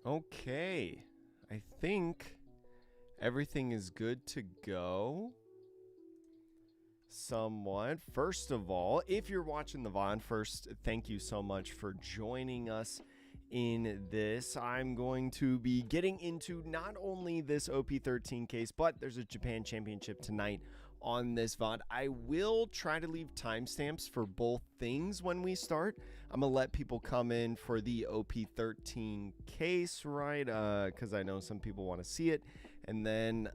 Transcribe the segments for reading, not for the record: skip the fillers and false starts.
Okay, I think everything is good to go. Somewhat. First of all, if you're watching the VOD first, thank you so much for joining us in this. I'm going to be getting into not only this OP13 case, but there's a Japan Championship tonight on this VOD. I will try to leave timestamps for both things when we start. I'm gonna let people come in for the OP13 case, right? Because I know some people want to see it. And then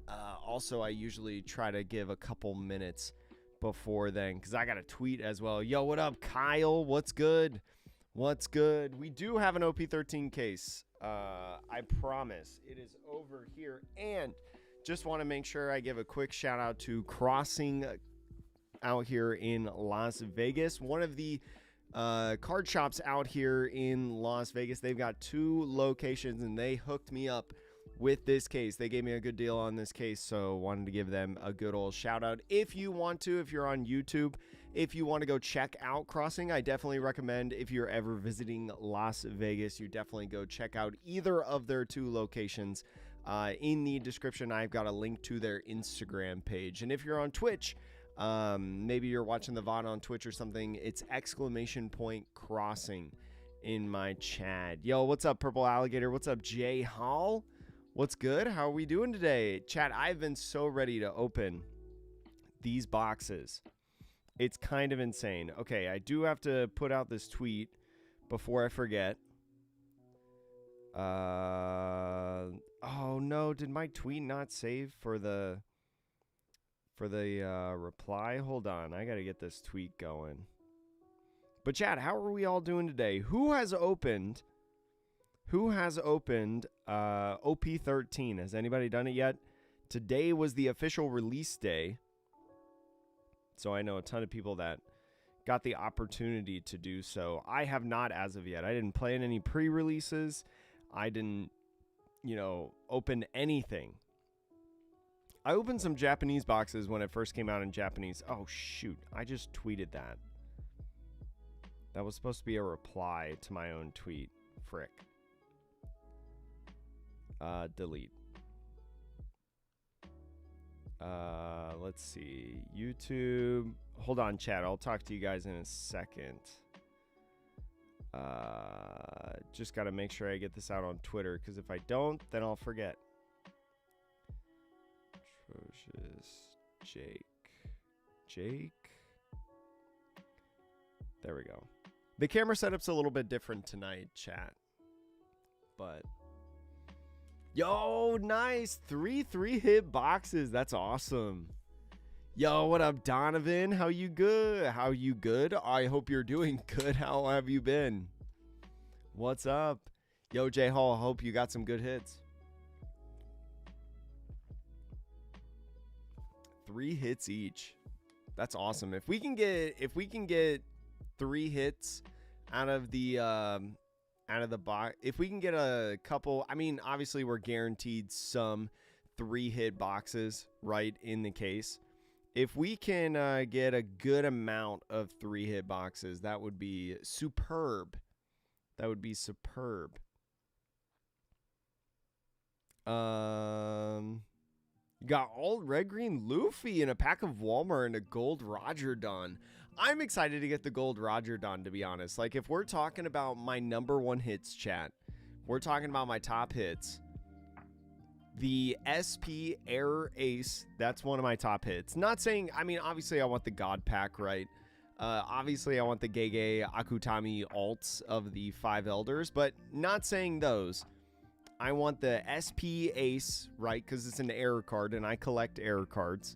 also I usually try to give a couple minutes before then, because I got a tweet as well. Yo, what up, Kyle? What's good? What's good? We do have an OP13 case. I promise. It is over here. And just want to make sure I give a quick shout out to Crossing out here in Las Vegas. One of the card shops out here in Las Vegas. They've got 2 locations and they hooked me up with this case. They gave me a good deal on this case, so wanted to give them a good old shout out. If you want to, if you're on YouTube, if you want to go check out Crossing, I definitely recommend, if you're ever visiting Las Vegas, you definitely go check out either of their 2 locations. In the description, I've got a link to their Instagram page. And if you're on Twitch, maybe you're watching the VOD on Twitch or something, it's !Crossing in my chat. Yo, what's up, Purple Alligator? What's up, Jay Hall? What's good? How are we doing today? Chat, I've been so ready to open these boxes. It's kind of insane. Okay, I do have to put out this tweet before I forget. Oh no, did my tweet not save for the reply? Hold on, I gotta get this tweet going. But chat, how are we all doing today? Who has opened OP13? Has anybody done it yet? Today was the official release day. So I know a ton of people that got the opportunity to do so. I have not as of yet. I didn't play in any pre-releases. I didn't, open anything. I opened some Japanese boxes when it first came out in Japanese. Oh, shoot. I just tweeted that. That was supposed to be a reply to my own tweet. Frick. Delete. Let's see. YouTube. Hold on, chat. I'll talk to you guys in a second. Just got to make sure I get this out on Twitter, because if I don't, then I'll forget. Atrocious. Jake. There we go. The camera setup's a little bit different tonight, chat. But yo, nice. 3 hit boxes. That's awesome. Yo, what up, Donovan? How you good? How you good? I hope you're doing good. How have you been? What's up? Yo, J Hall, hope you got some good hits. 3 hits each. That's awesome. If we can get 3 hits out of the box, if we can get a couple, I mean, obviously we're guaranteed some 3-hit boxes right in the case. If we can get a good amount of 3-hit boxes, that would be superb. That would be superb. You got all red green Luffy and a pack of Walmart and a gold Roger Don. I'm excited to get the gold Roger Don, to be honest. Like, if we're talking about my #1 hits, chat, we're talking about my top hits. The SP Air Ace, that's one of my top hits. Not saying, I mean, obviously I want the God Pack, right? Obviously I want the Gege Akutami alts of the 5 Elders, but not saying those. I want the SP Ace, right? Because it's an error card and I collect error cards.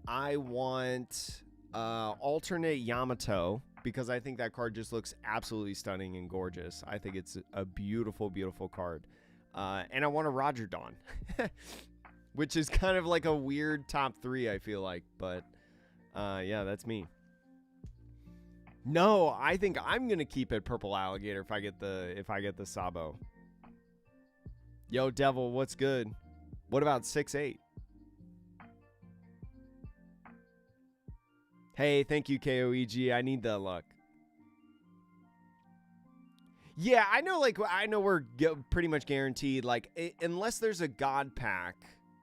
I want alternate Yamato, because I think that card just looks absolutely stunning and gorgeous. I think it's a beautiful, beautiful card. And I want a Roger Don, which is kind of like a weird top 3, I feel like. But yeah, that's me. No, I think I'm gonna keep it Purple Alligator if I get the Sabo. Yo, Devil, what's good? What about 6-8? Hey, thank you, KOEG. I need that luck. Yeah, I know. Like, I know we're pretty much guaranteed. Like, unless there's a God pack,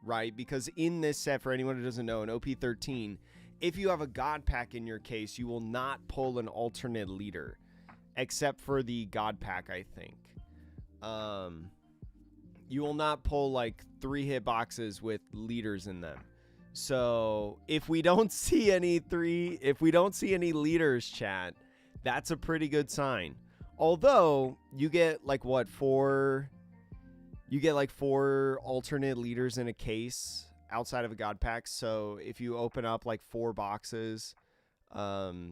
right? Because in this set, for anyone who doesn't know, in OP13, if you have a God pack in your case, you will not pull an alternate leader, except for the God pack, I think. You will not pull like 3 hit boxes with leaders in them. So if we don't see any leaders, chat, that's a pretty good sign. Although you get like what, 4 alternate leaders in a case outside of a God pack. So if you open up like 4 boxes,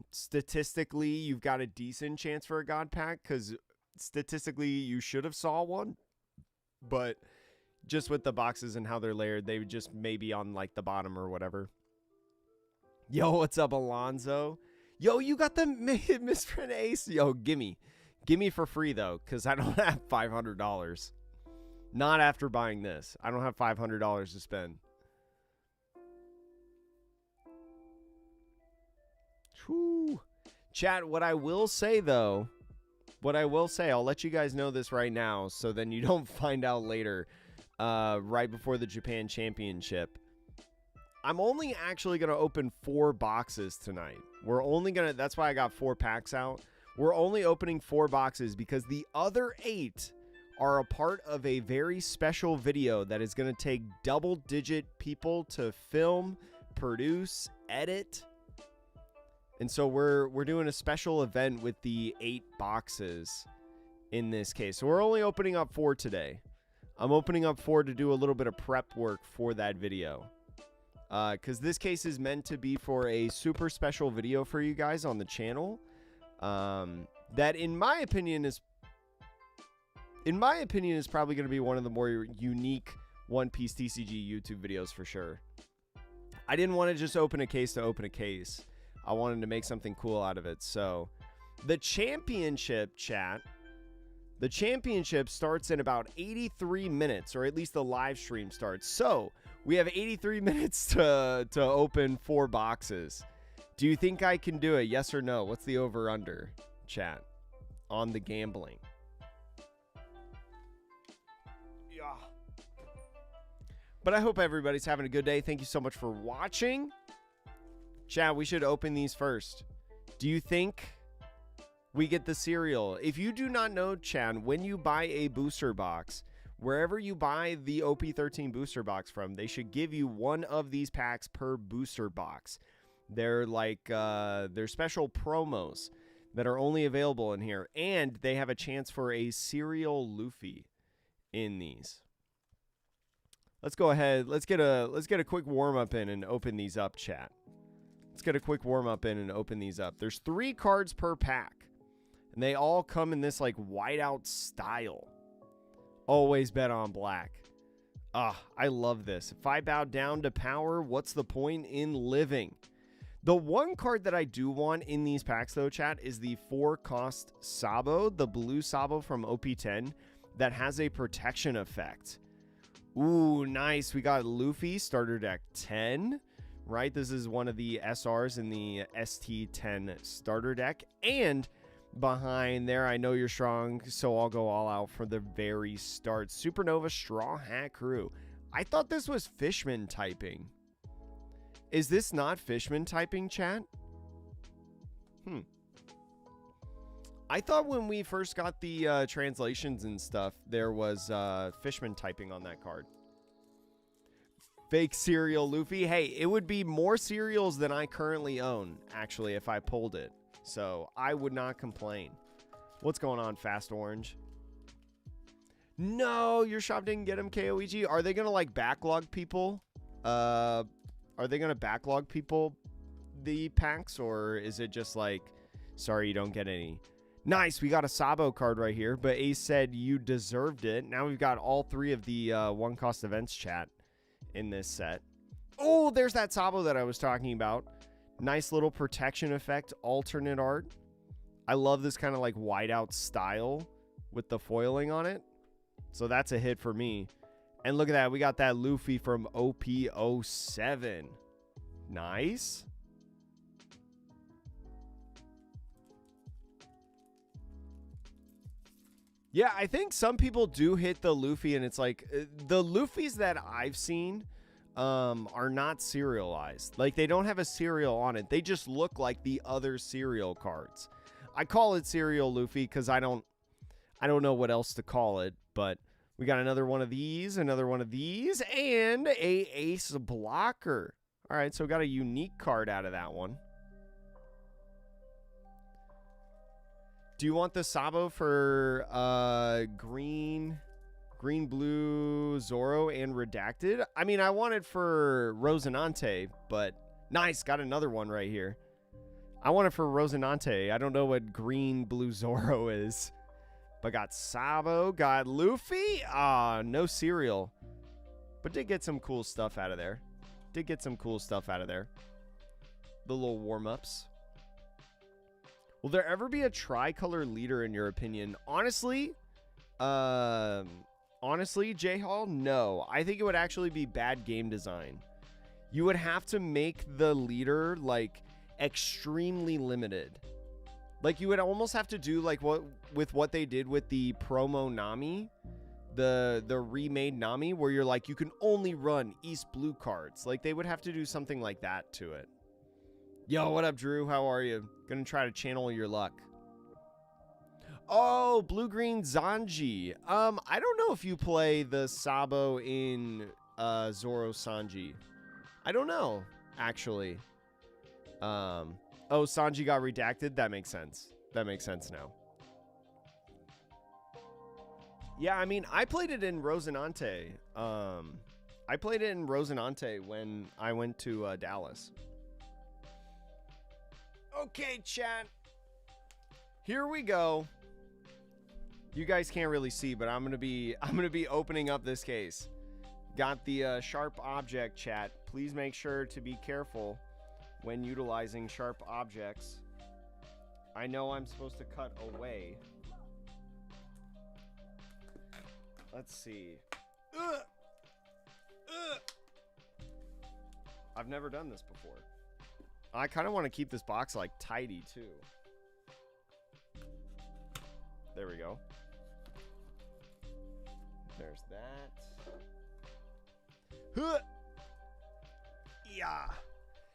statistically you've got a decent chance for a God pack, because statistically you should have saw one, but just with the boxes and how they're layered, they would just maybe on like the bottom or whatever. Yo, what's up, Alonzo? Yo, you got the misprint ace. Yo, gimme for free though, because I don't have $500. Not after buying this. I don't have $500 to spend. Whew. Chat, what I will say though, I'll let you guys know this right now, so then you don't find out later, right before the Japan Championship. I'm only actually going to open 4 boxes tonight. That's why I got 4 packs out. We're only opening 4 boxes because the other 8 are a part of a very special video that is going to take double-digit people to film, produce, edit. And so we're doing a special event with the 8 boxes in this case. So we're only opening up 4 today. I'm opening up 4 to do a little bit of prep work for that video. Because this case is meant to be for a super special video for you guys on the channel. That in my opinion is probably going to be one of the more unique One Piece TCG YouTube videos for sure. I didn't want to just open a case to open a case. I wanted to make something cool out of it. So the championship, chat, the championship starts in about 83 minutes, or at least the live stream starts. So we have 83 minutes to open 4 boxes. Do you think I can do it? Yes or no? What's the over under, chat, on the gambling? Yeah. But I hope everybody's having a good day. Thank you so much for watching. Chat, we should open these first. Do you think we get the cereal? If you do not know, Chan, when you buy a booster box, wherever you buy the OP13 booster box from, they should give you one of these packs per booster box. They're like, they're special promos that are only available in here. And they have a chance for a cereal Luffy in these. Let's go ahead. Let's get a quick warm up in and open these up, chat. Let's get a quick warm up in and open these up. There's 3 cards per pack, and they all come in this like whiteout style. Always bet on black. I love this. If I bow down to power, what's the point in living? The one card that I do want in these packs though, chat, is the 4-cost Sabo, the blue Sabo from OP10 that has a protection effect. Ooh, nice. We got Luffy, starter deck 10. Right, this is one of the SRs in the ST10 starter deck. And behind there, I know you're strong, so I'll go all out for the very start. Supernova Straw Hat Crew. I thought this was Fishman typing. Is this not Fishman typing, chat? I thought when we first got the translations and stuff, there was Fishman typing on that card. Fake cereal Luffy. Hey, it would be more cereals than I currently own, actually, if I pulled it. So I would not complain. What's going on, Fast Orange? No, your shop didn't get him, KOEG. Are they going to, like, backlog people? Are they going to backlog people the packs? Or is it just like, sorry, you don't get any? Nice, we got a Sabo card right here. But Ace said you deserved it. Now we've got all 3 of the 1-cost events, chat, in this set. Oh, there's that Sabo that I was talking about. Nice little protection effect, alternate art. I love this kind of like whiteout style with the foiling on it. So that's a hit for me. And look at that. We got that Luffy from OP07. Nice. Yeah, I think some people do hit the Luffy, and it's like the Luffys that I've seen are not serialized. Like, they don't have a serial on it. They just look like the other serial cards. I call it serial Luffy because I don't know what else to call it, but we got another one of these, and a ace blocker. All right, so we got a unique card out of that one. Do you want the Sabo for green, blue, Zoro, and Redacted? I mean, I want it for Rosinante, but nice. Got another one right here. I want it for Rosinante. I don't know what green, blue Zoro is. But got Sabo, got Luffy. No cereal. But did get some cool stuff out of there. The little warm-ups. Will there ever be a tricolor leader in your opinion? Honestly, J-Hall, no. I think it would actually be bad game design. You would have to make the leader, like, extremely limited. Like, you would almost have to do, like, what they did with the promo Nami, the remade Nami, where you're like, you can only run East Blue cards. Like, they would have to do something like that to it. Yo, what up, Drew? How are you? Gonna try to channel your luck. Oh, blue-green Zanji. I don't know if you play the Sabo in Zoro Sanji. I don't know, actually. Oh, Sanji got redacted? That makes sense. That makes sense now. Yeah, I mean, I played it in Rosinante. I played it in Rosinante when I went to Dallas. Okay, chat. Here we go. You guys can't really see, but I'm gonna be opening up this case. Got the sharp object, chat. Please make sure to be careful when utilizing sharp objects. I know I'm supposed to cut away. Let's see. I've never done this before. I kind of want to keep this box, like, tidy, too. There we go. There's that. Huh. Yeah.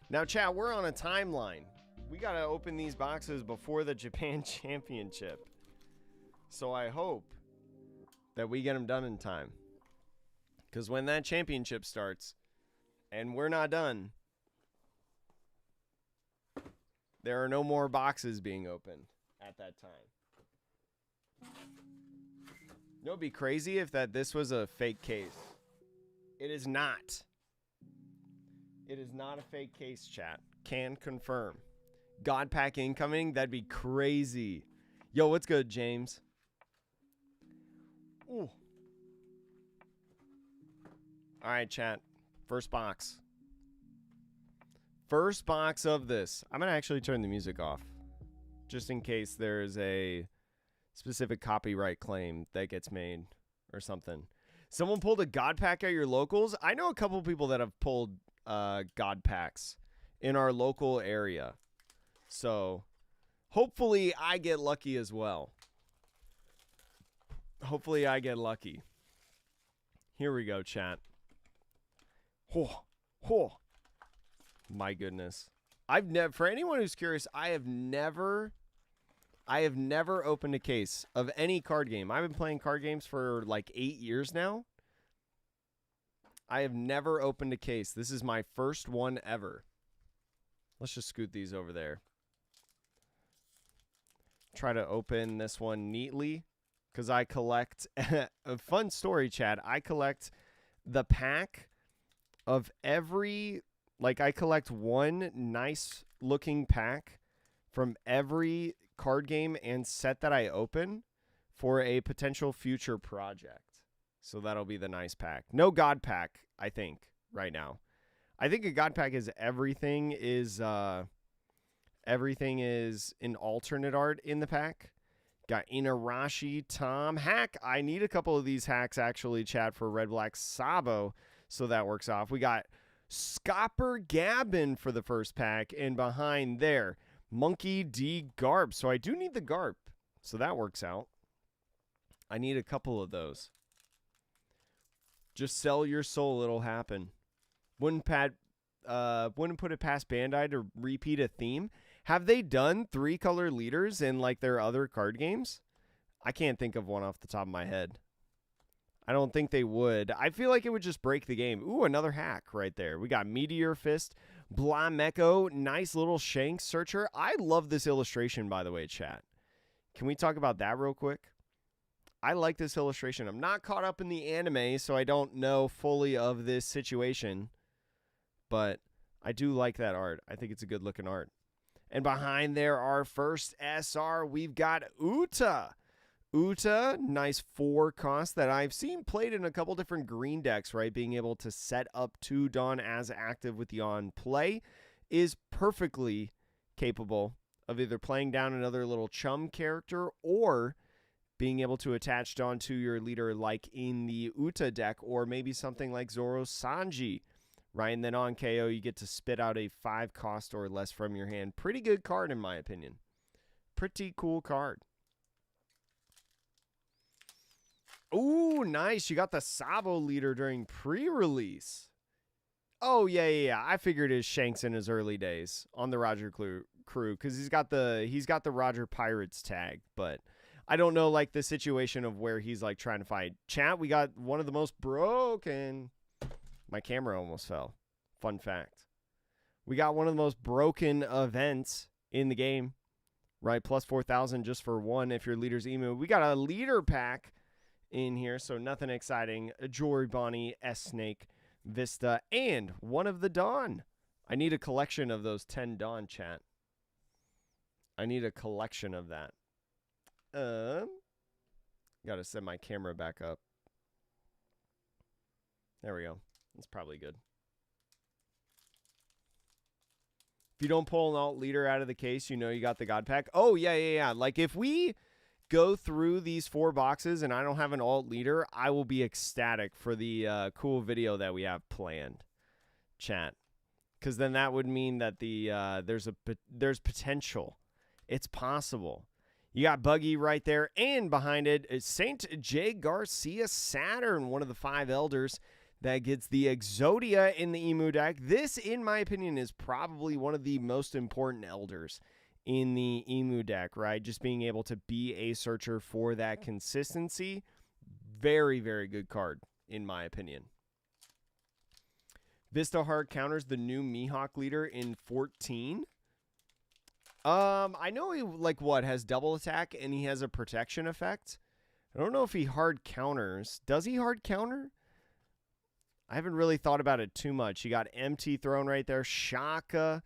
Now, chat, we're on a timeline. We got to open these boxes before the Japan Championship. So I hope that we get them done in time. Because when that championship starts, and we're not done, there are no more boxes being opened at that time. You know, it'd be crazy if this was a fake case. It is not. It is not a fake case, chat. Can confirm. God pack incoming? That'd be crazy. Yo, what's good, James? Ooh. All right, chat. First box. First box of this. I'm going to actually turn the music off, just in case there's a specific copyright claim that gets made or something. Someone pulled a God pack at your locals? I know a couple people that have pulled God packs in our local area. So hopefully I get lucky as well. Hopefully I get lucky. Here we go, chat. Oh, oh. My goodness. I've never, for anyone who's curious, I have never opened a case of any card game. I've been playing card games for like 8 years now. I have never opened a case. This is my first one ever. Let's just scoot these over there. Try to open this one neatly because I collect a fun story, Chad. I collect the pack of every, like, I collect one nice looking pack from every card game and set that I open for a potential future project. So that'll be the nice pack. No God pack, I think, right now. I think a God pack is everything is an alternate art in the pack. Got Inarashi, Tom, Hack. I need a couple of these hacks actually, chat, for Red Black Sabo, so that works off. We got Scopper Gabbin for the first pack, and behind there, Monkey D Garp. So I do need the Garp, so that works out. I need a couple of those. Just sell your soul, it'll happen. Wouldn't put it past Bandai to repeat a theme. Have they done 3-color leaders in like their other card games? I can't think of one off the top of my head. I don't think they would. I feel like it would just break the game. Ooh, another hack right there. We got Meteor Fist, Blameko, nice little Shank Searcher. I love this illustration, by the way, chat. Can we talk about that real quick? I like this illustration. I'm not caught up in the anime, so I don't know fully of this situation. But I do like that art. I think it's a good-looking art. And behind there, our first SR, we've got Uta. Uta, nice 4 cost that I've seen played in a couple different green decks, right? Being able to set up 2 Dawn as active with the on play is perfectly capable of either playing down another little chum character or being able to attach Dawn to your leader like in the Uta deck, or maybe something like Zoro Sanji, right? And then on KO, you get to spit out a 5 cost or less from your hand. Pretty good card, in my opinion. Pretty cool card. Ooh, nice. You got the Sabo leader during pre-release. Oh, yeah. I figured it was Shanks in his early days on the Roger crew because he's got the Roger Pirates tag, but I don't know like the situation of where he's like trying to fight. Chat, we got one of the most broken. My camera almost fell. Fun fact. We got one of the most broken events in the game, right? Plus 4,000 just for one if your leader's emu. We got a leader pack in here, so nothing exciting. A Jory Bonnie, S-Snake, Vista, and one of the Dawn. I need a collection of those 10 Dawn, chat. I need a collection of that. Gotta set my camera back up. There we go. That's probably good. If you don't pull an alt leader out of the case, you know you got the God Pack. Oh, yeah. Like, if we go through these 4 boxes and I don't have an alt leader, I will be ecstatic for the cool video that we have planned, chat. Because then that would mean that there's potential. It's possible. You got Buggy right there, and behind it is Saint J. Garcia Saturn, one of the 5 elders that gets the Exodia in the Emu deck. This, in my opinion, is probably one of the most important elders in the Emu deck, right? Just being able to be a searcher for that consistency. Very, very good card, in my opinion. Vista Heart counters the new Mihawk leader in 14. I know he, like, has double attack, and he has a protection effect. I don't know if he hard counters. Does he hard counter? I haven't really thought about it too much. You got MT Throne right there. Shaka.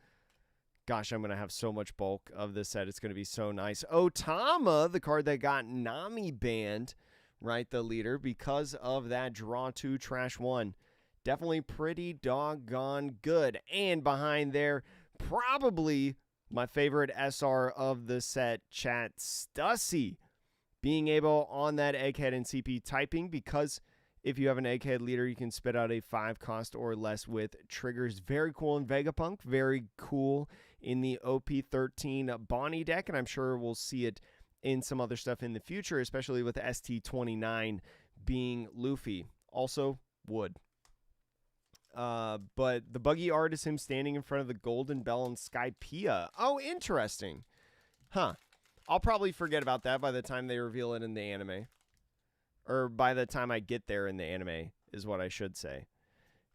Gosh, I'm going to have so much bulk of this set. It's going to be so nice. Otama, the card that got Nami banned, right, the leader, because of that draw 2, trash 1. Definitely pretty doggone good. And behind there, probably my favorite SR of the set, chat, Stussy. Being able on that Egghead and CP typing, because if you have an Egghead leader, you can spit out a 5 cost or less with triggers. Very cool in Vegapunk. Very cool in the OP13 Bonnie deck, and I'm sure we'll see it in some other stuff in the future, especially with ST29 being Luffy. Also, wood. But the Buggy art is him standing in front of the Golden Bell and Skypiea. Oh, interesting. Huh. I'll probably forget about that by the time they reveal it in the anime. Or by the time I get there in the anime, is what I should say.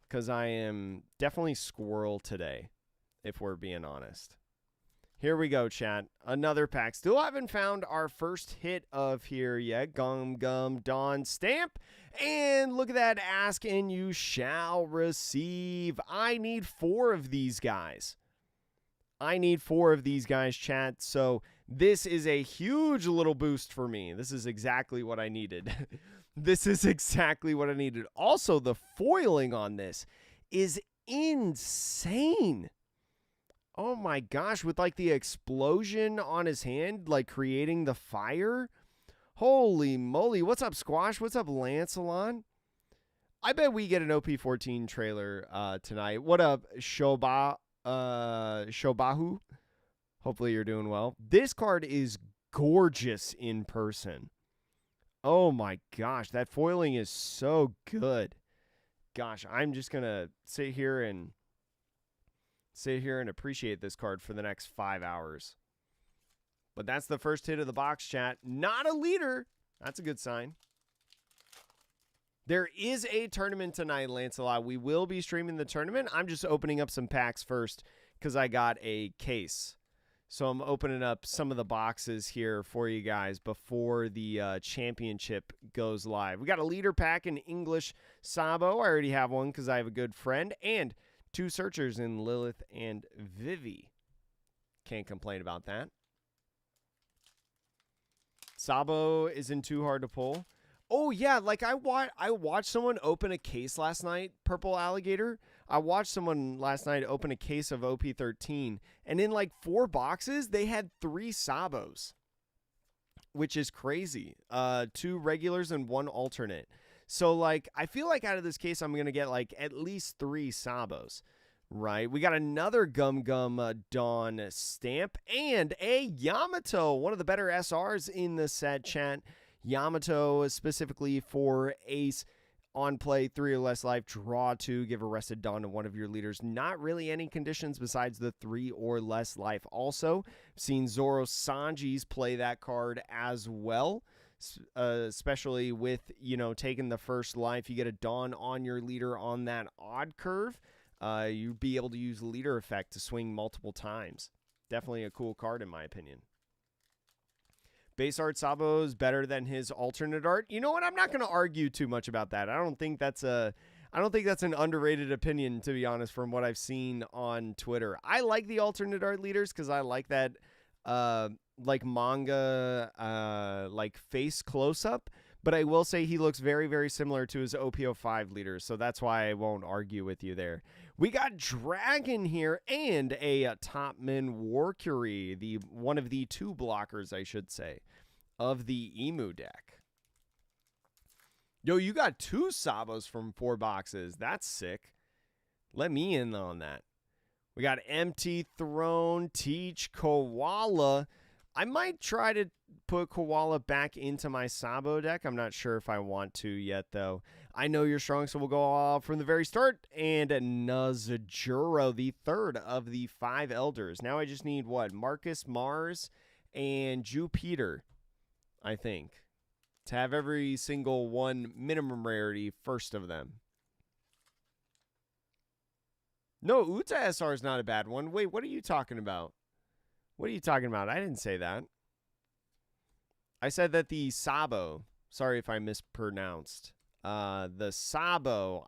Because I am definitely squirrel today, if we're being honest. Here we go, chat. Another pack. Still haven't found our first hit of here yet. Gum Dawn Stamp. And look at that. Ask and you shall receive. I need 4 of these guys. Chat. So this is a huge little boost for me. This is exactly what I needed. Also, the foiling on this is insane. Oh my gosh, with like the explosion on his hand, like creating the fire. Holy moly. What's up, Squash? What's up, Lancelon? I bet we get an OP14 trailer tonight. What up, Shobahu? Hopefully you're doing well. This card is gorgeous in person. Oh my gosh, that foiling is so good. Gosh, I'm just going to sit here and appreciate this card for the next 5 hours. But that's the first hit of the box, chat. Not a leader. That's a good sign. There is a tournament tonight, Lancelot. We will be streaming the tournament. I'm just opening up some packs first because I got a case. So I'm opening up some of the boxes here for you guys before the championship goes live. We got a leader pack in English Sabo. I already have one because I have a good friend. And 2 searchers in Lilith and Vivi. Can't complain about that. Sabo isn't too hard to pull. Oh, yeah, like I watched someone open a case last night, Purple Alligator. I watched someone last night open a case of OP13, and in like 4 boxes, they had 3 Sabos, which is crazy. 2 regulars and 1 alternate. So, like, I feel like out of this case, I'm going to get, like, at least 3 Sabos. Right, we got another Gum Gum Dawn stamp and a Yamato, one of the better SRs in the set, chat. Yamato specifically for Ace on play, 3 or less life, draw 2, give Arrested Dawn to one of your leaders. Not really any conditions besides the 3 or less life. Also, seen Zoro Sanji's play that card as well. Especially with, you know, taking the first life, you get a Dawn on your leader on that odd curve. You'd be able to use leader effect to swing multiple times. Definitely a cool card in my opinion. Base art Sabo is better than his alternate art. You know what? I'm not going to argue too much about that. I don't think that's an underrated opinion, to be honest, from what I've seen on Twitter. I like the alternate art leaders because I like that like manga like face close up. But I will say he looks very, very similar to his OP05 leaders, so that's why I won't argue with you there. We got Dragon here and a Topman Warcury, one of the 2 blockers, I should say, of the Emu deck. Yo, you got 2 Sabos from 4 boxes. That's sick. Let me in on that. We got Empty Throne, Teach, Koala. I might try to put Koala back into my Sabo deck. I'm not sure if I want to yet, though. I know you're strong, so we'll go off from the very start. And Nazajuro, the 3rd of the 5 Elders. Now I just need, what, Marcus, Mars, and Jupiter, I think, to have every single one minimum rarity first of them. No, Uta SR is not a bad one. Wait, what are you talking about? What are you talking about? I didn't say that. I said that the Sabo, sorry if I mispronounced, the Sabo,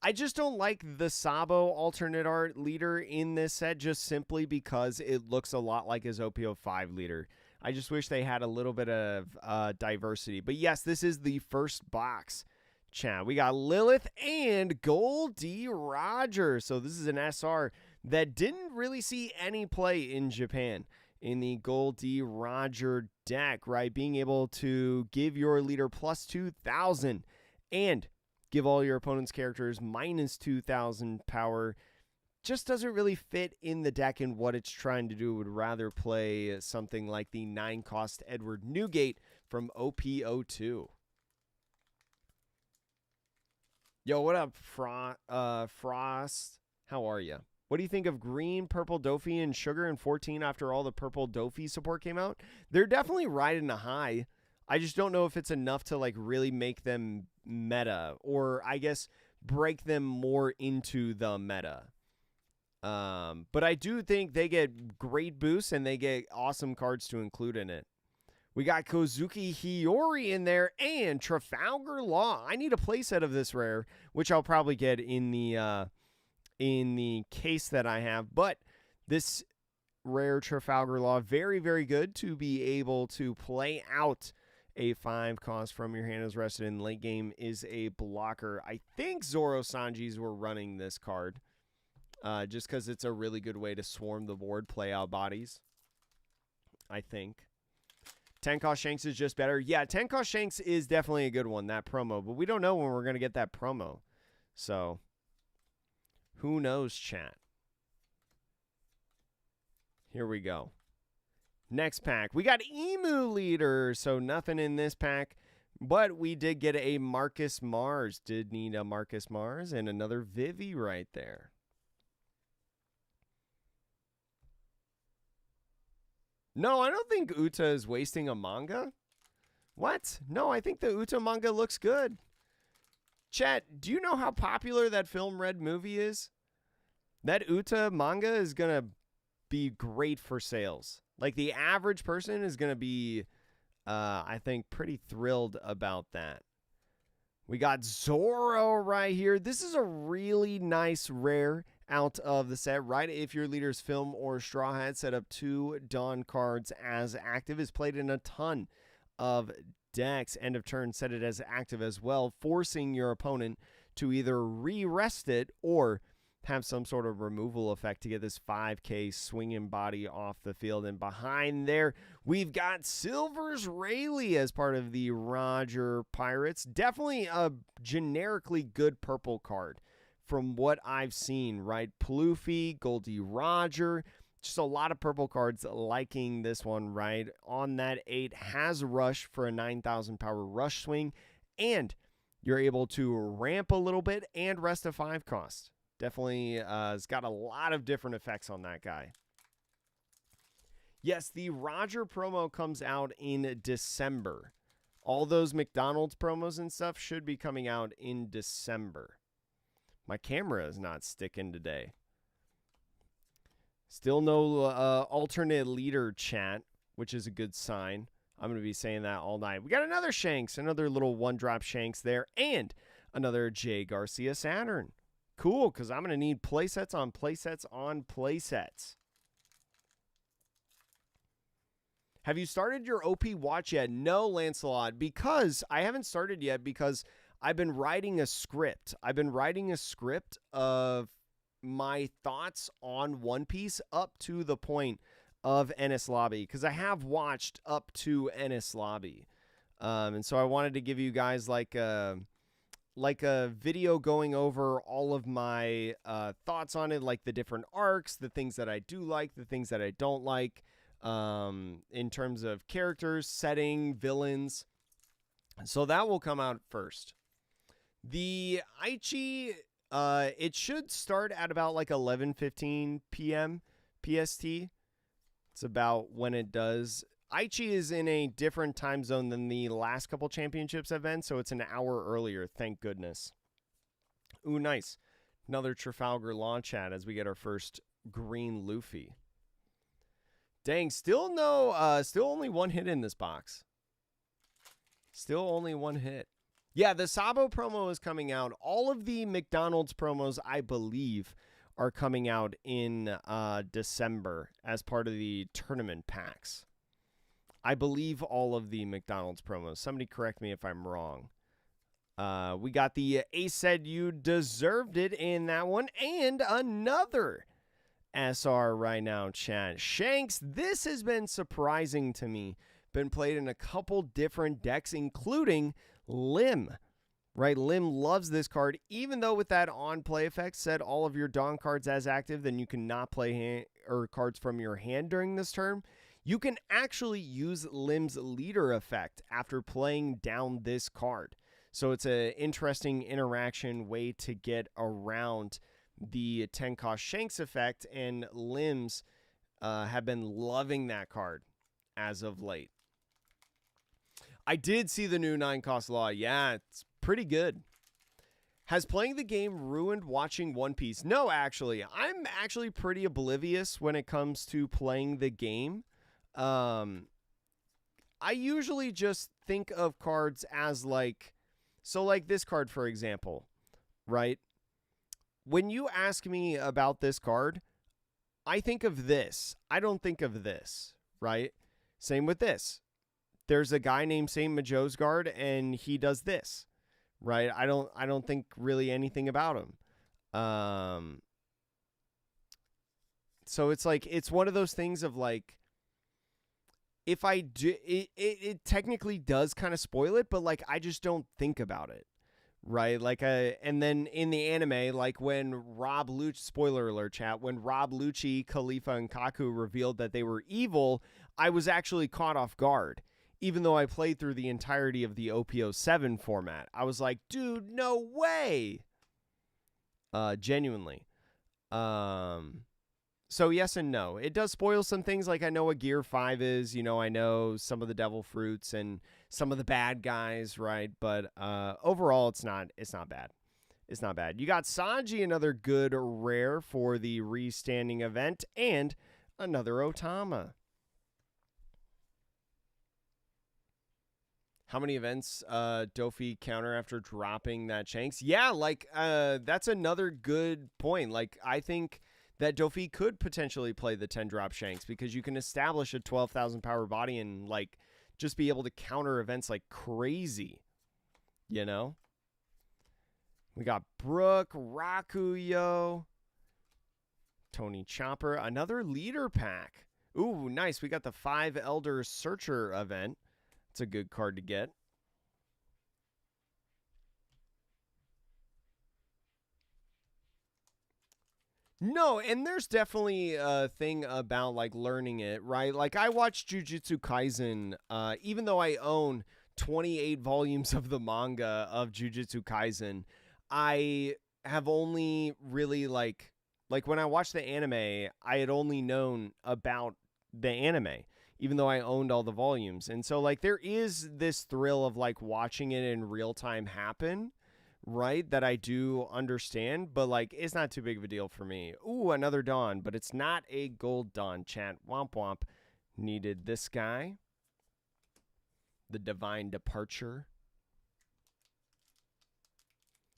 I just don't like the Sabo alternate art leader in this set just simply because it looks a lot like his OP05 leader. I just wish they had a little bit of diversity. But yes, this is the first box, chat. We got Lilith and Goldie Roger. So this is an SR that didn't really see any play in Japan in the Goldie Roger deck, right? Being able to give your leader plus 2,000 and give all your opponent's characters minus 2,000 power just doesn't really fit in the deck and what it's trying to do. Would rather play something like the 9-cost Edward Newgate from OP02. Yo, what up, Frost? How are you? What do you think of green, purple Dofi, and sugar in 14 after all the purple Dofi support came out? They're definitely riding a high. I just don't know if it's enough to like really make them meta, or I guess break them more into the meta. But I do think they get great boosts and they get awesome cards to include in it. We got Kozuki Hiyori in there and Trafalgar Law. I need a playset of this rare, which I'll probably get in the case that I have. But this rare Trafalgar Law, very, very good to be able to play out a 5 cost from your hand as rested in late game is a blocker. I think Zoro Sanji's were running this card just because it's a really good way to swarm the board, play out bodies, I think. 10 cost Shanks is just better. Yeah, 10 cost Shanks is definitely a good one, that promo. But we don't know when we're going to get that promo. So, who knows, chat? Here we go. Next pack. We got Emu Leader. So, nothing in this pack. But we did get a Marcus Mars. Did need a Marcus Mars and another Vivi right there. No, I don't think Uta is wasting a manga. What? No, I think the Uta manga looks good. Chat, do you know how popular that film Red movie is? That Uta manga is going to be great for sales. Like, the average person is going to be, I think, pretty thrilled about that. We got Zoro right here. This is a really nice rare out of the set, right? If your leader's film or Straw Hat set up 2 Dawn cards as active, is played in a ton of decks. End of turn, set it as active as well, forcing your opponent to either re-rest it or have some sort of removal effect to get this 5k swinging body off the field. And behind there, we've got Silver's Rayleigh as part of the Roger Pirates. Definitely a generically good purple card from what I've seen, right? Ploofy, Goldie Roger, just a lot of purple cards liking this one, right? On that 8, has Rush for a 9,000 power Rush swing, and you're able to ramp a little bit and rest a 5 cost. Definitely has got a lot of different effects on that guy. Yes, the Roger promo comes out in December. All those McDonald's promos and stuff should be coming out in December. My camera is not sticking today. Still no alternate leader chat, which is a good sign. I'm going to be saying that all night. We got another Shanks, another little one-drop Shanks there, and another Jay Garcia Saturn. Cool, because I'm going to need playsets on playsets on playsets. Have you started your OP watch yet? No, Lancelot, because I haven't started yet because I've been writing a script. I've been writing a script of my thoughts on One Piece up to the point of Enies Lobby, because I have watched up to Enies Lobby. And so I wanted to give you guys like a video going over all of my thoughts on it, like the different arcs, the things that I do like, the things that I don't like, in terms of characters, setting, villains. So that will come out first. The Aichi, it should start at about like 11:15 p.m. PST. It's about when it does. Aichi is in a different time zone than the last couple championships have been, so it's an hour earlier, thank goodness. Ooh, nice. Another Trafalgar Law chat as we get our first green Luffy. Dang, still only one hit in this box. Still only one hit. Yeah, the Sabo promo is coming out. All of the McDonald's promos, I believe, are coming out in December as part of the tournament packs. I believe all of the McDonald's promos. Somebody correct me if I'm wrong. We got the Ace said you deserved it in that one. And another SR right now, chat. Shanks, this has been surprising to me. Been played in a couple different decks, including Lim. Right, Lim loves this card, even though with that on-play effect, set all of your Dawn cards as active, then you cannot play cards from your hand during this turn. You can actually use Lim's leader effect after playing down this card. So it's an interesting interaction way to get around the 10-cost Shanks effect, and Lims have been loving that card as of late. I did see the new 9-cost law. Yeah, it's pretty good. Has playing the game ruined watching One Piece? No, actually. I'm actually pretty oblivious when it comes to playing the game. I usually just think of cards as like, so like this card, for example, right? When you ask me about this card, I think of this. I don't think of this, right? Same with this. There's a guy named Saint Majo's Guard, and he does this, right? I don't think really anything about him. So it's like, it's one of those things of like, if I do, it technically does kind of spoil it, but like, I just don't think about it, right? Like, and then in the anime, like when Rob Lucci, spoiler alert chat, when Rob Lucci, Khalifa, and Kaku revealed that they were evil, I was actually caught off guard. even though I played through the entirety of the OP07 format. I was like, dude, no way. Genuinely. So yes and no. It does spoil some things. Like I know what Gear 5 is. You know, I know some of the devil fruits and some of the bad guys, right? But overall, it's not bad. It's not bad. You got Sanji, another good rare for the restanding event, and another Otama. How many events Dofi counter after dropping that Shanks? Yeah, like that's another good point. Like I think that Dofi could potentially play the 10 drop Shanks because you can establish a 12,000 power body and like just be able to counter events like crazy. You know? We got Brook, Rakuyo, Tony Chopper, another leader pack. Ooh, nice. We got the 5 Elder Searcher event. It's a good card to get. No, and there's definitely a thing about like learning it, right? Like I watched Jujutsu Kaisen, even though I own 28 volumes of the manga of Jujutsu Kaisen, I have only really like when I watched the anime, I had only known about the anime, even though I owned all the volumes. And so like there is this thrill of like watching it in real time happen, right? That I do understand, but like it's not too big of a deal for me. Ooh, another Dawn, but it's not a gold Dawn, chat. Womp womp. Needed this guy. The Divine Departure.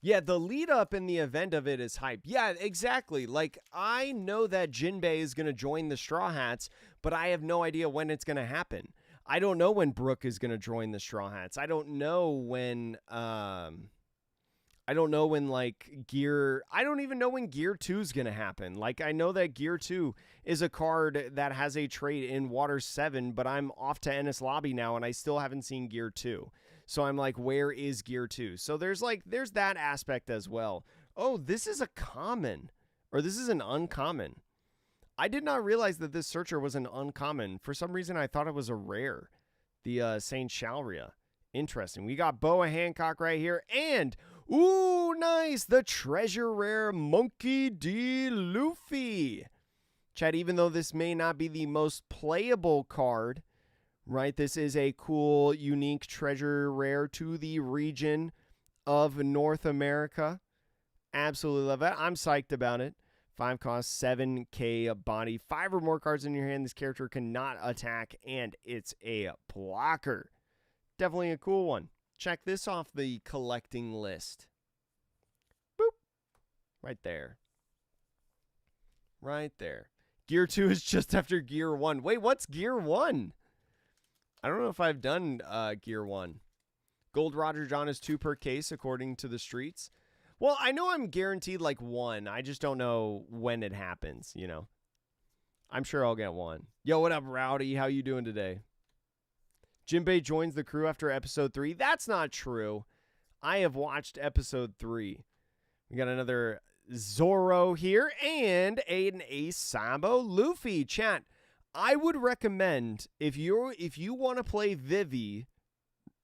Yeah, the lead up in the event of it is hype. Yeah, exactly. Like, I know that Jinbei is going to join the Straw Hats, but I have no idea when it's going to happen. I don't know when Brook is going to join the Straw Hats. I don't know when, like Gear, I don't even know when Gear 2 is going to happen. Like, I know that Gear 2 is a card that has a trait in Water 7, but I'm off to Ennis Lobby now and I still haven't seen Gear 2. So I'm like, where is Gear 2? So there's that aspect as well. Oh, this is a common, or this is an uncommon. I did not realize that this Searcher was an uncommon. For some reason, I thought it was a rare. The Saint Shalria. Interesting. We got Boa Hancock right here. And, ooh, nice. The treasure rare Monkey D. Luffy. Chat, even though this may not be the most playable card, right? This is a cool, unique treasure rare to the region of North America. Absolutely love it. I'm psyched about it. 5 cost, 7k body. 5 or more cards in your hand. This character cannot attack, and it's a blocker. Definitely a cool one. Check this off the collecting list. Boop. Right there. Right there. Gear 2 is just after Gear 1. Wait, what's Gear 1? I don't know if I've done Gear 1. Gold Roger John is 2 per case, according to the streets. Well, I know I'm guaranteed like 1. I just don't know when it happens, you know. I'm sure I'll get 1. Yo, what up, Rowdy? How you doing today? Jinbei joins the crew after episode 3. That's not true. I have watched episode 3. We got another Zoro here and an Asabo Luffy. Chat, I would recommend if you want to play Vivi,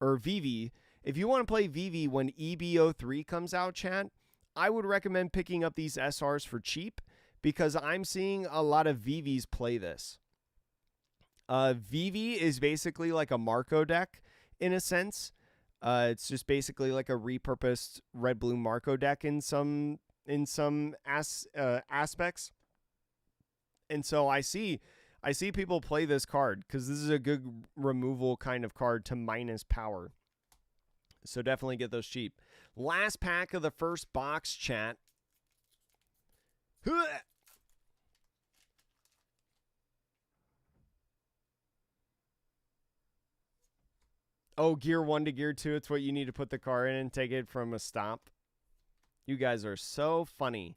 if you want to play Vivi when EB03 comes out, chat, I would recommend picking up these SRs for cheap because I'm seeing a lot of Vivis play this. Vivi is basically like a Marco deck in a sense. It's just basically like a repurposed red-blue Marco deck in some aspects. And so I see people play this card because this is a good removal kind of card to minus power. So definitely get those cheap. Last pack of the first box, chat. Oh, Gear 1 to Gear 2. It's what you need to put the car in and take it from a stop. You guys are so funny.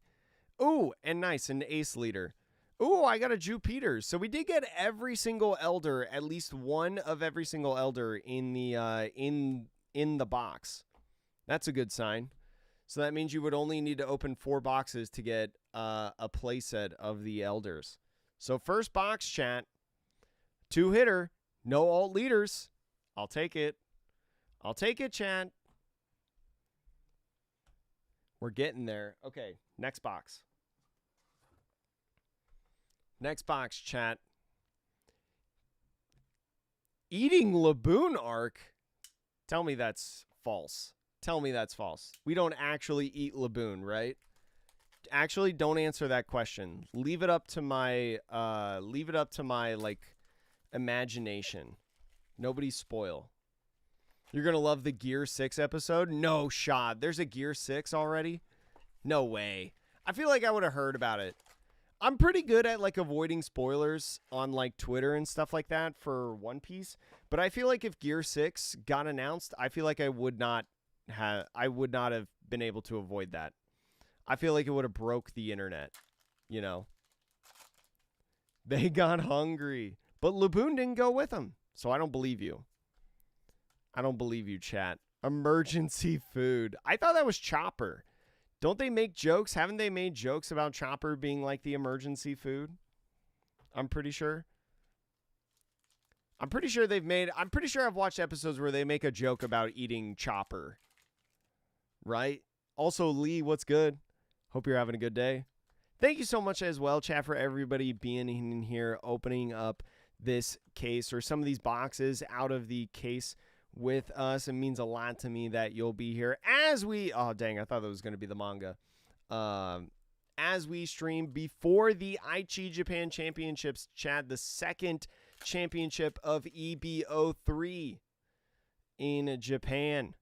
Ooh, and nice, an Ace Leader. Ooh, I got a Jew Peters. So we did get every single Elder, at least one of every single Elder in the in the box. That's a good sign. So that means you would only need to open 4 boxes to get a playset of the Elders. So first box, chat. 2-hitter, no alt leaders. I'll take it. I'll take it, chat. We're getting there. Okay, next box. Next box, chat. Eating Laboon Arc? Tell me that's false. Tell me that's false. We don't actually eat Laboon, right? Actually, don't answer that question. Leave it up to my like imagination. Nobody spoil. You're gonna love the Gear 6 episode? No shot. There's a Gear 6 already? No way. I feel like I would have heard about it. I'm pretty good at like avoiding spoilers on like Twitter and stuff like that for One Piece, but I feel like if Gear 6 got announced, I feel like I would not have been able to avoid that. I feel like it would have broke the internet, you know. They got hungry, but Laboon didn't go with them, so I don't believe you. I don't believe you, chat. Emergency food. I thought that was Chopper. Don't they make jokes? Haven't they made jokes about Chopper being like the emergency food? I'm pretty sure. I'm pretty sure I've watched episodes where they make a joke about eating Chopper. Right? Also, Lee, what's good? Hope you're having a good day. Thank you so much as well, chat, for everybody being in here, opening up this case or some of these boxes out of the case with us. It means a lot to me that you'll be here as we, oh dang, I thought that was going to be the manga. As we stream before the Aichi Japan Championships, chat, the second championship of EB03 in Japan.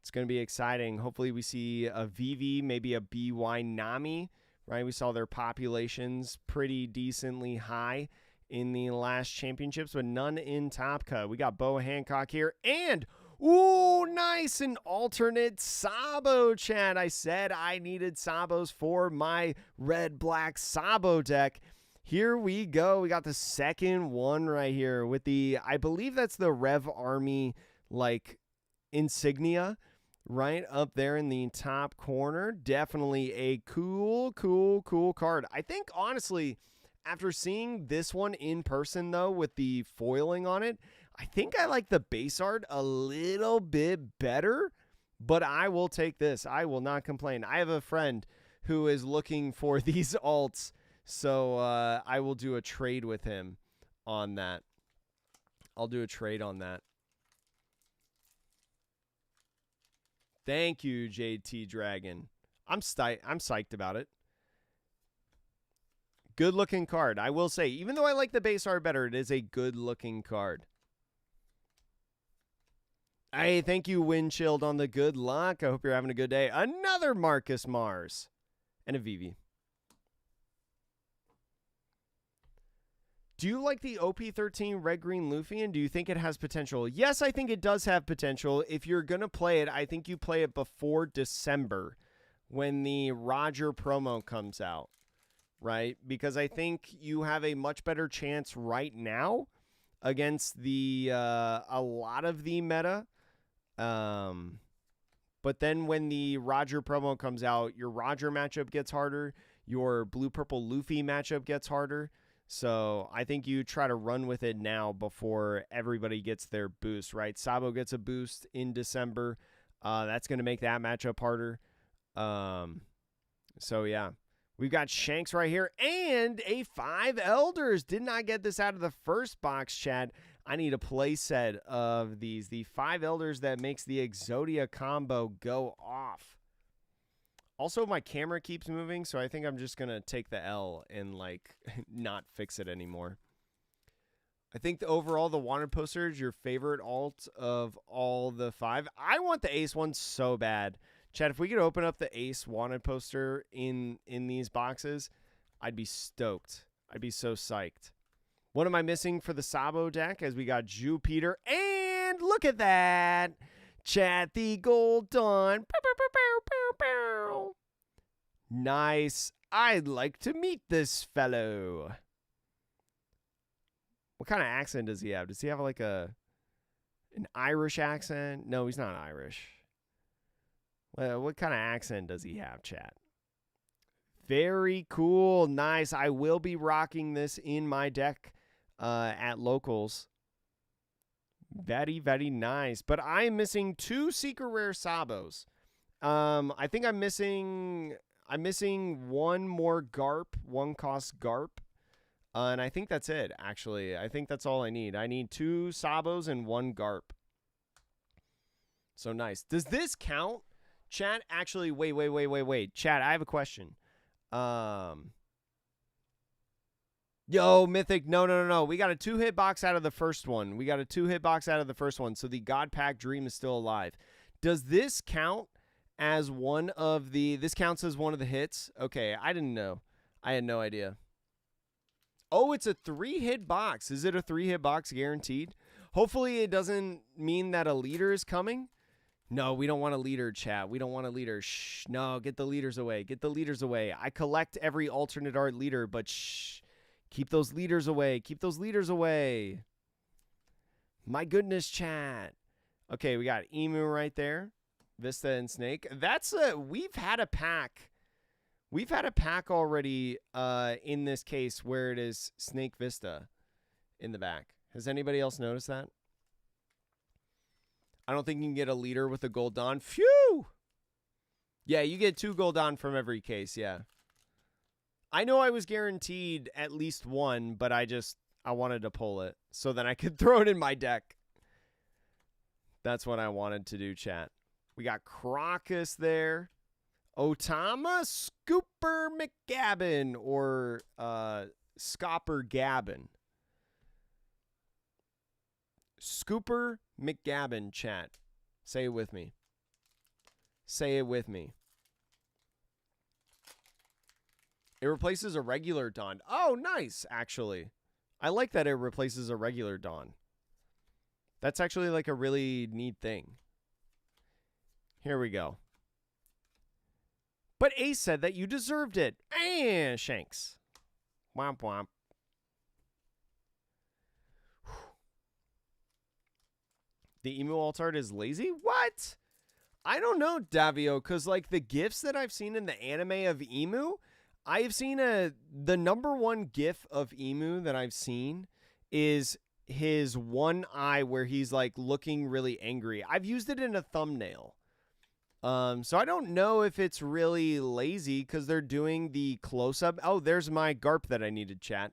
It's going to be exciting. Hopefully we see a VV, maybe a BY Nami, right? We saw their populations pretty decently high in the last championships, but none in Top Cut. We got Bo Hancock here, and, ooh, nice, an alternate Sabo, chat. I said I needed Sabos for my red-black Sabo deck. Here we go. We got the second one right here with the, I believe that's the Rev Army, like, insignia right up there in the top corner. Definitely a cool card. I think, honestly, after seeing this one in person, though, with the foiling on it, I think I like the base art a little bit better, but I will take this. I will not complain. I have a friend who is looking for these alts, so I will do a trade with him on that. I'll do a trade on that. Thank you, JT Dragon. I'm psyched about it. Good looking card. I will say, even though I like the base art better, it is a good looking card. Hey, thank you, Windchilled, on the good luck. I hope you're having a good day. Another Marcus Mars and a Vivi. Do you like the OP13 Red Green Luffy, and do you think it has potential? Yes, I think it does have potential. If you're going to play it, I think you play it before December when the Roger promo comes out, right? Because I think you have a much better chance right now against the a lot of the meta. But then when the Roger promo comes out, your Roger matchup gets harder. Your blue-purple Luffy matchup gets harder. So I think you try to run with it now before everybody gets their boost, right? Sabo gets a boost in December. That's going to make that matchup harder. So, yeah. We've got Shanks right here and a 5 Elders. Did not get this out of the first box, chat. I need a play set of these. The 5 Elders that makes the Exodia combo go off. Also, my camera keeps moving, so I think I'm just going to take the L and, like, not fix it anymore. I think overall, the Wanted poster is your favorite alt of all the 5. I want the Ace one so bad. Chad, if we could open up the Ace Wanted poster in these boxes, I'd be stoked. I'd be so psyched. What am I missing for the Sabo deck? As we got Jupiter, and look at that! Chad, the Gold Dawn. Nice. I'd like to meet this fellow. What kind of accent does he have? Does he have like an Irish accent? No, he's not Irish. Well, what kind of accent does he have, chat? Very cool. Nice. I will be rocking this in my deck at locals. Very, very nice. But I am missing 2 secret rare Sabos. I think I'm missing 1 more Garp, 1 cost Garp. And I think that's it, actually. I think that's all I need. I need 2 Sabos and 1 Garp. So nice. Does this count? Chat, actually, wait. Chat, I have a question. Yo, Mythic, no. We got a 2-hit box out of the first one. So the God Pack Dream is still alive. Does this count as one of the... This counts as one of the hits? Okay, I didn't know. I had no idea. Oh, it's a 3-hit box. Is it a 3-hit box guaranteed? Hopefully it doesn't mean that a leader is coming. No, we don't want a leader, chat. We don't want a leader. Shh. No, get the leaders away. Get the leaders away. I collect every alternate art leader, but shh. Keep those leaders away. Keep those leaders away. My goodness, chat. Okay, we got Emu right there. Vista and Snake. That's a... We've had a pack. We've had a pack already in this case where it is Snake Vista in the back. Has anybody else noticed that? I don't think you can get a leader with a Gold Dawn. Phew! Yeah, you get 2 Gold Dawn from every case, yeah. I know I was guaranteed at least 1, but I wanted to pull it so then I could throw it in my deck. That's what I wanted to do, chat. We got Crocus there. Otama Scooper McGabbin or Scopper Gabbin. Scooper McGabbin, chat. Say it with me. Say it with me. It replaces a regular Dawn. Oh, nice, actually. I like that it replaces a regular Dawn. That's actually like a really neat thing. Here we go. But Ace said that you deserved it. And Shanks. Womp womp. The emu alt art is lazy? What? I don't know, Davio, because like the gifs that I've seen in the anime of emu, I've seen the #1 gif of emu that I've seen is his one eye where he's like looking really angry. I've used it in a thumbnail. So I don't know if it's really lazy because they're doing the close-up. Oh, there's my Garp that I needed, chat.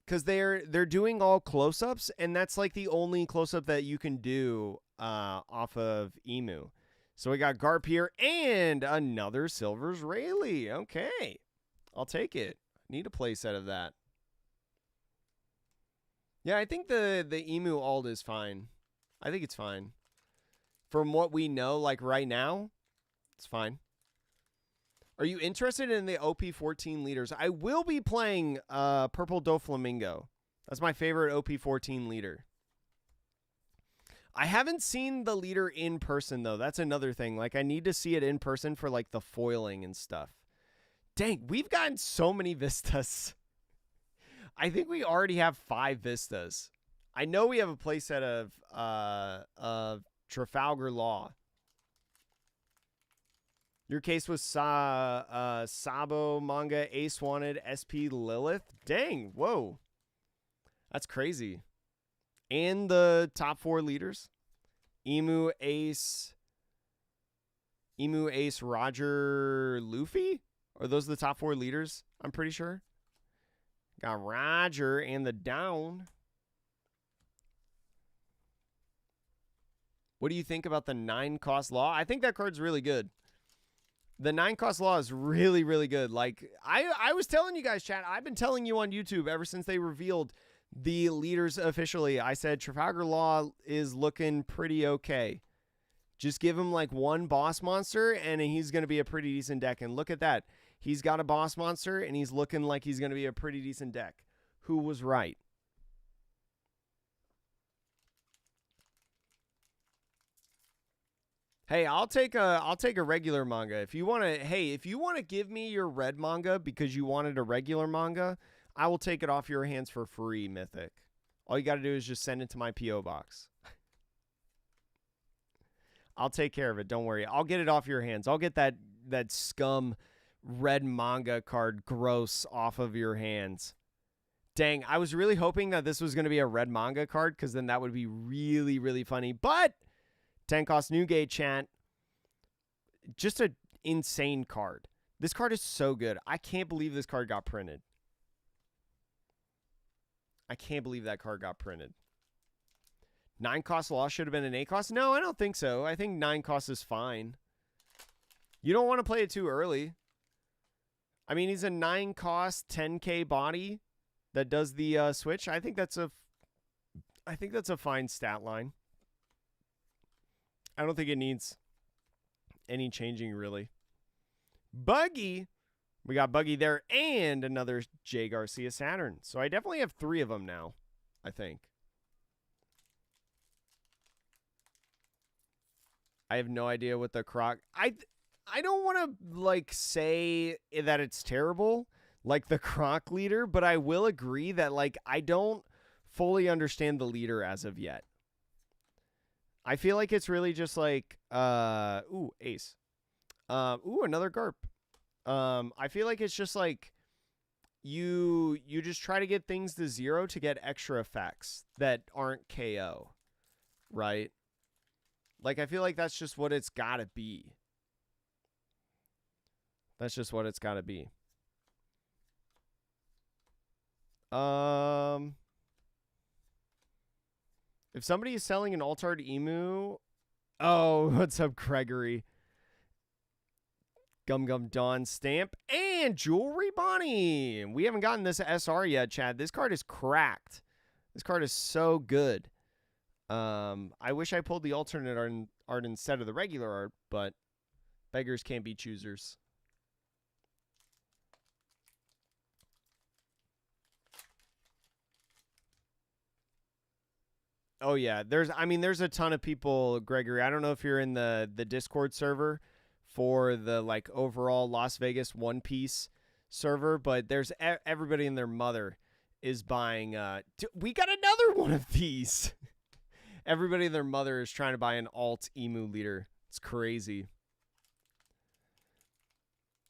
Because they're doing all close-ups, and that's like the only close-up that you can do off of emu. So we got Garp here and another Silver's Rayleigh. Okay, I'll take it. Need a playset of that. Yeah, I think the emu alt is fine. I think it's fine. From what we know, like right now, it's fine. Are you interested in the OP13 leaders? I will be playing Purple Doflamingo. That's my favorite OP14 leader. I haven't seen the leader in person, though. That's another thing. Like, I need to see it in person for, like, the foiling and stuff. Dang, we've gotten so many Vistas. I think we already have 5 Vistas. I know we have a playset of Trafalgar Law. Your case was Sabo Manga, Ace Wanted, SP Lilith. Dang, whoa. That's crazy. And the top 4 leaders. Emu, Ace, Roger, Luffy? Are those the top 4 leaders? I'm pretty sure. Got Roger and the down. What do you think about the 9-cost law? I think that card's really good. The 9-cost law is really, really good. Like, I was telling you guys, chat, I've been telling you on YouTube ever since they revealed the leaders officially. I said Trafalgar Law is looking pretty okay. Just give him like 1 boss monster and he's going to be a pretty decent deck. And look at that. He's got a boss monster and he's looking like he's going to be a pretty decent deck. Who was right? Hey, I'll take a regular manga. If you want to give me your red manga because you wanted a regular manga, I will take it off your hands for free, Mythic. All you got to do is just send it to my PO box. I'll take care of it. Don't worry. I'll get it off your hands. I'll get that scum red manga card gross off of your hands. Dang, I was really hoping that this was going to be a red manga card, because then that would be really, really funny. But 10 cost Newgate, chat. Just an insane card. This card is so good. I can't believe this card got printed. I can't believe that card got printed. 9 cost loss should have been an 8 cost? No, I don't think so. I think 9 cost is fine. You don't want to play it too early. I mean, he's a 9 cost 10k body that does the switch. I think that's a fine stat line. I don't think it needs any changing really. Buggy. We got Buggy there and another J. Garcia Saturn. So I definitely have 3 of them now, I think. I have no idea what the Croc... I don't want to, like, say that it's terrible, like the Croc leader, but I will agree that, like, I don't fully understand the leader as of yet. I feel like it's really just like, ooh, ace. Ooh, another Garp. I feel like it's just like you just try to get things to 0 to get extra effects that aren't KO, right? Like, I feel like that's just what it's got to be. That's just what it's got to be. If somebody is selling an Altard Emu... Oh, what's up, Gregory? Gum Gum Dawn stamp and Jewelry Bonnie. We haven't gotten this SR yet, Chad. This card is cracked. This card is so good. I wish I pulled the alternate art instead of the regular art, but beggars can't be choosers. Oh yeah, there's a ton of people, Gregory. I don't know if you're in the Discord server for the like overall Las Vegas One Piece server, but there's everybody and their mother is buying we got another one of these. Everybody and their mother is trying to buy an alt Emu leader. It's crazy.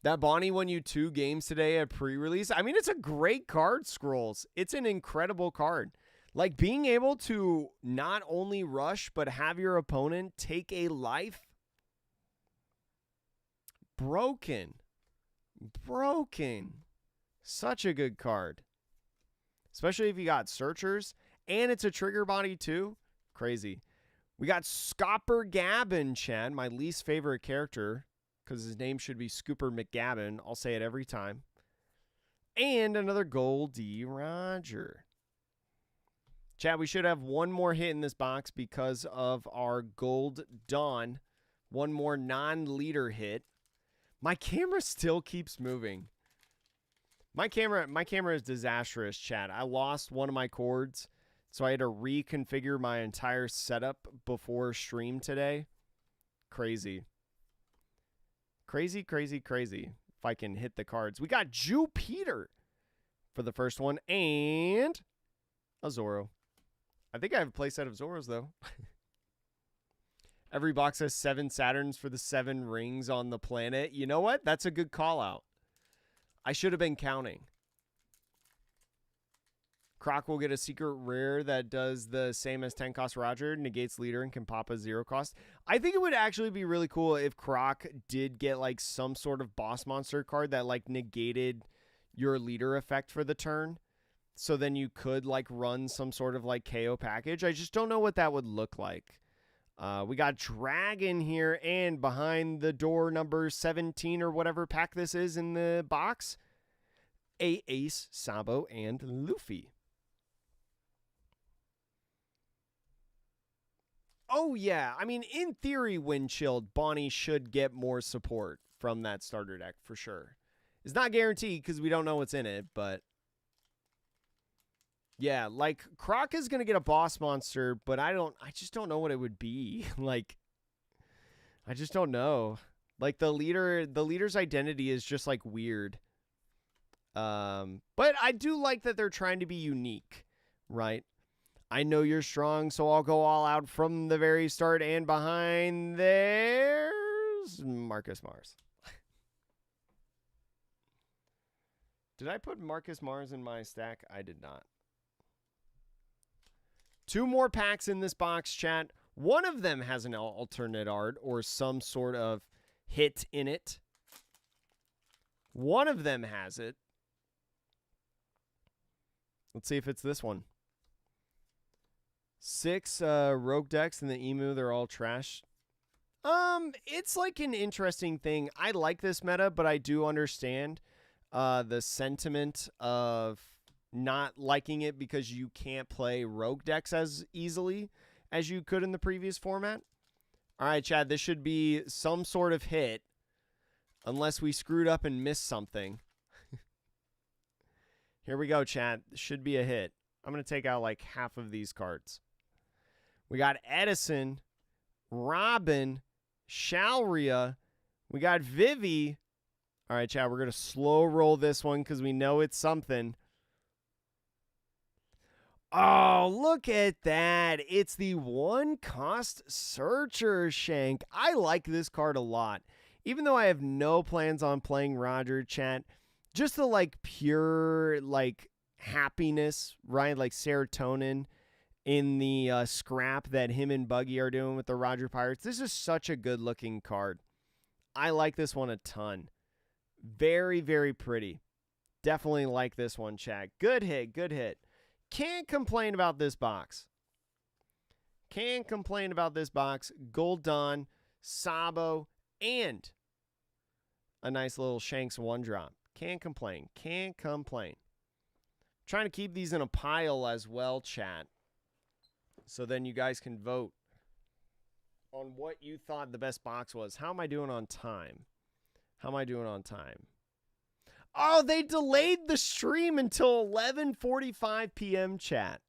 That Bonnie won you 2 games today at pre-release. I mean, it's a great card, Scrolls. It's an incredible card. Like, being able to not only rush, but have your opponent take a life. Broken. Such a good card. Especially if you got Searchers. And it's a trigger body, too. Crazy. We got Scopper Gabbin, Chad, my least favorite character, because his name should be Scooper McGabbin. I'll say it every time. And another Goldie Roger. Chad, we should have one more hit in this box because of our Gold Dawn. One more non-leader hit. My camera still keeps moving. My camera is disastrous, Chad. I lost one of my cords, so I had to reconfigure my entire setup before stream today. Crazy. Crazy. If I can hit the cards. We got Jupiter for the first one and a Zoro. I think I have a playset of Zoros, though. Every box has 7 Saturns for the 7 rings on the planet. You know what? That's a good call out. I should have been counting. Croc will get a secret rare that does the same as 10 cost Roger, negates leader, and can pop a 0 cost. I think it would actually be really cool if Croc did get like some sort of boss monster card that like negated your leader effect for the turn. So then you could like run some sort of like KO package. I just don't know what that would look like. We got Dragon here, and behind the door number 17 or whatever pack this is in the box, a Ace, Sabo, and Luffy. Oh, yeah. I mean, in theory, Windchilled, Bonnie should get more support from that starter deck for sure. It's not guaranteed because we don't know what's in it, but yeah, like Croc is going to get a boss monster, but I just don't know what it would be. Like, I just don't know. Like the leader's identity is just like weird. But I do like that they're trying to be unique, right? I know you're strong, so I'll go all out from the very start. And behind there's Marcus Mars. Did I put Marcus Mars in my stack? I did not. 2 more packs in this box, chat. One of them has an alternate art or some sort of hit in it. One of them has it. Let's see if it's this one. 6 rogue decks in the Emu. They're all trash. It's like an interesting thing. I like this meta, but I do understand the sentiment of not liking it because you can't play rogue decks as easily as you could in the previous format. All right, Chad, this should be some sort of hit unless we screwed up and missed something. Here we go, Chad. This should be a hit. I'm going to take out like half of these cards. We got Edison, Robin, Shalria. We got Vivi. All right, Chad, we're going to slow roll this one because we know it's something. Oh, look at that. It's the 1-cost Searcher Shank. I like this card a lot. Even though I have no plans on playing Roger, chat, just the like pure like happiness, right? Like serotonin in the scrap that him and Buggy are doing with the Roger Pirates. This is such a good looking card. I like this one a ton. Very, very pretty. Definitely like this one, chat. Good hit, good hit. Can't complain about this box. Can't complain about this box. Gul'dan, Sabo, and a nice little Shanks 1-drop. Can't complain. Can't complain. Trying to keep these in a pile as well, chat. So then you guys can vote on what you thought the best box was. How am I doing on time? How am I doing on time? Oh, they delayed the stream until 11:45 p.m., chat.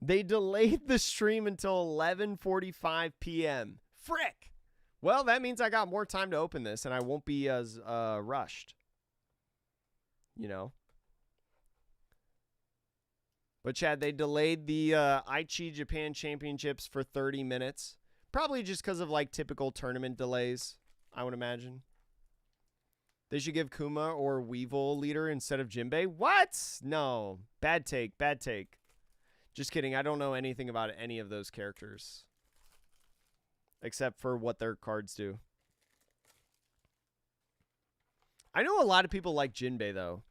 They delayed the stream until 11:45 p.m. Frick! Well, that means I got more time to open this, and I won't be as rushed. You know? But, Chad, they delayed the Aichi Japan Championships for 30 minutes. Probably just because of, like, typical tournament delays, I would imagine. They should give Kuma or Weevil leader instead of Jinbei. What? No. Bad take. Bad take. Just kidding. I don't know anything about any of those characters. Except for what their cards do. I know a lot of people like Jinbei, though.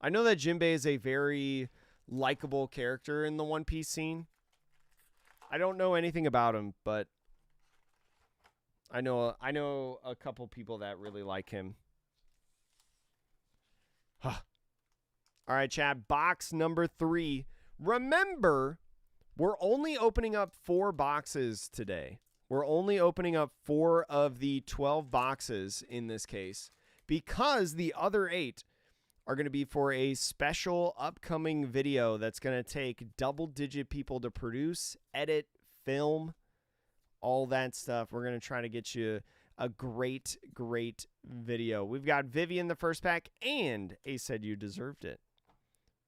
I know that Jinbei is a very likable character in the One Piece scene. I don't know anything about him, but I know a couple people that really like him. All right, Chad. Box number 3. Remember, we're only opening up 4 boxes today. We're only opening up 4 of the 12 boxes in this case because the other 8 are going to be for a special upcoming video that's going to take double-digit people to produce, edit, film, all that stuff. We're going to try to get you a great, great video. We've got Vivi in the first pack and Ace Said You Deserved It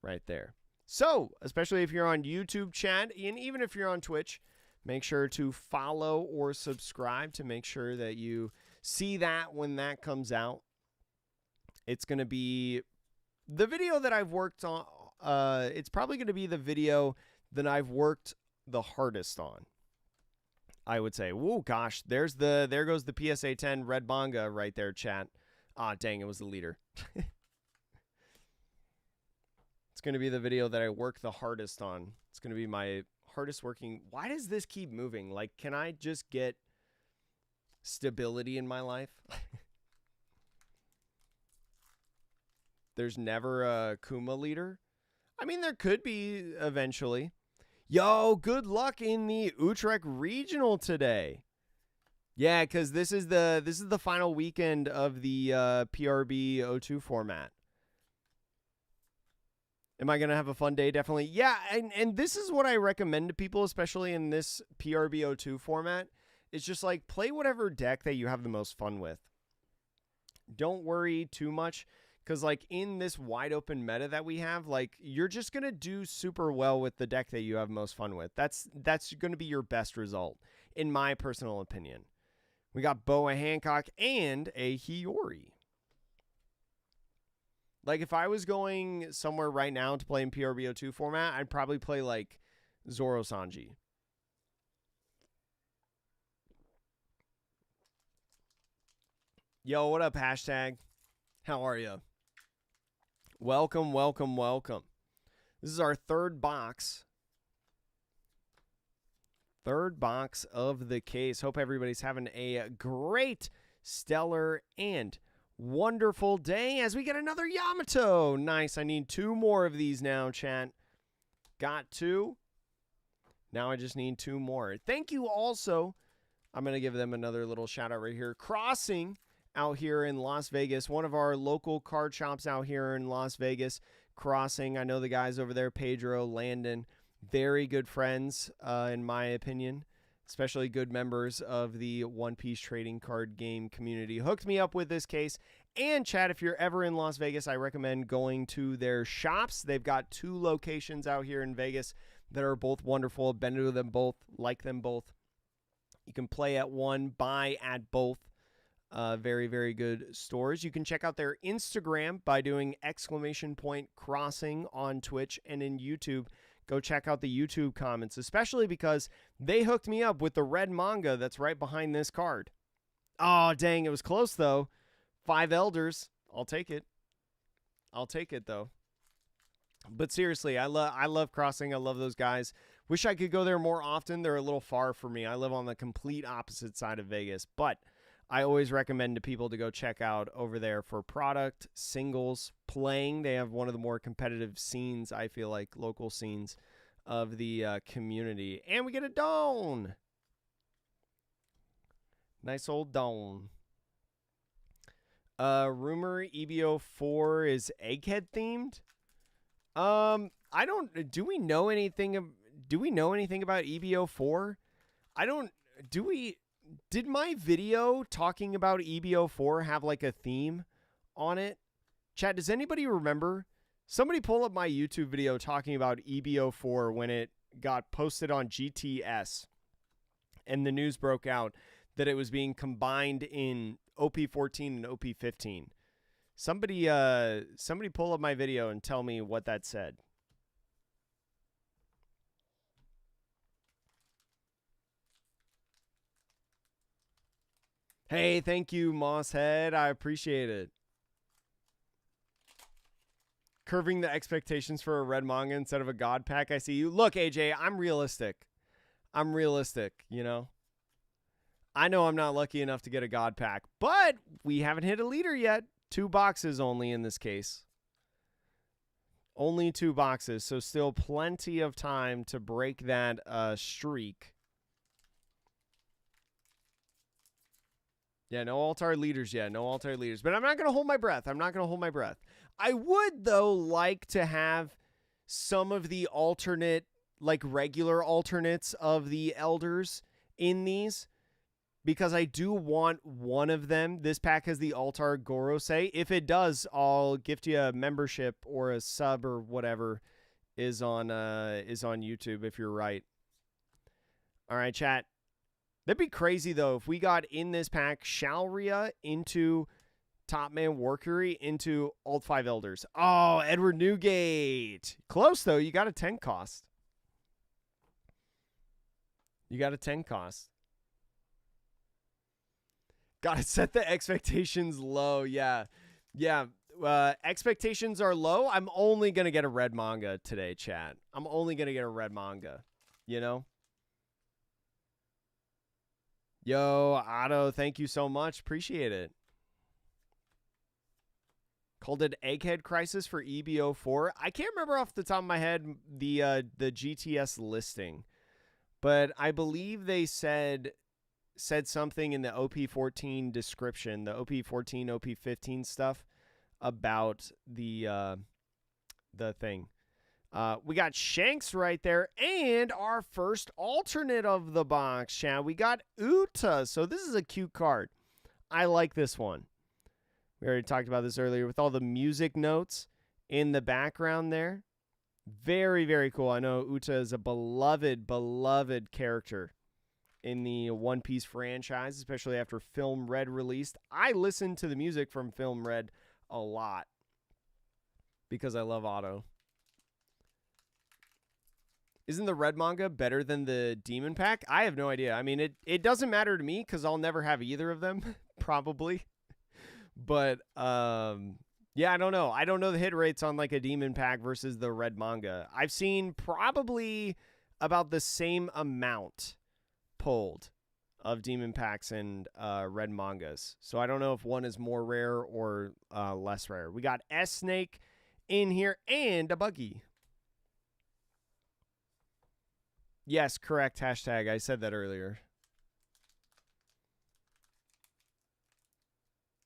right there. So, especially if you're on YouTube, chat, and even if you're on Twitch, make sure to follow or subscribe to make sure that you see that when that comes out. It's going to be the video that I've worked on. It's probably going to be the video that I've worked the hardest on, I would say. Whoa, gosh, there goes the PSA 10 red manga right there, chat. Ah, dang, it was the leader. It's going to be the video that I work the hardest on. It's going to be my hardest working. Why does this keep moving? Like, can I just get stability in my life? There's never a Kuma leader. I mean, there could be eventually. Yo, good luck in the Utrecht Regional today. Yeah, because this is the final weekend of the PRB02 format. Am I going to have a fun day? Definitely. Yeah, and this is what I recommend to people, especially in this PRB02 format. It's just like play whatever deck that you have the most fun with. Don't worry too much. Because, like, in this wide open meta that we have, like, you're just going to do super well with the deck that you have most fun with. That's going to be your best result, in my personal opinion. We got Boa Hancock and a Hiyori. Like, if I was going somewhere right now to play in PRBO2 format, I'd probably play, like, Zoro Sanji. Yo, what up, hashtag? How are you? Welcome, welcome, welcome. This is our third box. Third box of the case. Hope everybody's having a great, stellar, and wonderful day as we get another Yamato. Nice. I need 2 more of these now, chat. Got 2. Now I just need 2 more. Thank you also. I'm going to give them another little shout out right here. Crossing out here in Las Vegas. One of our local card shops out here in Las Vegas. Crossing. I know the guys over there, Pedro, Landon. Very good friends, in my opinion. Especially good members of the One Piece trading card game community. Hooked me up with this case. And chat, if you're ever in Las Vegas, I recommend going to their shops. They've got 2 locations out here in Vegas that are both wonderful. Been to them both, like them both. You can play at one, buy at both. Very, very good stores. You can check out their Instagram by doing !crossing on Twitch and in YouTube. Go check out the YouTube comments, especially because they hooked me up with the red manga that's right behind this card. Oh, dang, it was close, though. 5 Elders. I'll take it. I'll take it, though. But seriously, I love Crossing. I love those guys. Wish I could go there more often. They're a little far for me. I live on the complete opposite side of Vegas. But I always recommend to people to go check out over there for product, singles, playing. They have one of the more competitive scenes, I feel like, local scenes of the community. And we get a Dawn. Nice old Dawn. Rumor EB04 is Egghead themed. I don't. Do we know anything about EB04? Did my video talking about EB04 have like a theme on it? Chat, does anybody remember? Somebody pull up my YouTube video talking about EB04 when it got posted on GTS and the news broke out that it was being combined in OP14 and OP15. Somebody pull up my video and tell me what that said. Hey, thank you, Mosshead. I appreciate it. Curving the expectations for a red manga instead of a god pack. I see you. Look, AJ, I'm realistic. You know. I know I'm not lucky enough to get a god pack, but we haven't hit a leader yet. 2 boxes only in this case. Only 2 boxes, so still plenty of time to break that streak. Yeah, no Altar leaders yet. No Altar leaders. But I'm not going to hold my breath. I would, though, like to have some of the alternate, like regular alternates of the Elders in these. Because I do want one of them. This pack has the Altar Gorosei. If it does, I'll gift you a membership or a sub or whatever is on YouTube if you're right. All right, chat. That'd be crazy, though, if we got in this pack Shalria into Top Man Workery into Alt 5 Elders. Oh, Edward Newgate. Close, though. You got a 10 cost. Gotta set the expectations low. Yeah. Expectations are low. I'm only going to get a red manga today, chat. I'm only going to get a red manga. You know? Yo, Otto, thank you so much. Appreciate it. Called it Egghead Crisis for EB04. I can't remember off the top of my head the GTS listing, but I believe they said something in the OP14 description, the OP14, OP15 stuff about the thing. We got Shanks right there, and our first alternate of the box, chat. We got Uta, so this is a cute card. I like this one. We already talked about this earlier with all the music notes in the background there. Very, very cool. I know Uta is a beloved character in the One Piece franchise, especially after Film Red released. I listened to the music from Film Red a lot. because I love auto. Isn't the red manga better than the demon pack? I have no idea. I mean, it doesn't matter to me because I'll never have either of them, probably. But, yeah, I don't know. I don't know the hit rates on like a demon pack versus the red manga. I've seen probably about the same amount pulled of demon packs and red mangas. So I don't know if one is more rare or less rare. We got S-Snake in here and a Buggy. Yes, correct. Hashtag. I said that earlier.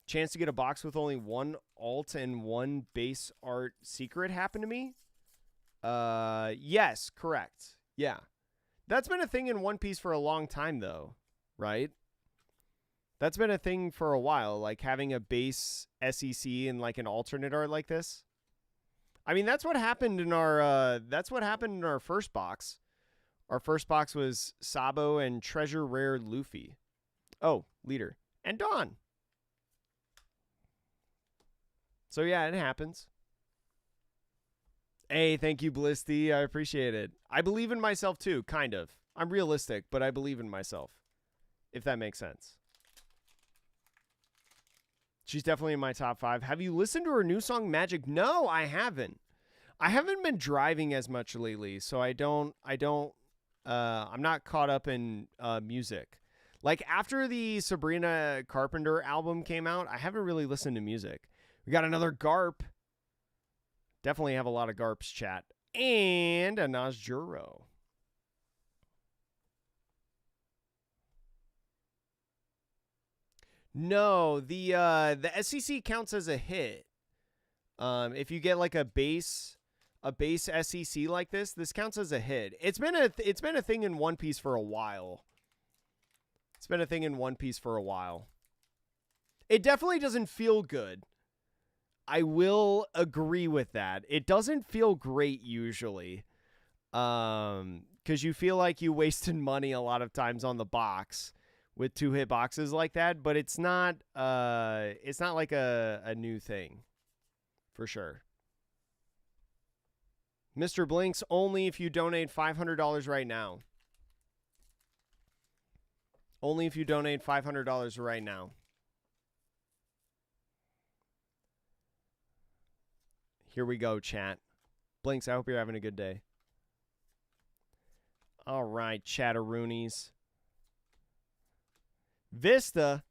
Chance to get a box with only one alt and one base art secret happened to me? Yes, correct. Yeah. That's been a thing in One Piece for a long time, though, right? That's been a thing for a while, like having a base SEC and like an alternate art like this. I mean, that's what happened in our first box. Our first box was Sabo and Treasure Rare Luffy. Oh, Leader. And Dawn. So, yeah, it happens. Hey, thank you, Blisty. I appreciate it. I believe in myself, too, kind of. I'm realistic, but I believe in myself, if that makes sense. She's definitely in my top 5. Have you listened to her new song, Magic? No, I haven't. I haven't been driving as much lately, so I'm not caught up in music. Like, after the Sabrina Carpenter album came out, I haven't really listened to music. We got another Garp. Definitely have a lot of Garps, chat. And a Najuro. No, the SEC counts as a hit. If you get like a base SEC like this counts as a hit. It's been a thing in One Piece for a while. It definitely doesn't feel good. I will agree with that. It doesn't feel great usually. Because you feel like you wasted money a lot of times on the box with 2-hit boxes like that, but it's not like a new thing. For sure. Mr. Blinks, only if you donate $500 right now. Only if you donate $500 right now. Here we go, chat. Blinks, I hope you're having a good day. All right, chatteroonies. Vista.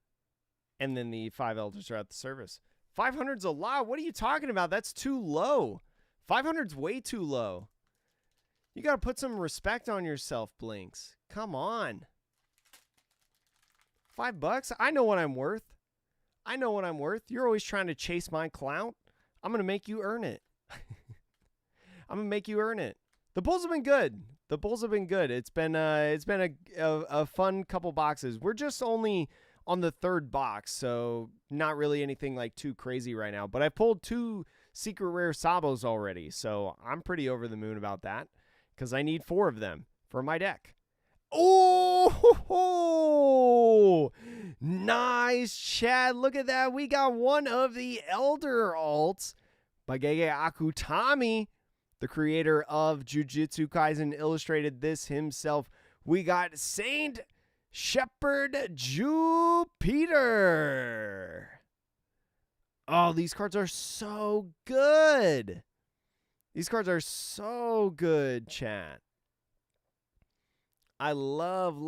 And then the 5 elders are at the service. 500's a lot. What are you talking about? That's too low. 500's way too low. You got to put some respect on yourself, Blinks. Come on. $5? I know what I'm worth. You're always trying to chase my clout. I'm going to make you earn it. The Bulls have been good. It's been a fun couple boxes. We're just only on the 3rd box, so not really anything like too crazy right now. But I pulled 2 secret rare Sabos already, so I'm pretty over the moon about that because I need 4 of them for my deck. Oh, nice, Chad. Look at that. We got one of the Elder alts by Gege Akutami, the creator of Jujutsu Kaisen, illustrated this himself. We got Saint Shepherd Jupiter. Oh, these cards are so good. Chat. I love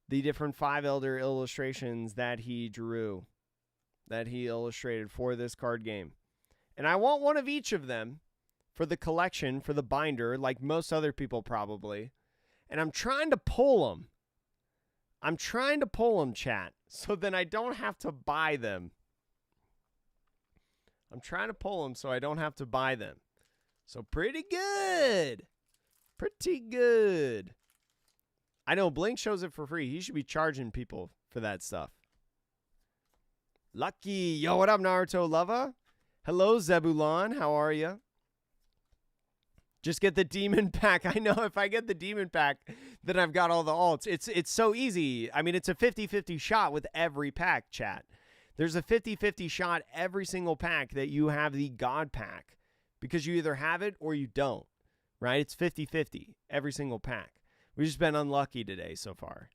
the different 5 Elder illustrations that he drew, that he illustrated for this card game. And I want one of each of them for the collection, for the binder, like most other people probably. And I'm trying to pull them. Chat, so then I don't have to buy them. So pretty good. I know Blink shows it for free. He should be charging people for that stuff. Lucky. Yo, what up, Naruto Lava? Hello, Zebulon. How are you? Just get the demon pack. I know if I get the demon pack, then I've got all the alts. It's so easy. I mean, it's a 50-50 shot with every pack, chat. There's a 50-50 shot every single pack that you have the God pack because you either have it or you don't, right? It's 50-50 every single pack. We've just been unlucky today so far.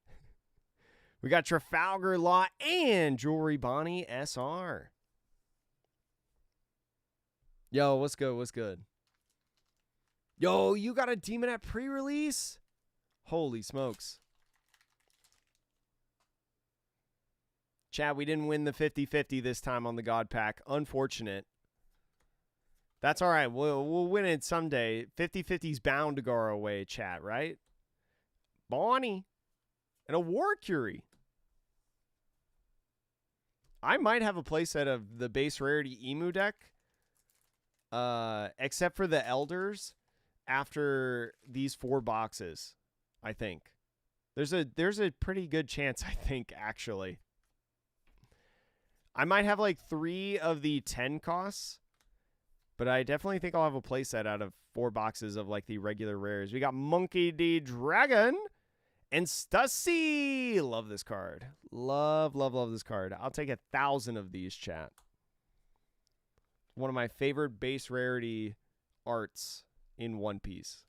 We got Trafalgar Law and Jewelry Bonnie SR. Yo, what's good? What's good? Yo, you got a Demonette pre-release? Holy smokes. Chad, we didn't win the 50-50 this time on the God pack. Unfortunate. That's all right. We'll win it someday. 50-50's bound to go our way, chat, right? Bonnie. And a War Curie. I might have a playset of the base rarity Emu deck. Except for the Elders after these 4 boxes, I think. There's a pretty good chance, I think, actually. I might have like 3 of the 10 costs, but I definitely think I'll have a playset out of 4 boxes of like the regular rares. We got Monkey D. Dragon and Stussy. Love this card. Love this card. I'll take 1,000 of these, chat. One of my favorite base rarity arts in One Piece.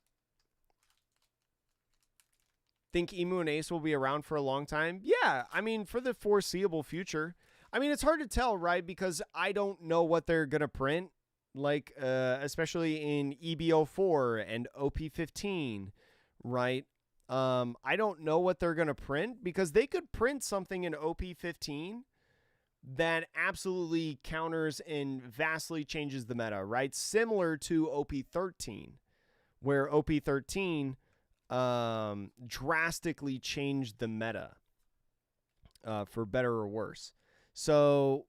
Think Emu and Ace will be around for a long time? Yeah, I mean, for the foreseeable future. I mean, it's hard to tell, right? Because I don't know what they're going to print. Like, especially in EB04 and OP13, right? I don't know what they're going to print because they could print something in OP15 that absolutely counters and vastly changes the meta, right? Similar to OP13, where OP13 drastically changed the meta for better or worse. So,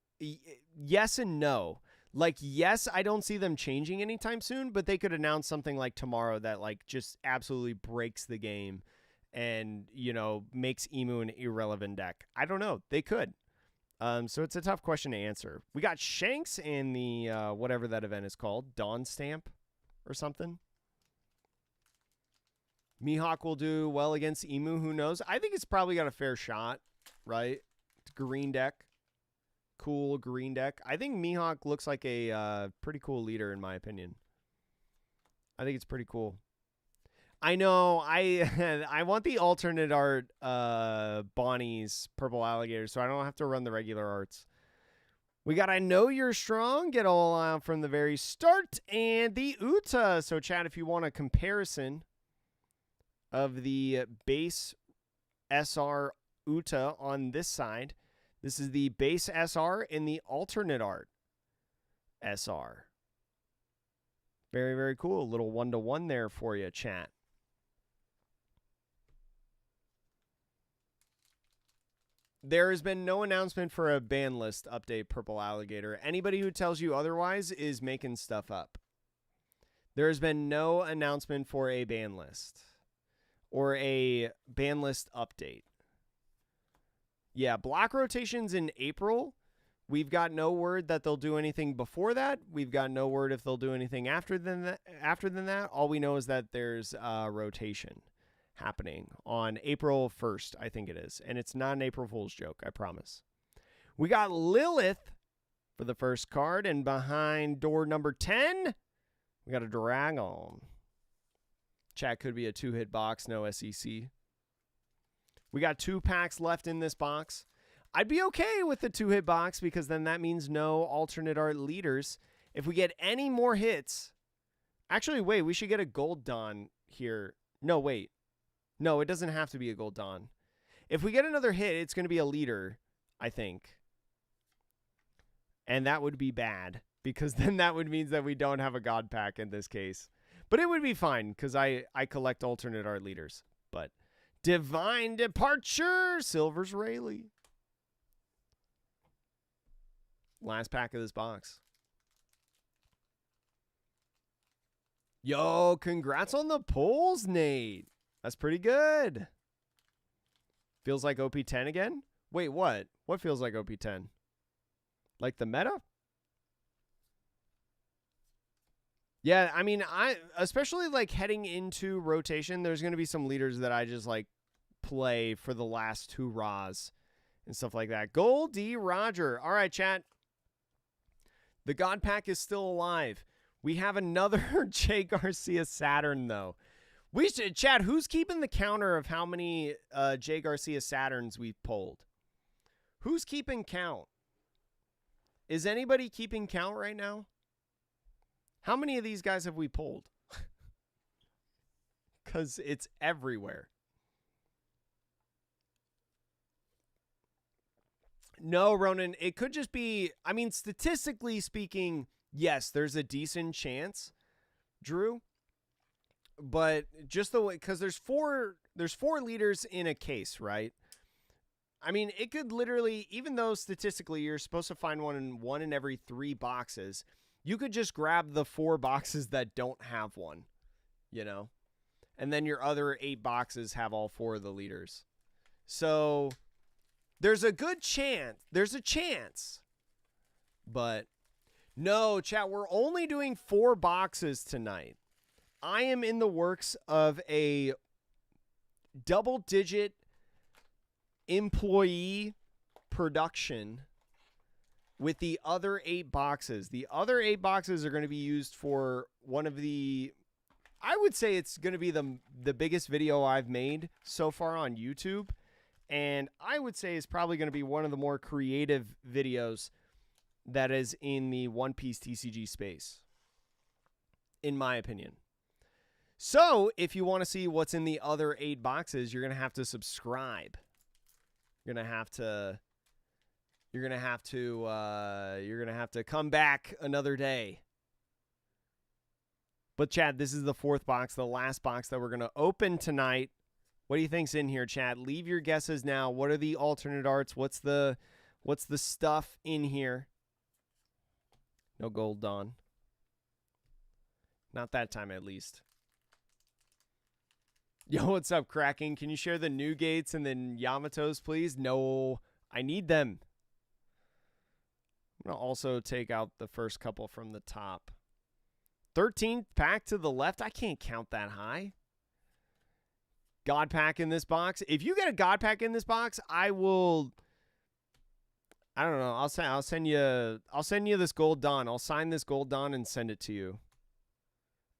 yes and no. Like, yes, I don't see them changing anytime soon, but they could announce something like tomorrow that, like, just absolutely breaks the game and, you know, makes Emu an irrelevant deck. I don't know. They could. So it's a tough question to answer. We got Shanks in the, whatever that event is called, Dawn Stamp or something. Mihawk will do well against Emu. Who knows? I think it's probably got a fair shot, right? Green deck. Cool green deck. I think Mihawk looks like a pretty cool leader in my opinion. I think it's pretty cool. I know. I want the alternate art Bonnie's Purple Alligator, so I don't have to run the regular arts. We got I Know You're Strong. Get all out from the very start. And the Uta. So, chat, if you want a comparison of the base SR Uta on this side, this is the base SR in the alternate art SR. Very, very cool. Little 1-to-1 there for you, chat. There has been no announcement for a ban list update, Purple Alligator. Anybody who tells you otherwise is making stuff up. There has been no announcement for a ban list or a ban list update. Yeah, block rotations in April. We've got no word that they'll do anything before that. We've got no word if they'll do anything after than that. All we know is that there's a rotation happening on April 1st, I think it is. And it's not an April Fool's joke, I promise. We got Lilith for the first card. And behind door number 10, we got a Dragon. Chat could be a 2-hit box, no SEC. We got 2 packs left in this box. I'd be okay with the 2-hit box because then that means no alternate art leaders. If we get any more hits... Actually, wait, we should get a Gold Dawn here. No, wait. No, it doesn't have to be a Gold Dawn. If we get another hit, it's going to be a leader, I think. And that would be bad because then that would mean that we don't have a God pack in this case. But it would be fine because I collect alternate art leaders. But Divine Departure, Silver's Rayleigh. Last pack of this box. Yo, congrats on the pulls, Nate. That's pretty good. Feels like OP10 again? Wait, what? What feels like OP10? Like the meta? Yeah, I mean, especially like heading into rotation, there's going to be some leaders that I just like play for the last 2 Raws and stuff like that. Goldie Roger. All right, chat. The God Pack is still alive. We have another Jay Garcia Saturn, though. We should, chat, who's keeping the counter of how many Jay Garcia Saturns we've pulled? Who's keeping count? Is anybody keeping count right now? How many of these guys have we pulled? Because it's everywhere. No, Ronan, it could just be, I mean, statistically speaking, yes, there's a decent chance, Drew. But just the way, because there's four leaders in a case, right? I mean, it could literally, even though statistically you're supposed to find one in every 3 boxes, you could just grab the 4 boxes that don't have one, you know? And then your other 8 boxes have all 4 of the leaders. So there's a good chance. There's a chance. But no, chat, we're only doing 4 boxes tonight. I am in the works of a double-digit employee production with the other 8 boxes. The other 8 boxes are going to be used for one of the, I would say it's going to be the biggest video I've made so far on YouTube. And I would say it's probably going to be one of the more creative videos that is in the One Piece TCG space, in my opinion. So, if you want to see what's in the other 8 boxes, you're going to have to subscribe. You're going to have to come back another day. But Chad, this is the 4th box, the last box that we're going to open tonight. What do you think's in here, Chad? Leave your guesses now. What are the alternate arts? What's the stuff in here? No Gold Dawn. Not that time, at least. Yo, what's up, Kraken? Can you share the new gates and then Yamatos, please? No, I need them. I'm going to also take out the first couple from the top. 13th pack to the left. I can't count that high. God Pack in this box. If you get a God Pack in this box, I don't know. I'll send you this Gold Dawn. I'll sign this Gold Dawn and send it to you.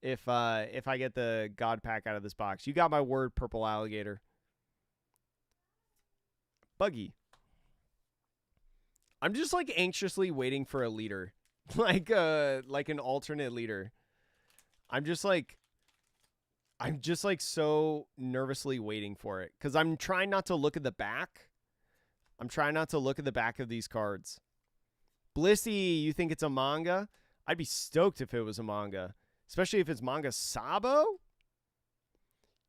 If I get the God Pack out of this box. You got my word, Purple Alligator. Buggy. I'm just like anxiously waiting for a leader. like an alternate leader. I'm just like so nervously waiting for it. Because I'm trying not to look at the back. I'm trying not to look at the back of these cards. Blissy, you think it's a manga? I'd be stoked if it was a manga. Especially if it's manga Sabo?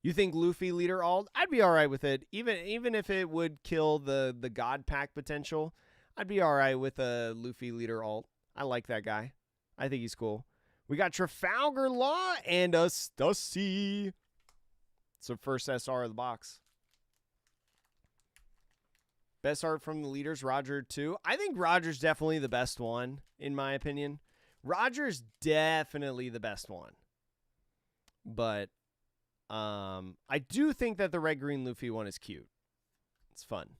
You think Luffy leader alt? I'd be all right with it. Even if it would kill the God Pack potential, I'd be all right with a Luffy leader alt. I like that guy. I think he's cool. We got Trafalgar Law and a Stussy. It's the first SR of the box. Best art from the leaders, Roger 2. I think Roger's definitely the best one, in my opinion. Roger's definitely the best one. But I do think that the red-green Luffy one is cute. It's fun.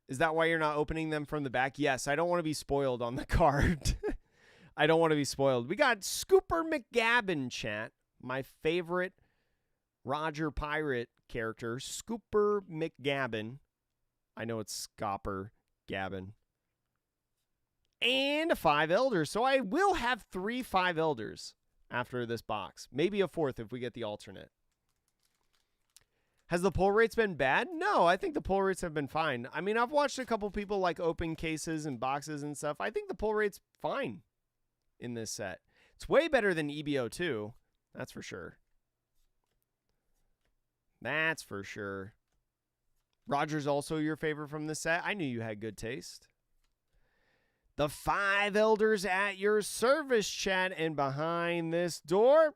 Is that why you're not opening them from the back? Yes, I don't want to be spoiled on the card. I don't want to be spoiled. We got Scooper McGabbin, chat. My favorite Roger Pirate character, Scooper McGabbin. I know it's Scopper Gabbin. And 5 elders. So I will have 3 5 elders after this box. Maybe a 4th if we get the alternate. Has the pull rates been bad? No, I think the pull rates have been fine. I mean, I've watched a couple people like open cases and boxes and stuff. I think the pull rate's fine in this set. It's way better than EB02. That's for sure. That's for sure. Roger's also your favorite from this set. I knew you had good taste. The 5 elders at your service, chat, and behind this door.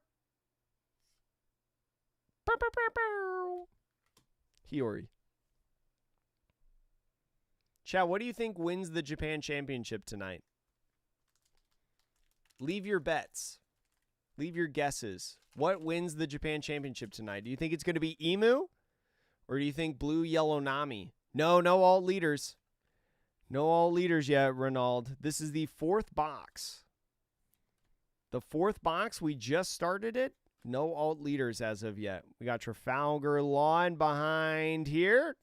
Hiyori. Chat, what do you think wins the Japan Championship tonight? Leave your bets. Leave your guesses. What wins the Japan Championship tonight? Do you think it's going to be Emu? Or do you think blue, yellow, Nami? No alt leaders. No alt leaders yet, Ronald. This is the 4th box. The 4th box, we just started it. No alt leaders as of yet. We got Trafalgar Law behind here.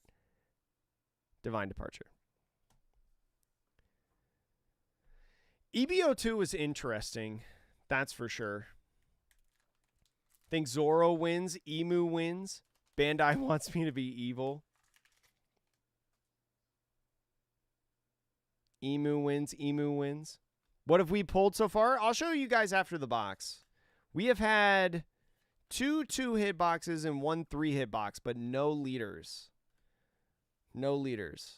Divine Departure. EB03 was interesting. That's for sure. Think Zoro wins. Emu wins. Bandai wants me to be evil. Emu wins. Emu wins. What have we pulled so far? I'll show you guys after the box. We have had 2 2-hit boxes and 1 3-hit box, but no leaders. No leaders.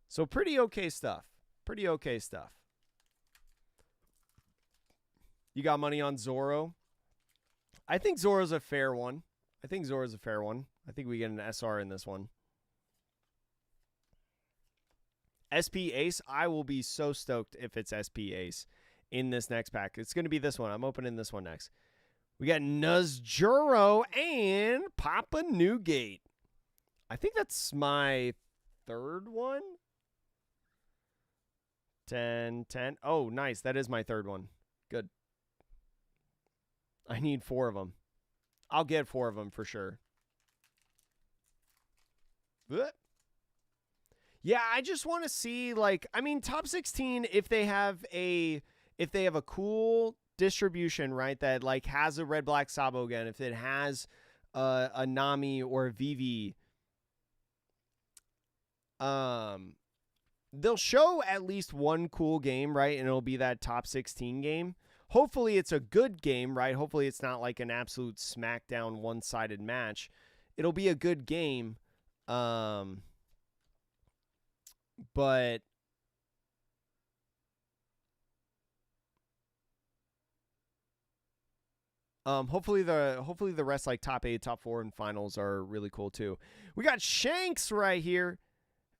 So pretty okay stuff. Pretty okay stuff. You got money on Zoro? I think Zoro's a fair one. I think we get an SR in this one. SP Ace, I will be so stoked if it's SP Ace in this next pack. It's going to be this one. I'm opening this one next. We got Nuzjuro and Papa Newgate. I think that's my 3rd one. 10, 10. Oh, nice. That is my 3rd one. Good. I need 4 of them. I'll get 4 of them for sure. Yeah, I just want to see, like, I mean, top 16, if they have a cool distribution, right, that, like, has a red, black Sabo again, if it has a Nami or a Vivi, they'll show at least one cool game, right, and it'll be that top 16 game. Hopefully it's a good game, right? Hopefully it's not like an absolute smackdown one-sided match. It'll be a good game. But hopefully the rest, like top 8, top 4, and finals are really cool too. We got Shanks right here.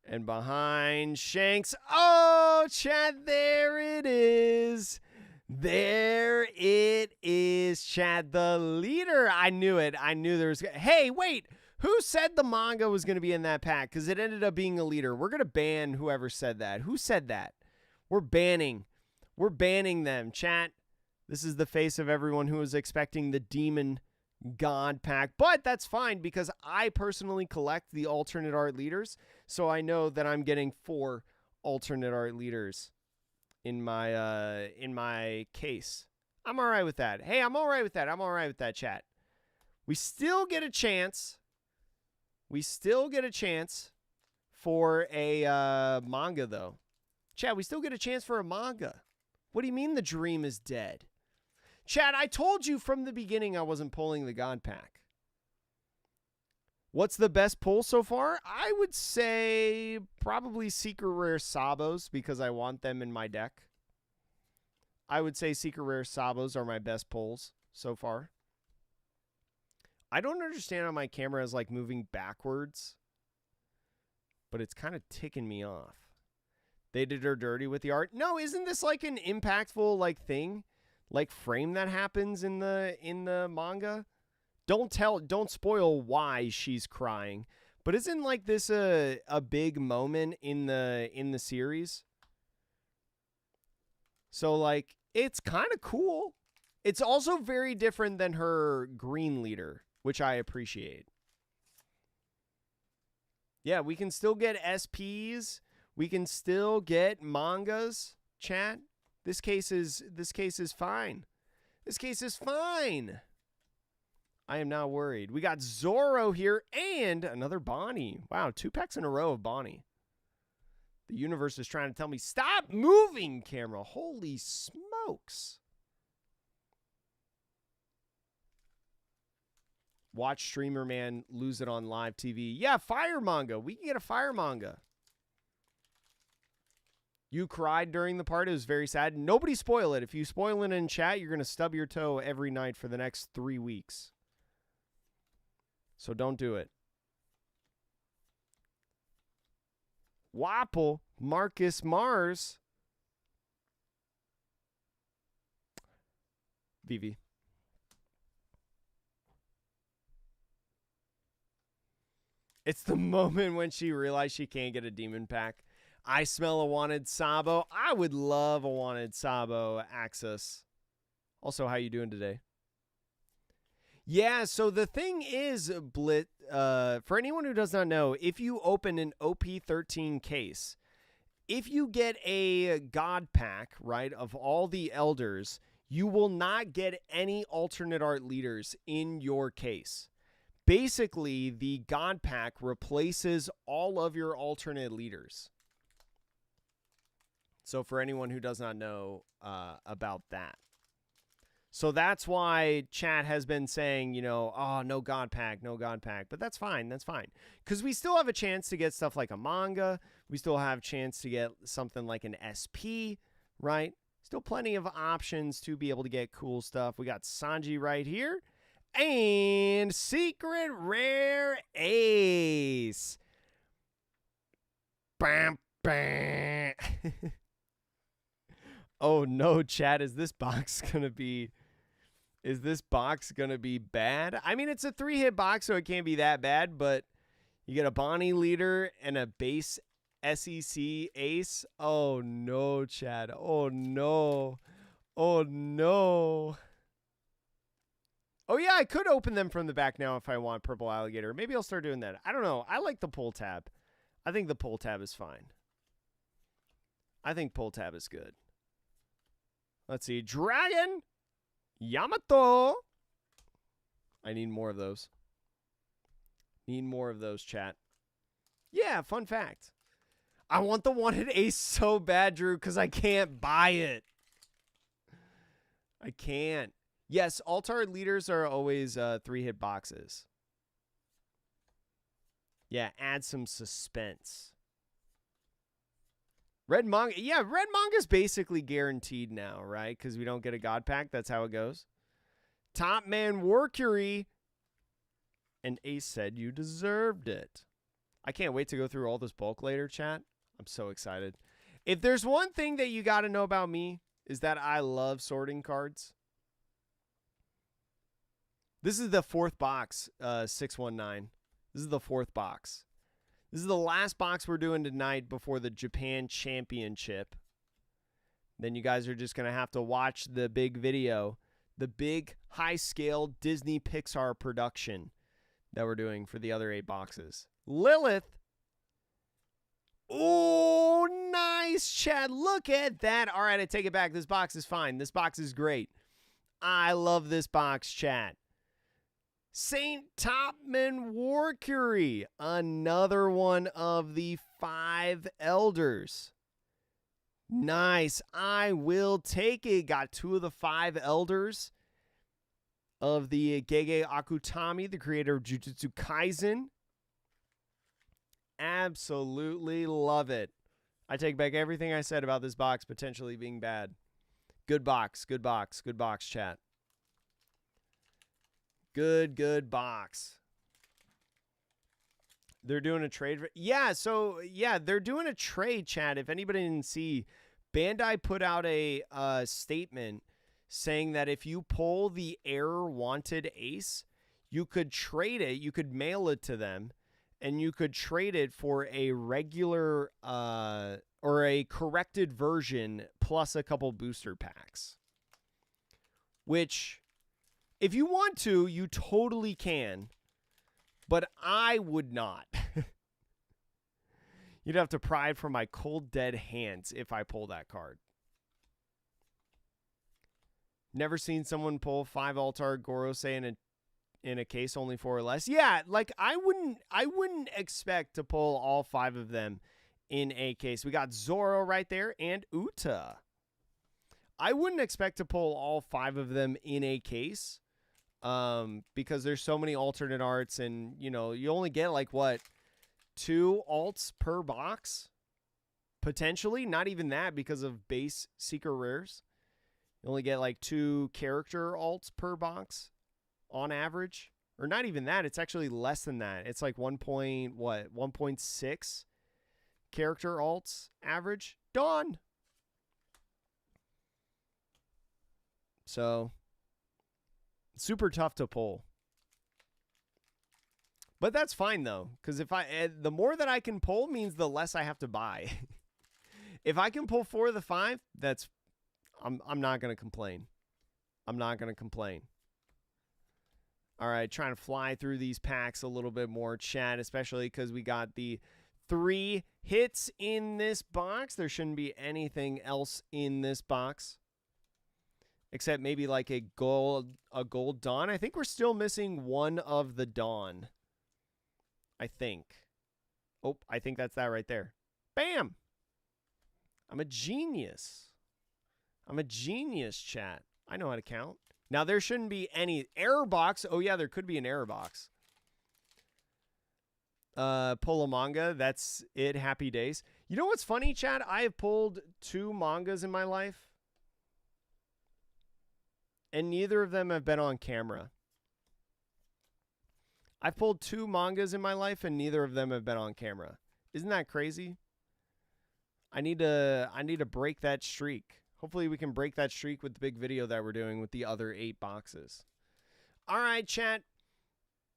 And behind Shanks, oh, Chad, there it is. There it is, Chad, the leader. I knew it. I knew there was. Hey, wait. Who said the manga was going to be in that pack? Because it ended up being a leader. We're going to ban whoever said that. Who said that? We're banning them. Chat, this is the face of everyone who was expecting the Demon God pack. But that's fine because I personally collect the alternate art leaders. So I know that I'm getting 4 alternate art leaders in my case. I'm all right with that. Hey, I'm all right with that. I'm all right with that, chat. We still get a chance. We still get a chance for a manga, though. Chad, we still get a chance for a manga. What do you mean the dream is dead? Chad, I told you from the beginning I wasn't pulling the God pack. What's the best pull so far? I would say probably Secret Rare Sabos because I want them in my deck. I would say Secret Rare Sabos are my best pulls so far. I don't understand how my camera is like moving backwards, but it's kind of ticking me off. They did her dirty with the art. No, isn't this like an impactful like thing, like frame that happens in the manga? Don't spoil why she's crying, but isn't like this a big moment in the series? So like it's kind of cool. It's also very different than her green leader, which I appreciate. Yeah, we can still get SPs. We can still get mangas, chat. This case is fine. This case is fine. I am not worried. We got Zoro here and another Bonnie. Wow, 2 packs in a row of Bonnie. The universe is trying to tell me, stop moving, camera. Holy smokes. Watch Streamer Man lose it on live TV. Yeah, fire manga. We can get a fire manga. You cried during the part. It was very sad. Nobody spoil it. If you spoil it in chat, you're going to stub your toe every night for the next 3 weeks. So don't do it. Wapple, Marcus Mars. Vivi. It's the moment when she realized she can't get a demon pack. I smell a wanted Sabo. I would love a wanted Sabo Axis. Also, how you doing today? Yeah, so the thing is, Blit, for anyone who does not know, if you open an OP13 case, if you get a God pack, right, of all the elders, you will not get any alternate art leaders in your case. Basically, the God pack replaces all of your alternate leaders. So for anyone who does not know about that. So that's why chat has been saying, you know, oh, no God pack, no God pack. But that's fine. That's fine. Because we still have a chance to get stuff like a manga. We still have a chance to get something like an SP, right? Still plenty of options to be able to get cool stuff. We got Sanji right here. And Secret Rare Ace. Bam, bam. Oh no, chat, is this box gonna be bad? I mean, it's a 3-hit box, so it can't be that bad, but you get a Bonnie leader and a base SEC ace. Oh no, chat. Oh no. Oh no. Oh yeah, I could open them from the back now if I want, Purple Alligator. Maybe I'll start doing that. I don't know. I like the pull tab. I think the pull tab is fine. I think pull tab is good. Let's see. Dragon Yamato. I need more of those. Need more of those, chat. Yeah, fun fact. I want the one-hit ace so bad, Drew, because I can't buy it. I can't. Yes, alt-art leaders are always 3-hit boxes. Yeah, add some suspense. Red manga. Yeah, red manga's basically guaranteed now, right? Because we don't get a God pack. That's how it goes. Top Man Mercury. And Ace said you deserved it. I can't wait to go through all this bulk later, chat. I'm so excited. If there's one thing that you got to know about me, is that I love sorting cards. This is the 4th box, 619. This is the 4th box. This is the last box we're doing tonight before the Japan Championship. Then you guys are just going to have to watch the big video, the big high-scale Disney Pixar production that we're doing for the other 8 boxes. Lilith. Oh, nice, Chad. Look at that. All right, I take it back. This box is fine. This box is great. I love this box, chat. Saint Topman Warcury, another one of the 5 elders. Nice. I will take it. Got 2 of the 5 elders of the Gege Akutami, the creator of Jujutsu Kaisen. Absolutely love it. I take back everything I said about this box potentially being bad. Good box, good box, good box, chat. Good box. They're doing a trade. Yeah, so, yeah, they're doing a trade, chat. If anybody didn't see, Bandai put out a statement saying that if you pull the error wanted ace, you could trade it, you could mail it to them, and you could trade it for a regular or a corrected version plus a couple booster packs. Which, if you want to, you totally can, but I would not. You'd have to pry it from my cold, dead hands if I pull that card. Never seen someone pull 5 Altar Gorosei in a case, only 4 or less. Yeah, like I wouldn't expect to pull all 5 of them in a case. We got Zoro right there and Uta. I wouldn't expect to pull all 5 of them in a case. Because there's so many alternate arts, and you know, you only get like what, 2 alts per box, potentially, not even that because of base secret rares. You only get like 2 character alts per box on average, or not even that. It's actually less than that. It's like 1.6 character alts average. Dawn. So super tough to pull. But that's fine though, because if the more that I can pull means the less I have to buy. If I can pull 4 of the 5, I'm not gonna complain. I'm not gonna complain. All right, trying to fly through these packs a little bit more, chat, especially because we got the 3 hits in this box. There shouldn't be anything else in this box except maybe like a gold Dawn. I think we're still missing 1 of the Dawn. I think. Oh, I think that's that right there. Bam! I'm a genius. I'm a genius, chat. I know how to count. Now, there shouldn't be any error box. Oh, yeah, there could be an error box. Pull a manga. That's it. Happy days. You know what's funny, chat? I have pulled 2 mangas in my life, and neither of them have been on camera. I've pulled 2 mangas in my life, and neither of them have been on camera. Isn't that crazy? I need to break that streak. Hopefully we can break that streak with the big video that we're doing with the other 8 boxes. All right, chat.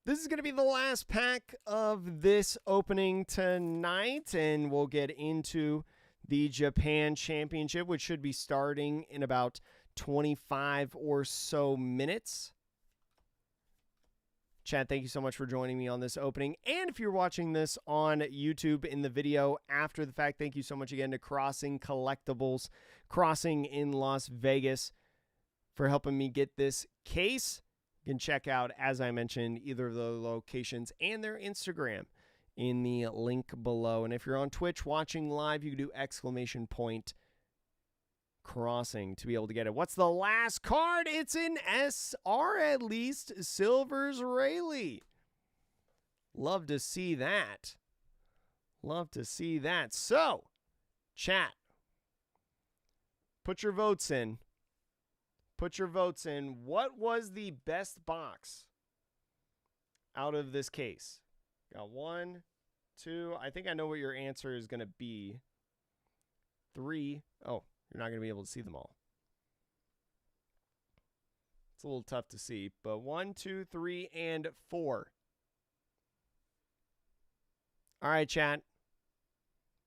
This is going to be the last pack of this opening tonight, and we'll get into the Japan Championship, which should be starting in about 25 or so minutes. Chad, thank you so much for joining me on this opening. And if you're watching this on YouTube in the video after the fact, thank you so much again to Crossing Collectibles, Crossing in Las Vegas, for helping me get this case. You can check out, as I mentioned, either of the locations and their Instagram in the link below. And if you're on Twitch watching live, you can do ! Crossing to be able to get it. What's the last card? It's an SR, at least. Silvers Rayleigh. Love to see that. Love to see that. So, chat, put your votes in. Put your votes in. What was the best box out of this case? Got 1, 2. I think I know what your answer is going to be. 3. Oh. You're not going to be able to see them all. It's a little tough to see, but 1, 2, 3, and 4. All right, chat.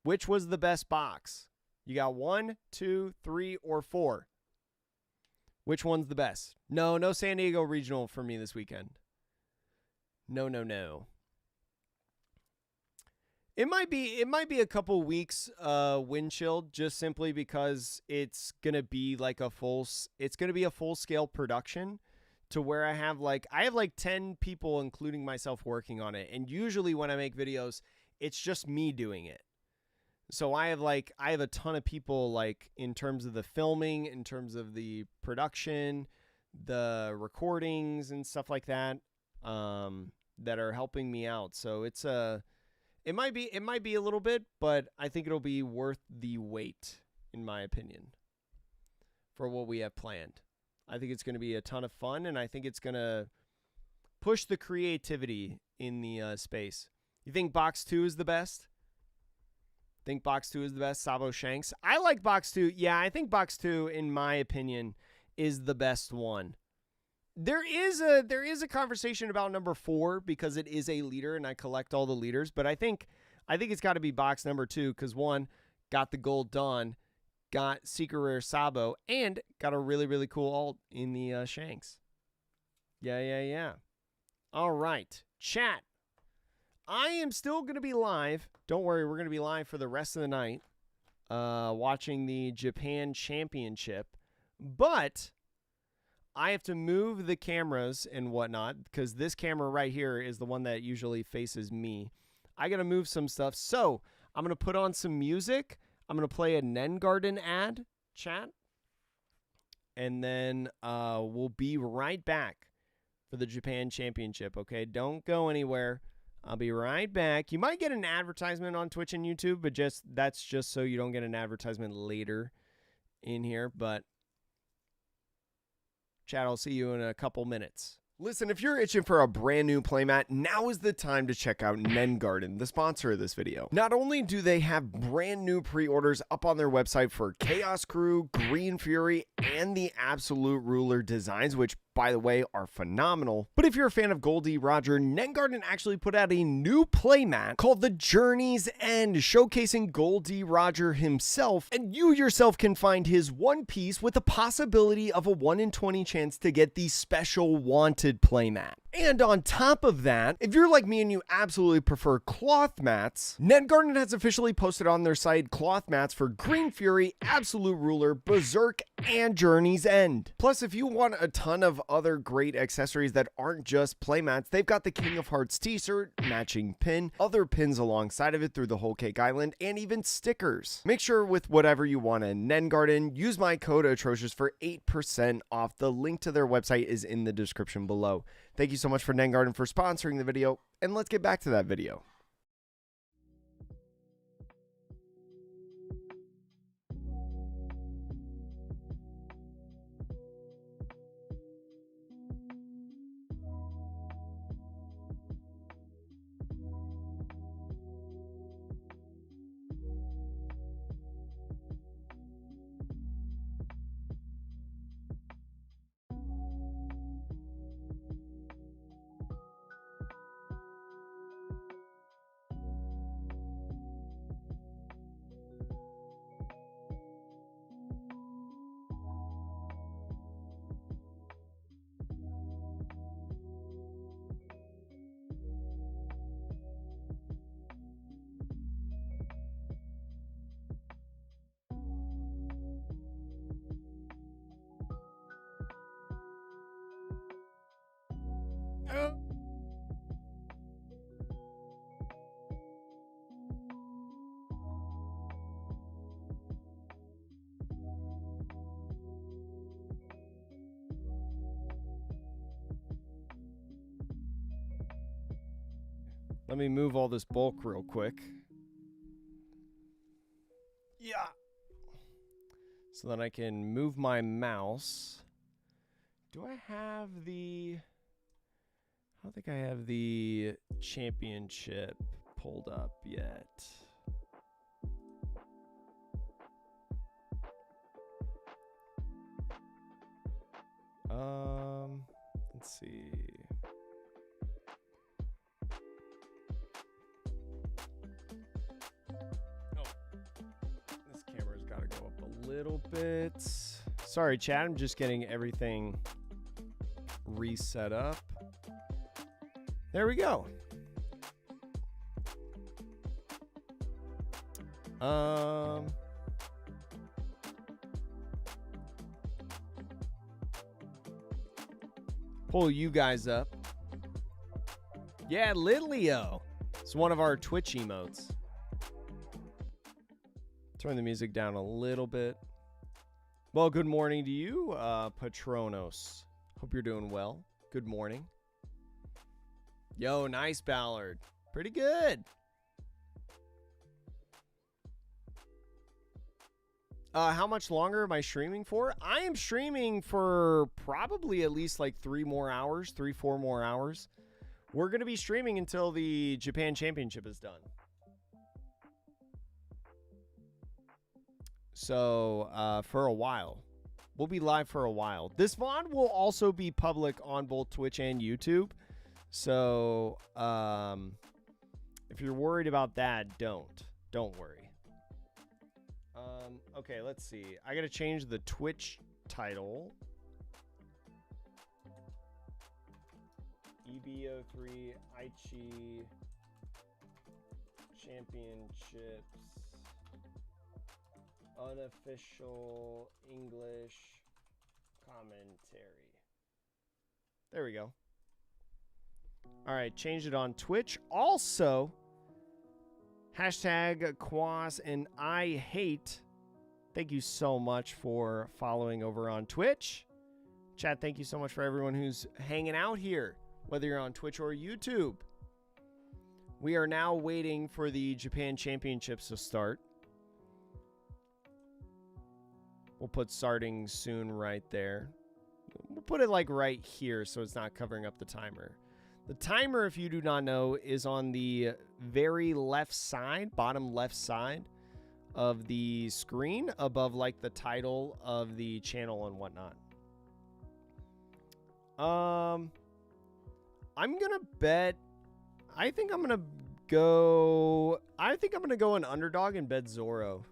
Which was the best box? You got 1, 2, 3, or 4. Which one's the best? No San Diego Regional for me this weekend. No. It might be a couple weeks windshield, just simply because it's gonna be like a full scale production, to where I have like 10 people, including myself, working on it. And usually when I make videos, it's just me doing it. So I have a ton of people, like, in terms of the filming, in terms of the production, the recordings and stuff like that, that are helping me out. So it might be a little bit, but I think it'll be worth the wait, in my opinion, for what we have planned. I think it's going to be a ton of fun, and I think it's going to push the creativity in the space. You think Box 2 is the best? Think Box 2 is the best, Sabo Shanks? I like Box 2. Yeah, I think Box 2, in my opinion, is the best one. There is a conversation about number 4 because it is a leader and I collect all the leaders, but I think it's got to be box number 2 because 1, got the Gold Dawn, got Secret Rare Sabo, and got a really, really cool alt in the Shanks. Yeah. All right, chat. I am still going to be live. Don't worry, we're going to be live for the rest of the night watching the Japan Championship, but I have to move the cameras and whatnot because this camera right here is the one that usually faces me. I got to move some stuff. So I'm going to put on some music. I'm going to play a Nen Garden ad, chat. And then we'll be right back for the Japan Championship, okay? Don't go anywhere. I'll be right back. You might get an advertisement on Twitch and YouTube, but that's just so you don't get an advertisement later in here. But chat, I'll see you in a couple minutes. Listen, if you're itching for a brand new playmat, now is the time to check out Nen Garden, the sponsor of this video. Not only do they have brand new pre-orders up on their website for Chaos Crew, Green Fury, and the Absolute Ruler designs, which, by the way, are phenomenal. But if you're a fan of Goldie Roger, Netgarden actually put out a new playmat called The Journey's End, showcasing Goldie Roger himself, and you yourself can find his one piece with the possibility of a 1 in 20 chance to get the special Wanted playmat. And on top of that, if you're like me and you absolutely prefer cloth mats, Netgarden has officially posted on their site cloth mats for Green Fury, Absolute Ruler, Berserk, and Journey's End. Plus, if you want a ton of other great accessories that aren't just playmats, they've got the King of Hearts t-shirt, matching pin, other pins alongside of it through the whole cake island, and even stickers. Make sure with whatever you want in Netgarden, use my code Atrocious for 8% off. The link to their website is in the description below. Thank you so much for Netgarden for sponsoring the video, and let's get back to that video. Let me move all this bulk real quick. Yeah. So then I can move my mouse. Do I have the... I don't think I have the championship pulled up yet. Let's see. Little bit. Sorry, chat. I'm just getting everything reset up. There we go. Pull you guys up. Yeah, Litlio. It's one of our Twitch emotes. Turn the music down a little bit. Well, good morning to you, Patronos. Hope you're doing well. Good morning. Yo, nice, Ballard. Pretty good. How much longer am I streaming for? I am streaming for probably at least like 3 more hours, 3-4 more hours. We're going to be streaming until the Japan Championship is done. So, for a while. We'll be live for a while. This VOD will also be public on both Twitch and YouTube. So, if you're worried about that, don't worry. Okay, let's see. I gotta change the Twitch title. EB03 Aichi Championships Unofficial English Commentary. There we go. All right, change it on Twitch. Also, hashtag Quas and I hate. Thank you so much for following over on Twitch. Chat, thank you so much for everyone who's hanging out here, whether you're on Twitch or YouTube. We are now waiting for the Japan Championships to start. We'll put starting soon right there. We'll put it like right here so it's not covering up the timer. The timer, if you do not know, is on the very left side, bottom left side of the screen above like the title of the channel and whatnot. I'm gonna bet. I think I'm gonna go an underdog and bet Zoro.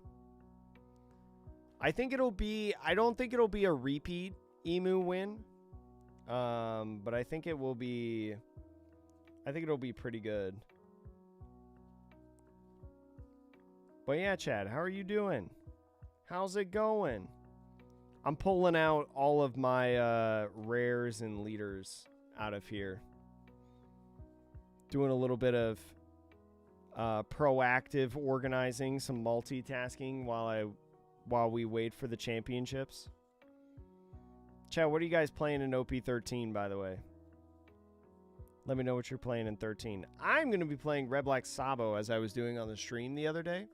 I don't think it'll be a repeat Emu win. But I think it'll be pretty good. But yeah, Chad, how are you doing? How's it going? I'm pulling out all of my rares and leaders out of here. Doing a little bit of proactive organizing, some multitasking while we wait for the championships. Chad, what are you guys playing in OP13, by the way? Let me know what you're playing in 13. I'm going to be playing Red Black Sabo as I was doing on the stream the other day.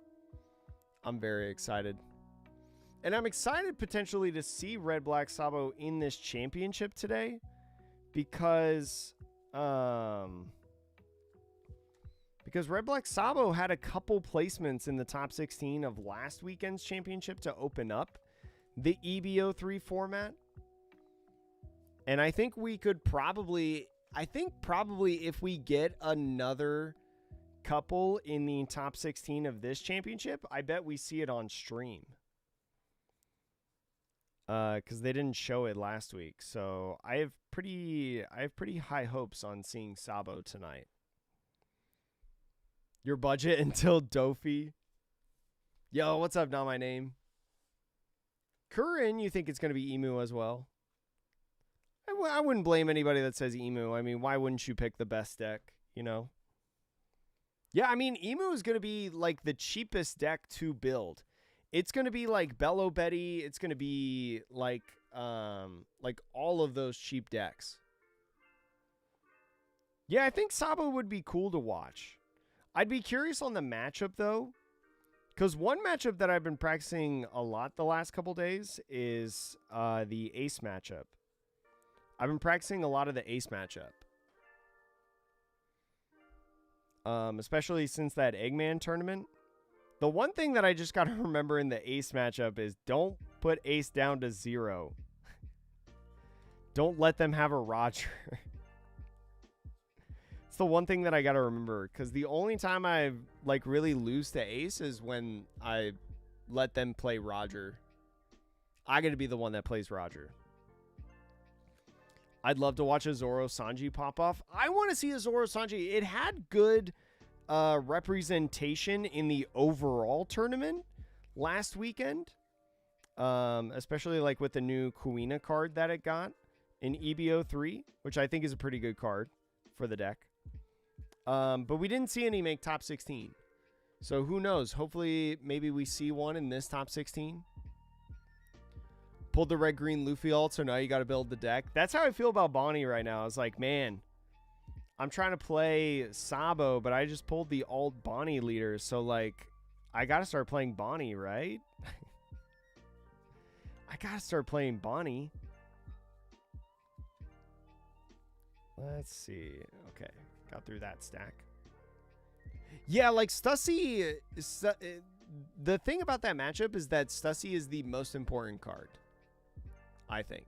I'm very excited. And I'm excited potentially to see Red Black Sabo in this championship today because Red Black Sabo had a couple placements in the top 16 of last weekend's championship to open up the EB03 format. And I think we could probably if we get another couple in the top 16 of this championship, I bet we see it on stream. Because they didn't show it last week. So I have pretty high hopes on seeing Sabo tonight. Your budget until Dofi. Yo, what's up? Not my name. Curran, you think it's going to be Emu as well? I wouldn't blame anybody that says Emu. I mean, why wouldn't you pick the best deck, you know? Yeah, I mean, Emu is going to be like the cheapest deck to build. It's going to be like Bello Betty. It's going to be like all of those cheap decks. Yeah, I think Sabo would be cool to watch. I'd be curious on the matchup, though, because one matchup that I've been practicing a lot the last couple days is the Ace matchup. I've been practicing a lot of the Ace matchup. Especially since that Eggman tournament. The one thing that I just got to remember in the Ace matchup is don't put Ace down to 0. Don't let them have a Roger. It's the one thing that I got to remember, because the only time I like really lose to Ace is when I let them play Roger. I got to be the one that plays Roger. I'd love to watch a Zoro Sanji pop off. I want to see a Zoro Sanji. It had good representation in the overall tournament last weekend, especially like with the new Kuina card that it got in EB03, which I think is a pretty good card for the deck. But we didn't see any make top 16. So who knows? Hopefully, maybe we see one in this top 16. Pulled the red-green Luffy ult, so now you got to build the deck. That's how I feel about Bonnie right now. I was like, man, I'm trying to play Sabo, but I just pulled the alt Bonnie leader. So, like, I got to start playing Bonnie, right? I got to start playing Bonnie. Let's see. Okay. Got through that stack. Yeah, like Stussy, the thing about that matchup is that Stussy is the most important card, I think.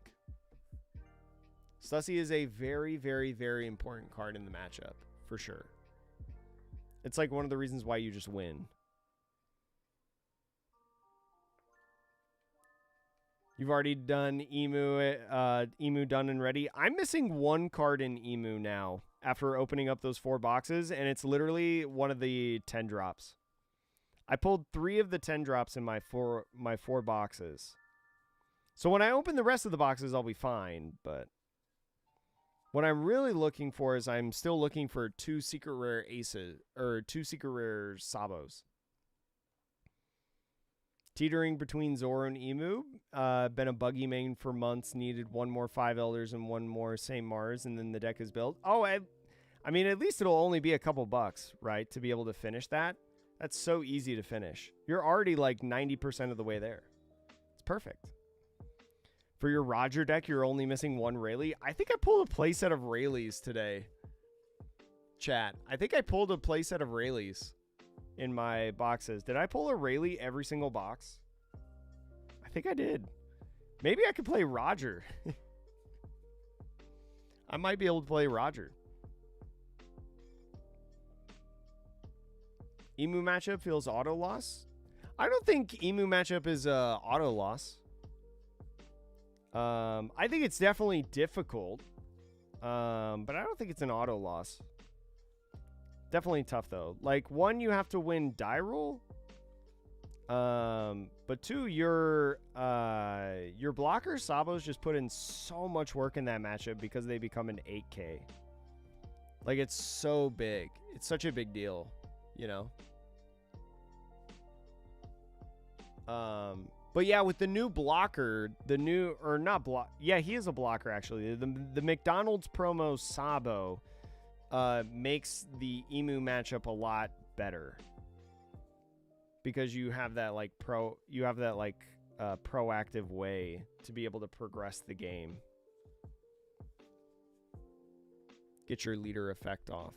Stussy is a very, very, very important card in the matchup, for sure. It's like one of the reasons why you just win. You've already done Emu done and ready. I'm missing one card in Emu now after opening up those 4 boxes, and it's literally one of the 10 drops. I pulled 3 of the 10 drops in my four boxes. So when I open the rest of the boxes, I'll be fine, but what I'm really looking for is I'm still looking for 2 secret rare aces, or 2 secret rare Sabos. Teetering between Zoro and Emu. Been a buggy main for months. Needed 1 more 5 Elders and 1 more St. Mars, and then the deck is built. Oh, I mean, at least it'll only be a couple bucks, right, to be able to finish that. That's so easy to finish. You're already like 90% of the way there. It's perfect. For your Roger deck, you're only missing 1 Rayleigh. I think I pulled a playset of Rayleighs today. Chat. I think I pulled a playset of Rayleighs in my boxes. Did I pull a Rayleigh every single box? I think I did. Maybe I could play Roger. I might be able to play Roger. Emu matchup feels auto loss. I don't think Emu matchup is auto loss. I think it's definitely difficult, but I don't think it's an auto loss. Definitely tough though. Like, one, you have to win die roll. But two, your blocker Sabo's just put in so much work in that matchup because they become an 8K. Like, it's so big. It's such a big deal, you know. But yeah, with the new blocker, yeah, he is a blocker actually. The McDonald's promo Sabo makes the Emu matchup a lot better because you have that proactive way to be able to progress the game. Get your leader effect off.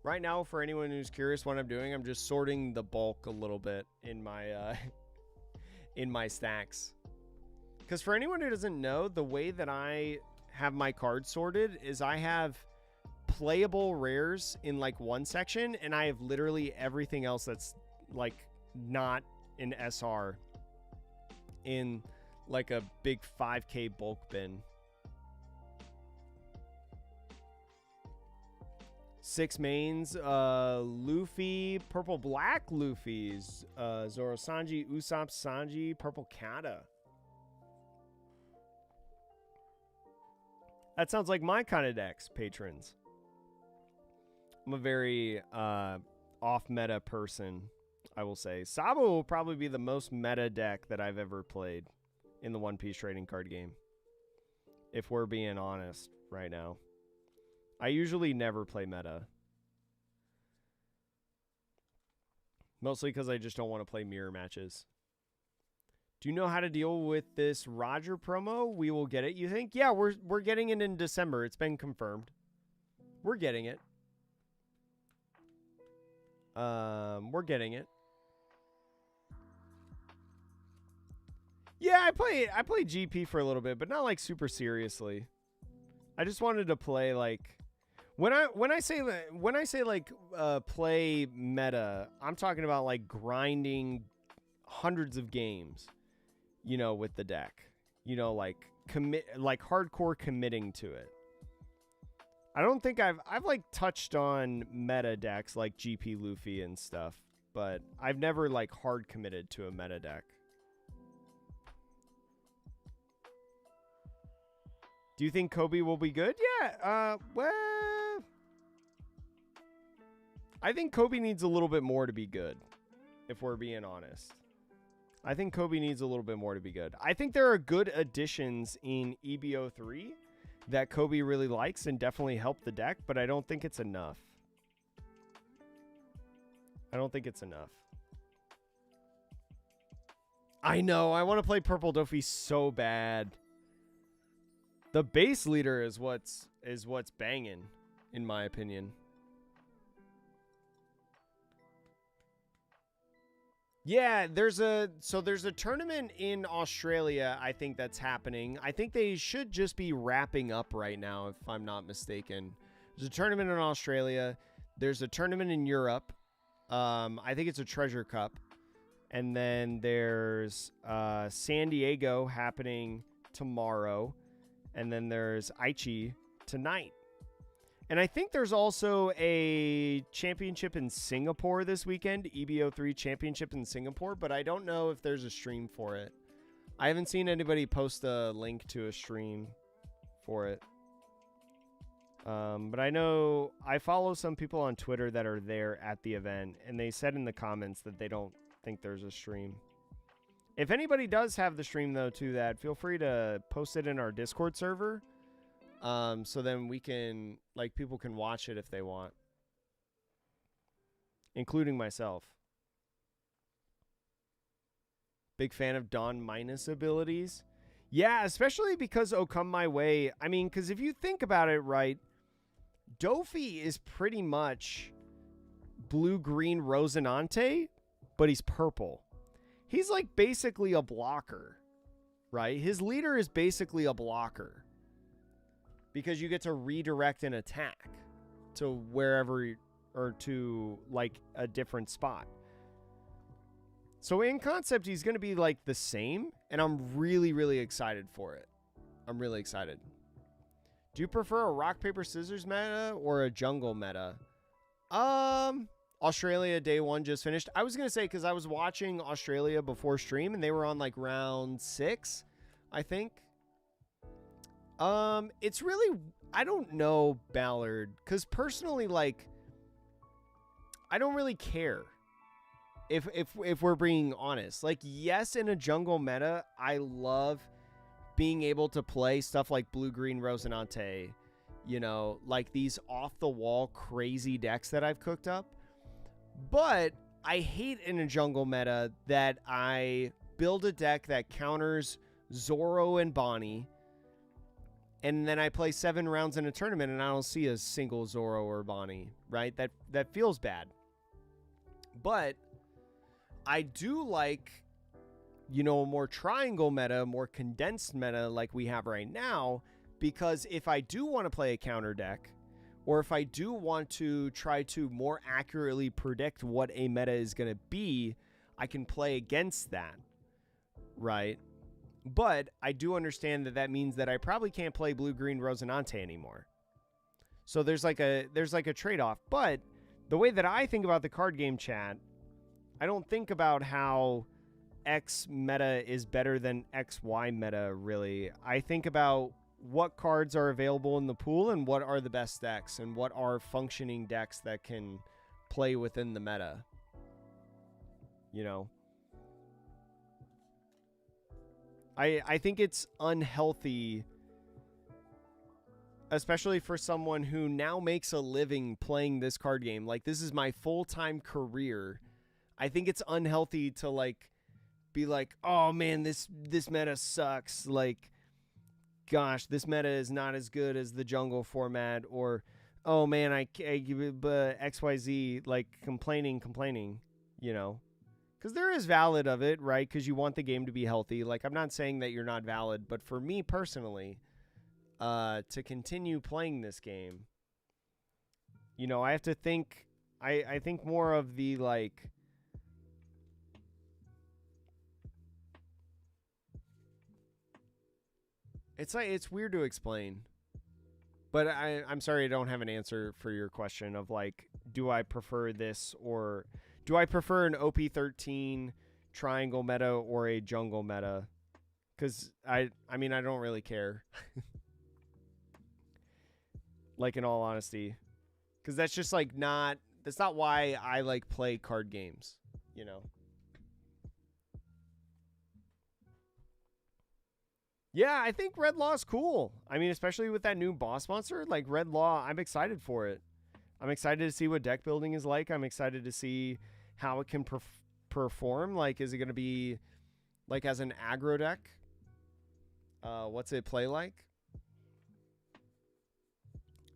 Right now, for anyone who's curious what I'm doing, I'm just sorting the bulk a little bit in my in my stacks. Because for anyone who doesn't know, the way that I have my cards sorted is I have playable rares in like one section, and I have literally everything else that's like not an SR in like a big 5K bulk bin. 6 mains, Luffy, purple black Luffy's, Zoro Sanji, Usopp Sanji, purple Kata. That sounds like my kind of decks, patrons. I'm a very off-meta person, I will say. Sabo will probably be the most meta deck that I've ever played in the One Piece trading card game, if we're being honest right now. I usually never play meta. Mostly because I just don't want to play mirror matches. Do you know how to deal with this Roger promo? We will get it, you think? Yeah, we're getting it in December. It's been confirmed. We're getting it. We're getting it. Yeah, I play GP for a little bit, but not like super seriously. I just wanted to play like when I say like play meta, I'm talking about like grinding hundreds of games, you know, with the deck. You know, like hardcore committing to it. I don't think I've like touched on meta decks like GP Luffy and stuff, but I've never like hard committed to a meta deck. Do you think Kobe will be good? Yeah, well, I think Kobe needs a little bit more to be good, if we're being honest. I think Kobe needs a little bit more to be good. I think there are good additions in EB03 that Kobe really likes and definitely help the deck, but I don't think it's enough. I don't think it's enough. I know, I want to play Purple Dofi so bad. The base leader is what's banging, in my opinion. Yeah, there's a tournament in Australia, I think, that's happening. I think they should just be wrapping up right now, if I'm not mistaken. There's a tournament in Australia. There's a tournament in Europe. I think it's a Treasure Cup. And then there's San Diego happening tomorrow. And then there's Aichi tonight. And I think there's also a championship in Singapore this weekend, EB03 championship in Singapore, but I don't know if there's a stream for it. I haven't seen anybody post a link to a stream for it. But I know I follow some people on Twitter that are there at the event, and they said in the comments that they don't think there's a stream. If anybody does have the stream, though, to that, feel free to post it in our Discord server. So then we can, like, people can watch it if they want. Including myself. Big fan of Dawn minus abilities. Yeah, especially because Oh Come My Way. I mean, because if you think about it, right, Dofi is pretty much blue-green Rosinante, but he's purple. He's like basically a blocker, right? His leader is basically a blocker. because you get to redirect an attack to wherever or to like a different spot. So in concept, he's going to be like the same, and I'm really, really excited for it. I'm really excited. Do you prefer a rock, paper, scissors meta or a jungle meta? Australia day 1 just finished. I was going to say, because I was watching Australia before stream, and they were on like round 6, I think. It's really, I don't know, Ballard, because personally, like, I don't really care. If we're being honest, like, yes, in a jungle meta, I love being able to play stuff like blue-green Rosinante, you know, like these off-the-wall crazy decks that I've cooked up. But I hate in a jungle meta that I build a deck that counters Zoro and Bonnie, and then I play 7 rounds in a tournament and I don't see a single Zoro or Bonnie, right? That feels bad. But I do like, you know, a more triangle meta, more condensed meta like we have right now, because if I do want to play a counter deck, or if I do want to try to more accurately predict what a meta is going to be, I can play against that, right? But I do understand that that means that I probably can't play blue-green Rosinante anymore. So there's like a trade-off. But the way that I think about the card game, chat, I don't think about how X meta is better than XY meta, really. I think about what cards are available in the pool and what are the best decks and what are functioning decks that can play within the meta. You know? I think it's unhealthy, especially for someone who now makes a living playing this card game. Like, this is my full-time career. I think it's unhealthy to, like, be like, oh, man, this meta sucks. Like, gosh, this meta is not as good as the jungle format. Or, oh, man, I XYZ, like, complaining, you know. Because there is valid of it, right? Because you want the game to be healthy. Like, I'm not saying that you're not valid, but for me personally, to continue playing this game, you know, I have to think, I think more of the, like, it's weird to explain, but I'm sorry I don't have an answer for your question of, like, do I prefer this, or do I prefer an OP13 triangle meta or a jungle meta? Because I mean, I don't really care. Like, in all honesty, because that's just like that's not why I like play card games, you know. Yeah, I think Red Law's cool. I mean, especially with that new boss monster, like Red Law, I'm excited for it. I'm excited to see what deck building is like. I'm excited to see how it can perform. Like, is it going to be like as an aggro deck? What's it play like?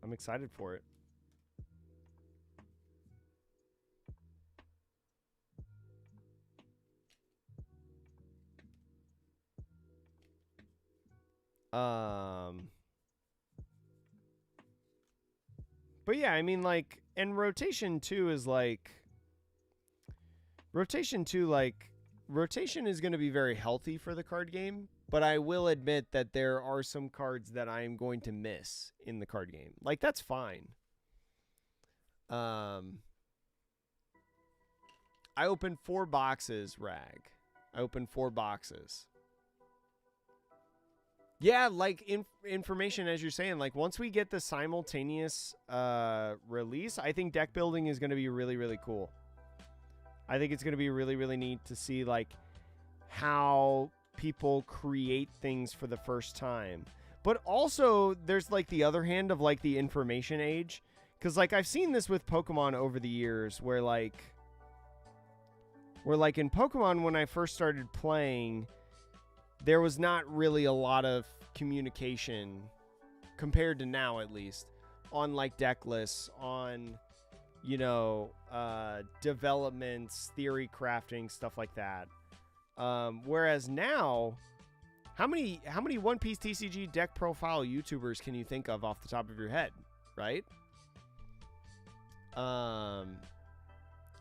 I'm excited for it. But yeah, I mean, like, and rotation 2 is like, rotation is going to be very healthy for the card game, but I will admit that there are some cards that I am going to miss in the card game. Like, that's fine. I opened 4 boxes, Rag. I opened 4 boxes. Yeah, like, information, as you're saying, like, once we get the simultaneous release, I think deck building is going to be really, really cool. I think it's going to be really, really neat to see, like, how people create things for the first time. But also, there's, like, the other hand of, like, the information age. Because, like, I've seen this with Pokemon over the years where, like, in Pokemon, when I first started playing, there was not really a lot of communication, compared to now at least, on, like, deck lists, on, you know, developments, theory crafting, stuff like that. Whereas now, How many One Piece TCG deck profile YouTubers can you think of off the top of your head, right? How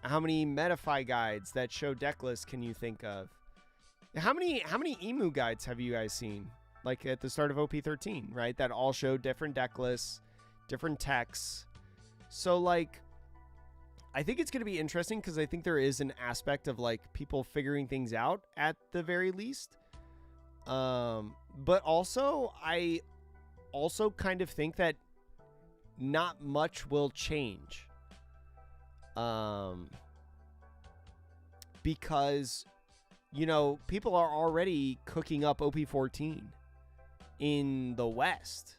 many Metafy guides that show deck lists can you think of? How many emu guides have you guys seen? Like at the start of OP13, right? That all show different deck lists, different texts. So like, I think it's going to be interesting because I think there is an aspect of like people figuring things out at the very least. But also, I also kind of think that not much will change. Because, you know, people are already cooking up OP14 in the West.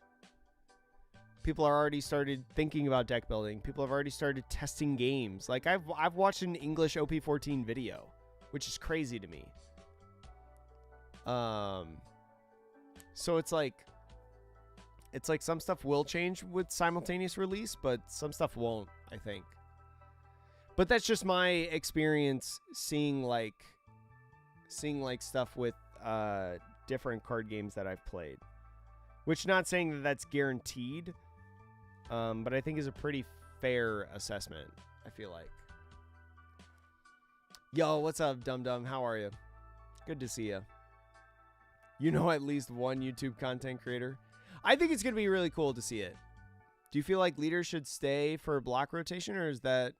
People are already started thinking about deck building. People have already started testing games. Like I've watched an English OP14 video, which is crazy to me. So it's like some stuff will change with simultaneous release, but some stuff won't, I think. But that's just my experience seeing like stuff with different card games that I've played. Which, not saying that that's guaranteed, but I think is a pretty fair assessment, I feel like. Yo, what's up, Dum Dum? How are you? Good to see you. You know at least one YouTube content creator? I think it's going to be really cool to see it. Do you feel like leaders should stay for block rotation, or is that...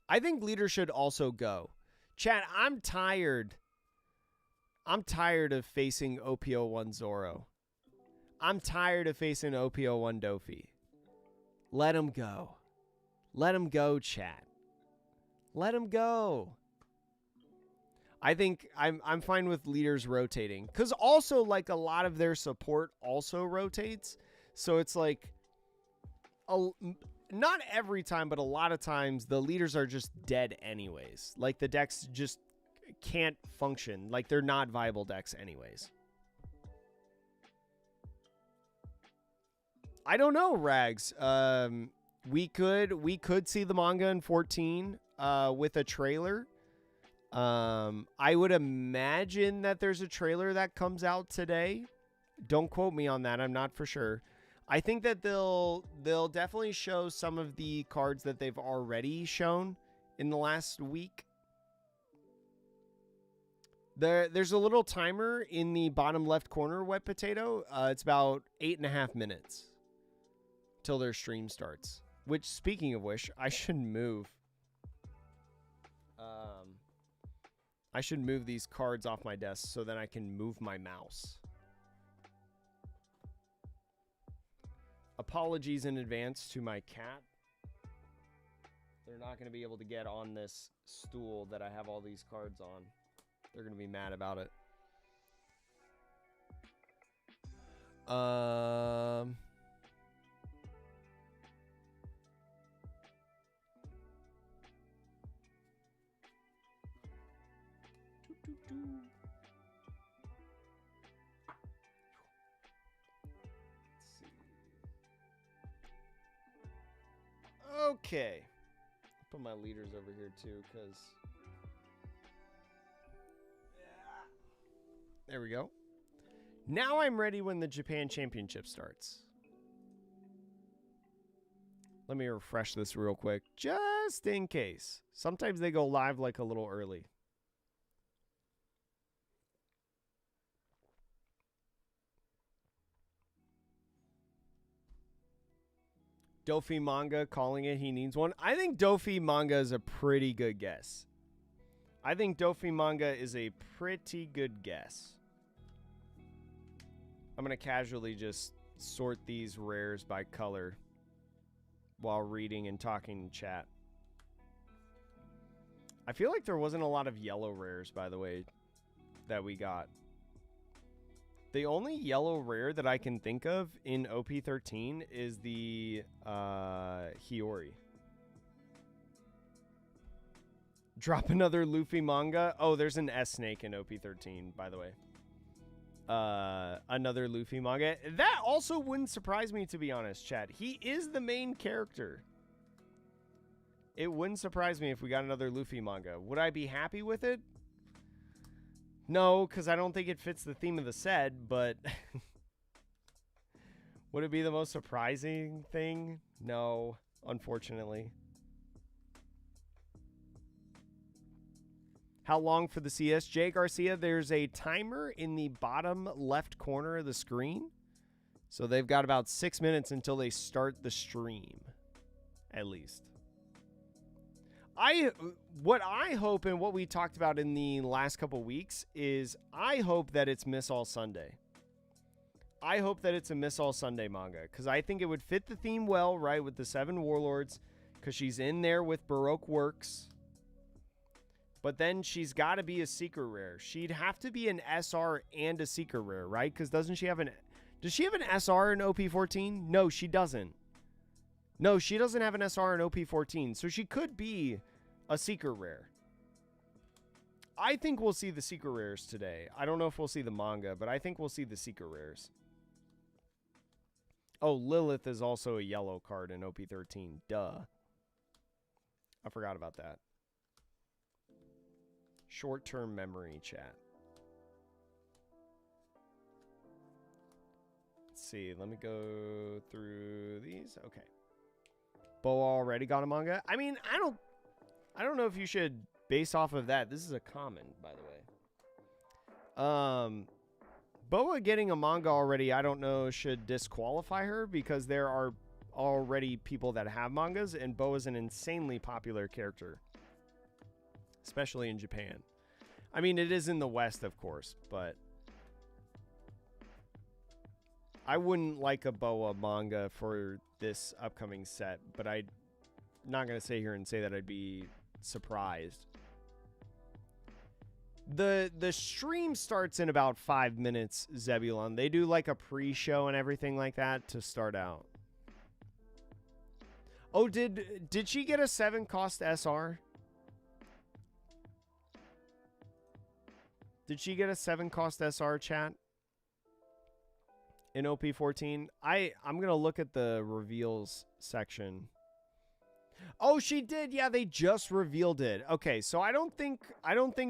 I think leaders should also go. Chat, I'm tired. I'm tired of facing OP01 Zoro. I'm tired of facing OP01 Dofi. Let him go. Let him go, chat. Let him go. I think I'm fine with leaders rotating. Because also, like, a lot of their support also rotates. So it's like... not every time, but a lot of times, the leaders are just dead anyways. Like, the decks just can't function. Like, they're not viable decks anyways. I don't know, Rags. We could see the manga in 14 with a trailer. I would imagine that there's a trailer that comes out today. Don't quote me on that. I'm not for sure. I think that they'll definitely show some of the cards that they've already shown in the last week. There's a little timer in the bottom left corner, Wet Potato. It's about 8.5 minutes till their stream starts. Which, speaking of which, I should move. I should move these cards off my desk so that I can move my mouse. Apologies in advance to my cat. They're not going to be able to get on this stool that I have all these cards on. They're going to be mad about it. Okay. Put my leaders over here too, because... There we go. Now I'm ready when the Japan Championship starts. Let me refresh this real quick, just in case. Sometimes they go live like a little early. Dofi Manga calling it, he needs one. I think Dofi Manga is a pretty good guess. I think Dofi Manga is a pretty good guess. I'm going to casually just sort these rares by color while reading and talking in chat. I feel like there wasn't a lot of yellow rares, by the way, that we got. The only yellow rare that I can think of in OP13 is the Hiyori. Drop another Luffy manga. Oh, there's an S-Snake in OP13, by the way. Another Luffy manga. That also wouldn't surprise me, to be honest, chat. He is the main character. It wouldn't surprise me if we got another Luffy manga. Would I be happy with it? No, because I don't think it fits the theme of the set, but would it be the most surprising thing? No, unfortunately. How long for the CS? Jay Garcia, there's a timer in the bottom left corner of the screen. So they've got about 6 minutes until they start the stream, at least. What I hope and what we talked about in the last couple weeks is I hope that it's Miss All Sunday. I hope that it's a Miss All Sunday manga because I think it would fit the theme well, right, with the 7 warlords because she's in there with Baroque works. But then she's got to be a secret rare. She'd have to be an SR and a secret rare, right? Because does she have an SR in OP14? No, she doesn't. No, she doesn't have an SR in OP14, so she could be a secret rare. I think we'll see the secret rares today. I don't know if we'll see the manga, but I think we'll see the secret rares. Oh, Lilith is also a yellow card in OP13. Duh. I forgot about that. Short-term memory, chat. Let's see. Let me go through these. Okay. Boa already got a manga. I mean, I don't know if you should base off of that. This is a comment, by the way. Boa getting a manga already, I don't know, should disqualify her because there are already people that have mangas, and Boa's an insanely popular character, especially in Japan. I mean, it is in the West, of course, but I wouldn't like a Boa manga for this upcoming set, but I'm not going to sit here and say that I'd be surprised. The stream starts in about 5 minutes, Zebulon. They do like a pre-show and everything like that to start out. Oh, did she get a 7-cost SR? Did she get a 7-cost SR, chat? In OP14? I'm going to look at the reveals section. Oh, she did. Yeah, they just revealed it. Okay, so I don't think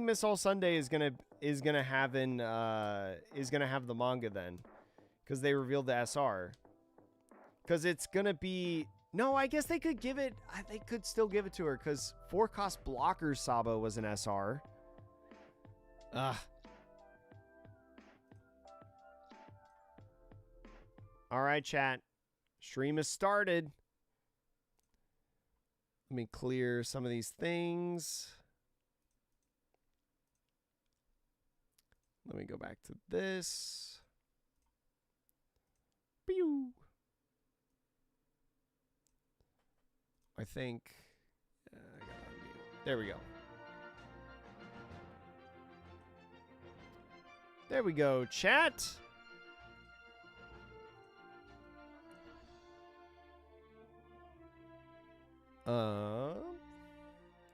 Miss All Sunday is going to have the manga then, cuz they revealed the SR. Cuz it's going to be no, I guess they could give it. They could still give it to her cuz 4-cost blocker Sabo was an SR. Ugh. All right, chat. Stream has started. Let me clear some of these things. Let me go back to this. Pew. I think. There we go. There we go, chat.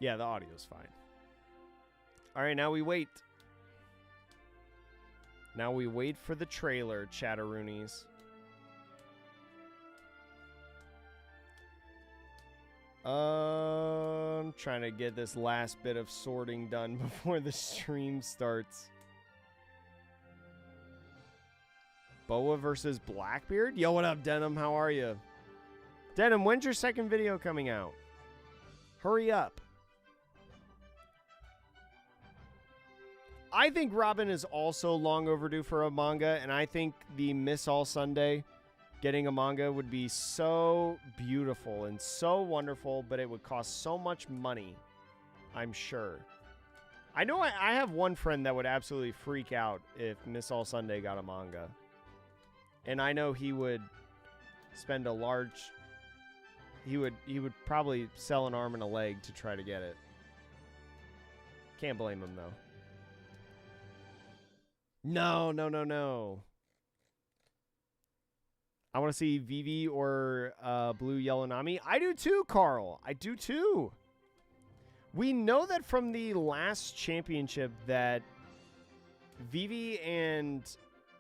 Yeah, the audio's fine. All right, now we wait. Now we wait for the trailer, chatteroonies. I'm trying to get this last bit of sorting done before the stream starts. Boa versus Blackbeard? Yo, what up, Denim? How are you? Denim, when's your second video coming out? Hurry up. I think Robin is also long overdue for a manga, and I think the Miss All Sunday getting a manga would be so beautiful and so wonderful, but it would cost so much money, I'm sure. I know I have one friend that would absolutely freak out if Miss All Sunday got a manga. And I know he would spend a large... He would probably sell an arm and a leg to try to get it. Can't blame him, though. No. I want to see Vivi or Blue Yellow Nami. I do too, Carl. I do too. We know that from the last championship that Vivi and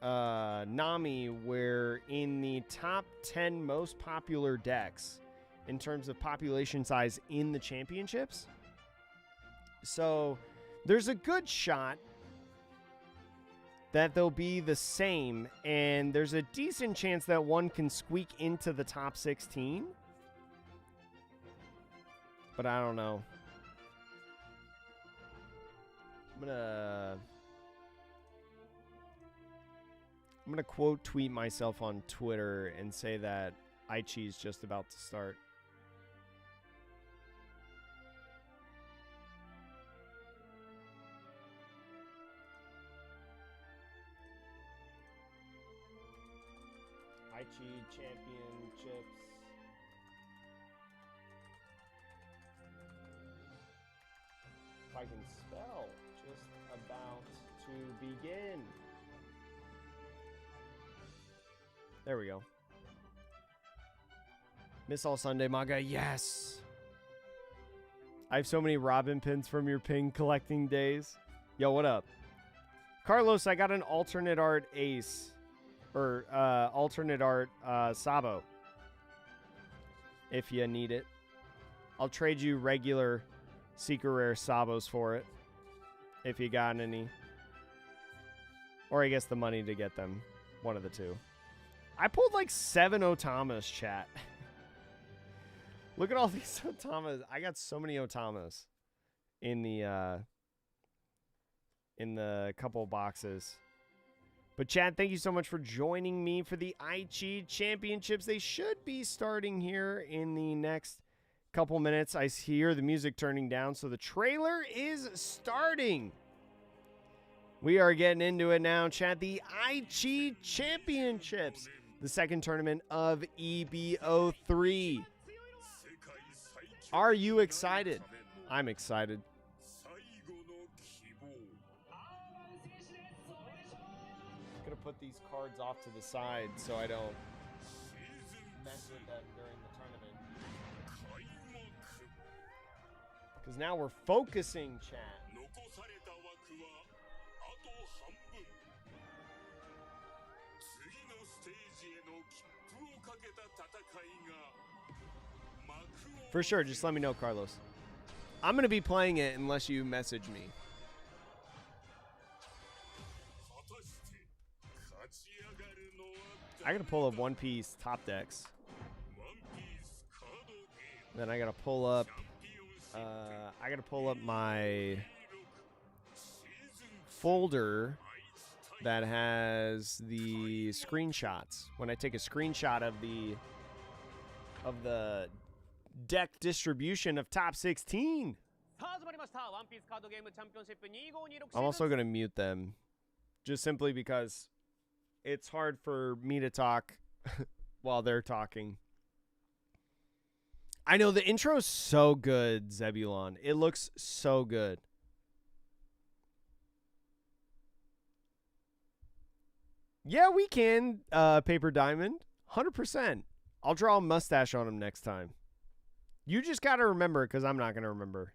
Nami were in the top 10 most popular decks in terms of population size in the championships. So there's a good shot that they'll be the same, and there's a decent chance that one can squeak into the top 16. But I don't know. I'm gonna quote tweet myself on Twitter and say that Aichi is just about to start. Aichi Championships. If I can spell, just about to begin. There we go. Miss All Sunday manga, yes. I have so many Robin pins from your pin collecting days. Yo, what up? Carlos, I got an alternate art ace. Or alternate art Sabo. If you need it. I'll trade you regular Secret Rare Sabos for it. If you got any. Or I guess the money to get them. One of the two. I pulled like 7 Otamas, chat. Look at all these Otamas. I got so many Otamas in the couple boxes. But Chad, thank you so much for joining me for the Aichi Championships. They should be starting here in the next couple minutes. I hear the music turning down, so the trailer is starting. We are getting into it now, Chad. The Aichi Championships, the second tournament of EB03. Are you excited? I'm excited. Put these cards off to the side so I don't mess with them during the tournament. Because now we're focusing, chat. For sure, just let me know, Carlos. I'm going to be playing it unless you message me. I gotta pull up One Piece top decks. Then I gotta pull up. My folder that has the screenshots. When I take a screenshot of the deck distribution of top 16. I'm also gonna mute them, just simply because it's hard for me to talk while they're talking. I know the intro is so good, Zebulon. It looks so good. Yeah, we can, Paper Diamond. 100%. I'll draw a mustache on him next time. You just got to remember, because I'm not going to remember.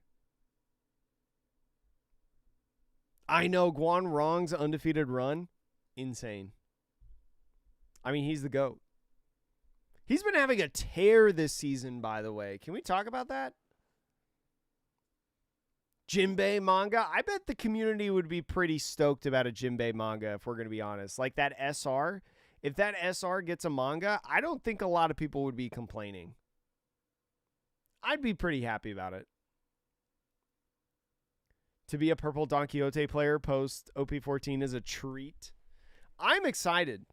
I know Guan Rong's undefeated run. Insane. I mean, he's the GOAT. He's been having a tear this season, by the way. Can we talk about that? Jinbei manga. I bet the community would be pretty stoked about a Jinbei manga, if we're going to be honest. Like that SR. If that SR gets a manga, I don't think a lot of people would be complaining. I'd be pretty happy about it. To be a purple Don Quixote player post OP14 is a treat. I'm excited.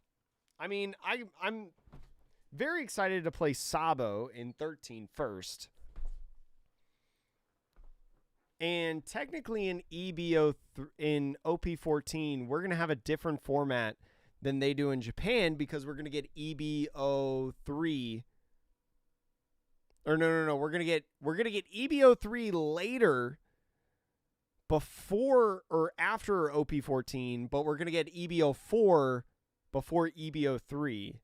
I mean, I'm very excited to play Sabo in 13 first. And technically in in OP14, we're going to have a different format than they do in Japan because we're going to get EB03. Or no. We're going to get EB03 later, before or after OP14, but we're going to get EB04 before EB03.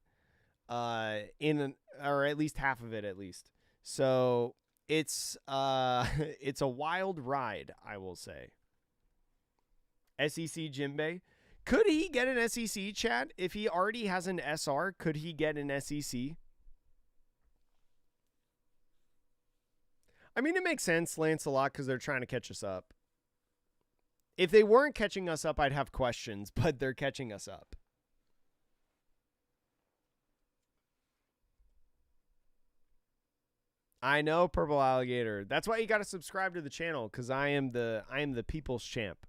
Or at least half of it at least. So it's a wild ride, I will say. SEC Jinbei. Could he get an SEC, chat? If he already has an SR, could he get an SEC? I mean, it makes sense, Lancelot, because they're trying to catch us up. If they weren't catching us up, I'd have questions, but they're catching us up. I know, Purple Alligator. That's why you got to subscribe to the channel, because I am the people's champ.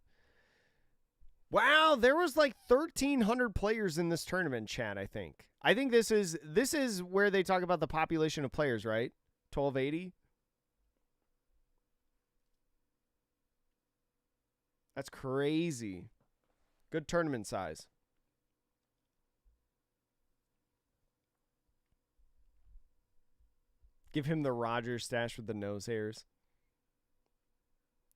Wow, there was like 1,300 players in this tournament, chat, I think. I think this is where they talk about the population of players, right? 1280. That's crazy. Good tournament size. Give him the Rogers stash with the nose hairs.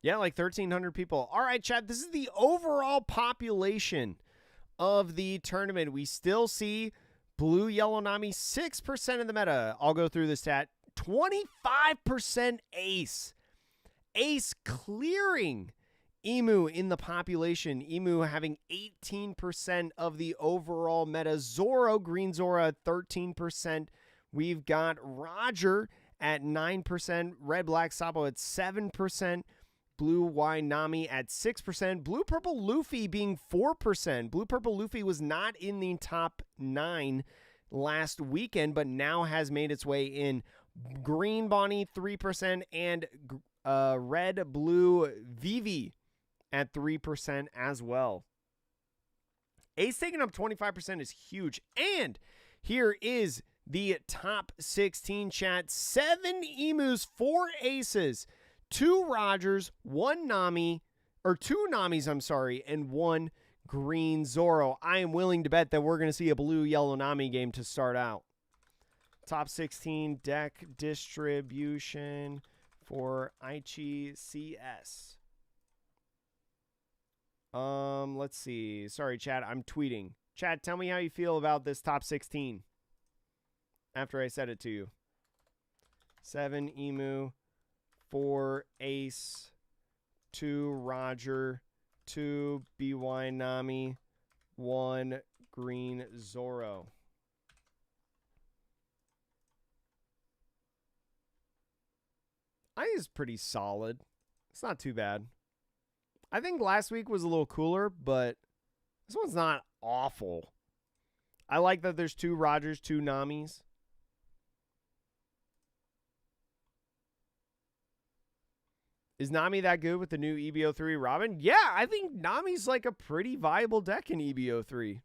Yeah, like 1,300 people. All right, Chad, this is the overall population of the tournament. We still see blue, yellow, Nami, 6% of the meta. I'll go through the stat. 25% Ace. Ace clearing Emu in the population. Emu having 18% of the overall meta. Zoro, green Zoro at 13%. We've got Roger at 9%. Red, black, Sabo at 7%. Blue, Y, Nami at 6%. Blue, purple, Luffy being 4%. Blue, purple, Luffy was not in the top 9 last weekend, but now has made its way in. Green, Bonnie, 3%. And red, blue, Vivi at 3% as well. Ace taking up 25% is huge. And here is the top 16, chat. 7 Emus, 4 Aces, 2 Rogers, 1 Nami, or 2 Namis, I'm sorry, and 1 green Zoro. I am willing to bet that we're going to see a blue, yellow Nami game to start out. Top 16 deck distribution for Aichi CS. Let's see. Sorry, Chad, I'm tweeting. Chad, tell me how you feel about this top 16 after I said it to you. 7 Emu, 4 Ace, 2 Roger, 2 BY Nami, 1 green Zoro. I think it's pretty solid. It's not too bad. I think last week was a little cooler, but this one's not awful. I like that there's 2 Rogers, 2 Namis. Is Nami that good with the new EB03 Robin? Yeah, I think Nami's like a pretty viable deck in EB03.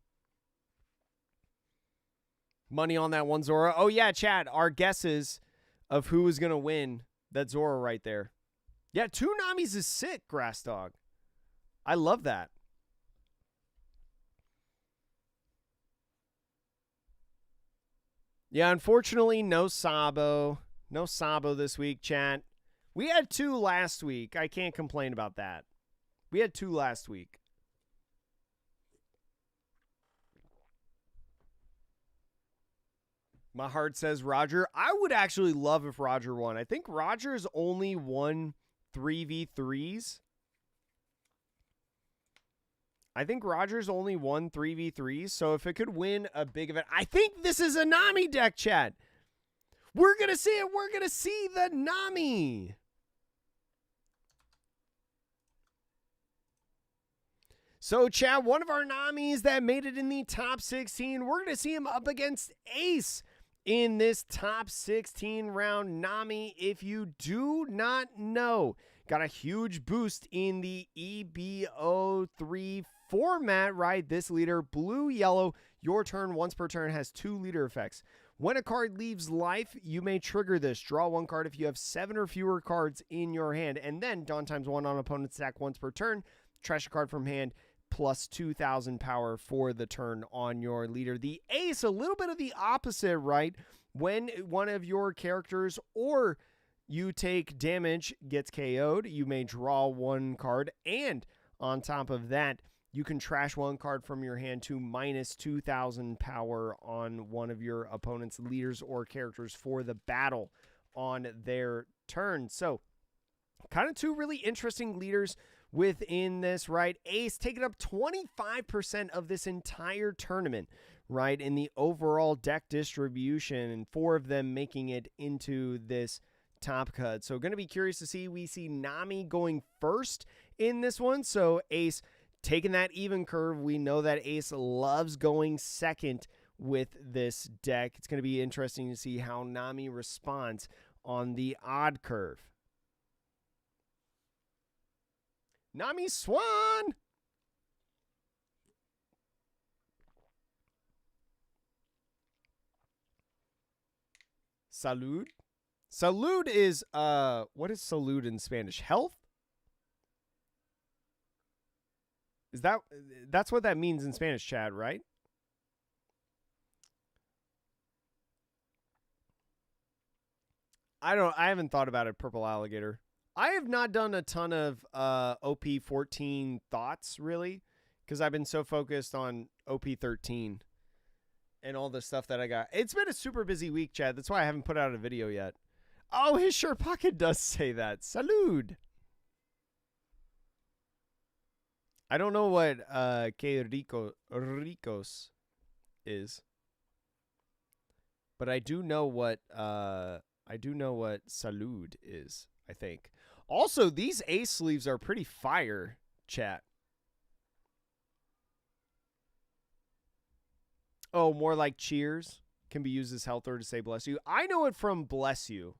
Money on that one Zoro. Oh, yeah, Chad, our guesses of who is going to win. That Zoro right there. Yeah, 2 Namis is sick, Grass Dog. I love that. Yeah, unfortunately, no Sabo. No Sabo this week, chat. We had 2 last week. I can't complain about that. We had 2 last week. My heart says Roger. I would actually love if Roger won. I think Roger's only won 3v3s. I think Roger's only won 3v3s. So if it could win a big event. I think this is a Nami deck, chat. We're going to see it. We're going to see the Nami. So, chat, one of our Namis that made it in the top 16, we're going to see him up against Ace in this top 16 round. Nami, if you do not know, got a huge boost in the EB03 format, right? This leader, blue, yellow, your turn once per turn has 2 leader effects. When a card leaves life, you may trigger this. Draw 1 card if you have 7 or fewer cards in your hand. And then Dawn times 1 on opponent's stack once per turn. Trash a card from hand. Plus 2,000 power for the turn on your leader. The Ace, a little bit of the opposite, right? When one of your characters or you take damage gets KO'd, you may draw 1 card. And on top of that, you can trash 1 card from your hand to minus 2,000 power on one of your opponent's leaders or characters for the battle on their turn. So, kind of 2 really interesting leaders within this, right? Ace taking up 25% of this entire tournament, right, in the overall deck distribution, and 4 of them making it into this top cut. So going to be curious to see. We see Nami going first in this one. So Ace taking that even curve. We know that Ace loves going second with this deck. It's going to be interesting to see how Nami responds on the odd curve. Nami Swan! Salud? Salud is, what is salud in Spanish? Health? That's what that means in Spanish, Chad, right? I haven't thought about it, Purple Alligator. I have not done a ton of OP14 thoughts, really, because I've been so focused on OP13 and all the stuff that I got. It's been a super busy week, Chad. That's why I haven't put out a video yet. Oh, his shirt pocket does say that. Salud. I don't know what Que Ricos is, but I do know what salud is, I think. Also, these Ace sleeves are pretty fire, chat. Oh, more like cheers can be used as health or to say bless you. I know it from bless you,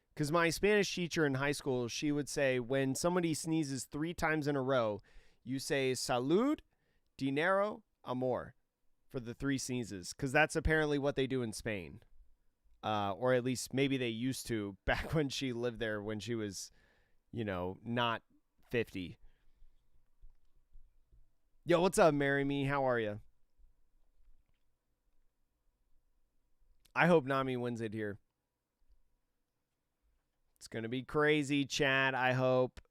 because my Spanish teacher in high school, she would say when somebody sneezes 3 times in a row, you say salud, dinero, amor for the 3 sneezes, because that's apparently what they do in Spain. Or at least maybe they used to back when she lived there when she was, you know, not 50. Yo, what's up, Marry Me? How are you? I hope Nami wins it here. It's going to be crazy, Chad. I hope.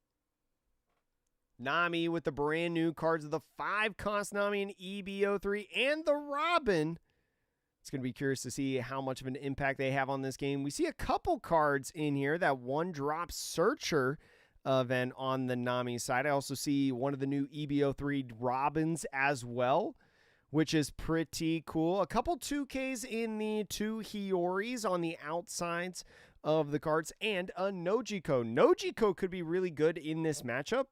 Nami with the brand new cards of the 5-cost Nami and EB03 and the Robin. It's going to be curious to see how much of an impact they have on this game. We see a couple cards in here. That 1-drop Searcher event on the Nami side. I also see one of the new EB03 Robins as well, which is pretty cool. A couple 2Ks in the 2 Hioris on the outsides of the cards, and a Nojiko. Nojiko could be really good in this matchup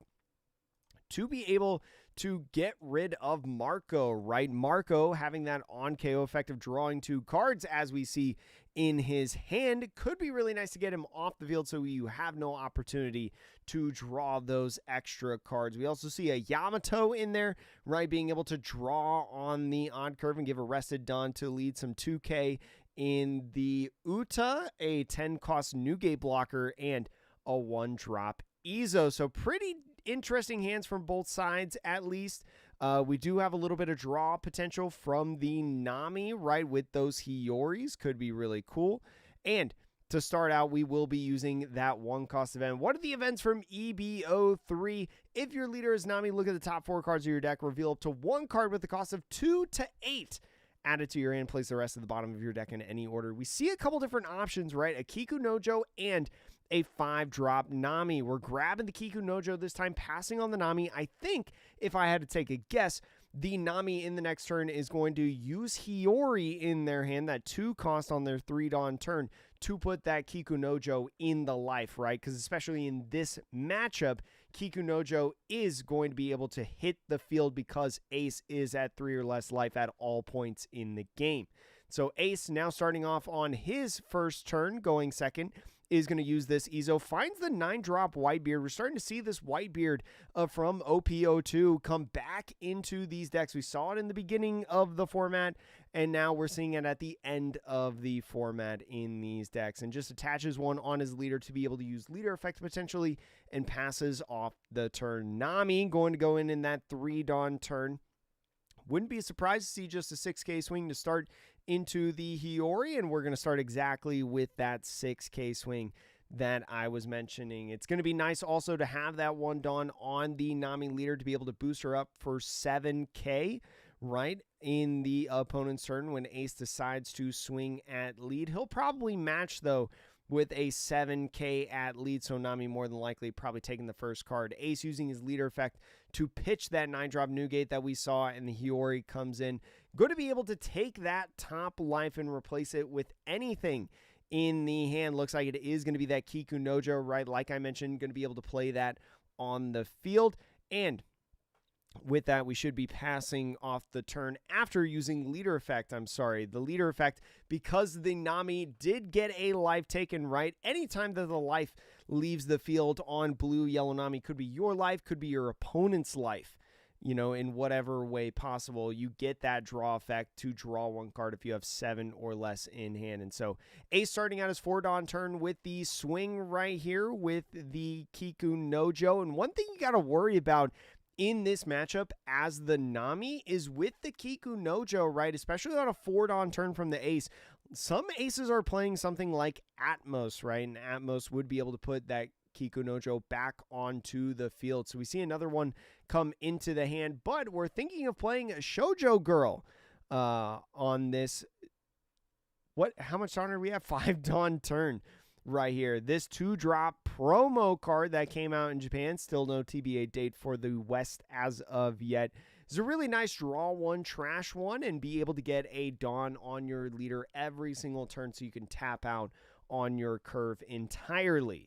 to be able to get rid of Marco, right? Marco having that on KO effect of drawing 2 cards as we see in his hand could be really nice to get him off the field so you have no opportunity to draw those extra cards. We also see a Yamato in there, right? Being able to draw on the odd curve and give Arrested Dawn to lead some 2K in the Uta, a 10-cost Newgate blocker, and a 1-drop Izo. So pretty interesting hands from both sides, at least. We do have a little bit of draw potential from the Nami, right, with those Hioris. Could be really cool. And to start out, we will be using that 1-cost event. What are the events from EB03? If your leader is Nami, look at the top 4 cards of your deck. Reveal up to 1 card with the cost of 2 to 8. Add it to your hand. Place the rest at the bottom of your deck in any order. We see a couple different options, right? A Kiku Nojo and a 5-drop Nami. We're grabbing the Kiku Nojo this time, passing on the Nami. I think if I had to take a guess, the Nami in the next turn is going to use Hiyori in their hand, that 2 cost on their 3-Dawn turn, to put that Kiku Nojo in the life, right? Because especially in this matchup, Kiku Nojo is going to be able to hit the field because Ace is at 3 or less life at all points in the game. So Ace now starting off on his first turn, going second, is going to use this Izo, finds the 9-drop Whitebeard. We're starting to see this Whitebeard from OP02 come back into these decks. We saw it in the beginning of the format, and now we're seeing it at the end of the format in these decks. And just attaches 1 on his leader to be able to use leader effect potentially, and passes off the turn. Nami going to go in that 3-Dawn turn. Wouldn't be surprised to see just a 6K swing to start into the Hiyori, and we're going to start exactly with that 6K swing that I was mentioning. It's going to be nice also to have that 1-Dawn on the Nami leader to be able to boost her up for 7K, right, in the opponent's turn when Ace decides to swing at lead. He'll probably match, though, with a 7K at lead, so Nami more than likely probably taking the first card. Ace using his leader effect to pitch that 9-drop Newgate that we saw, and the Hiyori comes in. Going to be able to take that top life and replace it with anything in the hand. Looks like it is going to be that Kiku Nojo, right? Like I mentioned, going to be able to play that on the field. And with that, we should be passing off the turn after using leader effect. The leader effect, because the Nami did get a life taken, right? Anytime that the life leaves the field on blue, yellow Nami, could be your life, could be your opponent's life, in whatever way possible, you get that draw effect to draw one card if you have 7 or less in hand. And so Ace starting out his 4-Dawn turn with the swing right here with the Kiku Nojo. And one thing you got to worry about in this matchup as the Nami is with the Kiku Nojo, right? Especially on a 4-Dawn turn from the Ace. Some Aces are playing something like Atmos, right? And Atmos would be able to put that Kiku Nojo back onto the field. So we see another one come into the hand, but we're thinking of playing a Shoujo Girl on this. How much Dawn do we have? 5-Dawn turn right here. This 2-drop promo card that came out in Japan, still no TBA date for the West as of yet. It's a really nice draw one, trash one, and be able to get a Dawn on your leader every single turn so you can tap out on your curve entirely.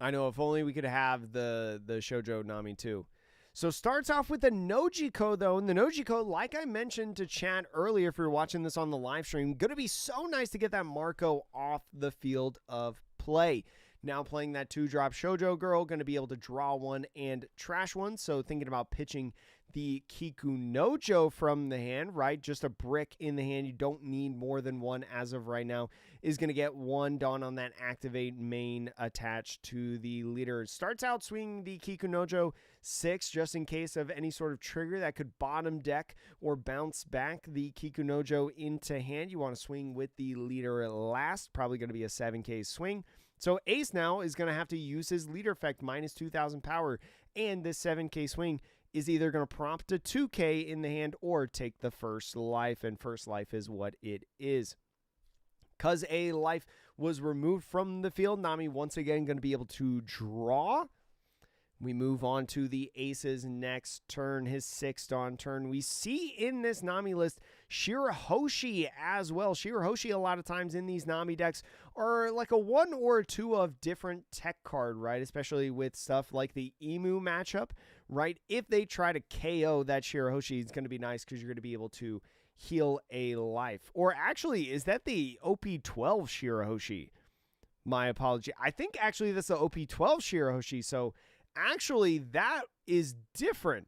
I know, if only we could have the Shoujo Nami too. So starts off with the Nojiko, though. And the Nojiko, like I mentioned to chat earlier, if you're watching this on the live stream, going to be so nice to get that Marco off the field of play. Now playing that 2-drop Shoujo Girl, going to be able to draw one and trash one. So thinking about pitching the Kiku Nojo from the hand, right? Just a brick in the hand. You don't need more than one as of right now. Is going to get 1 Dawn on that activate main attached to the leader. Starts out swinging the Kiku Nojo 6 just in case of any sort of trigger that could bottom deck or bounce back the Kiku Nojo into hand. You want to swing with the leader last. Probably going to be a 7K swing. So Ace now is going to have to use his leader effect minus 2,000 power. And this 7K swing is either going to prompt a 2K in the hand or take the first life. And first life is what it is. Because a life was removed from the field, Nami once again going to be able to draw. We move on to the Ace's next turn, his 6-Dawn turn. We see in this Nami list Shirahoshi as well. Shirahoshi a lot of times in these Nami decks are like a 1 or 2 of different tech card, right? Especially with stuff like the Emu matchup, right? If they try to KO that Shirahoshi, it's going to be nice because you're going to be able to heal a life. Or actually, is that the OP12 Shirahoshi? My apology. I think actually that's the OP12 Shirahoshi, so actually, that is different.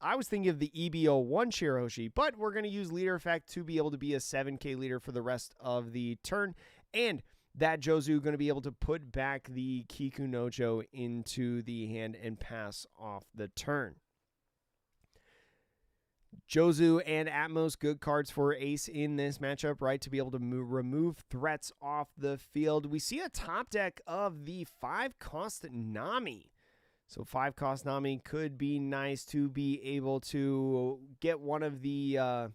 I was thinking of the EB01 Shirahoshi, but we're going to use leader effect to be able to be a 7K leader for the rest of the turn. And that Jozu going to be able to put back the Kiku Nojo into the hand and pass off the turn. Jozu and Atmos, good cards for Ace in this matchup, right? To be able to remove threats off the field. We see a top deck of the 5-cost Nami. So 5-cost Nami could be nice to be able to get one of the,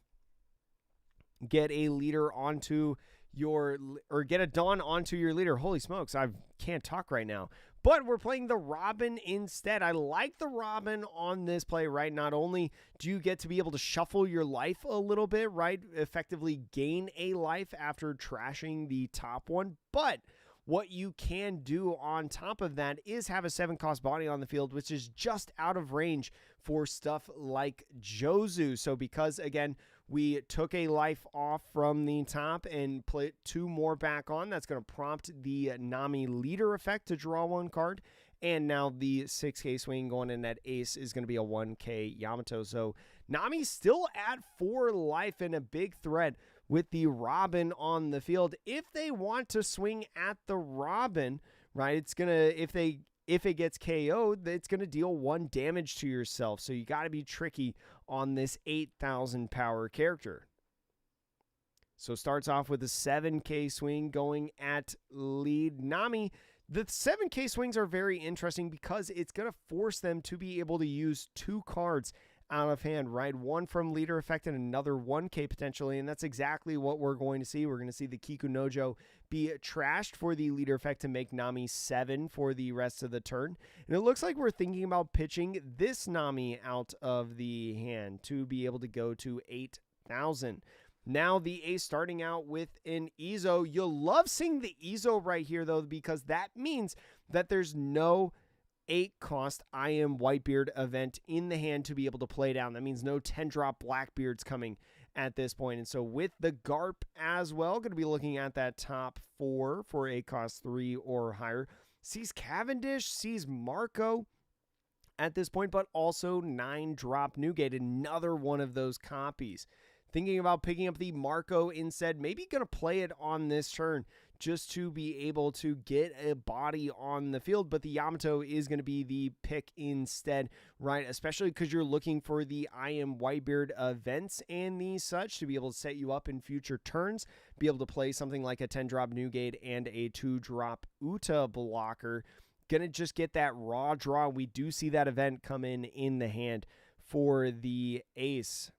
get a leader onto your, or get a Dawn onto your leader. Holy smokes, I can't talk right now. But we're playing the Robin instead. I like the Robin on this play, right? Not only do you get to be able to shuffle your life a little bit, right? Effectively gain a life after trashing the top one, but what you can do on top of that is have a 7-cost body on the field, which is just out of range for stuff like Jozu. So because, again, we took a life off from the top and put 2 more back on, that's going to prompt the Nami leader effect to draw 1 card. And now the 6K swing going in at Ace is going to be a 1K Yamato. So Nami's still at 4 life and a big threat with the Robin on the field. If they want to swing at the Robin, right, it's going to, if it gets KO'd, it's going to deal 1 damage to yourself. So you got to be tricky on this 8,000 power character. So starts off with a 7K swing going at lead Nami. The 7K swings are very interesting because it's going to force them to be able to use 2 cards out of hand, right? 1 from leader effect and another 1K potentially, and that's exactly what we're going to see. We're going to see the Kiku Nojo be trashed for the leader effect to make Nami 7 for the rest of the turn. And it looks like we're thinking about pitching this Nami out of the hand to be able to go to 8,000. Now the ace starting out with an Ezo. You'll love seeing the Ezo right here, though, because that means that there's no 8-cost I Am Whitebeard event in the hand to be able to play down. That means no 10-drop Blackbeards coming at this point. And so with the Garp as well, going to be looking at that top 4 for 8-cost 3 or higher. Sees Cavendish, sees Marco at this point, but also 9-drop Newgate, another one of those copies. Thinking about picking up the Marco instead, maybe going to play it on this turn just to be able to get a body on the field, but the Yamato is going to be the pick instead, right? Especially because you're looking for the I Am Whitebeard events and the such to be able to set you up in future turns, be able to play something like a 10-drop Newgate and a 2-drop Uta blocker. Gonna just get that raw draw. We do see that event come in the hand for the ace.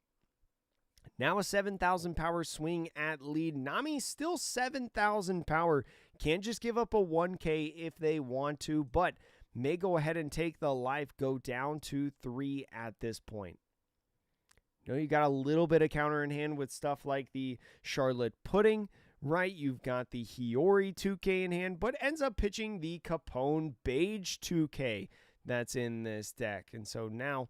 Now a 7,000 power swing at lead. Nami still 7,000 power. Can't just give up a 1K if they want to, but may go ahead and take the life, go down to 3 at this point. You know, you got a little bit of counter in hand with stuff like the Charlotte Pudding, right? You've got the Hiyori 2K in hand, but ends up pitching the Capone Beige 2K that's in this deck. And so now,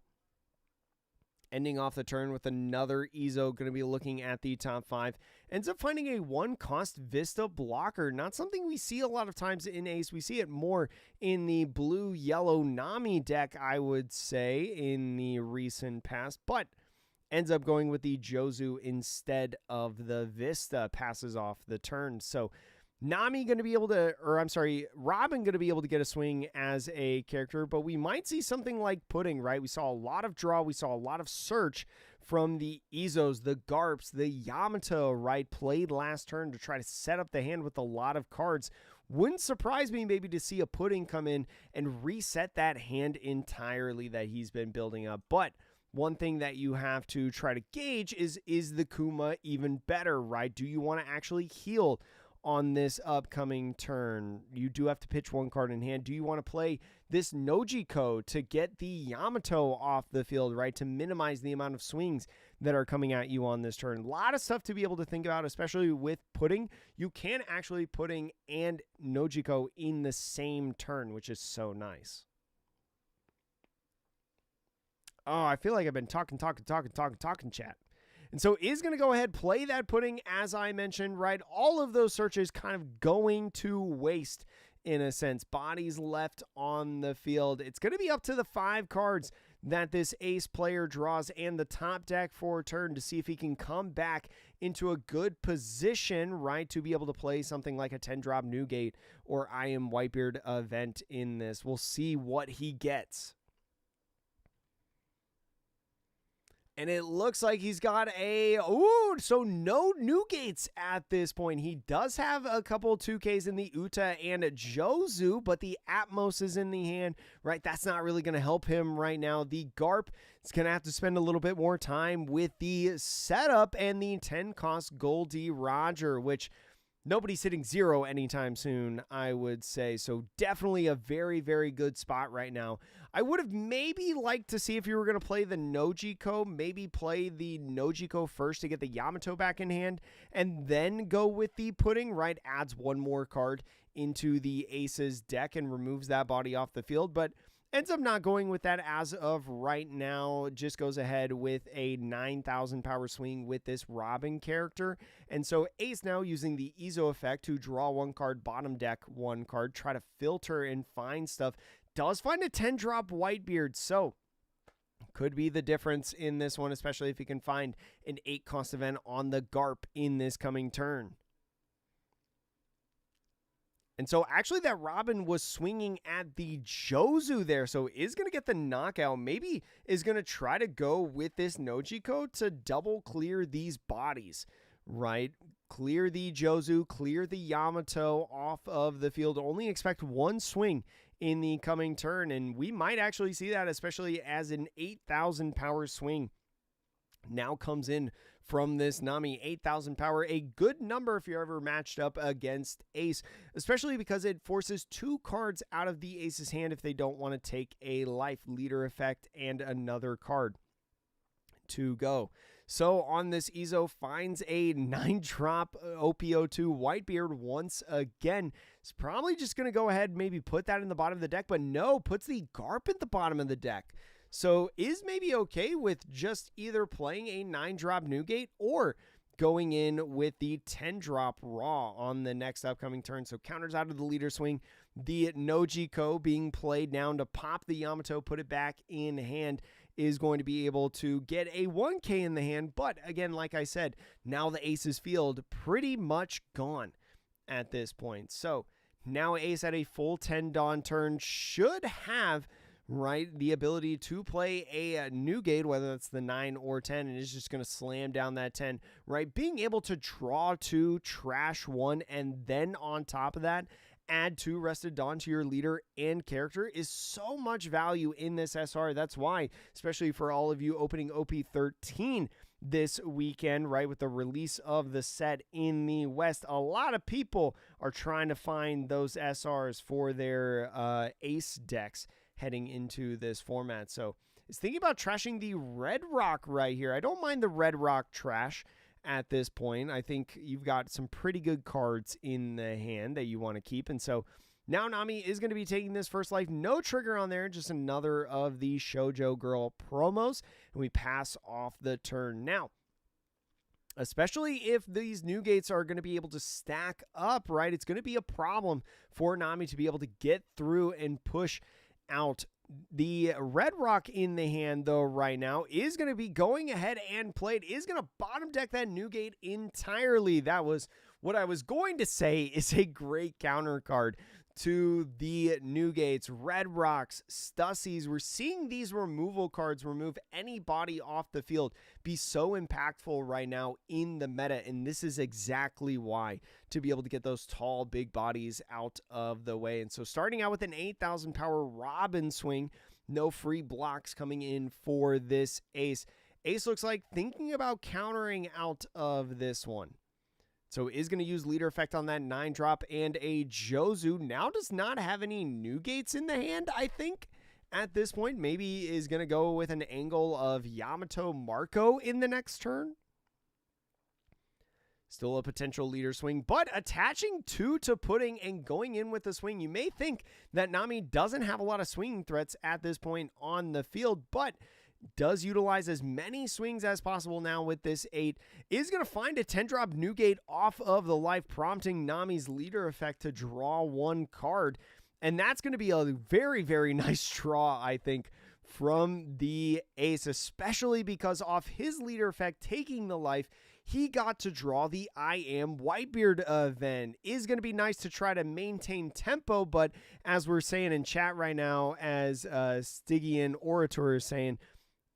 ending off the turn with another Ezo, going to be looking at the top 5. Ends up finding a 1-cost Vista blocker. Not something we see a lot of times in Ace. We see it more in the blue-yellow Nami deck, I would say, in the recent past. But ends up going with the Jozu instead of the Vista. Passes off the turn. So Nami going to be able to, or I'm sorry, Robin going to be able to get a swing as a character, but we might see something like Pudding, right? We saw a lot of draw. We saw a lot of search from the Ezos, the Garps, the Yamato, right? Played last turn to try to set up the hand with a lot of cards. Wouldn't surprise me maybe to see a Pudding come in and reset that hand entirely that he's been building up. But one thing that you have to try to gauge is the Kuma even better, right? Do you want to actually heal on this upcoming turn? You do have to pitch 1 card in hand. Do you want to play this Nojiko to get the Yamato off the field, right? To minimize the amount of swings that are coming at you on this turn. A lot of stuff to be able to think about, especially with Pudding. You can actually Pudding and Nojiko in the same turn, which is so nice. Oh, I feel like I've been talking, chat. And so is going to go ahead, play that Pudding, as I mentioned, right? All of those searches kind of going to waste in a sense. Bodies left on the field. It's going to be up to the 5 cards that this ace player draws and the top deck for a turn to see if he can come back into a good position, right? To be able to play something like a 10-drop Newgate or I Am Whitebeard event in this. We'll see what he gets. And it looks like he's got so no Newgates at this point. He does have a couple 2Ks in the Uta and Jozu, but the Atmos is in the hand, right? That's not really going to help him right now. The Garp is going to have to spend a little bit more time with the setup and the 10-cost Goldie Roger, which nobody's hitting 0 anytime soon, I would say. So definitely a very, very good spot right now. I would have maybe liked to see if you were going to play the Nojiko, maybe play the Nojiko first to get the Yamato back in hand, and then go with the Pudding, right? Adds 1 more card into the Ace's deck and removes that body off the field, but ends up not going with that as of right now. Just goes ahead with a 9,000 power swing with this Robin character. And so Ace now using the Ezo effect to draw 1 card, bottom deck 1 card, try to filter and find stuff. Does find a 10-drop Whitebeard, so could be the difference in this one, especially if he can find an 8-cost event on the Garp in this coming turn. And so actually that Robin was swinging at the Jozu there, so is going to get the knockout. Maybe is going to try to go with this Nojiko to double clear these bodies, right? Clear the Jozu, clear the Yamato off of the field. Only expect 1 swing in the coming turn, and we might actually see that, especially as an 8,000 power swing now comes in from this Nami. 8,000 power, a good number if you're ever matched up against Ace, especially because it forces 2 cards out of the Ace's hand if they don't want to take a life leader effect and another card to go. So on this, Izo finds a 9-drop OP02 Whitebeard once again. It's probably just going to go ahead and maybe put that in the bottom of the deck, but no, puts the Garp at the bottom of the deck. So is maybe okay with just either playing a 9-drop Newgate or going in with the 10-drop Raw on the next upcoming turn. So counters out of the leader swing. The Nojiko being played down to pop the Yamato, put it back in hand, is going to be able to get a 1K in the hand. But again, like I said, now the Ace's field pretty much gone at this point. So now Ace at a full 10 Dawn turn should have the ability to play a Newgate, whether that's the 9 or 10, and is just going to slam down that 10, right? Being able to draw 2, trash 1, and then on top of that, add 2 Rested Dawn to your leader and character is so much value in this SR. That's why, especially for all of you opening OP13 this weekend, right, with the release of the set in the West, a lot of people are trying to find those SRs for their Ace decks heading into this format. So it's thinking about trashing the Red Rock right here. I don't mind the Red Rock trash at this point. I think you've got some pretty good cards in the hand that you want to keep. And so now Nami is going to be taking this First Life. No trigger on there, just another of the Shoujo Girl promos. And we pass off the turn. Now, especially if these Newgates are going to be able to stack up, right? It's going to be a problem for Nami to be able to get through and push out. The Red Rock in the hand, though, right now is going to be going ahead and played, is going to bottom deck that Newgate entirely. That was what I was going to say is a great counter card to the Newgates, Red Rocks, Stussies. We're seeing these removal cards remove anybody off the field be so impactful right now in the meta, and this is exactly why, to be able to get those tall, big bodies out of the way. And so starting out with an 8,000 power Robin swing, no free blocks coming in for this Ace. Ace looks like thinking about countering out of this one. So is going to use leader effect on that 9-drop, and a Jozu now does not have any Newgates in the hand, I think, at this point. Maybe is going to go with an angle of Yamato Marco in the next turn. Still a potential leader swing, but attaching 2 to putting and going in with the swing. You may think that Nami doesn't have a lot of swinging threats at this point on the field, but does utilize as many swings as possible now with this 8. Is going to find a 10-drop Newgate off of the life, prompting Nami's leader effect to draw 1 card. And that's going to be a very, very nice draw, I think, from the Ace, especially because off his leader effect taking the life, he got to draw the I Am Whitebeard event. Is going to be nice to try to maintain tempo, but as we're saying in chat right now, as Stygian Orator is saying,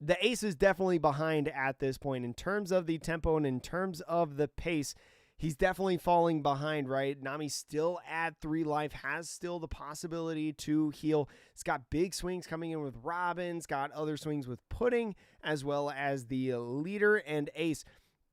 the Ace is definitely behind at this point in terms of the tempo and in terms of the pace. He's definitely falling behind, right? Nami still at 3 life, has still the possibility to heal. It's got big swings coming in with Robin's, got other swings with Pudding, as well as the leader, and Ace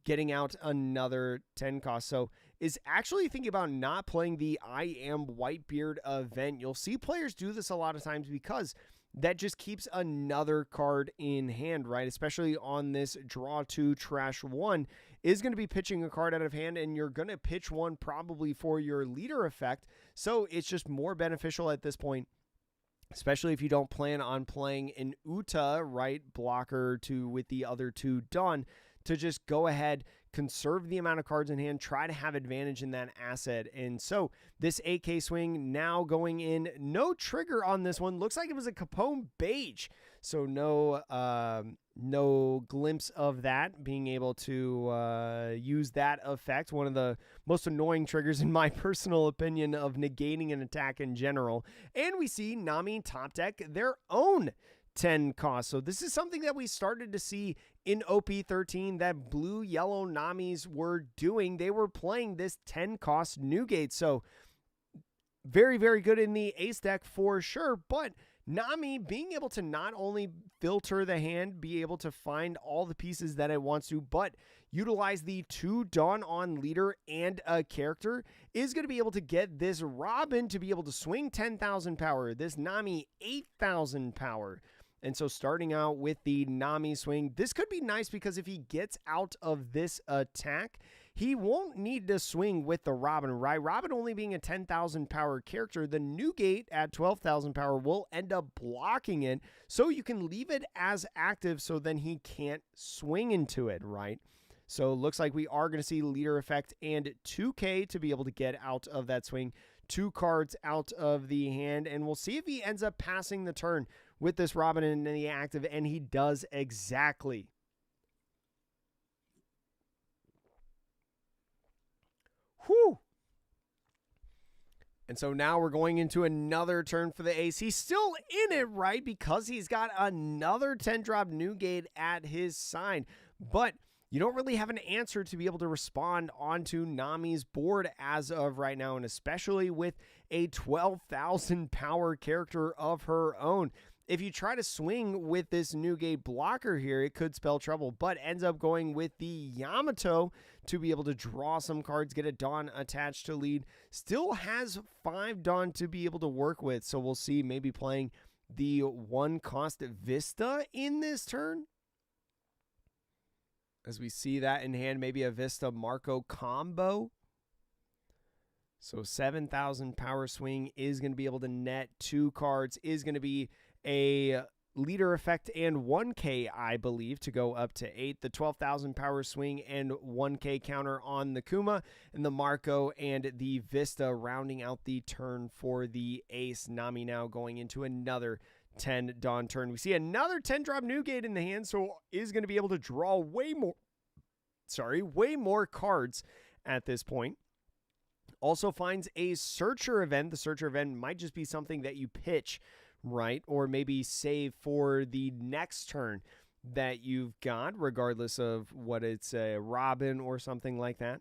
getting out another 10 cost. So is actually thinking about not playing the I Am Whitebeard event. You'll see players do this a lot of times because that just keeps another card in hand, right? Especially on this draw 2, trash 1, is going to be pitching a card out of hand, and you're going to pitch one probably for your leader effect. So it's just more beneficial at this point, especially if you don't plan on playing an Uta, right, blocker with the other 2 done, to just go ahead, conserve the amount of cards in hand, try to have advantage in that asset. And so this 8K swing now going in, no trigger on this one. Looks like it was a Capone Beige. So no glimpse of that, being able to use that effect. One of the most annoying triggers, in my personal opinion, of negating an attack in general. And we see Nami top deck their own 10 cost. So this is something that we started to see in OP13 that blue-yellow Namis were doing. They were playing this 10 cost Newgate. So very, very good in the Ace deck for sure. But Nami being able to not only filter the hand, be able to find all the pieces that it wants to, but utilize the 2 Dawn on leader and a character, is going to be able to get this Robin to be able to swing 10,000 power, this Nami 8,000 power. And so starting out with the Nami swing, this could be nice because if he gets out of this attack, he won't need to swing with the Robin, right? Robin only being a 10,000 power character, the Newgate at 12,000 power will end up blocking it, so you can leave it as active so then he can't swing into it, right? So it looks like we are going to see leader effect and 2K to be able to get out of that swing. 2 cards out of the hand, and we'll see if he ends up passing the turn with this Robin in the active, and he does exactly. Whew. And so now we're going into another turn for the ace. He's still in it, right? Because he's got another 10-drop Newgate at his side. But you don't really have an answer to be able to respond onto Nami's board as of right now, and especially with a 12,000 power character of her own. If you try to swing with this Newgate blocker here, it could spell trouble, but ends up going with the Yamato to be able to draw some cards, get a Dawn attached to lead. Still has 5 Dawn to be able to work with, so we'll see maybe playing the 1-cost Vista in this turn. As we see that in hand, maybe a Vista Marco combo. So 7,000 power swing is going to be able to net 2 cards, is going to be a leader effect and 1K, I believe, to go up to 8. The 12,000 power swing and 1K counter on the Kuma, and the Marco and the Vista rounding out the turn for the ace. Nami now going into another 10 Dawn turn. We see another 10-drop Newgate in the hand, so is going to be able to draw way more cards at this point. Also finds a Searcher event. The Searcher event might just be something that you pitch, right? Or maybe save for the next turn that you've got, regardless of what it's a Robin or something like that.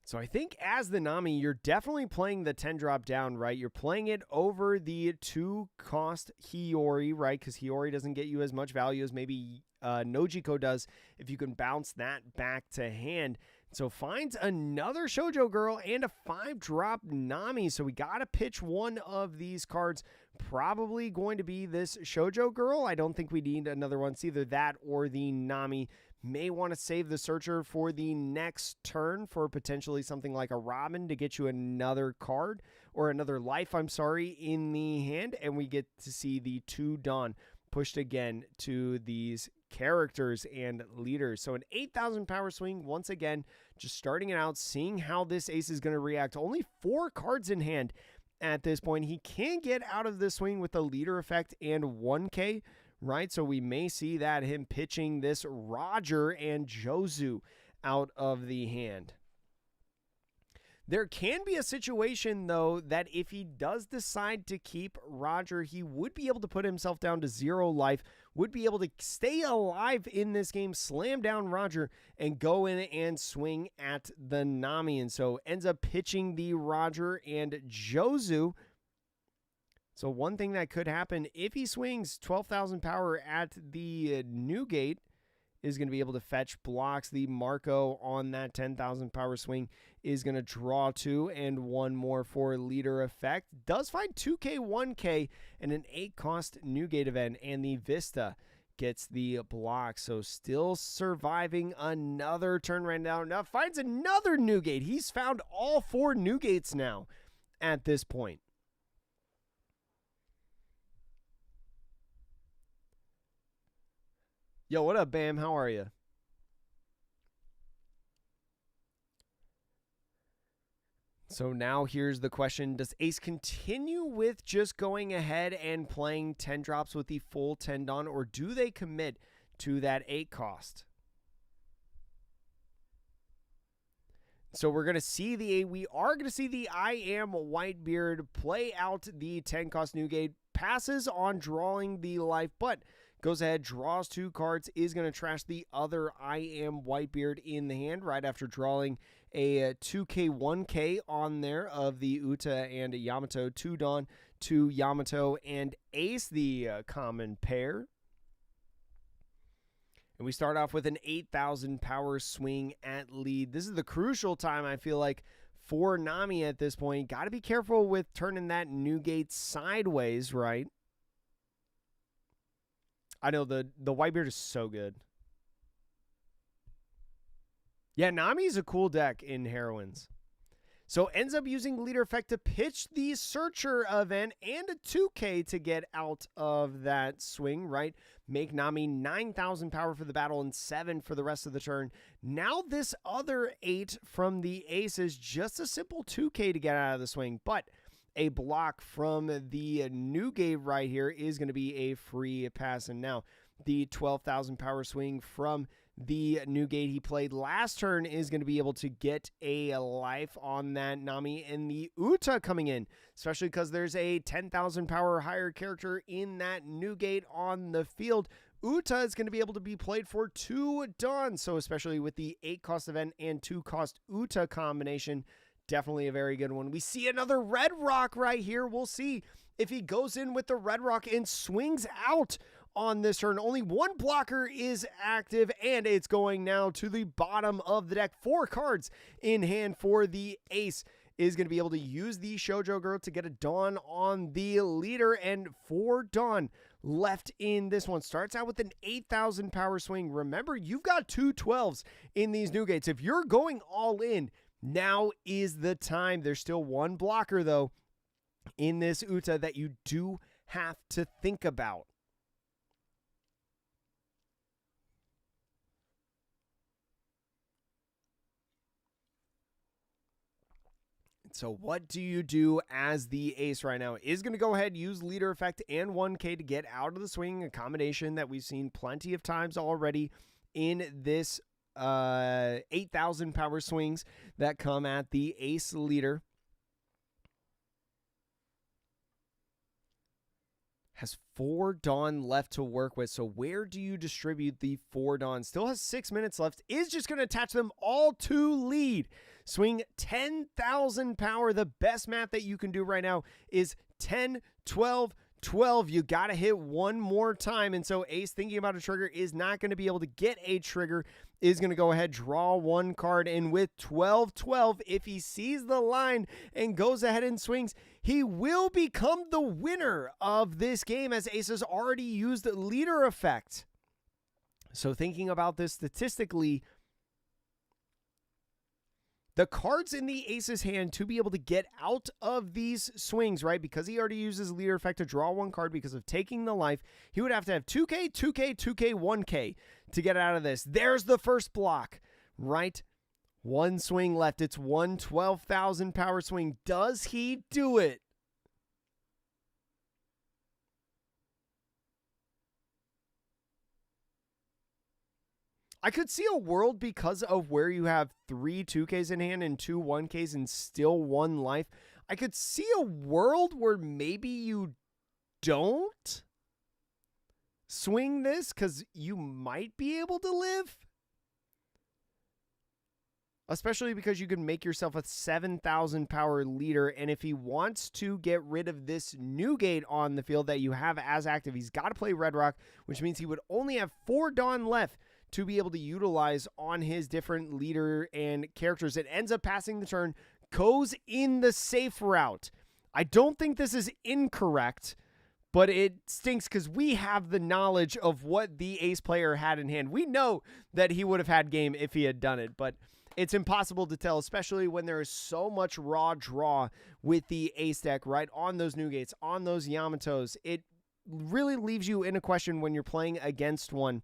So I think as the Nami, you're definitely playing the 10-drop down, right? You're playing it over the 2-cost Hiyori, right? Because Hiyori doesn't get you as much value as maybe Nojiko does if you can bounce that back to hand. So finds another Shoujo Girl and a 5-drop Nami. So we got to pitch one of these cards. Probably going to be this Shoujo Girl. I don't think we need another one. It's either that or the Nami. May want to save the Searcher for the next turn for potentially something like a Robin to get you another card or another life, in the hand. And we get to see the 2 Dawn pushed again to these characters and leaders. So an 8,000 power swing once again, just starting it out, seeing how this ace is going to react. Only 4 cards in hand at this point. He can get out of this swing with the leader effect and 1K, right? So we may see that him pitching this Roger and Jozu out of the hand. There can be a situation, though, that if he does decide to keep Roger, he would be able to put himself down to 0 life, would be able to stay alive in this game, slam down Roger, and go in and swing at the Nami. And so ends up pitching the Roger and Jozu. So one thing that could happen, if he swings 12,000 power at the Newgate, is going to be able to fetch blocks. The Marco on that 10,000 power swing is going to draw 2 and 1 more for leader effect. Does find 2K, 1K, and an 8-cost Newgate event, and the Vista gets the block. So still surviving another turn right now. Now finds another Newgate. He's found all 4 Newgates now at this point. Yo, what up, Bam? How are you? So now here's the question. Does Ace continue with just going ahead and playing 10 drops with the full 10 Dawn, or do they commit to that 8 cost? So we are going to see the I Am Whitebeard play out the 10 cost Newgate, passes on drawing the life, but goes ahead, draws 2 cards, is going to trash the other I Am Whitebeard in the hand right after drawing a 2K, 1K on there of the Uta and Yamato. 2 Dawn, 2 Yamato, and Ace, the common pair. And we start off with an 8,000 power swing at lead. This is the crucial time, I feel like, for Nami at this point. Got to be careful with turning that new gate sideways, right? I know the Whitebeard is so good. Yeah, Nami's a cool deck in Heroines. So ends up using leader effect to pitch the Searcher event and a 2K to get out of that swing, right? Make Nami 9,000 power for the battle and 7 for the rest of the turn. Now this other 8 from the ace is just a simple 2K to get out of the swing, but a block from the new gate right here is going to be a free pass. And now the 12,000 power swing from the new gate he played last turn is going to be able to get a life on that Nami, and the Uta coming in, especially because there's a 10,000 power higher character in that new gate on the field. Uta is going to be able to be played for 2 Dawn, so especially with the 8 cost event and 2 cost Uta combination, definitely a very good one. We see another Red Rock right here. We'll see if he goes in with the Red Rock and swings out on this turn. Only 1 blocker is active, and it's going now to the bottom of the deck. 4 cards in hand for the ace. Is going to be able to use the Shoujo Girl to get a Dawn on the leader, and 4 Dawn left in this one. Starts out with an 8,000 power swing. Remember, you've got 2 12s in these new gates. If you're going all in, now is the time. There's still 1 blocker, though, in this Uta that you do have to think about. So what do you do as the ace right now? Is going to go ahead, use leader effect and 1K to get out of the swing, a combination that we've seen plenty of times already in this 8,000 power swings that come at the ace leader. Has 4 Dawn left to work with. So where do you distribute the 4 Dawn? Still has 6 minutes left. Is just going to attach them all to lead. Swing 10,000 power. The best math that you can do right now is 10, 12, 12. You got to hit 1 more time. And so ace, thinking about a trigger, is not going to be able to get a trigger. Is going to go ahead, draw 1 card. And with 12, 12, if he sees the line and goes ahead and swings, he will become the winner of this game, as ace has already used leader effect. So thinking about this statistically, the cards in the ace's hand to be able to get out of these swings, right? Because he already uses leader effect to draw 1 card because of taking the life, he would have to have 2K, 2K, 2K, 1K to get out of this. There's the first block, right? 1 swing left. It's 1 12,000 power swing. Does he do it? I could see a world, because of where you have 3 2Ks in hand and 2 1Ks and still 1 life. I could see a world where maybe you don't swing this because you might be able to live. Especially because you can make yourself a 7,000 power leader. And if he wants to get rid of this new gate on the field that you have as active, he's got to play Red Rock, which means he would only have 4 Dawn left to be able to utilize on his different leader and characters. It ends up passing the turn, goes in the safe route. I don't think this is incorrect, but it stinks because we have the knowledge of what the ace player had in hand. We know that he would have had game if he had done it, but it's impossible to tell, especially when there is so much raw draw with the ace deck, right? On those new gates, on those Yamatos. It really leaves you in a question when you're playing against one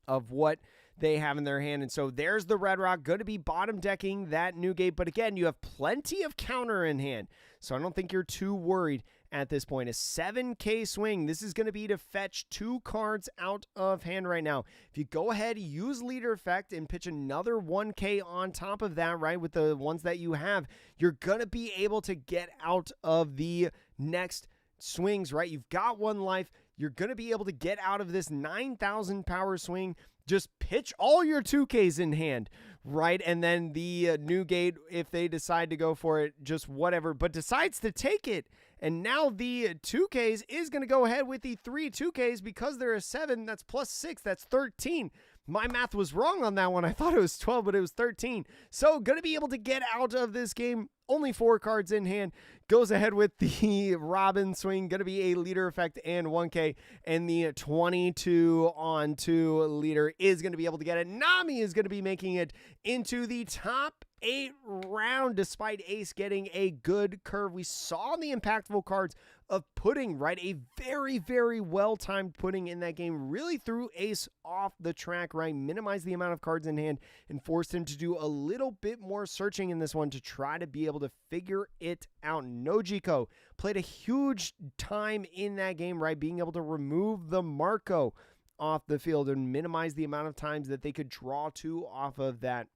of what they have in their hand. And so there's the Red Rock, going to be bottom decking that new gate. But again, you have plenty of counter in hand, so I don't think you're too worried at this point. A 7K swing. This is going to be to fetch 2 cards out of hand right now. If you go ahead, use leader effect and pitch another 1K on top of that, right, with the ones that you have, you're going to be able to get out of the next swings, right? You've got 1 life. You're going to be able to get out of this 9,000 power swing. Just pitch all your 2Ks in hand, right? And then the new gate, if they decide to go for it, just whatever, but decides to take it. And now the 2Ks is going to go ahead with the 3 2Ks because there are 7. That's plus 6. That's 13. My math was wrong on that one. I thought it was 12, but it was 13. So going to be able to get out of this game. Only 4 cards in hand. Goes ahead with the Robin swing. Going to be a leader effect and 1K. And the 22 on 2 leader is going to be able to get it. Nami is going to be making it into the top 8 round despite Ace getting a good curve. We saw the impactful cards of Pudding, right? A very, very well-timed Pudding in that game. Really threw Ace off the track, right? Minimized the amount of cards in hand and forced him to do a little bit more searching in this one to try to be able to figure it out. Nojiko played a huge time in that game, right? Being able to remove the Marco off the field and minimize the amount of times that they could draw 2 off of that.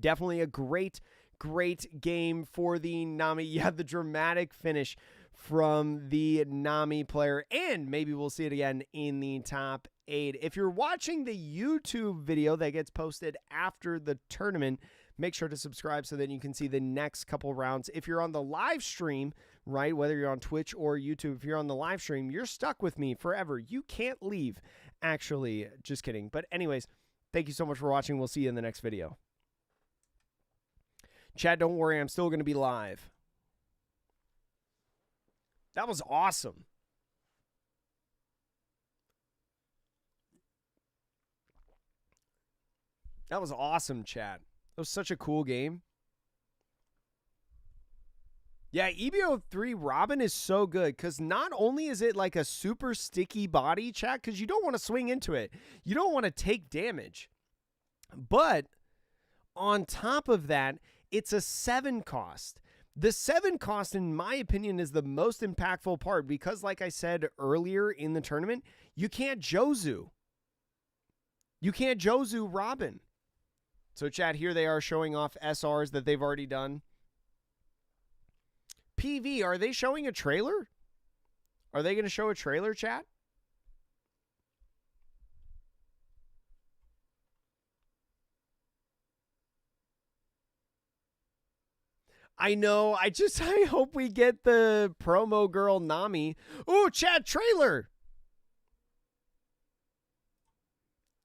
Definitely a great game for the Nami. Yeah, the dramatic finish from the Nami player, and maybe we'll see it again in the top 8. If you're watching the YouTube video that gets posted after the tournament, make sure to subscribe so that you can see the next couple rounds. If you're on the live stream, right, whether you're on Twitch or YouTube, if you're on the live stream, you're stuck with me forever. You can't leave. Actually, just kidding. But anyways, thank you so much for watching. We'll see you in the next video. Chat, don't worry, I'm still going to be live. That was awesome. That was awesome, chat. That was such a cool game. Yeah, EB03 Robin is so good because not only is it like a super sticky body, chat, because you don't want to swing into it. You don't want to take damage. But on top of that, it's a 7 cost. The 7 cost, in my opinion, is the most impactful part because, like I said earlier in the tournament, you can't Jozu. You can't Jozu Robin. So, chat, here they are showing off SRs that they've already done. PV, are they showing a trailer? Are they going to show a trailer, chat? I know. I hope we get the promo girl Nami. Ooh, chat, trailer.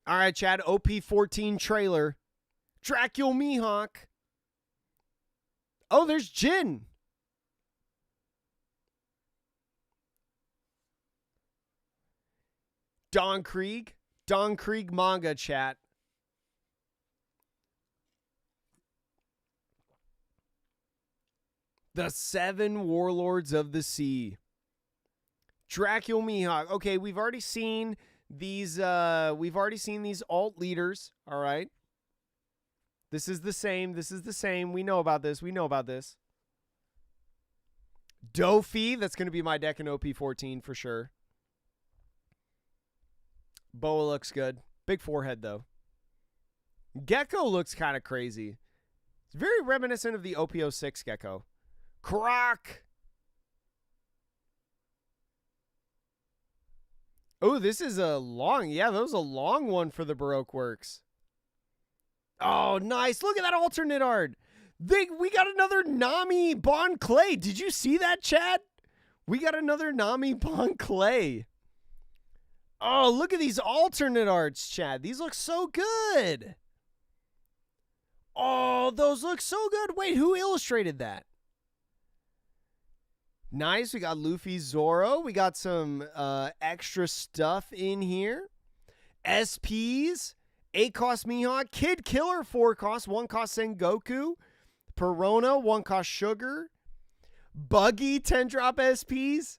All right, chat, OP13 trailer. Dracula Mihawk. Oh, there's Jin. Don Krieg manga, chat. The 7 Warlords of the Sea. Dracula Mihawk. Okay, we've already seen these alt leaders, all right? This is the same. We know about this. Dofi, that's going to be my deck in OP14 for sure. Boa looks good. Big forehead, though. Gecko looks kind of crazy. It's very reminiscent of the OP06 Gecko. Croc. Oh, this is a long, yeah, that was a long one for the Baroque Works. Oh, nice. Look at that alternate art. We got another Nami Bon Clay. Did you see that, chat? We got another Nami Bon Clay. Oh, look at these alternate arts, chat. These look so good. Oh, those look so good. Wait, who illustrated that? Nice. We got Luffy, Zoro. We got some extra stuff in here. SPs. 8 cost Mihawk. Kid Killer 4 cost. 1 cost Sengoku. Perona 1 cost Sugar. Buggy 10 drop SPs.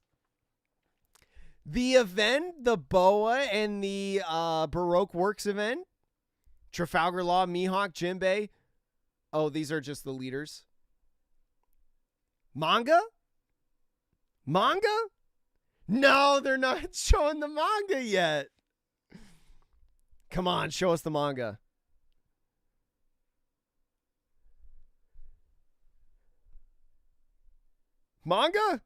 The event, the Boa and the Baroque Works event. Trafalgar Law, Mihawk, Jinbei. Oh, these are just the leaders. Manga? Manga? No, they're not showing the manga yet. Come on, show us the manga. Manga?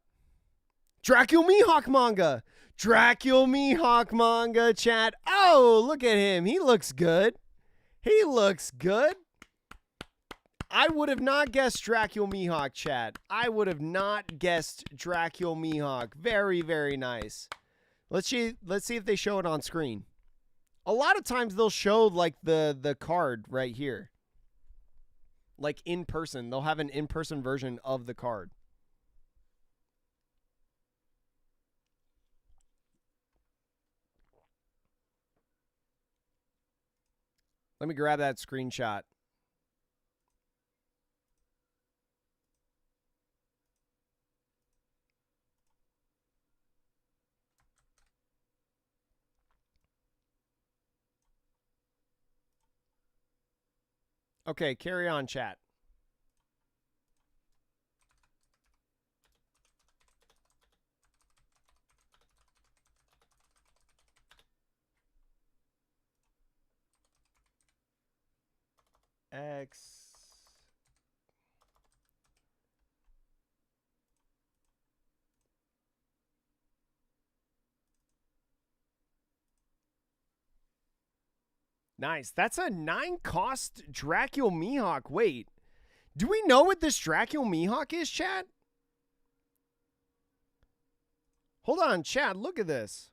Dracula Mihawk manga. Dracula Mihawk manga, chat. Oh, look at him. He looks good. He looks good. I would have not guessed Dracula Mihawk, chat. I would have not guessed Dracula Mihawk. Very, very nice. Let's see if they show it on screen. A lot of times they'll show like the card right here. Like in person. They'll have an in-person version of the card. Let me grab that screenshot. Okay, carry on, chat. X. Nice. That's a 9-cost Dracul Mihawk. Wait, do we know what this Dracul Mihawk is, chat? Hold on, chat. Look at this.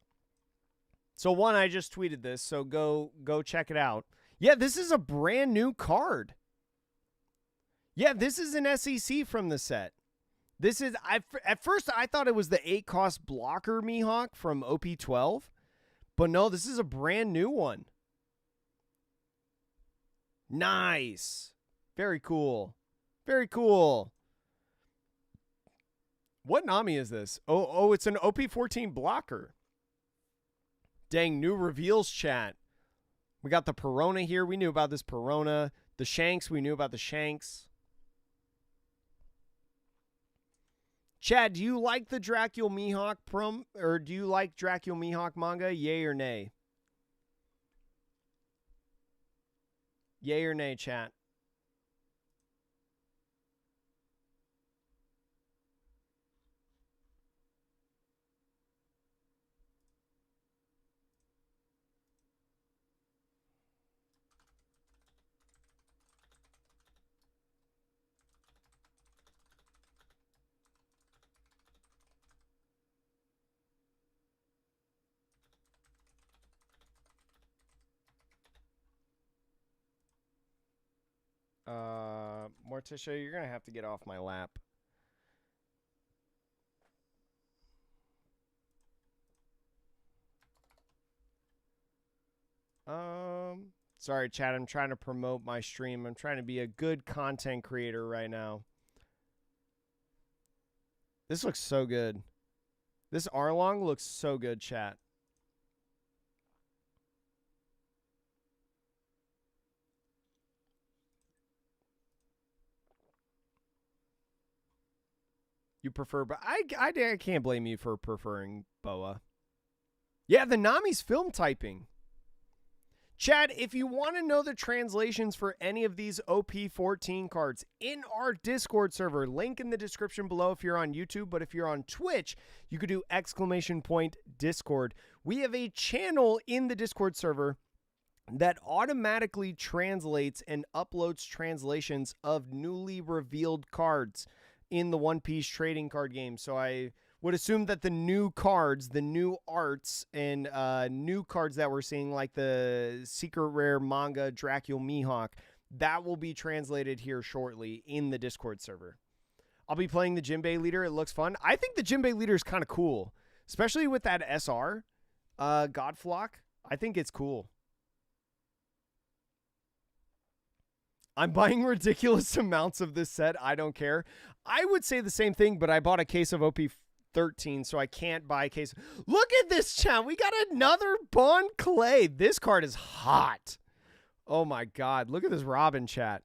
So one, I just tweeted this, so go check it out. Yeah, this is a brand new card. Yeah, this is an SEC from the set. This is, at first I thought it was the 8-cost blocker Mihawk from OP12, but no, this is a brand new one. Nice. Very cool. Very cool. What Nami is this? Oh, it's an OP14 blocker. Dang, new reveals, chat. We got the Perona here. We knew about this Perona. The Shanks, we knew about the Shanks. Chad, do you like the Dracul Mihawk or do you like Dracul Mihawk manga? Yay or nay? Yay or nay, chat? Morticia, you're going to have to get off my lap. Sorry, chat. I'm trying to promote my stream. I'm trying to be a good content creator right now. This looks so good. This Arlong looks so good, chat. You prefer, but I can't blame you for preferring Boa. Yeah, the Nami's film typing. Chad, if you want to know the translations for any of these OP14 cards in our Discord server, link in the description below if you're on YouTube, but if you're on Twitch, you could do !Discord. We have a channel in the Discord server that automatically translates and uploads translations of newly revealed cards in the One Piece trading card game. So I would assume that the new cards, the new arts, and new cards that we're seeing, like the Secret Rare Manga Dracul Mihawk, that will be translated here shortly in the Discord server. I'll be playing the Jinbei leader. It looks fun. I think the Jinbei leader is kind of cool, especially with that SR Godflock. I think it's cool. I'm buying ridiculous amounts of this set. I don't care. I would say the same thing, but I bought a case of OP13, so I can't buy a case. Look at this, chat. We got another Bon Clay. This card is hot. Oh, my God. Look at this Robin, chat.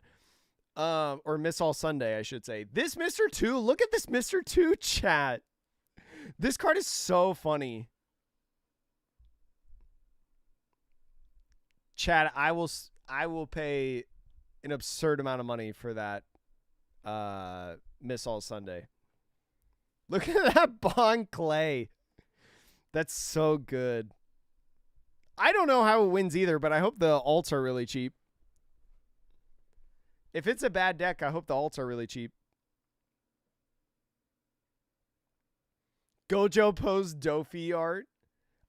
Or Miss All Sunday, I should say. This Mr. 2. Look at this Mr. 2, chat. This card is so funny. Chat, I will pay an absurd amount of money for that Miss All Sunday. Look at that Bon Clay. That's so good. I don't know how it wins either, but I hope the alts are really cheap. If it's a bad deck, I hope the alts are really cheap. Gojo Pose Dofi art.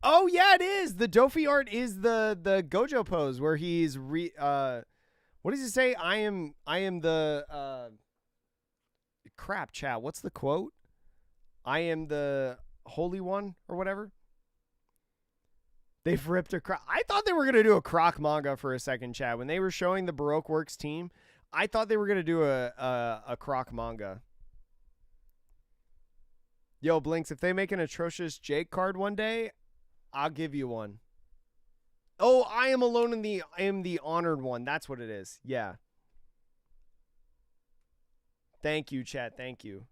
Oh yeah, it is. The Dofi art is the Gojo pose where he's what does he say? I am the crap chat. What's the quote? I am the holy one or whatever. They've ripped a croc. I thought they were gonna do a croc manga for a second, chat. When they were showing the Baroque Works team, I thought they were gonna do a croc manga. Yo, Blinks, if they make an Atrocious Jake card one day, I'll give you one. Oh, I am alone in the I am the honored one. That's what it is. Yeah. Thank you, chat. Thank you.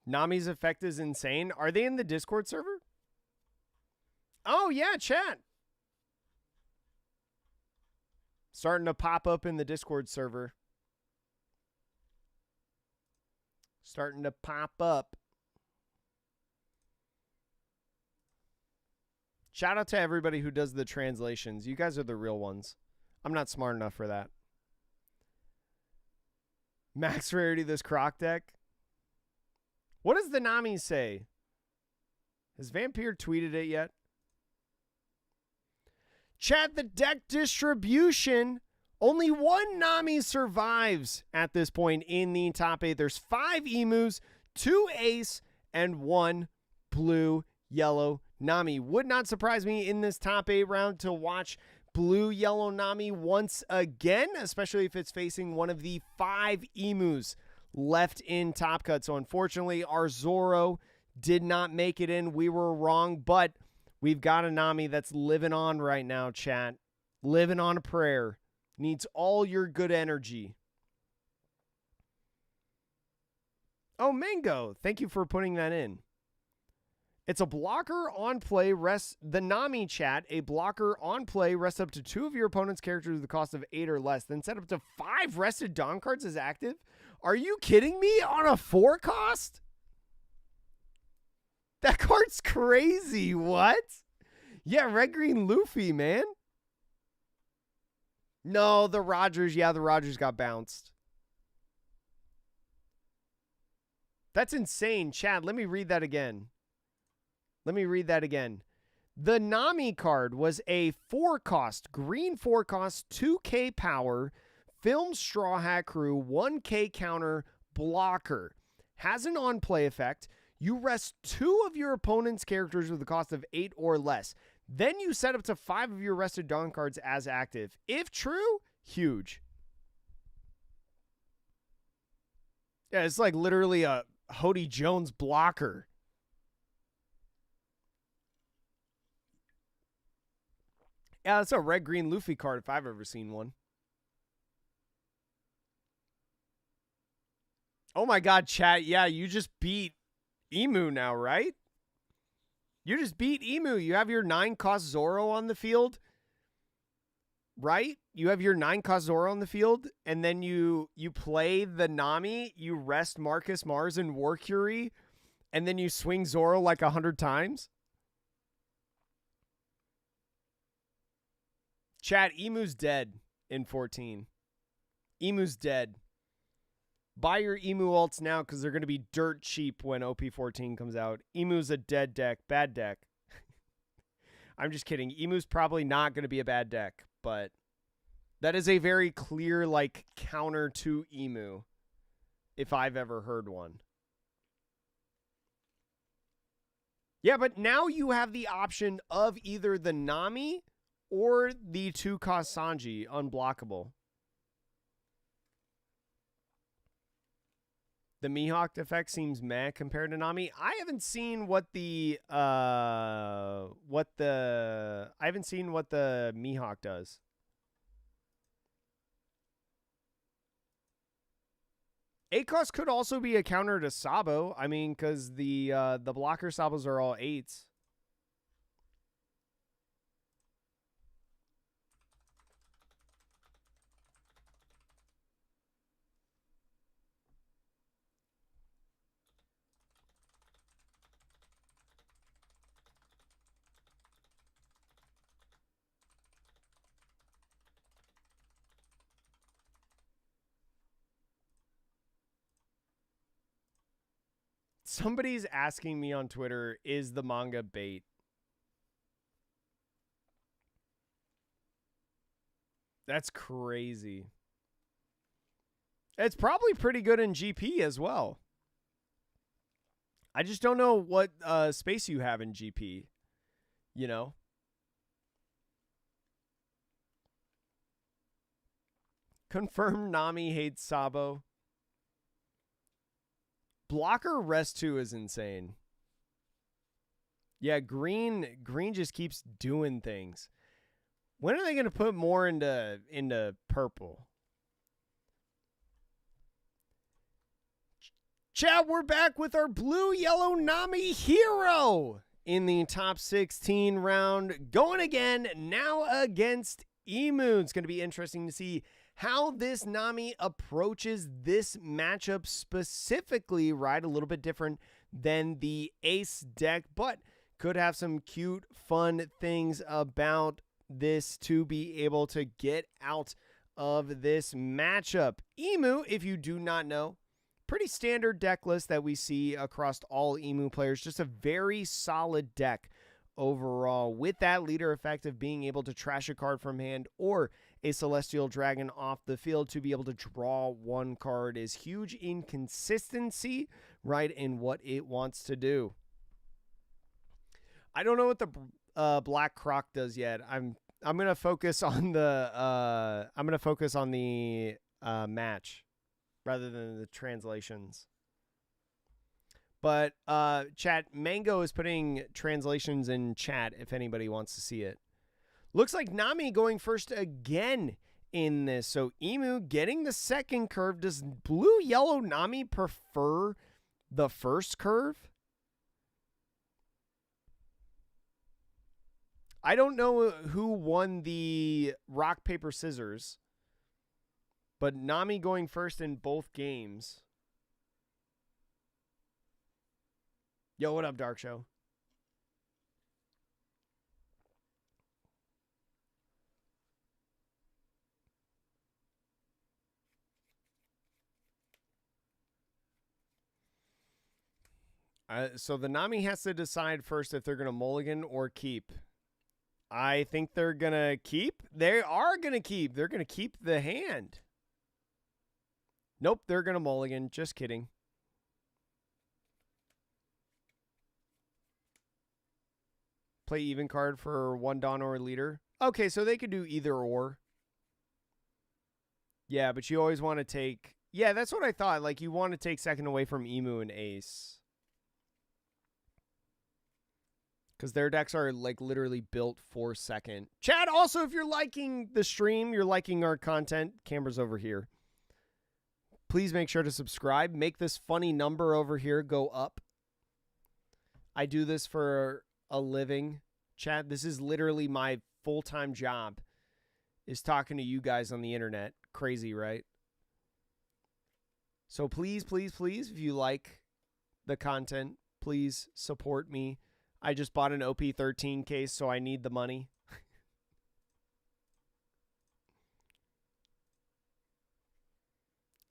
Nami's effect is insane. Are they in the Discord server? Oh, yeah, chat. Starting to pop up in the Discord server. Starting to pop up. Shout out to everybody who does the translations. You guys are the real ones. I'm not smart enough for that. Max rarity this croc deck. What does the Nami say? Has Vampire tweeted it yet? Chat, the deck distribution. Only one Nami survives at this point in the top 8. There's 5 emus, 2 ace, and 1 blue, yellow Nami. Would not surprise me in this top 8 round to watch blue, yellow Nami once again, especially if it's facing one of the 5 emus left in Top Cut. So unfortunately, our Zoro did not make it in. We were wrong, but we've got a Nami that's living on right now, chat. Living on a prayer. Needs all your good energy. Oh, Mango. Thank you for putting that in. It's a blocker on play. Rest the Nami, chat. A blocker on play. Rest up to 2 of your opponent's characters with the cost of 8 or less. Then set up to 5 rested Dawn cards as active. Are you kidding me? On a 4 cost? That card's crazy. What? Yeah, red green Luffy, man. No, the Rogers. Yeah, the Rogers got bounced. That's insane. Chad, let me read that again. The Nami card was a 4 cost, green 4 cost, 2k power, film Straw Hat Crew, 1k counter, blocker. Has an on-play effect. You rest 2 of your opponent's characters with the cost of 8 or less. Then you set up to 5 of your rested Dawn cards as active. If true, huge. Yeah, it's like literally a Hody Jones blocker. Yeah, that's a red-green Luffy card if I've ever seen one. Oh my god, chat. Yeah, you just beat Emu now, right? You just beat Emu. You have your 9-cost Zoro on the field, right? You have your 9-cost Zoro on the field, and then you play the Nami, you rest Marcus Mars and War Curie, and then you swing Zoro like 100 times? Chat, Emu's dead in 14. Emu's dead. Buy your Emu ults now because they're going to be dirt cheap when OP14 comes out. Emu's a dead deck. Bad deck. I'm just kidding. Emu's probably not going to be a bad deck, but that is a very clear, like, counter to Emu, if I've ever heard one. Yeah, but now you have the option of either the Nami or the 2-cost Sanji unblockable. The Mihawk effect seems meh compared to Nami. I haven't seen what the Mihawk does. A-cost could also be a counter to Sabo. I mean, because the blocker Sabos are all 8s. Somebody's asking me on Twitter, is the manga bait? That's crazy. It's probably pretty good in GP as well. I just don't know what space you have in GP, you know? Confirm Nami hates Sabo. Blocker Rest 2 is insane. Yeah, green just keeps doing things. When are they going to put more into purple? Chat, we're back with our blue-yellow Nami hero in the top 16 round. Going again, now against Emu. It's going to be interesting to see how this Nami approaches this matchup specifically, right? A little bit different than the Ace deck, but could have some cute, fun things about this to be able to get out of this matchup. Emu, if you do not know, pretty standard deck list that we see across all Emu players. Just a very solid deck overall, with that leader effect of being able to trash a card from hand or a Celestial Dragon off the field to be able to draw one card is huge in consistency, right, in what it wants to do. I don't know what the Black Croc does yet. I'm gonna focus on the match rather than the translations. But chat, Mango is putting translations in chat if anybody wants to see it. Looks like Nami going first again in this. So Emu getting the second curve. Does blue-yellow Nami prefer the first curve? I don't know who won the rock, paper, scissors, but Nami going first in both games. Yo, what up, Dark Show? So the Nami has to decide first if they're going to mulligan or keep. I think they're going to keep. They are going to keep. They're going to keep the hand. Nope, they're going to mulligan. Just kidding. Play even card for one Dawn or leader. Okay, so they could do either or. Yeah, but you always want to take... Yeah, that's what I thought. Like, you want to take second away from Emu and Ace. Because their decks are, like, literally built for second. Chad, also, if you're liking the stream, you're liking our content, camera's over here. Please make sure to subscribe. Make this funny number over here go up. I do this for a living. Chad, this is literally my full-time job, is talking to you guys on the internet. Crazy, right? So please, please, please, if you like the content, please support me. I just bought an OP13 case, so I need the money.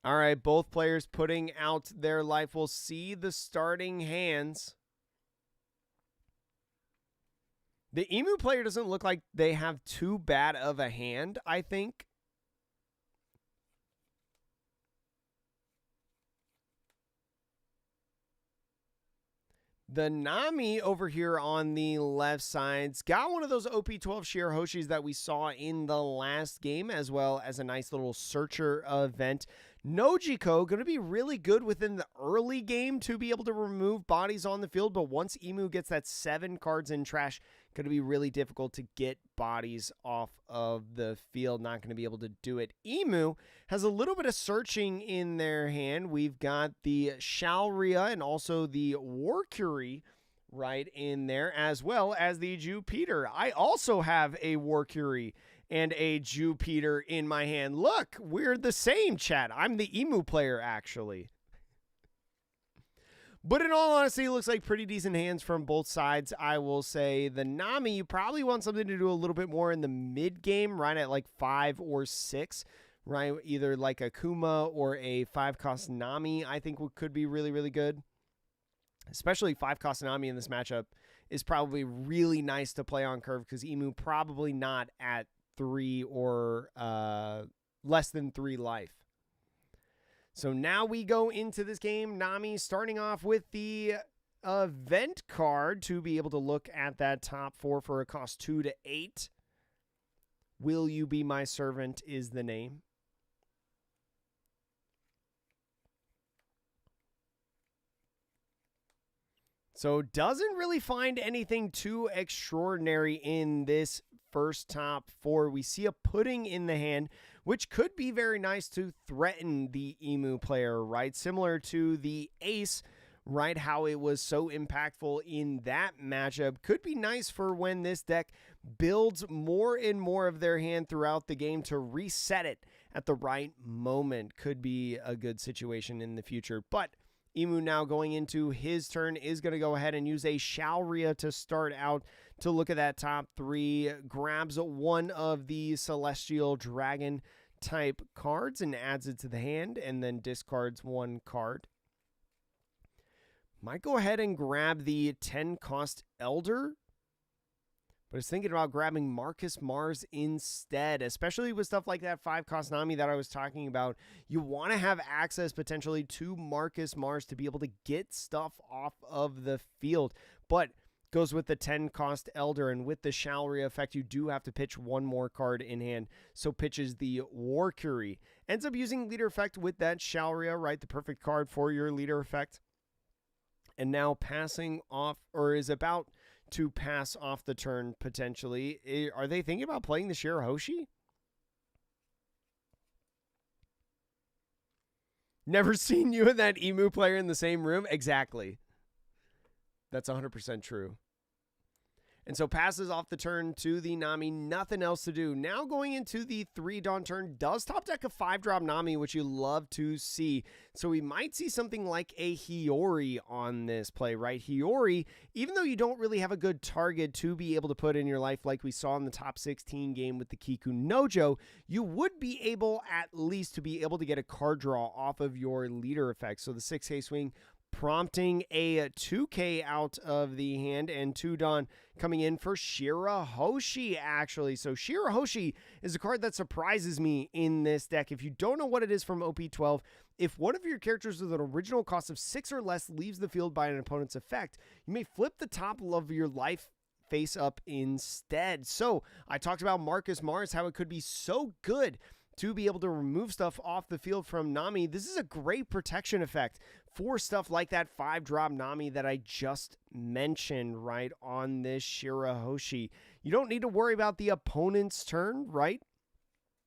All right, both players putting out their life. We'll see the starting hands. The Emu player doesn't look like they have too bad of a hand, I think. The Nami over here on the left side's got one of those OP12 Shirahoshis that we saw in the last game, as well as a nice little searcher event. Nojiko going to be really good within the early game to be able to remove bodies on the field, but once Emu gets that 7 cards in trash, going to be really difficult to get bodies off of the field. Not going to be able to do it. Emu has a little bit of searching in their hand. We've got the Shalria and also the Warcury right in there, as well as the Jupiter. I also have a Warcury and a Jupiter in my hand. Look, we're the same, chat. I'm the Emu player, actually. But in all honesty, it looks like pretty decent hands from both sides, I will say. The Nami, you probably want something to do a little bit more in the mid-game, right at like 5 or 6, right? Either like a Kuma or a 5-cost Nami, I think could be really, really good. especially 5-cost Nami in this matchup is probably really nice to play on curve because Emu probably not at 3 or less than 3 life. So now we go into this game. Nami starting off with the event card to be able to look at that top 4 for a cost 2 to 8. Will You Be My Servant is the name. So doesn't really find anything too extraordinary in this first top 4. We see a pudding in the hand, which could be very nice to threaten the Emu player, right? Similar to the ace, right? How it was so impactful in that matchup. Could be nice for when this deck builds more and more of their hand throughout the game to reset it at the right moment. Could be a good situation in the future. But Emu now going into his turn is going to go ahead and use a Shalria to start out to look at that top 3. Grabs one of the Celestial Dragon type cards and adds it to the hand and then discards 1 card. Might go ahead and grab the 10-cost Elder. But I was thinking about grabbing Marcus Mars instead, especially with stuff like that 5-cost Nami that I was talking about. You want to have access potentially to Marcus Mars to be able to get stuff off of the field. But goes with the 10-cost Elder, and with the Shalria effect, you do have to pitch 1 more card in hand. So pitches the War Curie. Ends up using leader effect with that Shalria, right? The perfect card for your leader effect. And now passing off, or is about to pass off the turn potentially. Are they thinking about playing the Shirahoshi? Never seen you and that Emu player in the same room? Exactly. That's 100% true. And so passes off the turn to the Nami. Nothing else to do. Now going into the 3-Dawn turn. Does top deck a 5-drop Nami, which you love to see. So we might see something like a Hiyori on this play, right? Hiyori, even though you don't really have a good target to be able to put in your life like we saw in the top 16 game with the Kiku Nojo, you would be able at least to be able to get a card draw off of your leader effect. So the 6K swing prompting a 2K out of the hand, and 2-Dawn coming in for Shirahoshi, actually. So Shirahoshi is a card that surprises me in this deck. If you don't know what it is from OP12, if one of your characters with an original cost of 6 or less leaves the field by an opponent's effect, you may flip the top of your life face up instead. So I talked about Marcus Mars, how it could be so good to be able to remove stuff off the field from Nami. This is a great protection effect for stuff like that 5-drop Nami that I just mentioned, right, on this Shirahoshi. You don't need to worry about the opponent's turn, right,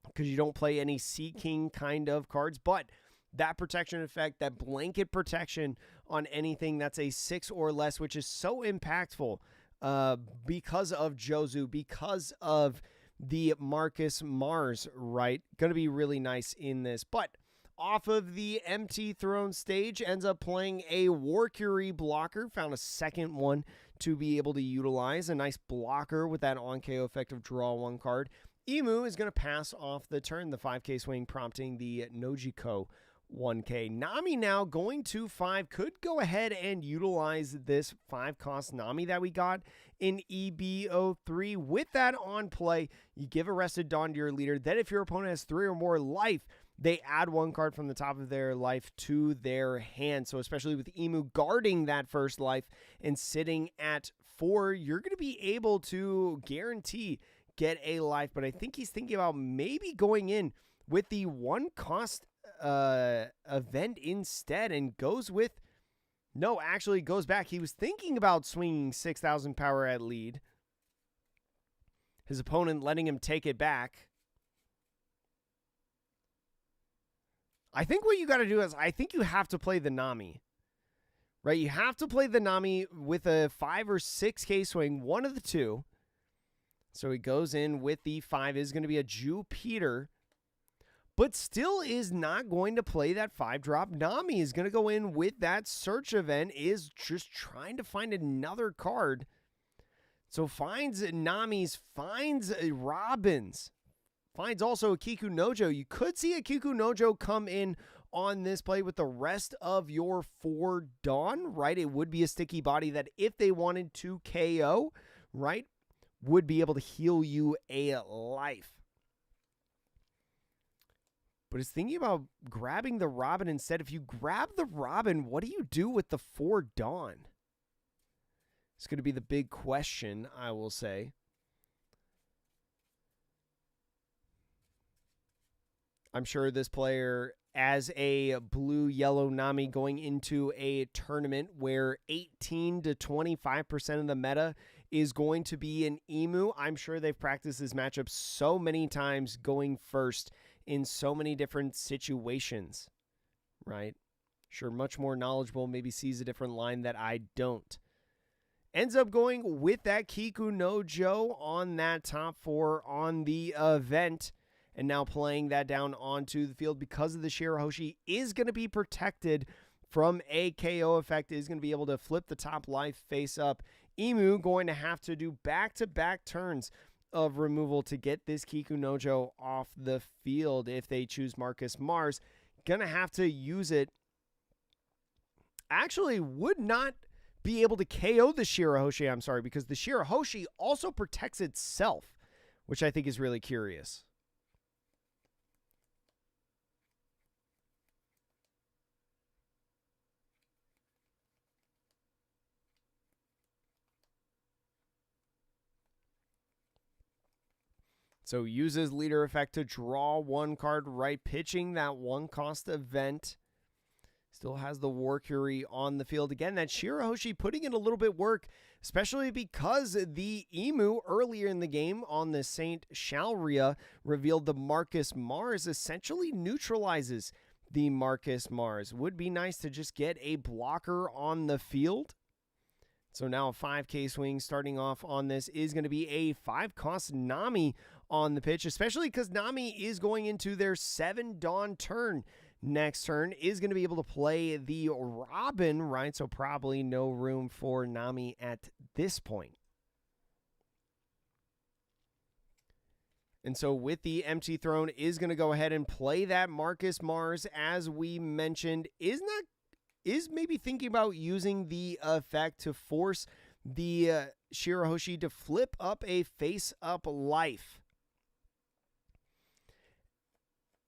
because you don't play any Sea King kind of cards, but that protection effect, that blanket protection on anything that's a 6 or less, which is so impactful because of Jozu, because of the Marcus Mars, right? Going to be really nice in this. But off of the empty throne stage, ends up playing a War Curie blocker. Found a second one to be able to utilize. A nice blocker with that on-KO effect of draw 1 card. Emu is going to pass off the turn. The 5K swing prompting the Nojiko 1K. Nami now going to 5. Could go ahead and utilize this 5-cost Nami that we got in EB03. With that on play, you give Arrested Dawn to your leader. Then if your opponent has 3 or more life, they add 1 card from the top of their life to their hand. So especially with Emu guarding that first life and sitting at 4, you're going to be able to guarantee get a life. But I think he's thinking about maybe going in with the 1-cost event instead, and goes with, no, actually goes back. He was thinking about swinging 6,000 power at lead. His opponent letting him take it back. I think what you got to do is, I think you have to play the Nami, right? You have to play the Nami with a 5 or 6K swing, one of the two. So he goes in with the 5, is going to be a Jupiter, but still is not going to play that 5-drop Nami. Is going to go in with that search event, is just trying to find another card. So finds Nami's, finds Robin's, finds also a Kiku Nojo. You could see a Kiku Nojo come in on this play with the rest of your 4 Dawn, right? It would be a sticky body that if they wanted to KO, right, would be able to heal you a life. But it's thinking about grabbing the Robin instead. If you grab the Robin, what do you do with the 4 Dawn? It's going to be the big question, I will say. I'm sure this player, as a blue-yellow Nami going into a tournament where 18 to 25% of the meta is going to be an Emu, I'm sure they've practiced this matchup so many times going first in so many different situations, right? Sure, much more knowledgeable, maybe sees a different line that I don't. Ends up going with that Kiku no Jo on that top 4 on the event. And now playing that down onto the field because of the Shirahoshi is going to be protected from a KO effect, is going to be able to flip the top life face up. Emu going to have to do back-to-back turns of removal to get this Kiku no Jo off the field. If they choose Marcus Mars, going to have to use it. Actually would not be able to KO the Shirahoshi, I'm sorry, because the Shirahoshi also protects itself, which I think is really curious. So uses leader effect to draw 1 card, right? Pitching that 1-cost event. Still has the War Curie on the field. Again, that Shirahoshi putting in a little bit work, especially because the Emu earlier in the game on the Saint Shalria revealed the Marcus Mars essentially neutralizes the Marcus Mars. Would be nice to just get a blocker on the field. So now a 5K swing starting off on this is going to be a 5-cost Nami on the pitch, especially because Nami is going into their 7 Dawn turn. Next turn is going to be able to play the Robin, right? So probably no room for Nami at this point. And so with the empty throne is going to go ahead and play that Marcus Mars, as we mentioned, is maybe thinking about using the effect to force the Shirahoshi to flip up a face-up life.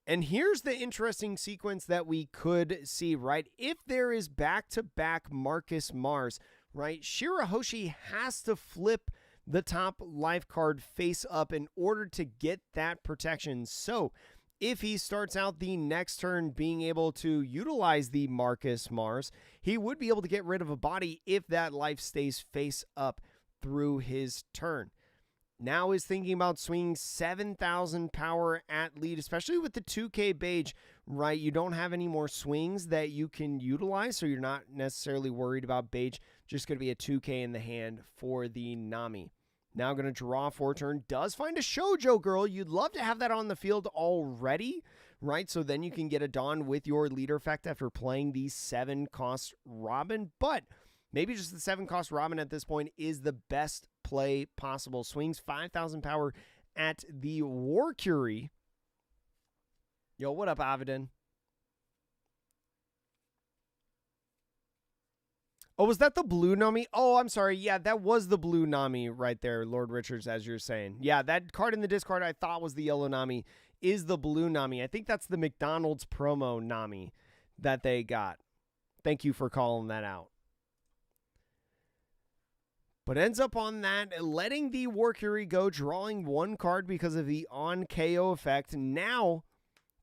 And here's the interesting sequence that we could see, right? If there is back-to-back Marcus Mars, right, Shirahoshi has to flip the top life card face up in order to get that protection. So if he starts out the next turn being able to utilize the Marcus Mars, he would be able to get rid of a body if that life stays face up through his turn. Now is thinking about swinging 7,000 power at lead, especially with the 2K Beige, right? You don't have any more swings that you can utilize, so you're not necessarily worried about Beige. Just going to be a 2K in the hand for the Nami. Now going to draw for turn. Does find a Shoujo Girl. You'd love to have that on the field already, right? So then you can get a Dawn with your leader effect after playing the 7-cost Robin. But maybe just the 7-cost Robin at this point is the best play possible. Swings 5,000 power at the War Curie. Yo, what up, Avidin? Oh, was that the blue Nami? Oh, I'm sorry. Yeah, that was the blue Nami right there, Lord Richards, as you're saying. Yeah, that card in the discard I thought was the yellow Nami is the blue Nami. I think that's the McDonald's promo Nami that they got. Thank you for calling that out. But ends up on that, letting the War Curie go, drawing 1 card because of the on KO effect. Now,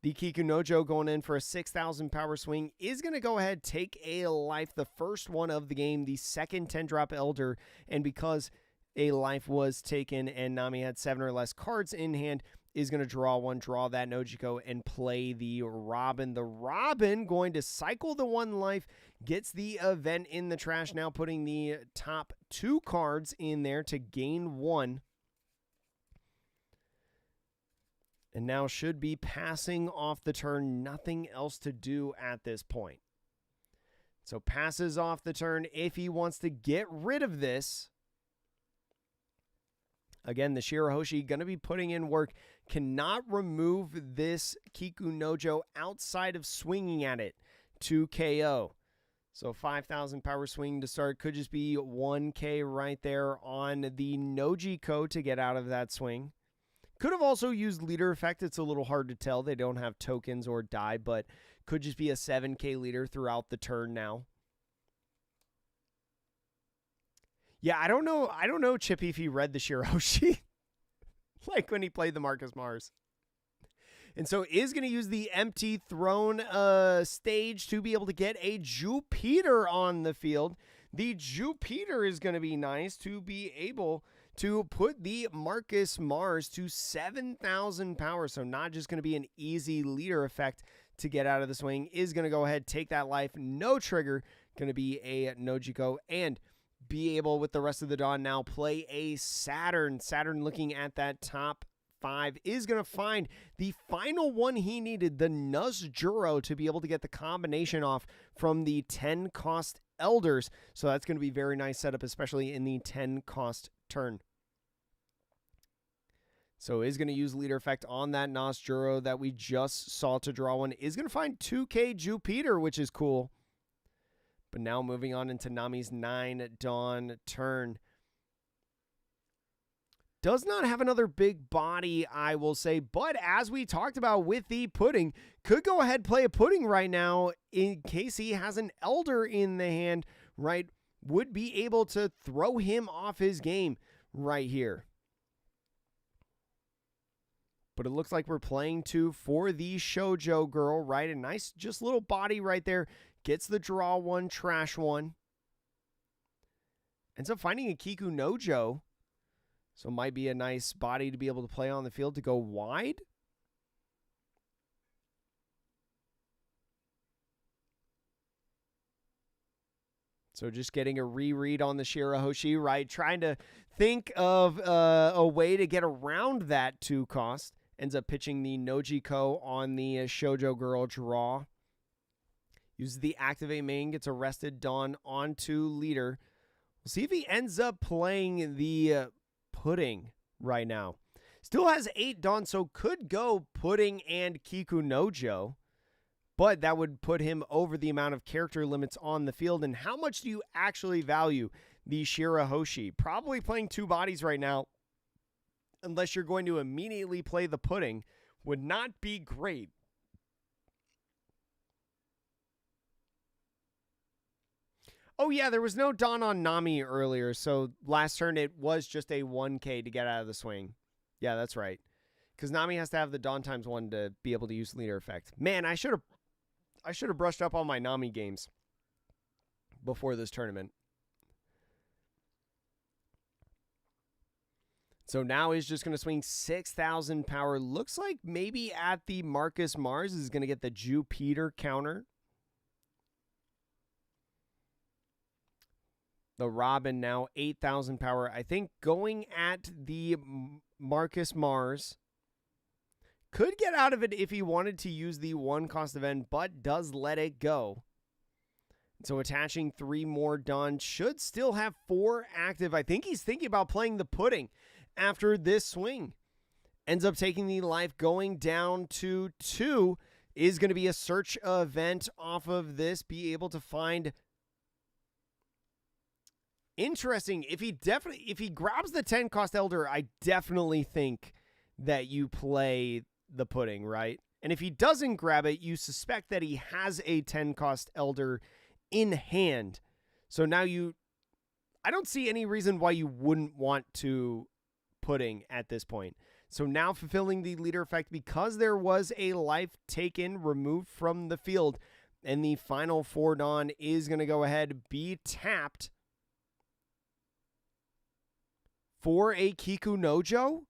the Kiku no Jo going in for a 6,000 power swing is going to go ahead, take a life, the first one of the game, the second 10-drop Elder. And because a life was taken and Nami had 7 or less cards in hand, is going to draw 1, draw that Nojiko, and play the Robin. The Robin going to cycle the 1 life, gets the event in the trash, now putting the top 2 cards in there to gain 1. And now should be passing off the turn, nothing else to do at this point. So passes off the turn if he wants to get rid of this. Again, the Shirahoshi going to be putting in work. Cannot remove this Kiku Nojo outside of swinging at it to KO. So 5,000 power swing to start. Could just be 1K right there on the Nojiko to get out of that swing. Could have also used leader effect. It's a little hard to tell. They don't have tokens or die, but could just be a 7K leader throughout the turn now. Yeah, I don't know, Chippy, if he read the Shirahoshi. Like when he played the Marcus Mars. And so is going to use the empty throne stage to be able to get a Jupiter on the field. The Jupiter is going to be nice to be able to put the Marcus Mars to 7,000 power. So not just going to be an easy leader effect to get out of the swing. Is going to go ahead, take that life. No trigger. Going to be a Nojiko. And be able, with the rest of the Dawn now, play a Saturn. Saturn looking at that top 5 is going to find the final one he needed, the Nuzjuro, to be able to get the combination off from the 10 cost Elders. So that's going to be very nice setup, especially in the 10 cost turn. So is going to use leader effect on that Nuzjuro that we just saw to draw one. Is going to find 2K Jupiter, which is cool. But now moving on into Nami's 9 Dawn turn. Does not have another big body, I will say. But as we talked about with the pudding, could go ahead play a pudding right now in case he has an Elder in the hand, right? Would be able to throw him off his game right here. But it looks like we're playing 2 for the Shoujo girl, right? A nice just little body right there. Gets the draw 1, trash 1. Ends up finding a Kiku Nojo. So might be a nice body to be able to play on the field to go wide. So just getting a reread on the Shirahoshi, right? Trying to think of a way to get around that 2 cost. Ends up pitching the Nojiko on the Shoujo girl draw. Uses the activate main, gets arrested, Dawn onto leader. We'll see if he ends up playing the pudding right now. Still has 8 Dawn, so could go pudding and Kiku Nojo. But that would put him over the amount of character limits on the field. And how much do you actually value the Shirahoshi? Probably playing 2 bodies right now, unless you're going to immediately play the pudding, would not be great. Oh, yeah, there was no Dawn on Nami earlier, so last turn it was just a 1K to get out of the swing. Yeah, that's right. Because Nami has to have the Dawn times 1 to be able to use leader effect. Man, I should have brushed up on my Nami games before this tournament. So now he's just going to swing 6,000 power. Looks like maybe at the Marcus Mars is going to get the Jupiter counter. The Robin now 8,000 power. I think going at the Marcus Mars could get out of it if he wanted to use the 1 cost event, but does let it go. So attaching 3 more done. Should still have 4 active. I think he's thinking about playing the pudding after this swing. Ends up taking the life, going down to 2. Is going to be a search event off of this. Be able to find... Interesting. If he grabs the 10 cost Elder, I definitely think that you play the pudding, right? And if he doesn't grab it, you suspect that he has a 10 cost Elder in hand. So now I don't see any reason why you wouldn't want to pudding at this point. So now fulfilling the leader effect because there was a life taken, removed from the field, and the final 4 Dawn is going to go ahead, be tapped for a Kiku Nojo?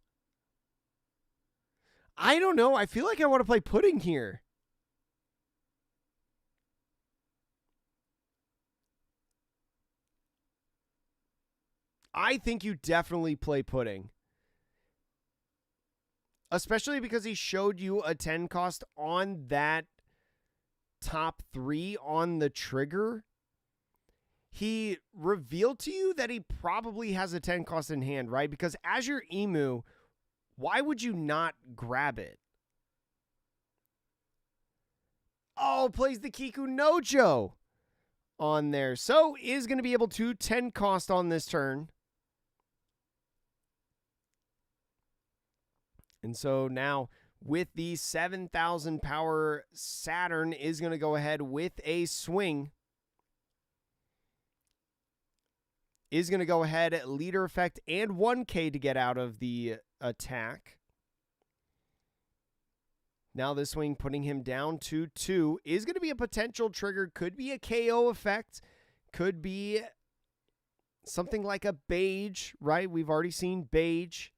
I don't know. I feel like I want to play pudding here. I think you definitely play pudding. Especially because he showed you a 10 cost on that top 3 on the trigger. he revealed to you that he probably has a 10 cost in hand, right? Because as your Emu, why would you not grab it? Oh, plays the Kiku Nojo on there. So is going to be able to 10 cost on this turn. And so now with the 7,000 power, Saturn is going to go ahead with a swing. Is going to go ahead at leader effect and 1K to get out of the attack. Now this swing putting him down to 2 is going to be a potential trigger. Could be a KO effect. Could be something like a Beige, right? We've already seen Beige.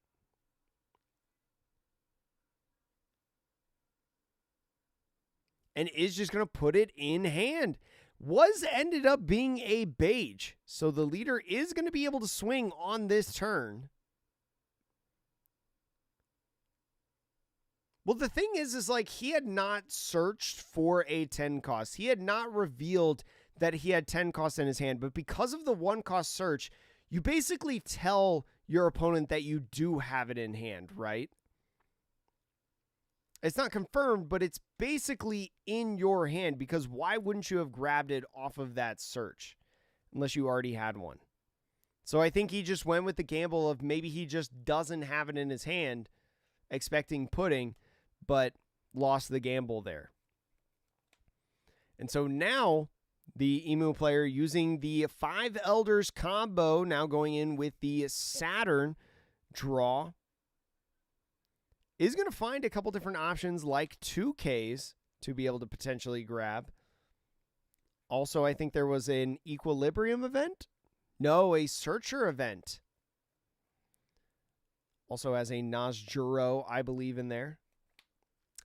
And is just going to put it in hand. Was ended up being a Beige. So the leader is going to be able to swing on this turn. Well, the thing is like he had not searched for a 10 cost. He had not revealed that he had 10 costs in his hand. But because of the 1 cost search, you basically tell your opponent that you do have it in hand, right? It's not confirmed, but it's basically in your hand because why wouldn't you have grabbed it off of that search unless you already had one? So I think he just went with the gamble of maybe he just doesn't have it in his hand, expecting pudding, but lost the gamble there. And so now the Emu player using the 5 Elders combo, now going in with the Saturn draw, is going to find a couple different options like 2Ks to be able to potentially grab. Also, I think there was an Equilibrium event. No, a Searcher event. Also has a Nazjuro, I believe, in there.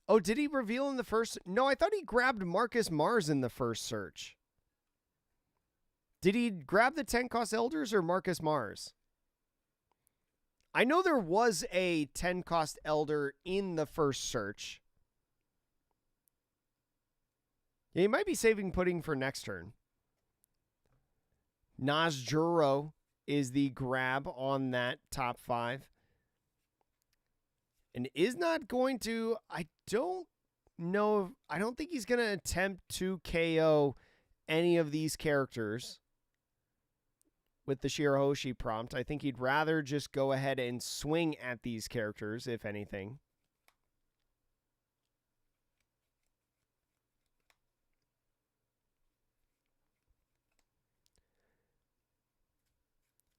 Oh, did he reveal in the first? No, I thought he grabbed Marcus Mars in the first search. Did he grab the 10 cost Elders or Marcus Mars? I know there was a 10 cost Elder in the first search. Yeah, he might be saving pudding for next turn. Nazjuro is the grab on that top 5. And is not going to, I don't think he's going to attempt to KO any of these characters with the Shirahoshi prompt. I think he'd rather just go ahead and swing at these characters, if anything.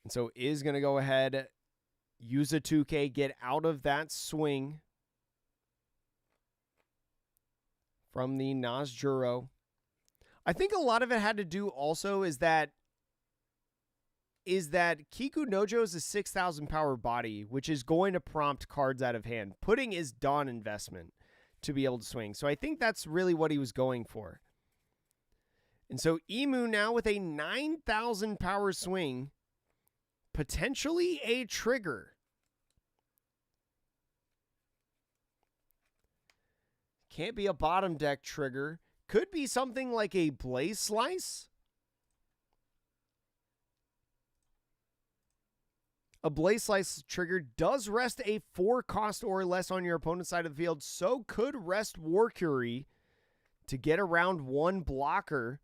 And so is going to go ahead, use a 2K, get out of that swing from the Nazjuro. I think a lot of it had to do also is that Kiku Nojo is a 6,000 power body, which is going to prompt cards out of hand. Pudding is Dawn investment to be able to swing. So I think that's really what he was going for. And so Emu now with a 9,000 power swing, potentially a trigger. Can't be a bottom deck trigger. Could be something like a Blaze Slice. A Blaze Slice trigger does rest a 4 cost or less on your opponent's side of the field, so could rest War Curie to get around 1 blocker.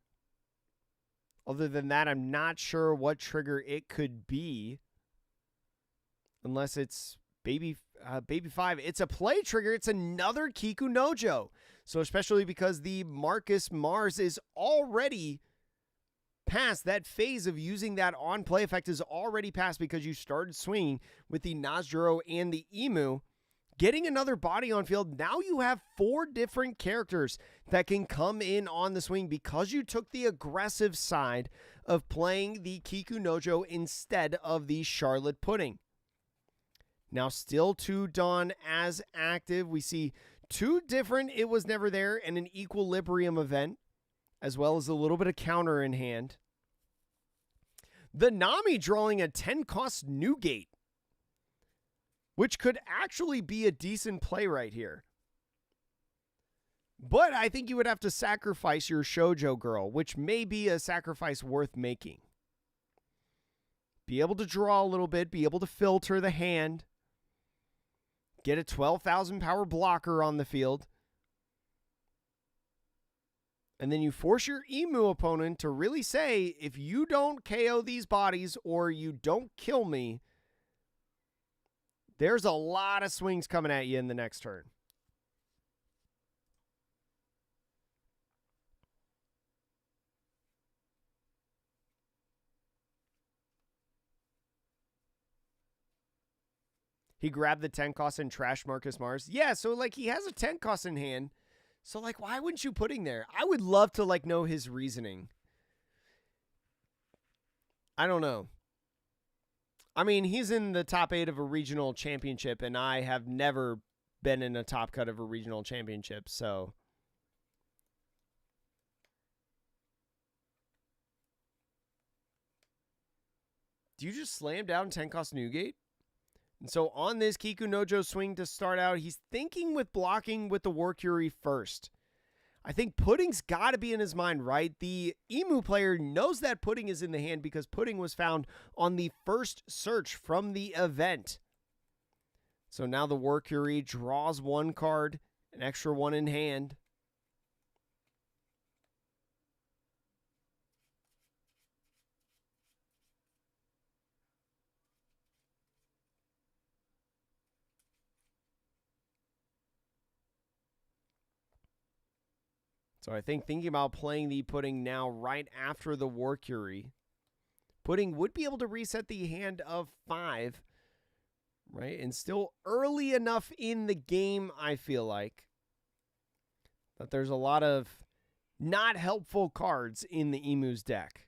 Other than that, I'm not sure what trigger it could be. Unless it's Baby 5. It's a play trigger. It's another Kiku Nojo. So especially because the Marcus Mars is already past, that phase of using that on play effect is already past because you started swinging with the Nazjuro and the Emu. Getting another body on field, now you have 4 different characters that can come in on the swing because you took the aggressive side of playing the Kiku Nojo instead of the Charlotte Pudding. Now still 2 Dawn as active. We see 2 different It Was Never There and an Equilibrium event, as well as a little bit of counter in hand. The Nami drawing a 10 cost Newgate, which could actually be a decent play right here. But I think you would have to sacrifice your Shoujo Girl, which may be a sacrifice worth making. be able to draw a little bit, be able to filter the hand, get a 12,000 power blocker on the field, and then you force your Emu opponent to really say, if you don't KO these bodies or you don't kill me, there's a lot of swings coming at you in the next turn. He grabbed the 10 cost and trashed Marcus Mars. Yeah, so like he has a 10 cost in hand. So, like, why wouldn't you put him there? I would love to, like, know his reasoning. I don't know. I mean, he's in the top 8 of a regional championship, and I have never been in a top cut of a regional championship, so. Do you just slam down 10 cost Newgate? And so on this Kikunojo swing to start out, he's thinking with blocking with the War Curie first. I think Pudding's got to be in his mind, right? The Emu player knows that Pudding is in the hand because Pudding was found on the first search from the event. So now the War Curie draws one card, an extra one in hand. So I think thinking about playing the Pudding now right after the War Curie, Pudding would be able to reset the hand of 5, right? And still early enough in the game, I feel like, that there's a lot of not helpful cards in the Emu's deck.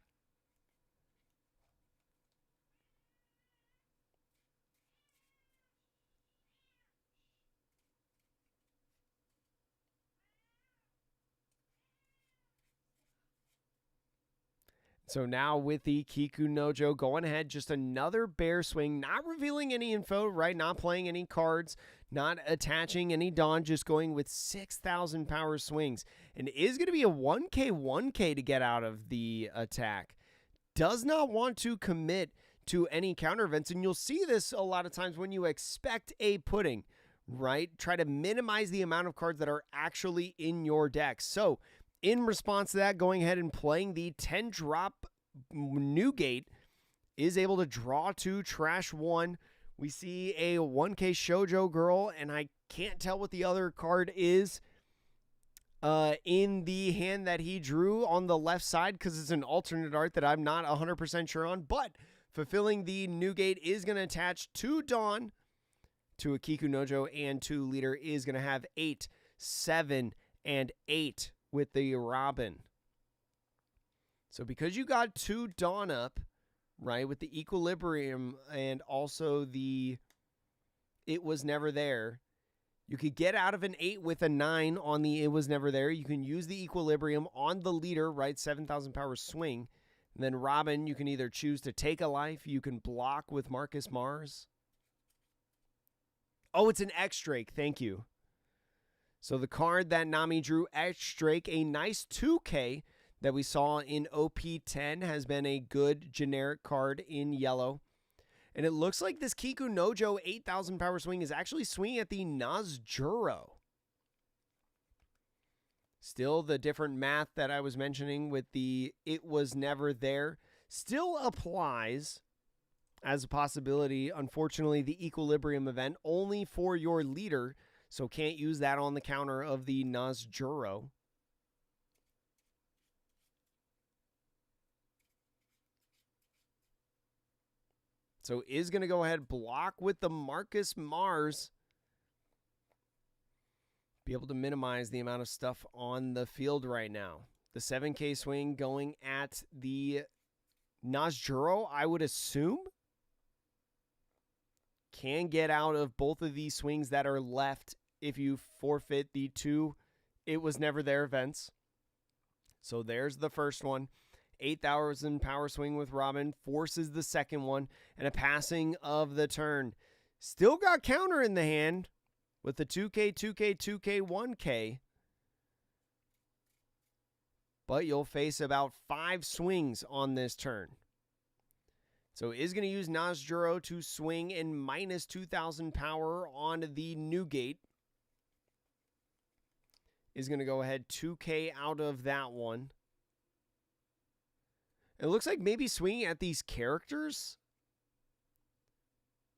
So now with the Kikunojo going ahead, just another bear swing, not revealing any info, right? Not playing any cards, not attaching any Dawn, just going with 6,000 power swings. And it is going to be a 1K to get out of the attack. Does not want to commit to any counter events. And you'll see this a lot of times when you expect a Pudding, right? Try to minimize the amount of cards that are actually in your deck. So in response to that, going ahead and playing the 10-drop Newgate is able to draw 2, trash 1. We see a 1K Shoujo Girl, and I can't tell what the other card is in the hand that he drew on the left side because it's an alternate art that I'm not 100% sure on. But fulfilling the Newgate is going to attach 2 Dawn to a Kikunojo, and 2 leader is going to have 8, 7, and 8 with the Robin. So because you got 2 Dawn up, right, with the Equilibrium and also the It Was Never There, you could get out of an 8 with a 9 on the It Was Never There. You can use the Equilibrium on the leader, right, 7,000 power swing. And then Robin, you can either choose to take a life, you can block with Marcus Mars. Oh, it's an X-Drake, thank you. So the card that Nami drew, X-Drake, a nice 2K that we saw in OP10, has been a good generic card in yellow. And it looks like this Kikunojo 8,000 power swing is actually swinging at the Nazjuro. Still, the different math that I was mentioning with the It Was Never There still applies as a possibility. Unfortunately, the Equilibrium event only for your leader, so can't use that on the counter of the Nazjuro. So is going to go ahead, block with the Marcus Mars. Be able to minimize the amount of stuff on the field right now. The 7K swing going at the Nazjuro, I would assume, can get out of both of these swings that are left if you forfeit the 2 It Was Never There events. So there's the first one. 8,000 power swing with Robin forces the second one, and a passing of the turn. Still got counter in the hand with the 2K, 2K, 2K, 1K. But you'll face about 5 swings on this turn. So is going to use Nazjuro to swing and minus 2,000 power on the new gate. Is going to go ahead 2K out of that one. It looks like maybe swinging at these characters.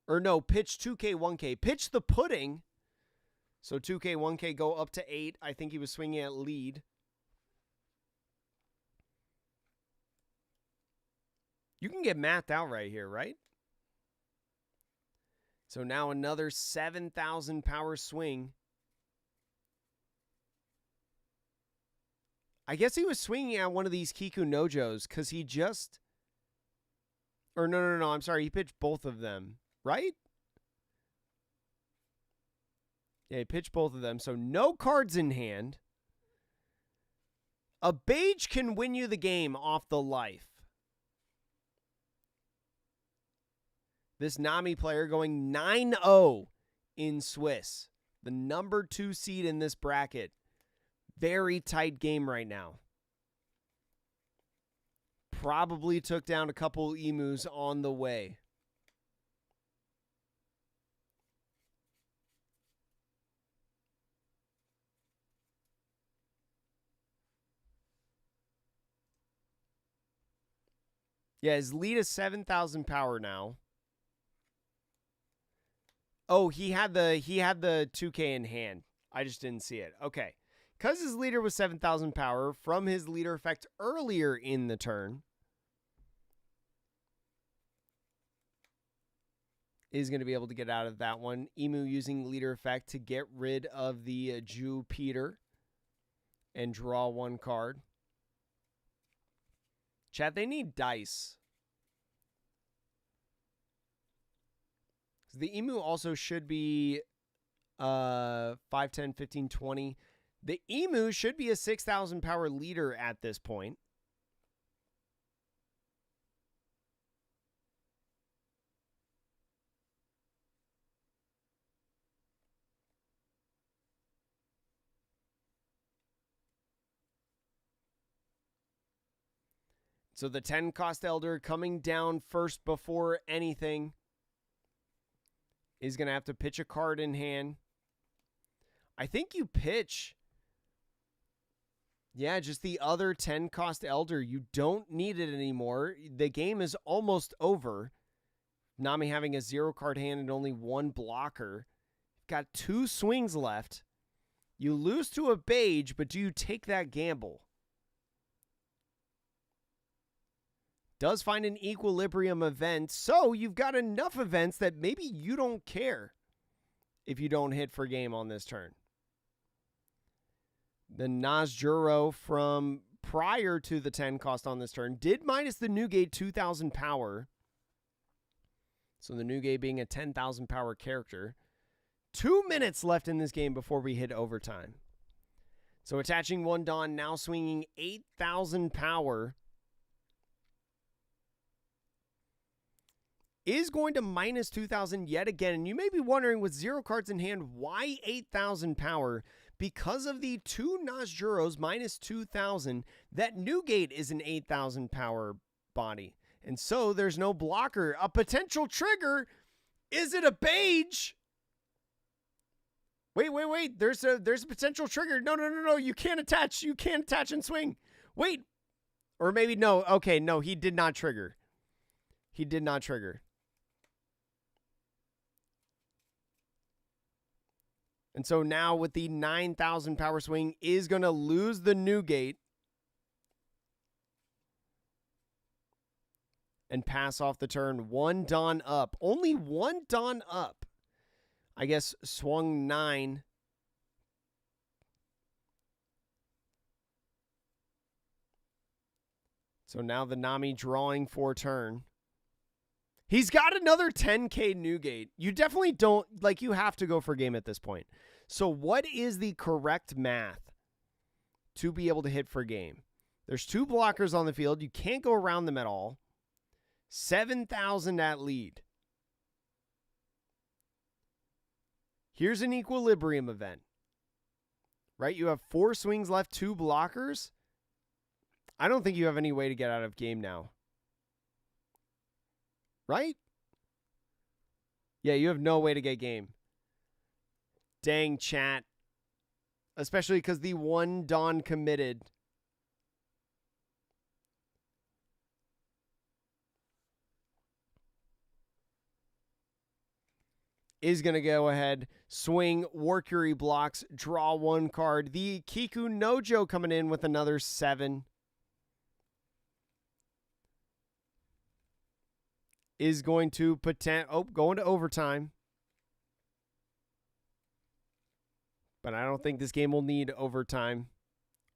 Or no, pitch 2K, 1K. Pitch the pudding. So 2K, 1K go up to 8. I think he was swinging at lead. You can get mathed out right here, right? So now another 7,000 power swing. I guess he was swinging at one of these Kiku Nojos because he just... Or no, I'm sorry. He pitched both of them, right? Yeah, he pitched both of them. So no cards in hand. A beige can win you the game off the life. This Nami player going 9-0 in Swiss. The number 2 seed in this bracket. Very tight game right now. Probably took down a couple emus on the way. Yeah, his lead is 7,000 power now. Oh, he had the 2K in hand. I just didn't see it. Okay. Because his leader was 7,000 power from his leader effect earlier in the turn, is going to be able to get out of that one. Emu using leader effect to get rid of the Jupiter and draw one card. Chat, they need dice. The Emu also should be 5, 10, 15, 20. The Emu should be a 6,000 power leader at this point. So the 10 cost Elder coming down first before anything. Is going to have to pitch a card in hand. I think you pitch. Yeah, just the other 10 cost Elder. You don't need it anymore. The game is almost over. Nami having a 0 card hand and only 1 blocker. Got 2 swings left. You lose to a beige, but do you take that gamble? Does find an equilibrium event, so you've got enough events that maybe you don't care if you don't hit for game on this turn. The Nazjuro from prior to the 10 cost on this turn did minus the Newgate 2,000 power. So the Newgate being a 10,000 power character. 2 minutes left in this game before we hit overtime. So attaching 1 Dawn, now swinging 8,000 power. Is going to minus 2,000 yet again. And you may be wondering, with 0 cards in hand, why 8,000 power? Because of the 2 Nazjuros minus 2,000, that Newgate is an 8,000 power body. And so there's no blocker. A potential trigger. Is it a beige? Wait. There's a potential trigger. No. You can't attach. You can't attach and swing. Wait. Or maybe no. Okay, no, he did not trigger. He did not trigger. And so now with the 9,000 power swing is going to lose the Newgate and pass off the turn. 1 Dawn up. Only 1 Dawn up. I guess swung 9. So now the Nami drawing for turn. He's got another 10K Newgate. You definitely don't, like, you have to go for game at this point. So what is the correct math to be able to hit for game? There's 2 blockers on the field. You can't go around them at all. 7,000 at lead. Here's an equilibrium event. Right? You have 4 swings left, 2 blockers. I don't think you have any way to get out of game now. right? Yeah, you have no way to get game. Dang, chat. Especially because the one Dawn committed. Is going to go ahead, swing, Warcury blocks, draw one card. The Kiku Nojo coming in with another 7. Is going to going to overtime. But I don't think this game will need overtime.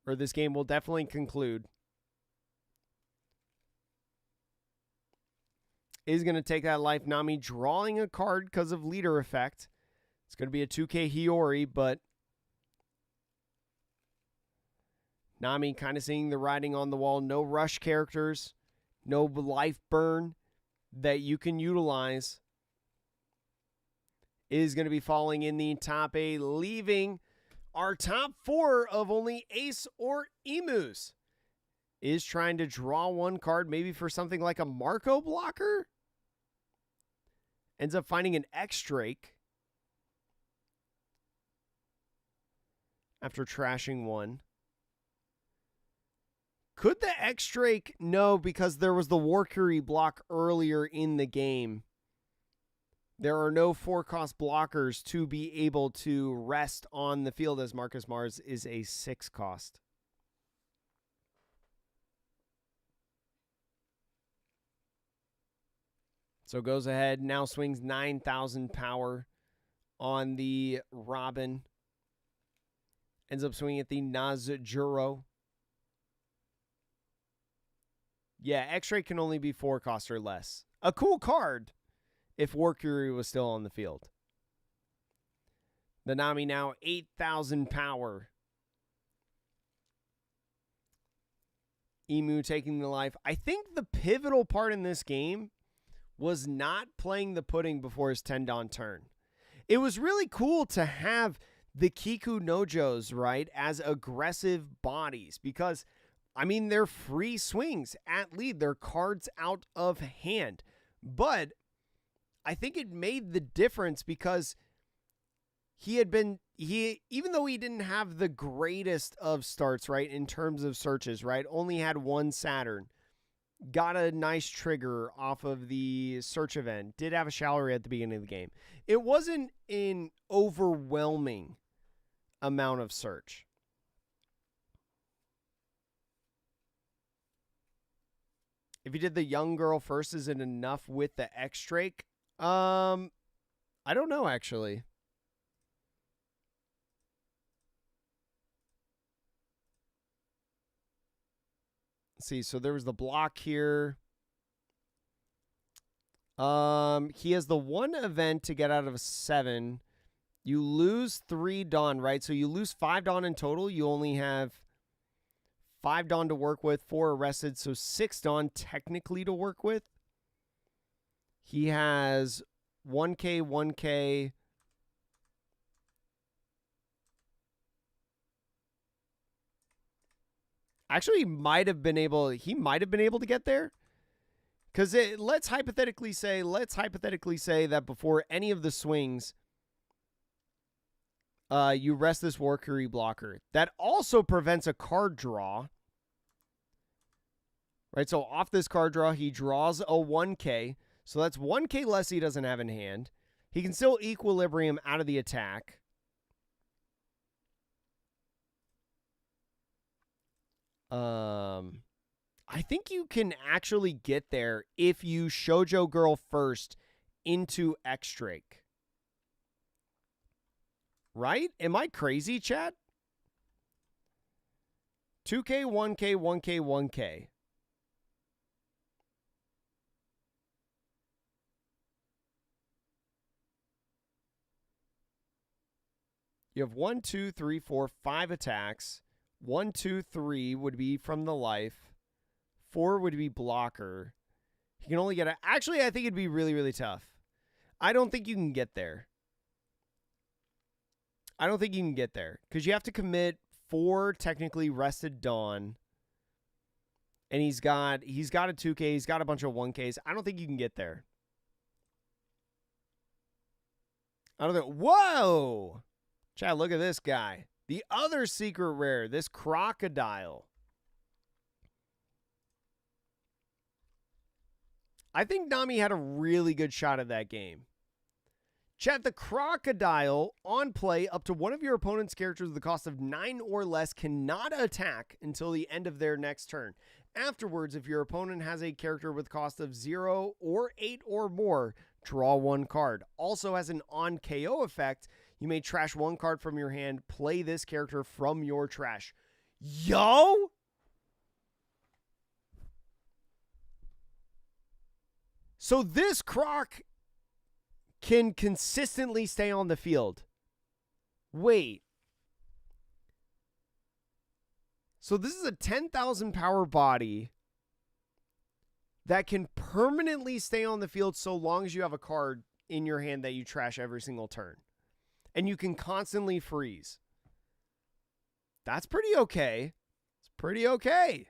Or this game will definitely conclude. Is going to take that life. Nami drawing a card because of leader effect. It's going to be a 2K Hiyori, but Nami kind of seeing the writing on the wall. No rush characters. No life burn that you can utilize. Is going to be falling in the top 8, leaving our top 4 of only Ace or Emus. Is trying to draw one card, maybe for something like a Marco blocker. Ends up finding an X-Drake after trashing one. Could the X-Drake? No, because there was the Warcury block earlier in the game. There are no 4-cost blockers to be able to rest on the field, as Marcus Mars is a 6-cost. So goes ahead, now swings 9,000 power on the Robin. Ends up swinging at the Nazjuro. Yeah, X-Ray can only be 4-cost or less. A cool card if Warcury was still on the field. The Nami now 8,000 power. Emu taking the life. I think the pivotal part in this game was not playing the pudding before his 10-Dawn turn. It was really cool to have the Kiku Nojos, right, as aggressive bodies because, I mean, they're free swings at lead. They're cards out of hand. But I think it made the difference because even though he didn't have the greatest of starts, right, in terms of searches, right, only had one Saturn, got a nice trigger off of the search event, did have a Shallory at the beginning of the game. It wasn't an overwhelming amount of search. If you did the young girl first, is it enough with the X-Drake? I don't know, actually. Let's see, so there was the block here. He has the one event to get out of a 7. You lose 3 Dawn, right? So you lose 5 Dawn in total. You only have 5 Dawn to work with, 4 arrested, so 6 Dawn technically to work with. He has 1K, 1K. Actually, he might have been able to get there. Because let's hypothetically say that before any of the swings, you rest this Warcury blocker. That also prevents a card draw. Right, so off this card draw, he draws a 1K. So that's 1K less he doesn't have in hand. He can still equilibrium out of the attack. I think you can actually get there if you Shoujo Girl first into X-Drake. Right? Am I crazy, chat? 2K, 1K, 1K, 1K. You have 1, 2, 3, 4, 5 attacks. 1, 2, 3 would be from the life. 4 would be blocker. He can only get actually, I think it'd be really, really tough. I don't think you can get there. Because you have to commit 4 technically rested Dawn. And he's got a 2K. He's got a bunch of 1Ks. I don't think you can get there. I don't think. Whoa! Chad, look at this guy. The other secret rare, this crocodile. I think Nami had a really good shot at that game. Chat, the crocodile on play up to one of your opponent's characters with the cost of 9 or less cannot attack until the end of their next turn. Afterwards, if your opponent has a character with cost of 0 or 8 or more, draw 1 card. Also has an on KO effect. You may trash 1 card from your hand, play this character from your trash. Yo! So this croc can consistently stay on the field. Wait. So this is a 10,000 power body that can permanently stay on the field so long as you have a card in your hand that you trash every single turn. And you can constantly freeze. That's pretty okay. It's pretty okay.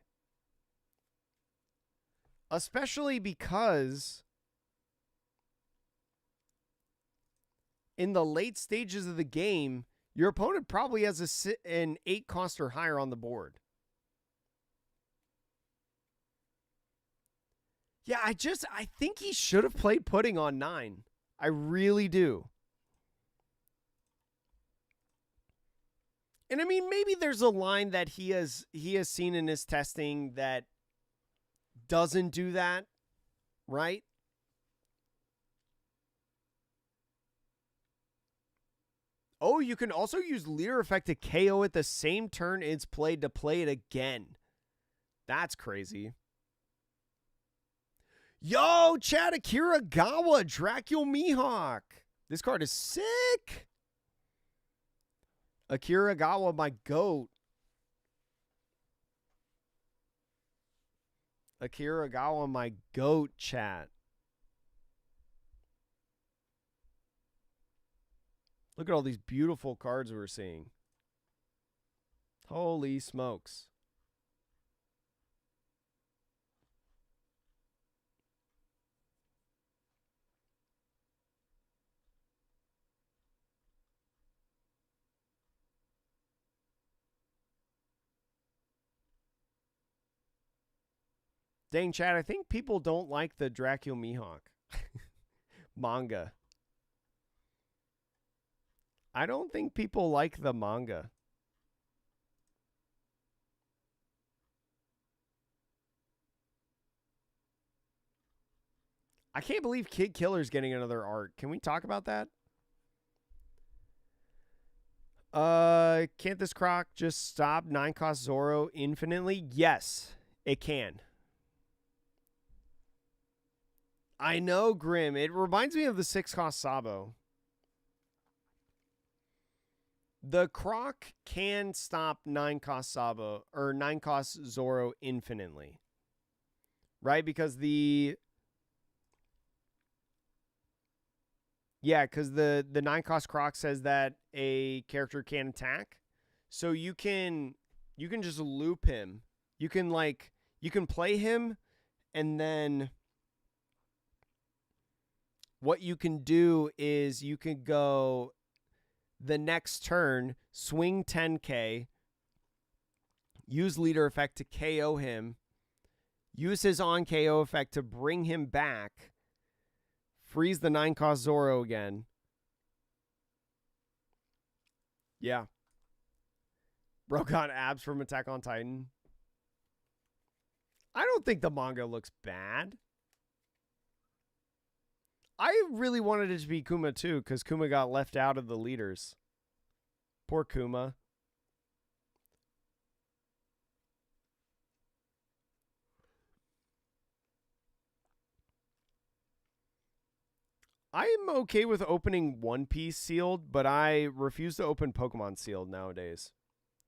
Especially because in the late stages of the game, your opponent probably has an 8 cost or higher on the board. Yeah, I think he should have played Pudding on 9. I really do. And I mean, maybe there's a line that he has seen in his testing that doesn't do that, right? Oh, you can also use leader effect to KO it the same turn it's played to play it again. That's crazy. Yo, Chad, Akira Gawa, Dracula Mihawk. This card is sick. Akira Gawa, my goat. Akira Gawa, my goat, chat. Look at all these beautiful cards we're seeing. Holy smokes. Dang, Chad, I think people don't like the Dracula Mihawk manga. I don't think people like the manga. I can't believe Kid Killer's getting another art. Can we talk about that? Can't this croc just stop 9 cost Zoro infinitely? Yes, it can. I know, Grim. It reminds me of the 6 cost Sabo. The croc can stop 9 cost Sabo or 9 cost Zoro infinitely. Right? Because the 9 cost croc says that a character can attack. So you can just loop him. You can play him, and then what you can do is you can go the next turn, swing 10k, use leader effect to KO him, use his on KO effect to bring him back, freeze the 9 cost Zoro again. Yeah. Bro got abs from Attack on Titan. I don't think the manga looks bad. I really wanted it to be Kuma too, because Kuma got left out of the leaders. Poor Kuma. I'm okay with opening One Piece sealed, but I refuse to open Pokemon sealed nowadays.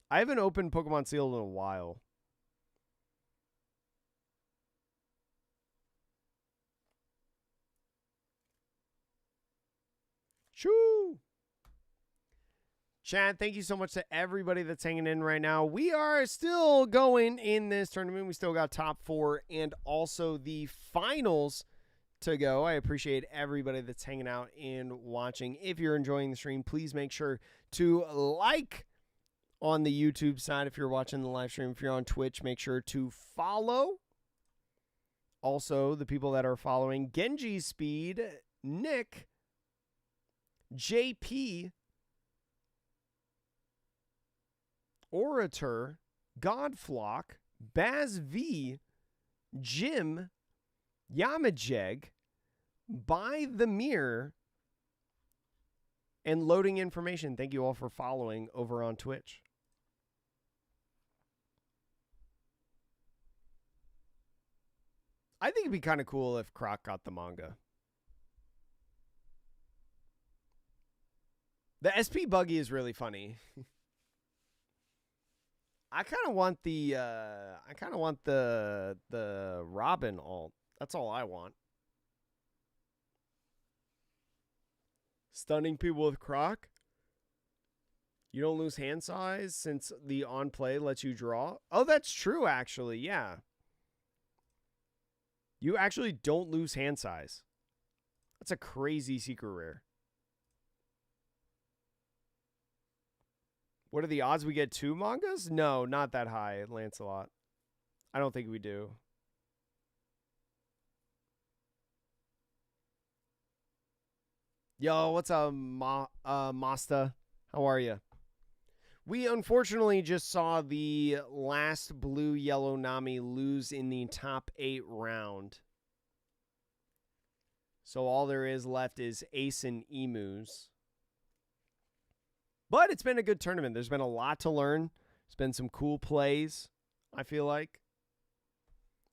I haven't opened Pokemon sealed in a while. Shoo! Chad, thank you so much to everybody that's hanging in right now. We are still going in this tournament. We still got top 4 and also the finals to go. I appreciate everybody that's hanging out and watching. If you're enjoying the stream, please make sure to like on the YouTube side if you're watching the live stream. If you're on Twitch, make sure to follow. Also, the people that are following: Genji Speed, Nick, JP, Orator, Godflock, Baz V, Jim, Yamajeg, By the Mirror, and Loading Information. Thank you all for following over on Twitch. I think it'd be kind of cool if Croc got the manga. The SP Buggy is really funny. I kind of want the Robin alt. That's all I want. Stunning people with Croc. You don't lose hand size since the on play lets you draw. Oh, that's true actually. Yeah. You actually don't lose hand size. That's a crazy secret rare. What are the odds we get 2 mangas? No, not that high, Lancelot. I don't think we do. Yo, what's up, Masta? How are you? We unfortunately just saw the last blue-yellow Nami lose in the top 8 round. So all there is left is Ace and Emus. But it's been a good tournament. There's been a lot to learn. There's been some cool plays, I feel like.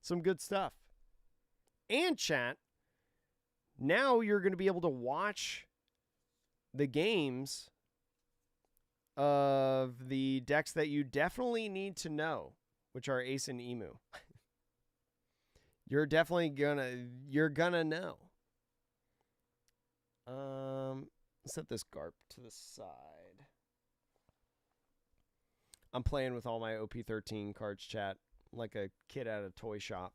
Some good stuff. And chat, now you're going to be able to watch the games of the decks that you definitely need to know, which are Ace and Emu. You're definitely gonna know. Set this Garp to the side. I'm playing with all my OP13 cards, chat, like a kid at a toy shop.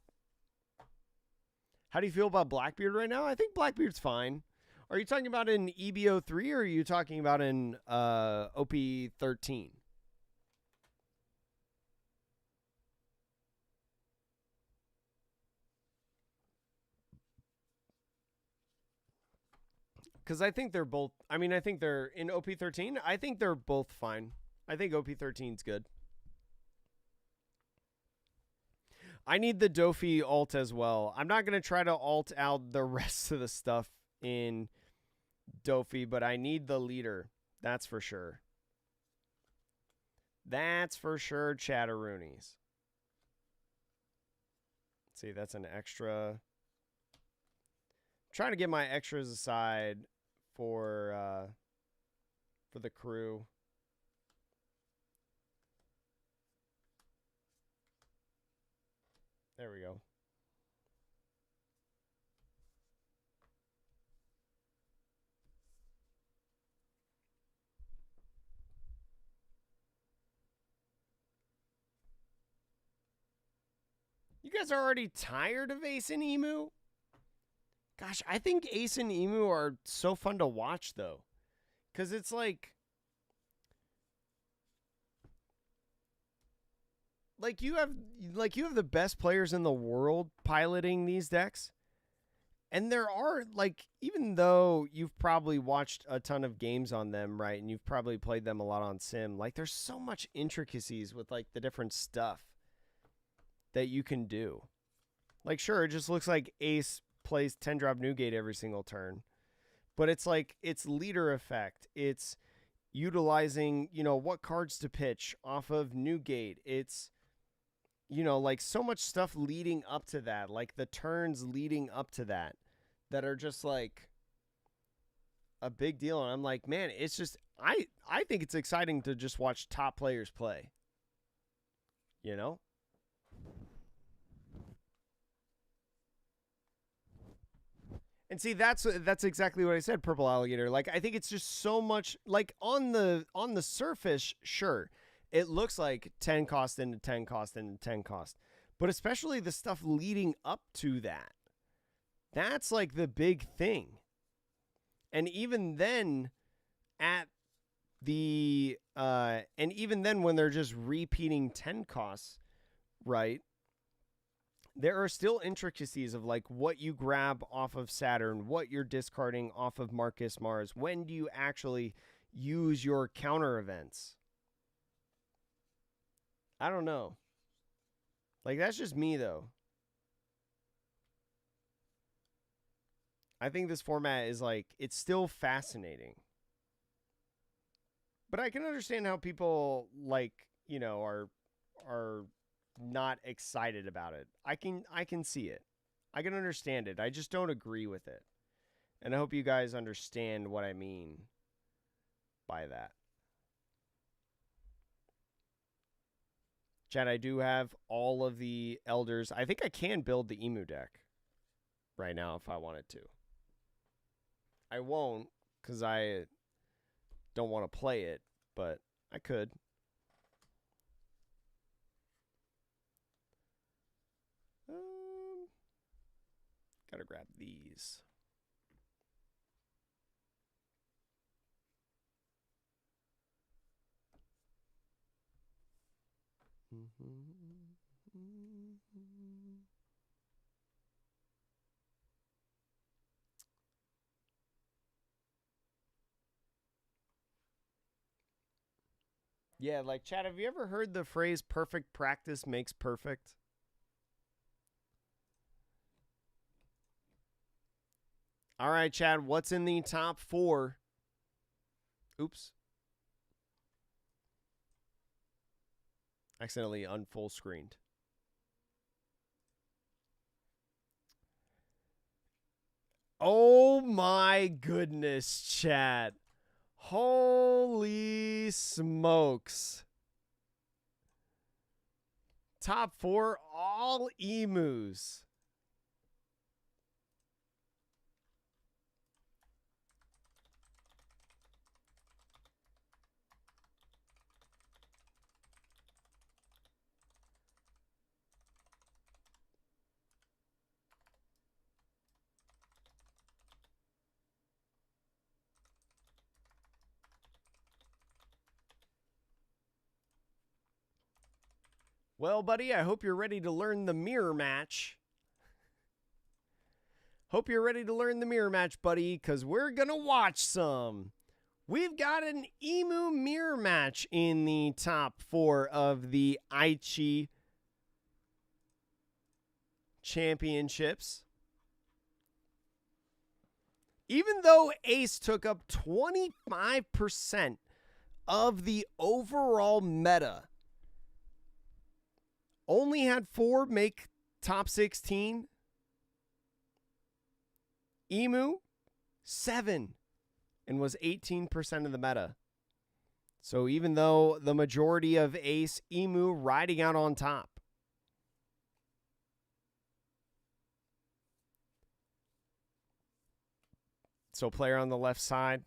How do you feel about Blackbeard right now? I think Blackbeard's fine. Are you talking about in EB03 or are you talking about in OP13? Because I think they're both, I mean, I think they're in OP13. I think they're both fine. I think OP13's good. I need the Dofi alt as well. I'm not going to try to alt out the rest of the stuff in Dofi, but I need the leader. That's for sure. That's for sure, Chatteroonies. Let's see, that's an extra. I'm trying to get my extras aside for the crew. There we go. You guys are already tired of Ace and Emu? Gosh, I think Ace and Emu are so fun to watch, though. Because it's like you have the best players in the world piloting these decks. And there are, like, even though you've probably watched a ton of games on them, right, and you've probably played them a lot on Sim, like, there's so much intricacies with, like, the different stuff that you can do. Like, sure, it just looks like Ace plays 10-drop Newgate every single turn. But it's like, it's leader effect. It's utilizing, you know, what cards to pitch off of Newgate. It's, you know, like, so much stuff leading up to that. Like, the turns leading up to that are just, like, a big deal. And I'm like, man, it's just, I think it's exciting to just watch top players play. You know? And see, that's exactly what I said, Purple Alligator. Like, I think it's just so much, like, on the surface, sure, it looks like 10 cost into 10 cost into 10 cost. But especially the stuff leading up to that. That's like the big thing. And even then at the and even then when they're just repeating 10 costs, right? There are still intricacies of like what you grab off of Saturn, what you're discarding off of Marcus Mars. When do you actually use your counter events? I don't know. Like, that's just me, though. I think this format is like, it's still fascinating. But I can understand how people like, you know, are not excited about it. I can see it. I can understand it. I just don't agree with it. And I hope you guys understand what I mean by that. Chad, I do have all of the elders. I think I can build the Emu deck right now if I wanted to. I won't because I don't want to play it, but I could. Gotta grab these. Yeah, like, Chad, have you ever heard the phrase perfect practice makes perfect? All right, Chad, what's in the top 4? Oops. Accidentally unfull screened. Oh my goodness, Chad. Holy smokes. Top 4, all emus. Well, buddy, I hope you're ready to learn the mirror match. Hope you're ready to learn the mirror match, buddy, because we're going to watch some. We've got an emu mirror match in the top 4 of the Aichi championships. Even though Ace took up 25% of the overall meta, only had 4 make top 16. Emu, 7, and was 18% of the meta. So even though the majority of Ace, Emu riding out on top. So player on the left side.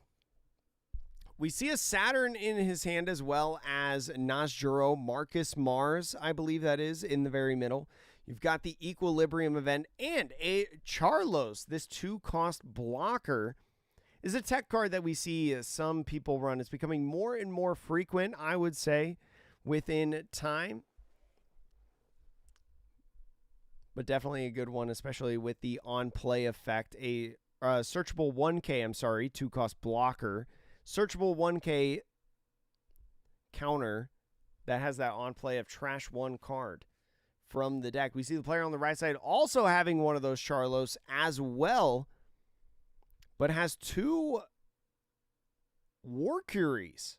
We see a Saturn in his hand as well as Nasjuro, Marcus Mars, I believe that is, in the very middle. You've got the Equilibrium event and a Charlos. This 2-cost blocker is a tech card that we see some people run. It's becoming more and more frequent, I would say, within time. But definitely a good one, especially with the on-play effect. A searchable 1K, 2-cost blocker. Searchable 1K counter that has that on play of trash 1 card from the deck. We see the player on the right side also having one of those Charlos as well, but has 2 War Curies.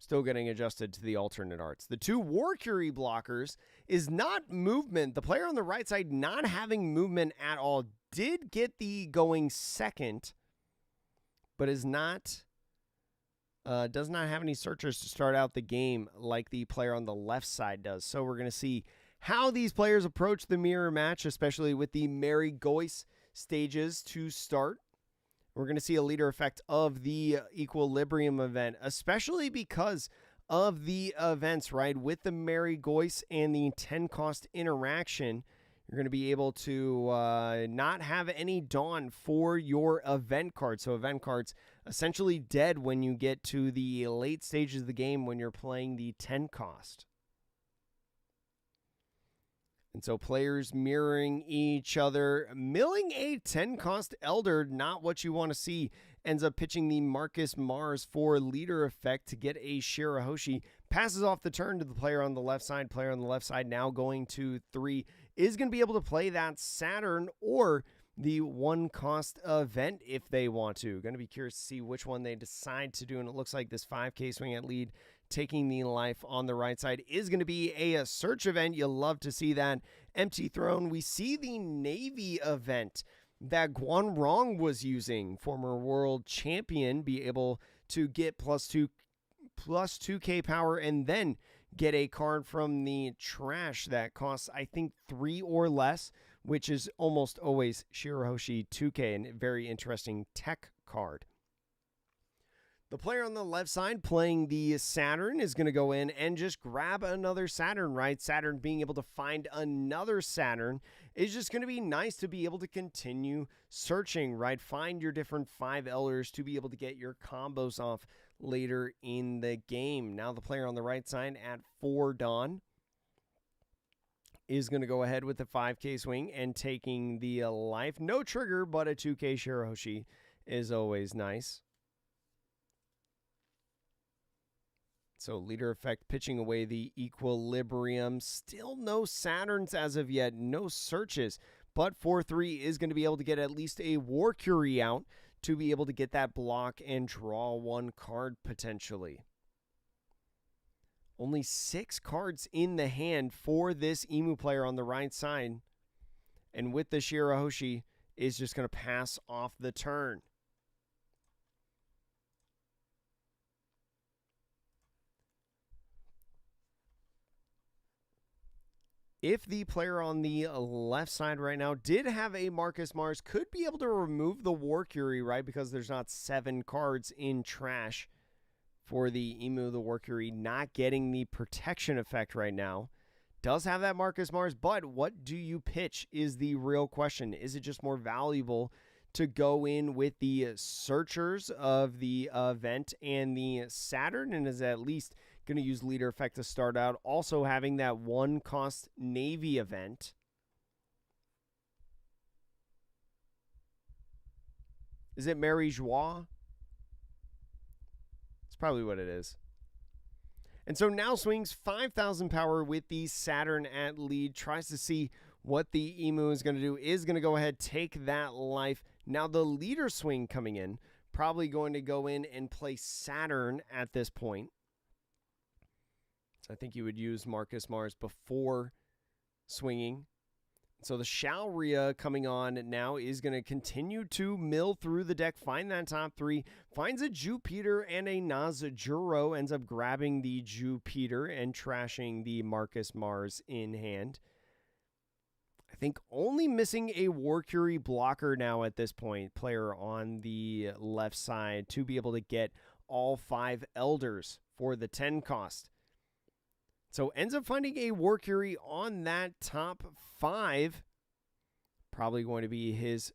Still getting adjusted to the alternate arts. The 2 War Curie blockers is not movement. The player on the right side not having movement at all did get the going second, but is not... does not have any searchers to start out the game like the player on the left side does. So we're going to see how these players approach the mirror match, especially with the Mary Goyce stages to start. We're going to see a leader effect of the Equilibrium event, especially because of the events, right? With the Mary Goyce and the 10-cost interaction, You're going to be able to not have any Dawn for your event cards. So event cards essentially dead when you get to the late stages of the game when you're playing the 10 cost. And so players mirroring each other, milling a 10 cost Elder, not what you want to see. Ends up pitching the Marcus Mars for leader effect to get a Shirahoshi. Passes off the turn to the player on the left side. Player on the left side now going to 3 is going to be able to play that Saturn or the 1 cost event if they want to. Going to be curious to see which one they decide to do. And it looks like this 5K swing at lead, taking the life on the right side, is going to be a search event. You'll love to see that. Empty throne. We see the Navy event that Guan Rong was using, former world champion, be able to get plus 2K power and then get a card from the trash that costs, I think, 3 or less, which is almost always Shirahoshi 2K, and a very interesting tech card. The player on the left side playing the Saturn is going to go in and just grab another Saturn, right? Saturn being able to find another Saturn is just going to be nice to be able to continue searching, right? Find your different 5 Elders to be able to get your combos off later in the game. Now the player on the right side at 4 Dawn is going to go ahead with the 5K swing and taking the life. No trigger, but a 2K Shirahoshi is always nice. So leader effect pitching away the equilibrium. Still no Saturns as of yet, no searches. But 4-3 is going to be able to get at least a War Curie out to be able to get that block and draw 1 card potentially. Only 6 cards in the hand for this Emu player on the right side. And with the Shirahoshi is just going to pass off the turn. If the player on the left side right now did have a Marcus Mars, could be able to remove the War Curie, right? Because there's not 7 cards in trash for the Emu, the War Curie, not getting the protection effect right now. Does have that Marcus Mars, but what do you pitch is the real question. Is it just more valuable to go in with the Searchers of the event and the Saturn, and is at least going to use leader effect to start out, also having that 1 cost Navy event? Is it Mary Joie? It's probably what it is. And so now swings 5,000 power with the Saturn at lead, tries to see what the Emu is going to do, is going to go ahead, take that life. Now the leader swing coming in, probably going to go in and play Saturn at this point. I think you would use Marcus Mars before swinging. So the Shalria coming on now is going to continue to mill through the deck, find that top 3, finds a Jupiter and a Nazajuro, ends up grabbing the Jupiter and trashing the Marcus Mars in hand. I think only missing a War Curie blocker now at this point, player on the left side, to be able to get all 5 Elders for the 10 cost. So ends up finding a War Curie on that top 5. Probably going to be his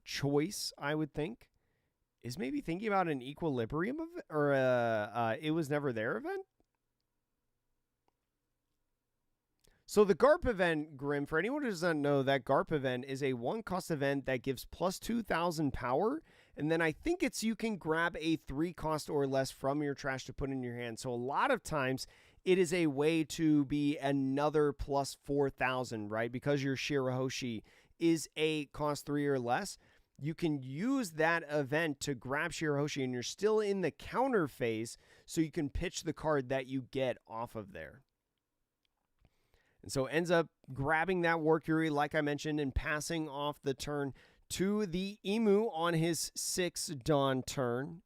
choice, I would think. Is maybe thinking about an Equilibrium or It Was Never There event? So the GARP event, Grim, for anyone who doesn't know, that GARP event is a 1 cost event that gives plus 2,000 power. And then I think it's you can grab a 3 cost or less from your trash to put in your hand. So a lot of times it is a way to be another plus 4,000, right? Because your Shirahoshi is a cost 3 or less, you can use that event to grab Shirahoshi and you're still in the counter phase, so you can pitch the card that you get off of there. And so ends up grabbing that War Curie, like I mentioned, and passing off the turn to the Emu on his 6 Dawn turn.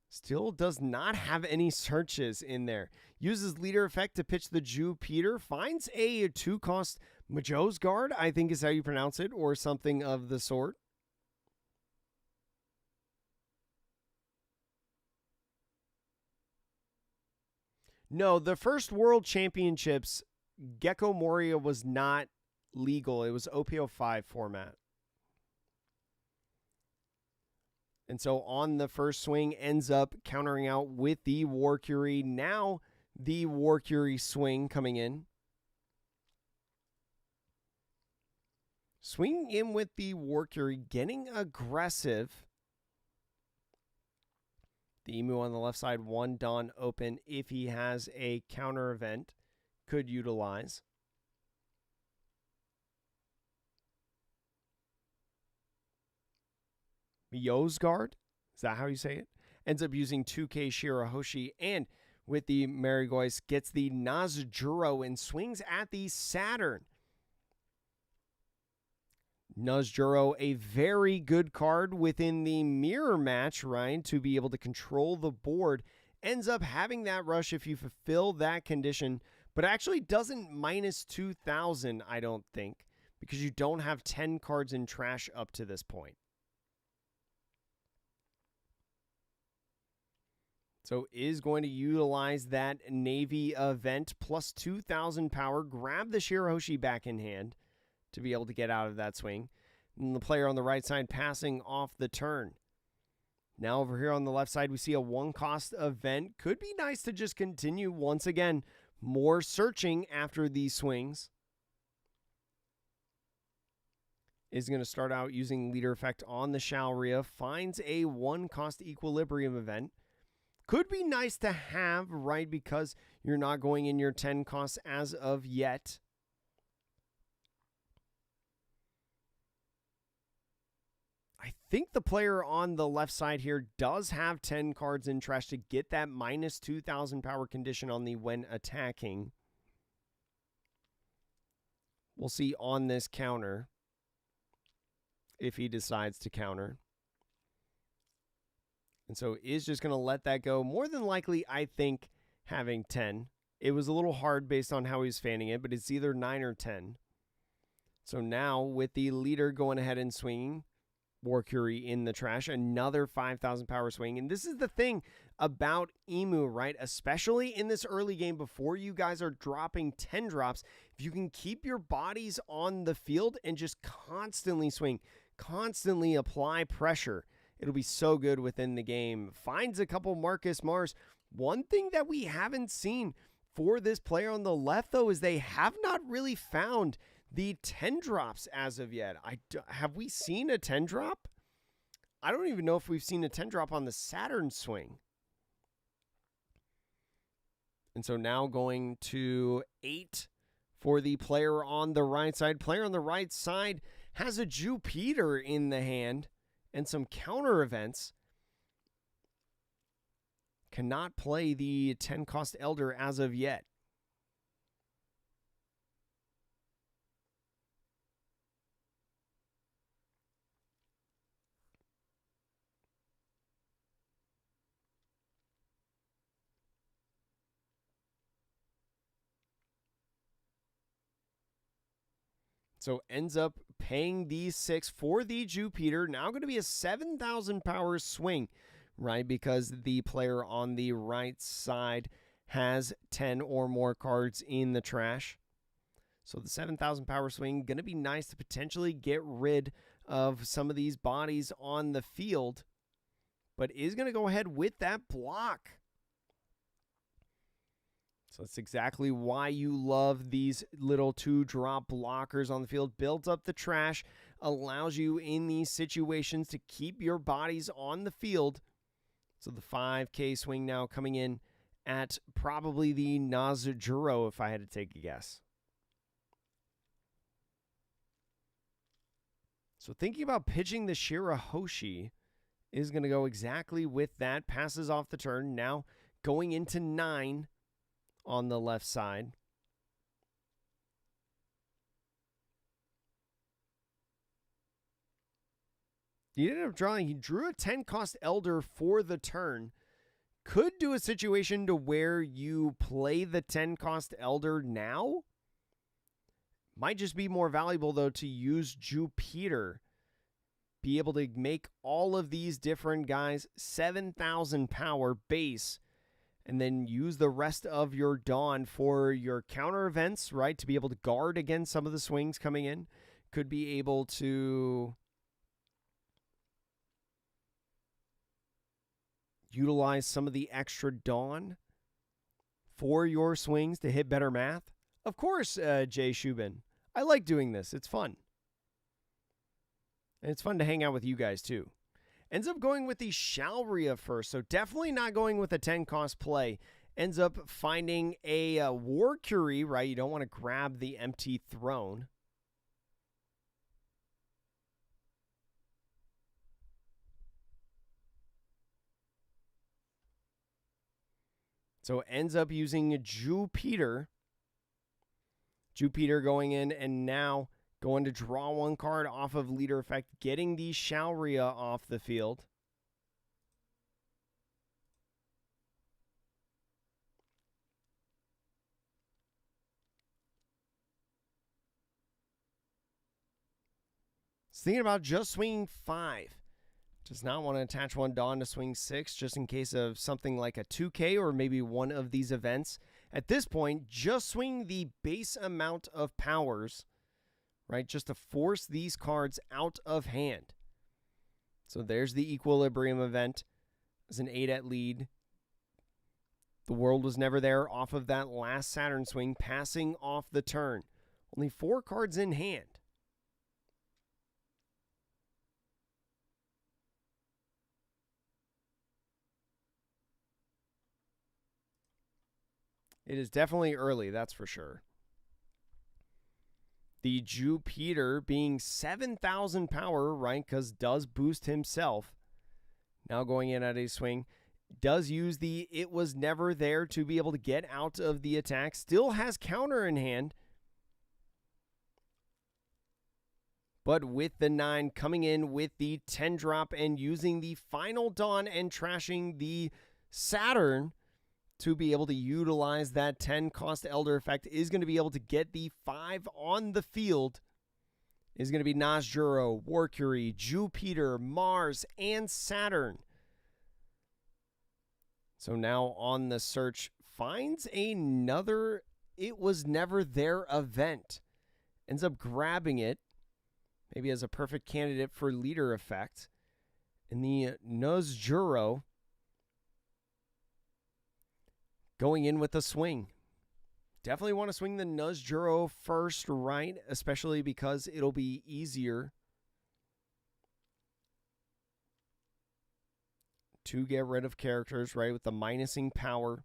Still does not have any searches in there. Uses leader effect to pitch the Jupiter. Finds a 2 cost Majo's Guard, I think is how you pronounce it, or something of the sort. No, the first World Championships, Gecko Moria was not legal. It was OP05 format. And so on the first swing, ends up countering out with the Warcury. Now the Warcury swing coming in. Swinging in with the Warcury, getting aggressive. The Emu on the left side, one Dawn open. If he has a counter event, could utilize. Yozgard, is that how you say it? Ends up using 2K Shirahoshi, and with the Marigoise, gets the Nazjuro and swings at the Saturn. Nazjuro, a very good card within the mirror match, right? To be able to control the board. Ends up having that rush if you fulfill that condition, but actually doesn't minus 2,000, I don't think, because you don't have 10 cards in trash up to this point. So is going to utilize that Navy event plus 2,000 power, grab the Shirahoshi back in hand to be able to get out of that swing. And the player on the right side passing off the turn. Now over here on the left side, we see a one-cost event. Could be nice to just continue once again. More searching after these swings. Is going to start out using leader effect on the Shalria. Finds a one-cost equilibrium event. Could be nice to have, right, because you're not going in your 10 costs as of yet. I think the player on the left side here does have 10 cards in trash to get that minus 2,000 power condition on the when attacking. We'll see on this counter if he decides to counter. And so is just going to let that go. More than likely, I think, having 10. It was a little hard based on how he's fanning it, but it's either 9 or 10. So now with the leader going ahead and swinging, Warcury in the trash, another 5,000 power swing. And this is the thing about Emu, right? Especially in this early game before you guys are dropping 10 drops. If you can keep your bodies on the field and just constantly swing, constantly apply pressure, it'll be so good within the game. Finds a couple Marcus Mars. One thing that we haven't seen for this player on the left, though, is they have not really found the 10 drops as of yet. Have we seen a 10 drop? I don't even know if we've seen a 10 drop on the Saturn swing. And so now going to 8 for the player on the right side. Player on the right side has a Jupiter in the hand and some counter events. Cannot play the 10 cost Elder as of yet. So ends up paying these 6 for the Jupiter. Now going to be a 7,000 power swing, right? Because the player on the right side has 10 or more cards in the trash. So the 7,000 power swing, going to be nice to potentially get rid of some of these bodies on the field. But is going to go ahead with that block. So that's exactly why you love these little 2-drop blockers on the field. Builds up the trash, allows you in these situations to keep your bodies on the field. So the 5K swing now coming in at probably the Nazjuro, if I had to take a guess. So thinking about pitching the Shirahoshi is going to go exactly with that. Passes off the turn. Now going into 9. On the left side. He ended up drawing. He drew a 10 cost Elder for the turn. Could do a situation to where you play the 10 cost Elder now. Might just be more valuable, though, to use Jupiter. Be able to make all of these different guys 7,000 power base. and then use the rest of your Dawn for your counter events, right? To be able to guard against some of the swings coming in. Could be able to utilize some of the extra Dawn for your swings to hit better math. Of course, Jay Shubin. I like doing this. It's fun. And it's fun to hang out with you guys, too. Ends up going with the Shalria first, so definitely not going with a 10-cost play. Ends up finding a War Curie, right? You don't want to grab the empty throne. So ends up using Jupiter. Jupiter going in and now going to draw one card off of leader effect, getting the Shalria off the field. Thinking about just swinging 5. Does not want to attach one Dawn to swing 6 just in case of something like a 2K or maybe one of these events. At this point, just swing the base amount of powers, right? Just to force these cards out of hand. So there's the Equilibrium event as an 8 at lead. The World Was Never There off of that last Saturn swing, passing off the turn. Only 4 cards in hand. It is definitely early, that's for sure. The Jupiter being 7,000 power, right, because does boost himself. Now going in at a swing. Does use the It Was Never There to be able to get out of the attack. Still has counter in hand. But with the 9 coming in with the 10 drop and using the final Dawn and trashing the Saturn to be able to utilize that 10 cost Elder effect, is going to be able to get the 5 on the field. Is going to be Nazjuro, War Curie, Jupiter, Mars, and Saturn. So now on the search, finds another It Was Never There event. Ends up grabbing it, maybe as a perfect candidate for leader effect. In the Nazjuro, going in with a swing. Definitely want to swing the Nazjuro first, right? Especially because it'll be easier to get rid of characters, right? With the minusing power.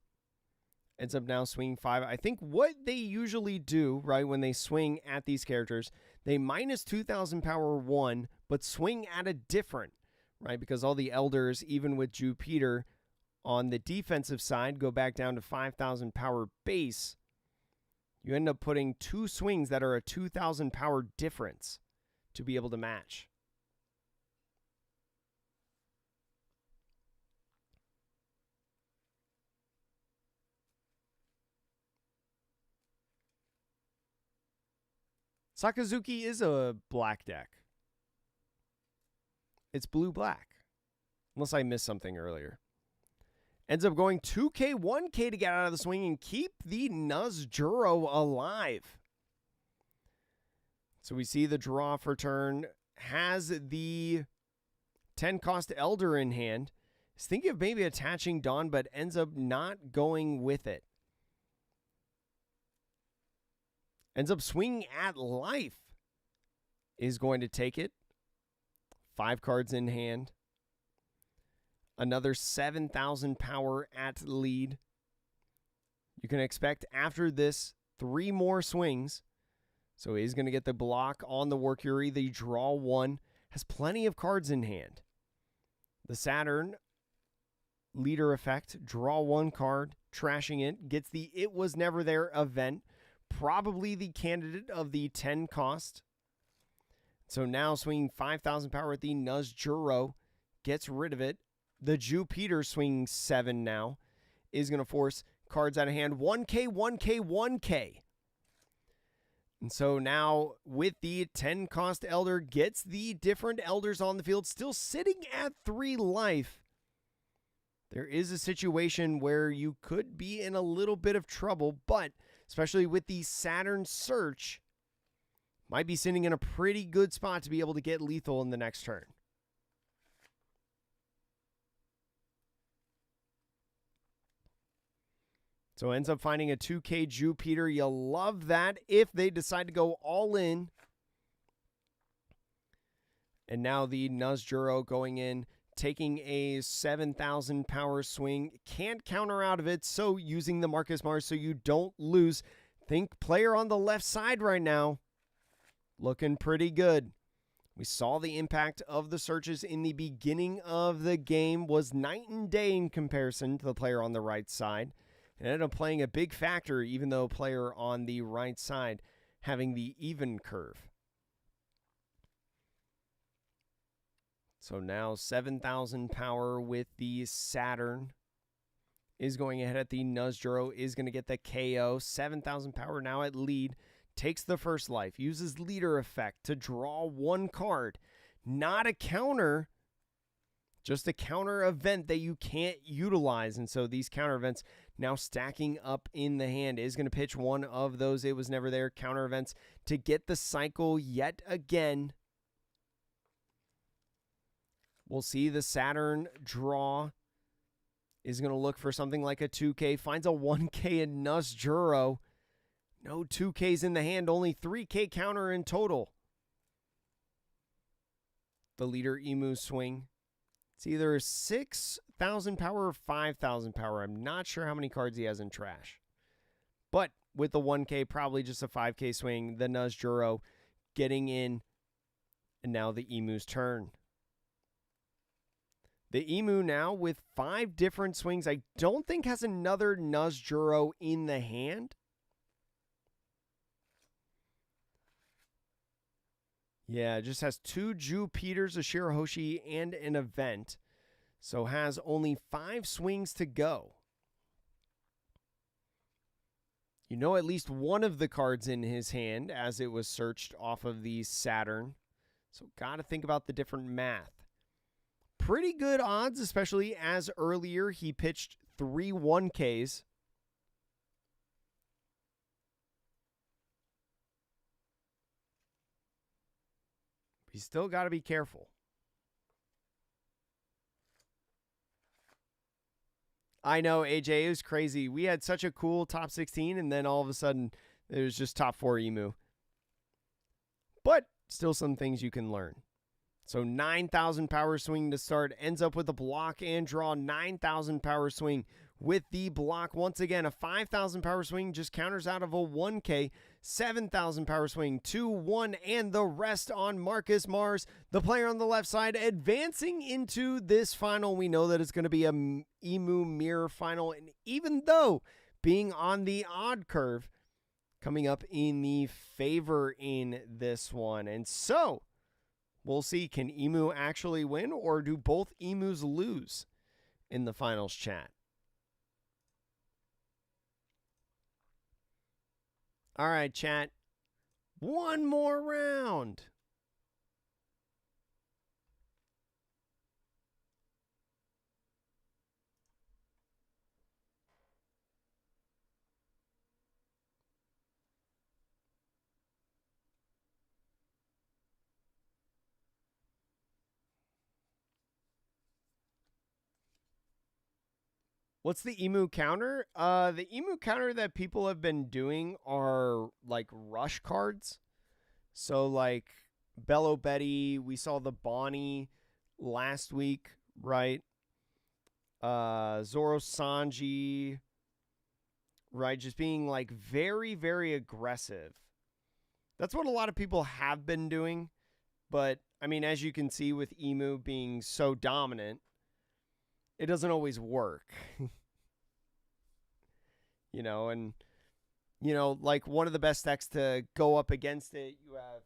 Ends up now swinging 5. I think what they usually do, right, when they swing at these characters, they minus 2,000 power 1, but swing at a different, right? Because all the elders, even with Jupiter, on the defensive side, go back down to 5,000 power base. You end up putting 2 swings that are a 2,000 power difference to be able to match. Sakazuki is a black deck. It's blue-black. Unless I missed something earlier. Ends up going 2K, 1K to get out of the swing and keep the Nazjuro alive. So we see the draw for turn. Has the 10 cost Elder in hand. Is thinking of maybe attaching Dawn, but ends up not going with it. Ends up swinging at life. Is going to take it. 5 cards in hand. Another 7,000 power at lead. You can expect after this 3 more swings. So he's going to get the block on the War Curie. The draw 1. Has plenty of cards in hand. The Saturn, leader effect. Draw 1 card. Trashing it. Gets the It Was Never There event. Probably the candidate of the 10 cost. So now swinging 5,000 power at the Nazjuro. Gets rid of it. The Jupiter swinging 7 now is going to force cards out of hand. 1K, 1K, 1K. And so now with the 10 cost Elder, gets the different Elders on the field, still sitting at 3 life. there is a situation where you could be in a little bit of trouble, but especially with the Saturn search, might be sitting in a pretty good spot to be able to get lethal in the next turn. So ends up finding a 2K Jupiter. You'll love that if they decide to go all in. And now the Nuzjuro going in, taking a 7,000 power swing. Can't counter out of it, so using the Marcus Mars so you don't lose. Think player on the left side right now. Looking pretty good. We saw the impact of the searches in the beginning of the game was night and day in comparison to the player on the right side. It ended up playing a big factor, even though player on the right side having the even curve. So now 7,000 power with the Saturn is going ahead at the Nuzjuro, is going to get the KO. 7,000 power now at lead. Takes the first life. Uses leader effect to draw one card. Not a counter. Just a counter event that you can't utilize. And so these counter events now stacking up in the hand. Is going to pitch one of those. It was never there. Counter events to get the cycle yet again. We'll see the Saturn draw. Is going to look for something like a 2K. Finds a 1K in Nuzjuro. No 2Ks in the hand. Only 3K counter in total. The leader Emu swing. It's either 6,000 power or 5,000 power. I'm not sure how many cards he has in trash. But with the 1K, probably just a 5K swing. The Nuzjuro getting in. And now the Emu's turn. The Emu now with 5 different swings. I don't think has another Nuzjuro in the hand. Yeah, it just has 2 Jupiters, a Shirahoshi, and an event. So has only 5 swings to go. You know at least one of the cards in his hand as it was searched off of the Saturn. So got to think about the different math. Pretty good odds, especially as earlier he pitched 3 1Ks. You still got to be careful. I know, AJ, it was crazy. We had such a cool top 16, and then all of a sudden, it was just top 4 Emu. But still some things you can learn. So 9,000 power swing to start. Ends up with a block and draw. 9,000 power swing with the block. Once again, a 5,000 power swing just counters out of a 1K. 7,000 power swing, 2-1, and the rest on Marcus Mars. The player on the left side advancing into this final. We know that it's going to be a Emu mirror final. And even though being on the odd curve, coming up in the favor in this one. And so we'll see, can Emu actually win, or do both Emus lose in the finals, chat? All right, chat. One more round. What's the Emu counter? The Emu counter that people have been doing are like rush cards. So like Bello Betty, we saw the Bonnie last week, right? Zoro Sanji, right? Just being like very, very aggressive. That's what a lot of people have been doing. But I mean, as you can see with Emu being so dominant, it doesn't always work. You know, and, you know, like one of the best decks to go up against it, you have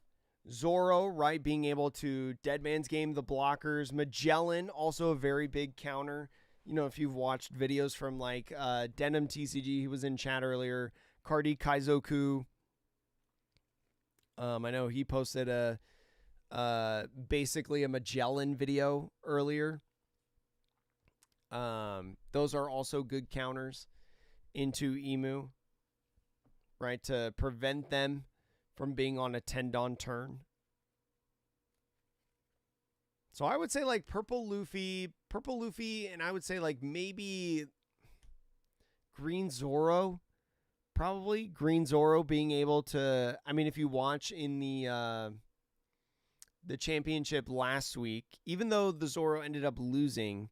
Zoro, right, being able to Dead Man's Game the blockers. Magellan, also a very big counter. You know, if you've watched videos from like Denim TCG, he was in chat earlier. Cardi Kaizoku. I know he posted basically a Magellan video earlier. Those are also good counters into Emu, right? To prevent them from being on a 10-Don turn. So I would say like Purple Luffy, and I would say like maybe Green Zoro. Probably Green Zoro being able to, I mean, if you watch in the championship last week, even though the Zoro ended up losing,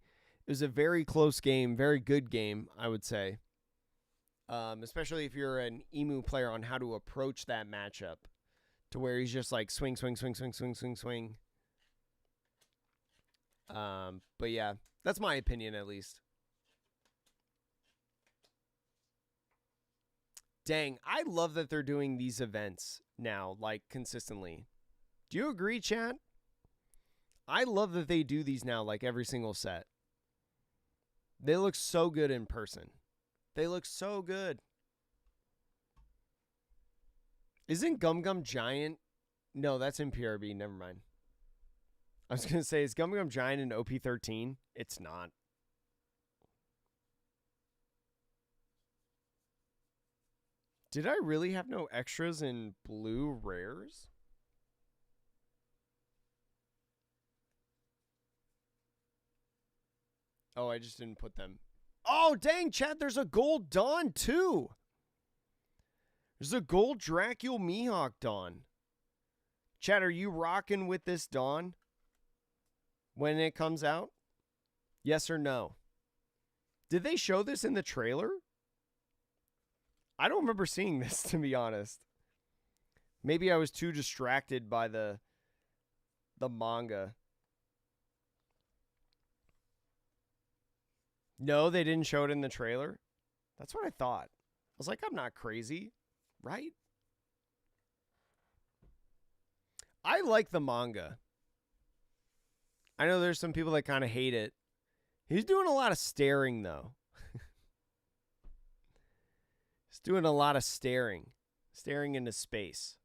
it was a very close game, very good game, I would say. Especially if you're an Emu player on how to approach that matchup to where he's just like swing, swing, swing, swing, swing, swing, swing. But yeah, that's my opinion at least. Dang, I love that they're doing these events now, like, consistently. Do you agree, chat? I love that they do these now, like, every single set. They look so good in person. They look so good. Isn't Gum Gum Giant? No, that's in PRB. Never mind. I was going to say, is Gum Gum Giant in OP13? It's not. Did I really have no extras in blue rares? Oh, I just didn't put them. Oh, dang, Chad, there's a gold Dawn, too. There's a gold Dracule Mihawk Dawn. Chad, are you rocking with this Dawn when it comes out? Yes or no? Did they show this in the trailer? I don't remember seeing this, to be honest. Maybe I was too distracted by the manga. No, they didn't show it in the trailer? That's what I thought. I was like, I'm not crazy, right? I like the manga. I know there's some people that kind of hate it. He's doing a lot of staring, though. He's doing a lot of staring into space.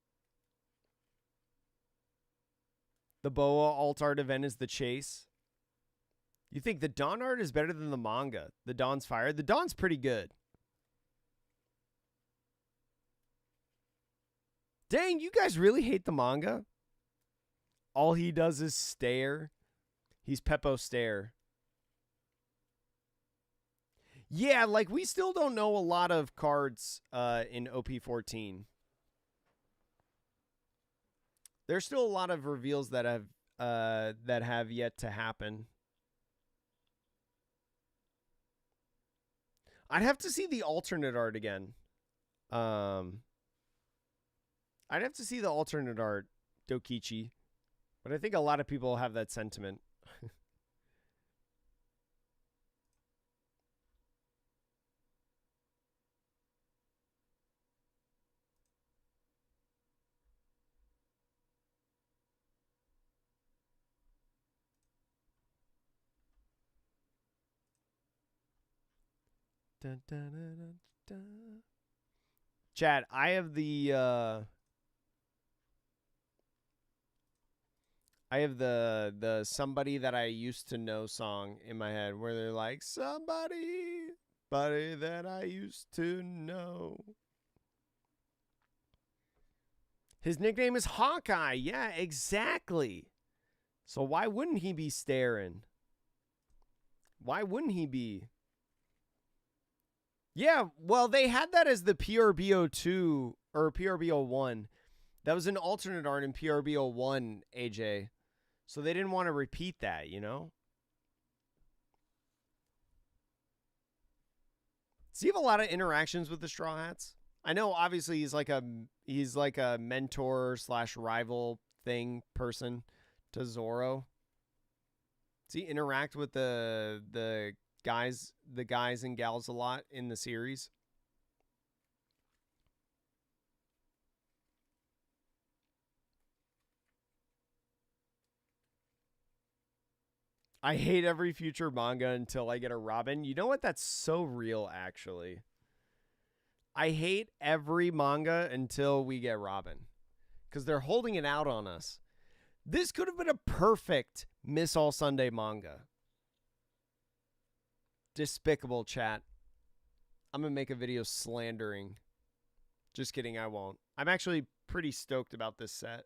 The Boa alt art event is the chase. You think the Dawn art is better than the manga? The Dawn's fire? The Dawn's pretty good. Dang, you guys really hate the manga? All he does is stare. He's Peppo Stare. Yeah, like we still don't know a lot of cards in OP14. There's still a lot of reveals that have yet to happen. I'd have to see the alternate art again. I'd have to see the alternate art, Dokichi. But I think a lot of people have that sentiment. Dun, dun, dun, dun, dun. Chad, I have the somebody that I used to know song in my head where they're like, somebody that I used to know. His nickname is Hawkeye. Yeah, exactly. So why wouldn't he be staring? Why wouldn't he be? Yeah, well, they had that as the PRB02 or PRB01. That was an alternate art in PRB01, AJ. So they didn't want to repeat that, you know? Does he have a lot of interactions with the Straw Hats? I know, obviously, he's like a mentor / rival thing person to Zoro. Does he interact with the guys and gals a lot in the series? I hate every future manga until I get a Robin. You know what? That's so real, actually. I hate every manga until we get Robin. Because they're holding it out on us. This could have been a perfect Miss All Sunday manga. Despicable, chat. I'm going to make a video slandering. Just kidding, I won't. I'm actually pretty stoked about this set.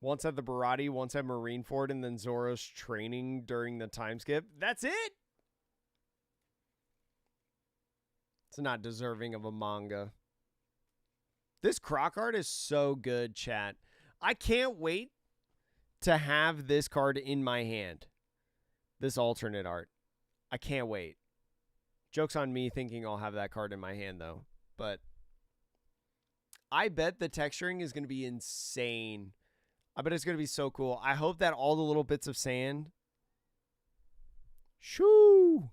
Once at the Barati, once at Marineford, and then Zoro's training during the time skip. That's it? It's not deserving of a manga. This Croc art is so good, chat. I can't wait to have this card in my hand. This alternate art. I can't wait. Joke's on me thinking I'll have that card in my hand, though. But I bet the texturing is going to be insane. I bet it's going to be so cool. I hope that all the little bits of sand. Shoo!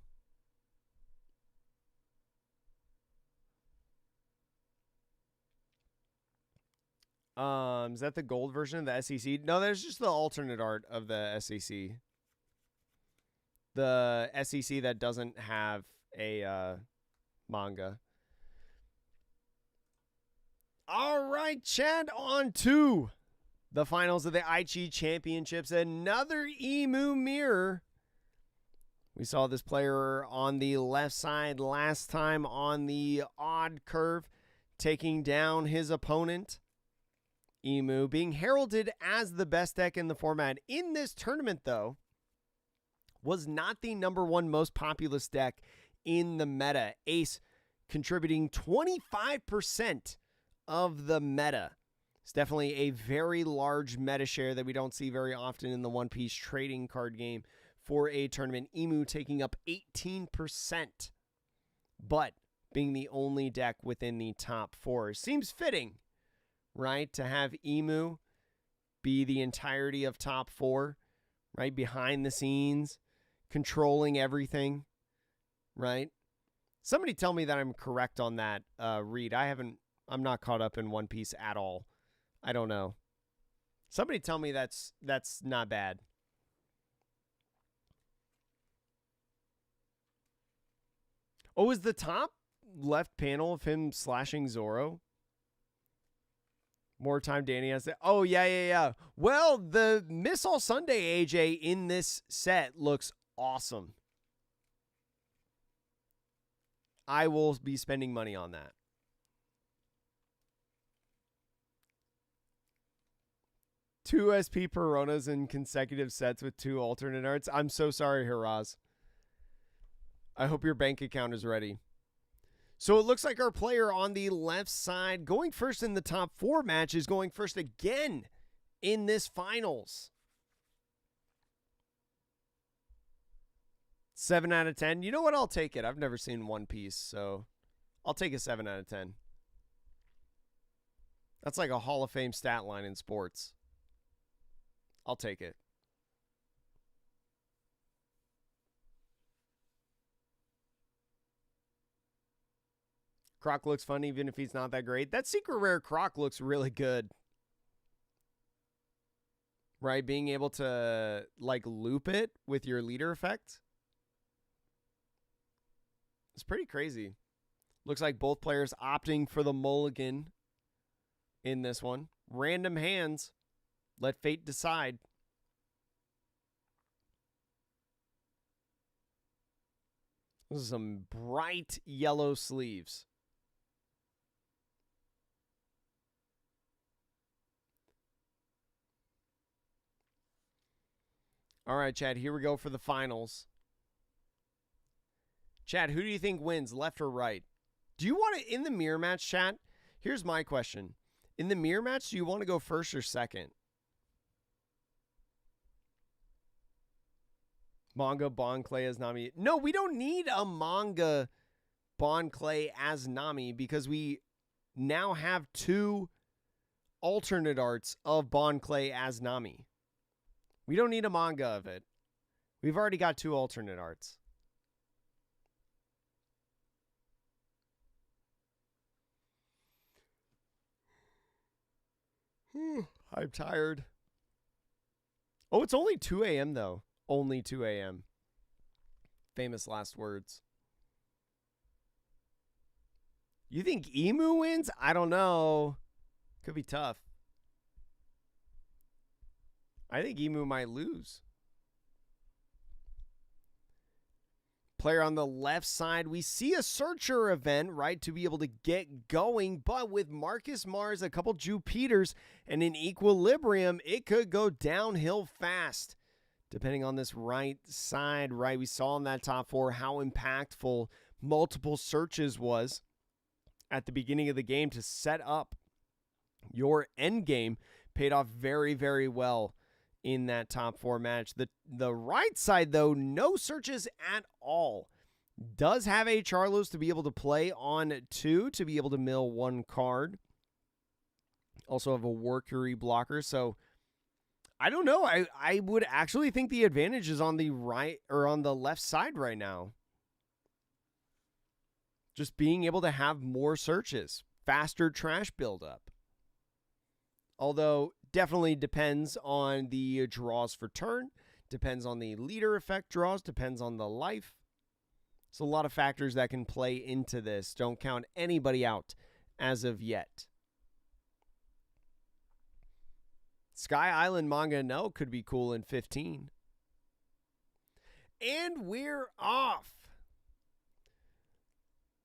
Is that the gold version of the SEC? No, there's just the alternate art of the SEC. The SEC that doesn't have a manga. All right, chat, on to the finals of the Aichi Championships. Another Emu mirror. We saw this player on the left side last time on the odd curve, taking down his opponent. Emu being heralded as the best deck in the format. In this tournament, though, was not the #1 most populous deck in the meta. Ace contributing 25% of the meta. It's definitely a very large meta share that we don't see very often in the One Piece trading card game for a tournament. Emu taking up 18%, but being the only deck within the top 4. Seems fitting, right, to have Emu be the entirety of top 4, right, behind the scenes, controlling everything, right? Somebody tell me that I'm correct on that, Reed. I'm not caught up in One Piece at all. I don't know. Somebody tell me that's not bad. Oh, is the top left panel of him slashing Zoro? More time Danny has to. Oh, yeah. Well, the Miss All Sunday AJ in this set looks awesome. I will be spending money on that. Two SP Peronas in consecutive sets with 2 alternate arts. I'm so sorry, Hiraz. I hope your bank account is ready. So it looks like our player on the left side going first in the top 4 match is going first again in this finals. 7 out of 10. You know what? I'll take it. I've never seen One Piece, so I'll take a 7 out of 10. That's like a Hall of Fame stat line in sports. I'll take it. Croc looks fun even if he's not that great. That secret rare Croc looks really good. Right? Being able to like loop it with your leader effect. It's pretty crazy. Looks like both players opting for the mulligan in this one. Random hands. Let fate decide. This is some bright yellow sleeves. All right, Chad, here we go for the finals. Chad, who do you think wins, left or right? Do you want to, in the mirror match, Chad? Here's my question. In the mirror match, do you want to go first or second? Manga Bon Clay as Nami. No, we don't need a manga Bon Clay as Nami because we now have 2 alternate arts of Bon Clay as Nami. We don't need a manga of it. We've already got 2 alternate arts. I'm tired. Oh, it's only 2 a.m. though. Only 2 a.m. Famous last words. You think Emu wins? I don't know. Could be tough. I think Emu might lose. Player on the left side, we see a Searcher event, right, to be able to get going. But with Marcus Mars, a couple Jupiters, and an Equilibrium, it could go downhill fast. Depending on this right side, right, we saw in that top 4 how impactful multiple searches was at the beginning of the game to set up your end game. Paid off very, very well in that top 4 match. The right side, though, no searches at all. Does have a Charlos to be able to play on 2 to be able to mill 1 card. Also have a Workery blocker, so I don't know. I would actually think the advantage is on the right or on the left side right now. Just being able to have more searches, faster trash buildup. Although, definitely depends on the draws for turn, depends on the leader effect draws, depends on the life. It's a lot of factors that can play into this. Don't count anybody out as of yet. Sky Island Manga No could be cool in 15. And we're off.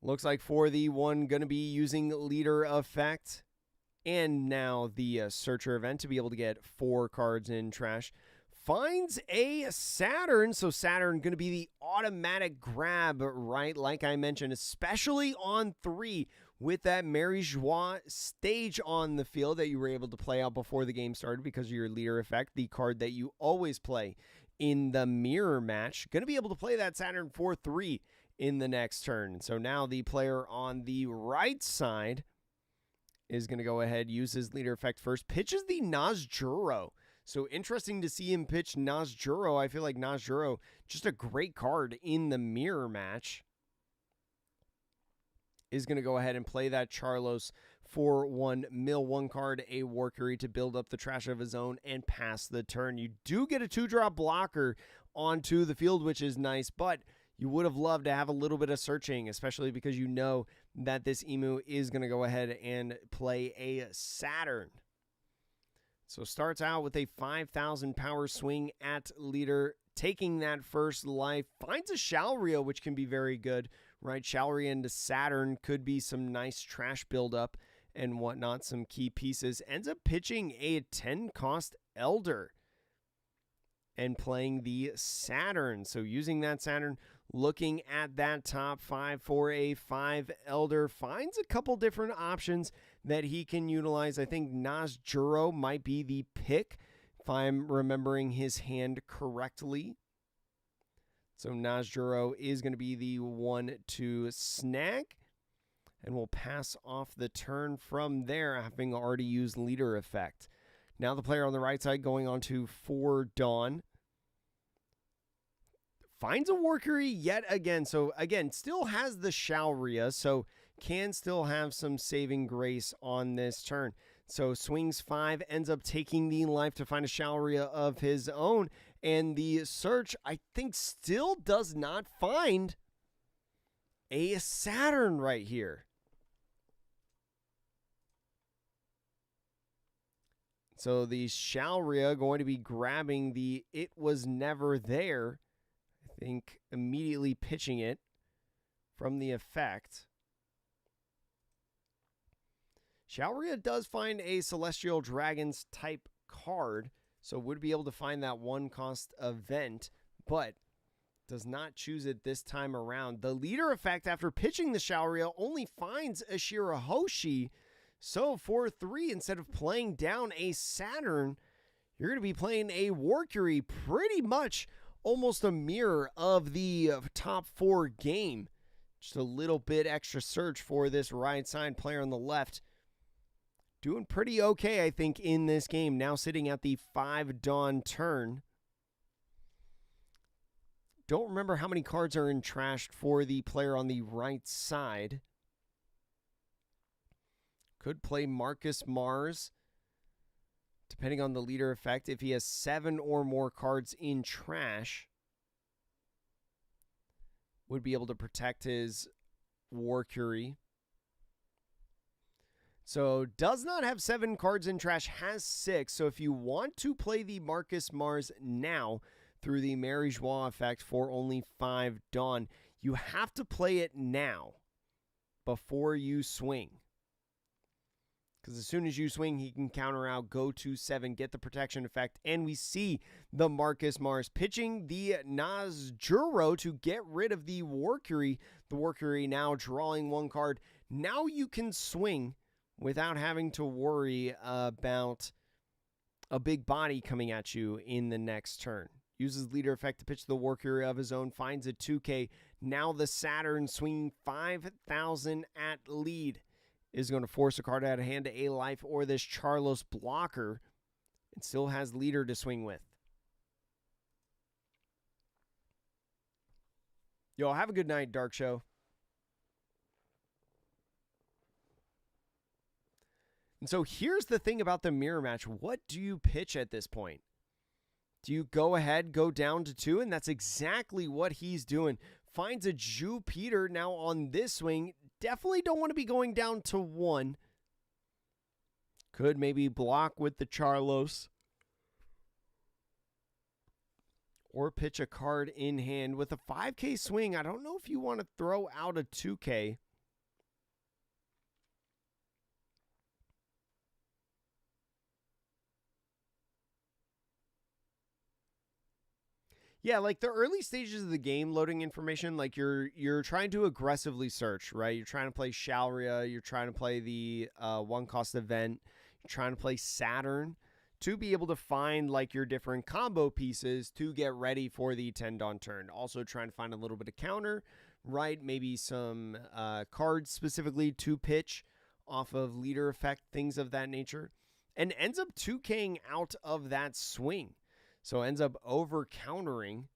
Looks like for the one going to be using leader effect. And now the Searcher event to be able to get 4 cards in trash. Finds a Saturn. So Saturn going to be the automatic grab, right? Like I mentioned, especially on 3 with that Mary Joie stage on the field that you were able to play out before the game started because of your leader effect, the card that you always play in the mirror match. Going to be able to play that Saturn 4-3 in the next turn. So now the player on the right side is going to go ahead, use his leader effect first. Pitches the Nazjuro. So interesting to see him pitch Nazjuro. I feel like Nazjuro, just a great card in the mirror match. Is going to go ahead and play that Charlos for 1, mill 1 card, a Workery to build up the trash of his own and pass the turn. You do get a 2-drop blocker onto the field, which is nice, but you would have loved to have a little bit of searching, especially because you know that this Emu is going to go ahead and play a Saturn. So starts out with a 5,000 power swing at leader, taking that first life, finds a Shalria, which can be very good, right? Shalria into Saturn could be some nice trash buildup and whatnot, some key pieces. Ends up pitching a 10-cost Elder and playing the Saturn. So using that Saturn, looking at that top 5 for a 5 Elder, finds a couple different options that he can utilize. I think Nazjuro might be the pick, if I'm remembering his hand correctly. So Nazjuro is going to be the one to snag. And we'll pass off the turn from there, having already used leader effect. Now the player on the right side going on to 4 Dawn. Finds a Workery yet again. So again, still has the Shalria, so can still have some saving grace on this turn. So swings 5, ends up taking the life to find a Shalria of his own. And the search, I think, still does not find a Saturn right here. So the Shalria going to be grabbing the It Was Never There. I think immediately pitching it from the effect. Shalria does find a Celestial Dragons type card, so would be able to find that 1-cost event, but does not choose it this time around. The leader effect, after pitching the Shalria, only finds a Shirahoshi. So for 3, instead of playing down a Saturn, you're going to be playing a Workery, pretty much almost a mirror of the top 4 game. Just a little bit extra search for this right side player on the left. Doing pretty okay, I think, in this game. Now sitting at the 5 Dawn turn. Don't remember how many cards are in trash for the player on the right side. Could play Marcus Mars, depending on the leader effect. If he has 7 or more cards in trash, would be able to protect his Workery. So does not have 7 cards in trash, has 6. So if you want to play the Marcus Mars now through the Mary Joie effect for only 5 Dawn, you have to play it now before you swing. Because as soon as you swing, he can counter out, go to 7, get the protection effect. And we see the Marcus Mars pitching the Nazjuro to get rid of the Warcury. The Warcury now drawing 1 card. Now you can swing without having to worry about a big body coming at you in the next turn. Uses leader effect to pitch the Warcury of his own, finds a 2K. Now the Saturn swinging 5,000 at lead is going to force a card out of hand to a life or this Charlos blocker and still has leader to swing with. Yo, have a good night, Dark Show. And so here's the thing about the mirror match. What do you pitch at this point? Do you go ahead, go down to 2? And that's exactly what he's doing. Finds a Jupiter now on this swing. Definitely don't want to be going down to 1. Could maybe block with the Charlos. Or pitch a card in hand. With a 5K swing, I don't know if you want to throw out a 2K. Yeah, like the early stages of the game, loading information, like you're trying to aggressively search, right? You're trying to play Shalria, you're trying to play the 1-cost event, you're trying to play Saturn to be able to find like your different combo pieces to get ready for the 10 Dawn turn. Also trying to find a little bit of counter, right? Maybe some cards specifically to pitch off of leader effect, things of that nature. And ends up 2K'ing out of that swing. So ends up over-countering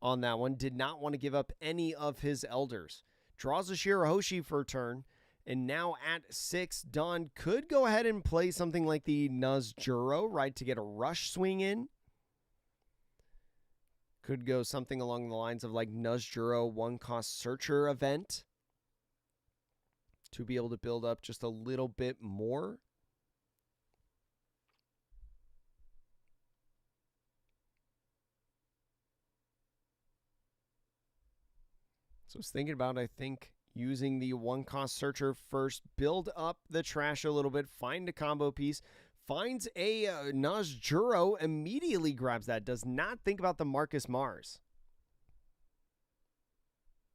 on that one. Did not want to give up any of his elders. Draws a Shirahoshi for a turn. And now at 6, Dawn could go ahead and play something like the Nazjuro, right, to get a rush swing in. Could go something along the lines of like Nazjuro 1-cost Searcher event to be able to build up just a little bit more. So I was thinking about, I think, using the 1-cost Searcher first, build up the trash a little bit, find a combo piece, finds a Nazjuro, immediately grabs that, does not think about the Marcus Mars.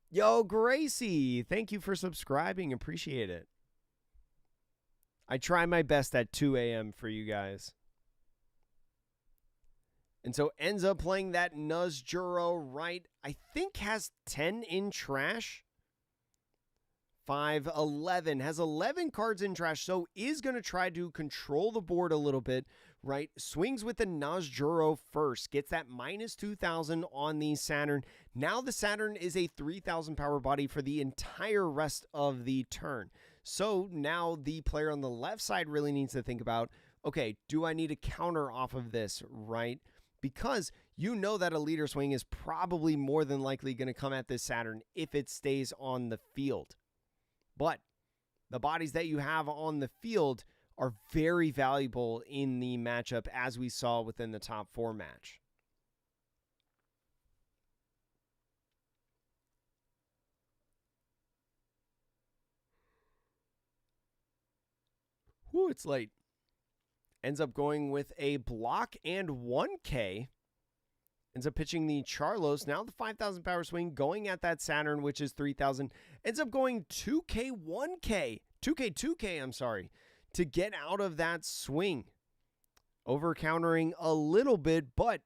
Yo, Gracie, thank you for subscribing, appreciate it. I try my best at 2 a.m. for you guys. And so ends up playing that Nazjuro, right? I think has 10 in trash. 5, 11. Has 11 cards in trash. So is going to try to control the board a little bit, right? Swings with the Nazjuro first. Gets that minus 2,000 on the Saturn. Now the Saturn is a 3,000 power body for the entire rest of the turn. So now the player on the left side really needs to think about, okay, do I need a counter off of this, right? Because you know that a leader swing is probably more than likely going to come at this Saturn if it stays on the field. But the bodies that you have on the field are very valuable in the matchup, as we saw within the top 4 match. Whew, it's late. Ends up going with a block and 1K. Ends up pitching the Charlos. Now the 5,000 power swing going at that Saturn, which is 3,000. Ends up going 2K, 1K. 2K, 2K, I'm sorry. To get out of that swing. Over countering a little bit, but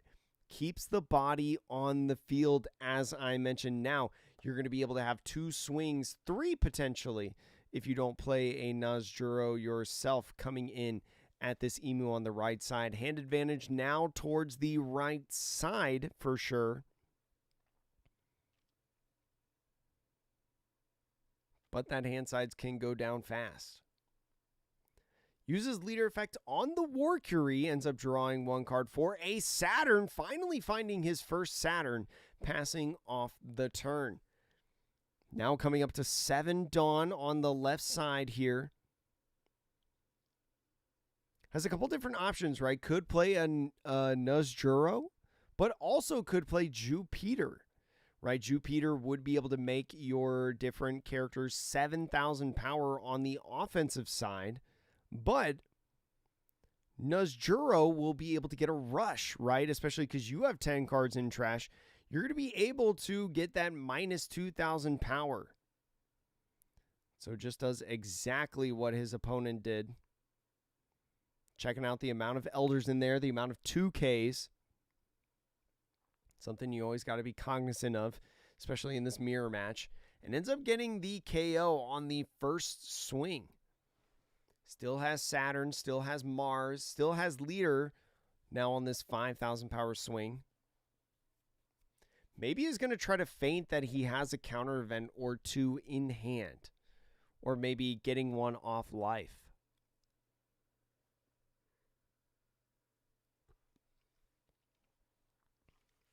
keeps the body on the field, as I mentioned. Now you're going to be able to have 2 swings, 3 potentially, if you don't play a Nazjuro yourself coming in at this Emu on the right side. Hand advantage now towards the right side for sure. But that hand sides can go down fast. Uses leader effect on the Warcury. Ends up drawing 1 card for a Saturn. Finally finding his first Saturn. Passing off the turn. Now coming up to 7 Dawn on the left side here. has a couple different options, right? Could play a Nuzjuro, but also could play Jupiter, right? Jupiter would be able to make your different characters 7,000 power on the offensive side, but Nuzjuro will be able to get a rush, right? Especially because you have 10 cards in trash. You're going to be able to get that minus 2,000 power. So it just does exactly what his opponent did. Checking out the amount of elders in there, the amount of 2Ks. Something you always got to be cognizant of, especially in this mirror match. And ends up getting the KO on the first swing. Still has Saturn, still has Mars, still has Leader now on this 5,000 power swing. Maybe he's going to try to feint that he has a counter event or two in hand. Or maybe getting one off life.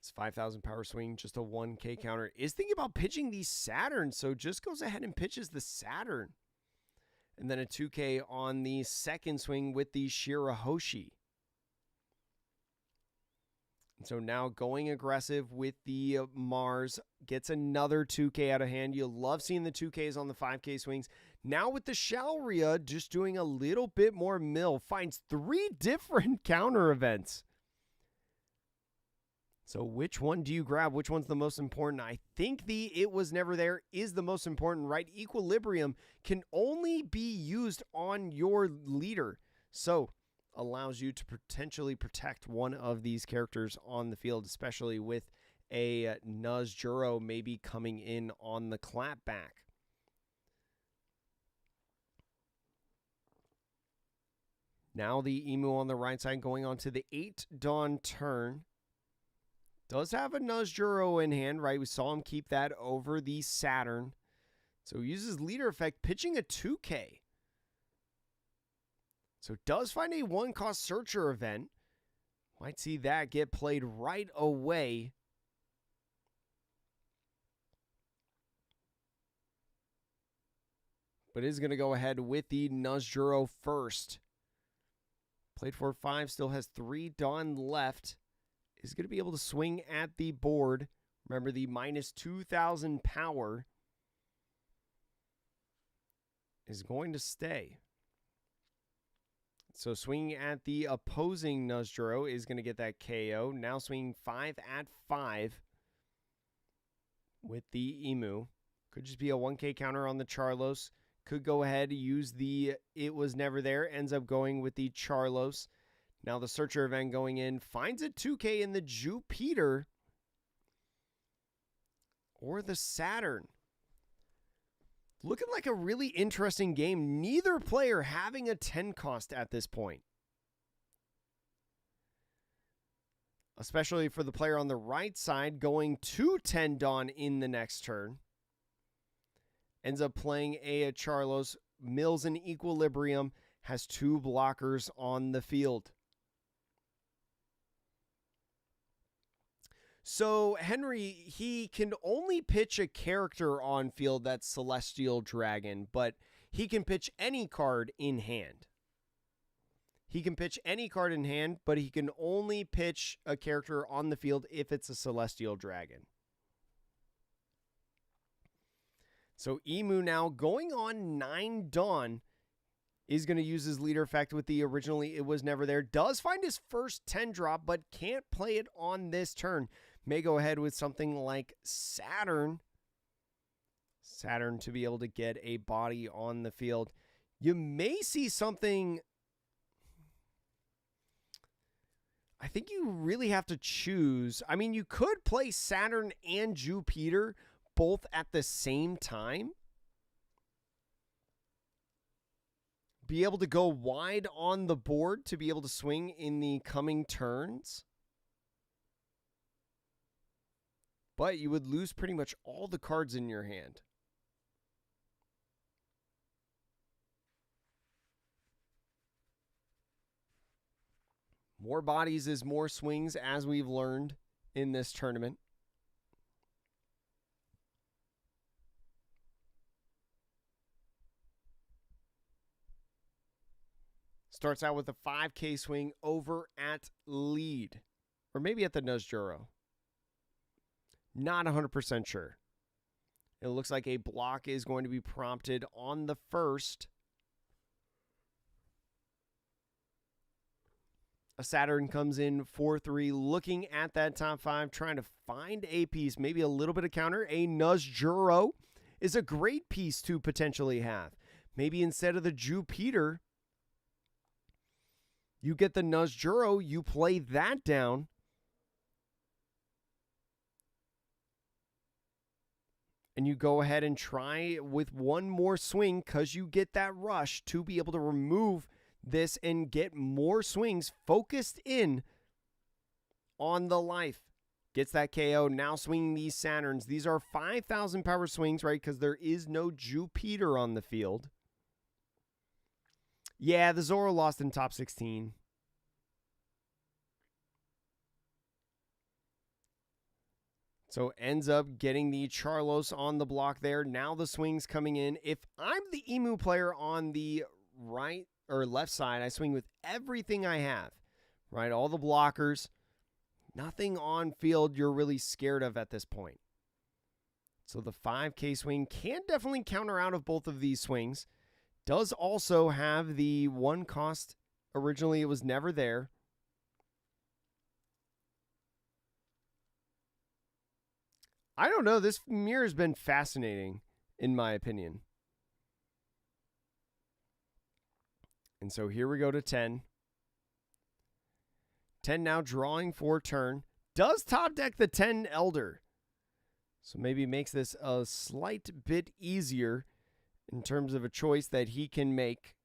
It's 5,000 power swing, just a 1K counter. Is thinking about pitching the Saturn, so just goes ahead and pitches the Saturn. And then a 2K on the second swing with the Shirahoshi. And so now going aggressive with the Mars. Gets another 2K out of hand. You love seeing the 2Ks on the 5K swings. Now with the Shalria, just doing a little bit more mill. Finds 3 different counter events. So which one do you grab? Which one's the most important? I think the It Was Never There is the most important, right? Equilibrium can only be used on your leader. So allows you to potentially protect one of these characters on the field, especially with a Nuzjuro maybe coming in on the clapback. Now the Emu on the right side going on to the 8 Dawn turn. Does have a Nuzjuro in hand, right? We saw him keep that over the Saturn. So he uses leader effect, pitching a 2K. So does find a 1-cost searcher event. Might see that get played right away. But is going to go ahead with the Nuzjuro first. Played for 5, still has 3 Dawn left. Is going to be able to swing at the board. Remember the minus 2,000 power is going to stay. So swinging at the opposing Nuzjuro is going to get that KO. Now swinging 5 at 5 with the Emu. Could just be a 1K counter on the Charlos. Could go ahead, use the It Was Never There. Ends up going with the Charlos. Now the Searcher event going in. Finds a 2K in the Jupiter. Or the Saturn. Looking like a really interesting game. Neither player having a 10 cost at this point. Especially for the player on the right side going to 10 Dawn in the next turn. Ends up playing a Charlos. Mills in Equilibrium. Has 2 blockers on the field. So, Henry, he can only pitch a character on field that's Celestial Dragon, but he can pitch any card in hand. He can pitch any card in hand, but he can only pitch a character on the field if it's a Celestial Dragon. So, Emu now going on 9 Dawn is going to use his leader effect with the originally It Was Never There. Does find his first 10 drop, but can't play it on this turn. May go ahead with something like Saturn. Saturn to be able to get a body on the field. You may see something. I think you really have to choose. I mean, you could play Saturn and Jupiter both at the same time. Be able to go wide on the board to be able to swing in the coming turns. But you would lose pretty much all the cards in your hand. More bodies is more swings, as we've learned in this tournament. Starts out with a 5K swing over at lead. Or maybe at the Nuzjuro. Not 100% sure. It looks like a block is going to be prompted on the first. A Saturn comes in 4-3, looking at that top 5, trying to find a piece, maybe a little bit of counter. A Nuzjuro is a great piece to potentially have. Maybe instead of the Jupiter, you get the Nuzjuro, you play that down. And you go ahead and try with one more swing because you get that rush to be able to remove this and get more swings focused in on the life. Gets that KO. Now swinging these Saturns. These are 5,000 power swings, right? Because there is no Jupiter on the field. Yeah, the Zoro lost in top 16. So ends up getting the Charlos on the block there. Now the swings coming in. If I'm the Emu player on the right or left side, I swing with everything I have, right? All the blockers. Nothing on field you're really scared of at this point. So the 5K swing can definitely counter out of both of these swings. Does also have the one cost. Originally, it was never there. I don't know. This mirror has been fascinating, in my opinion. And so here we go to 10. 10 now drawing for turn. Does top deck the 10 Elder. So maybe makes this a slight bit easier in terms of a choice that he can make.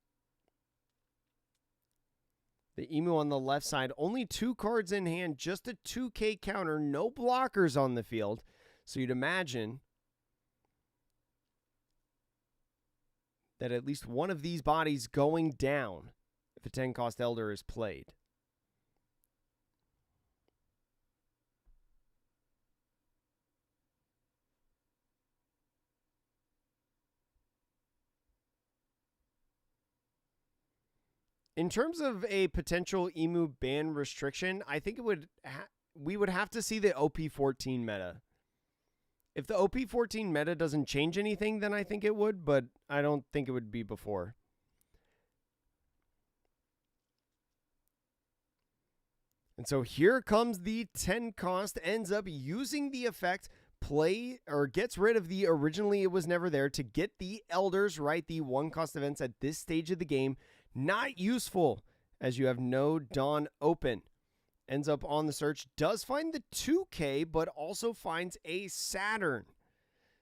The Emu on the left side, only 2 cards in hand, just a 2K counter, no blockers on the field. So you'd imagine that at least one of these bodies going down if a 10 cost Elder is played. In terms of a potential Emu ban restriction, I think it would we would have to see the OP13 meta. If the OP14 meta doesn't change anything, then I think it would, but I don't think it would be before. And so here comes the 10 cost, ends up using the effect, gets rid of the originally it was never there to get the Elders, right? The 1 cost events at this stage of the game. Not useful as you have no Dawn open. Ends up on the search, does find the 2K, but also finds a Saturn.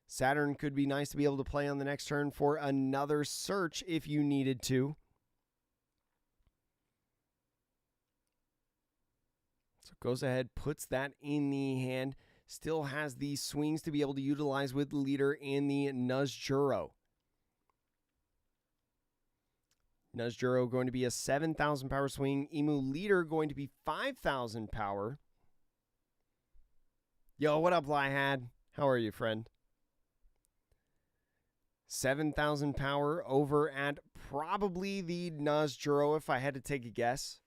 Saturn could be nice to be able to play on the next turn for another search if you needed to. So goes ahead, puts that in the hand. Still has the swings to be able to utilize with leader and the Nuzjuro. Nuzjuro going to be a 7,000 power swing. Emu leader going to be 5,000 power. Yo, what up, Lyhad? How are you, friend? 7,000 power over at probably the Nuzjuro if I had to take a guess.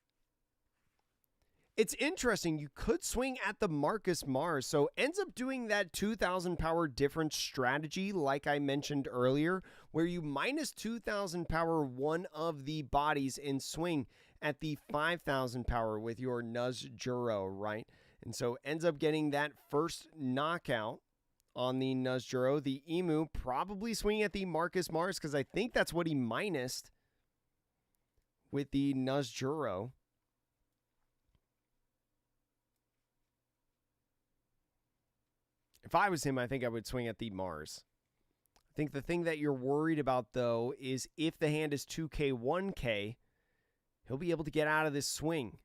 It's interesting. You could swing at the Marcus Mars. So ends up doing that 2,000 power difference strategy like I mentioned earlier, where you minus 2,000 power one of the bodies and swing at the 5,000 power with your Nuzjuro, right? And so ends up getting that first knockout on the Nuzjuro. The Emu probably swinging at the Marcus Mars because I think that's what he minused with the Nuzjuro. If I was him, I think I would swing at the Mars. I think the thing that you're worried about, though, is if the hand is 2K, 1K, he'll be able to get out of this swing.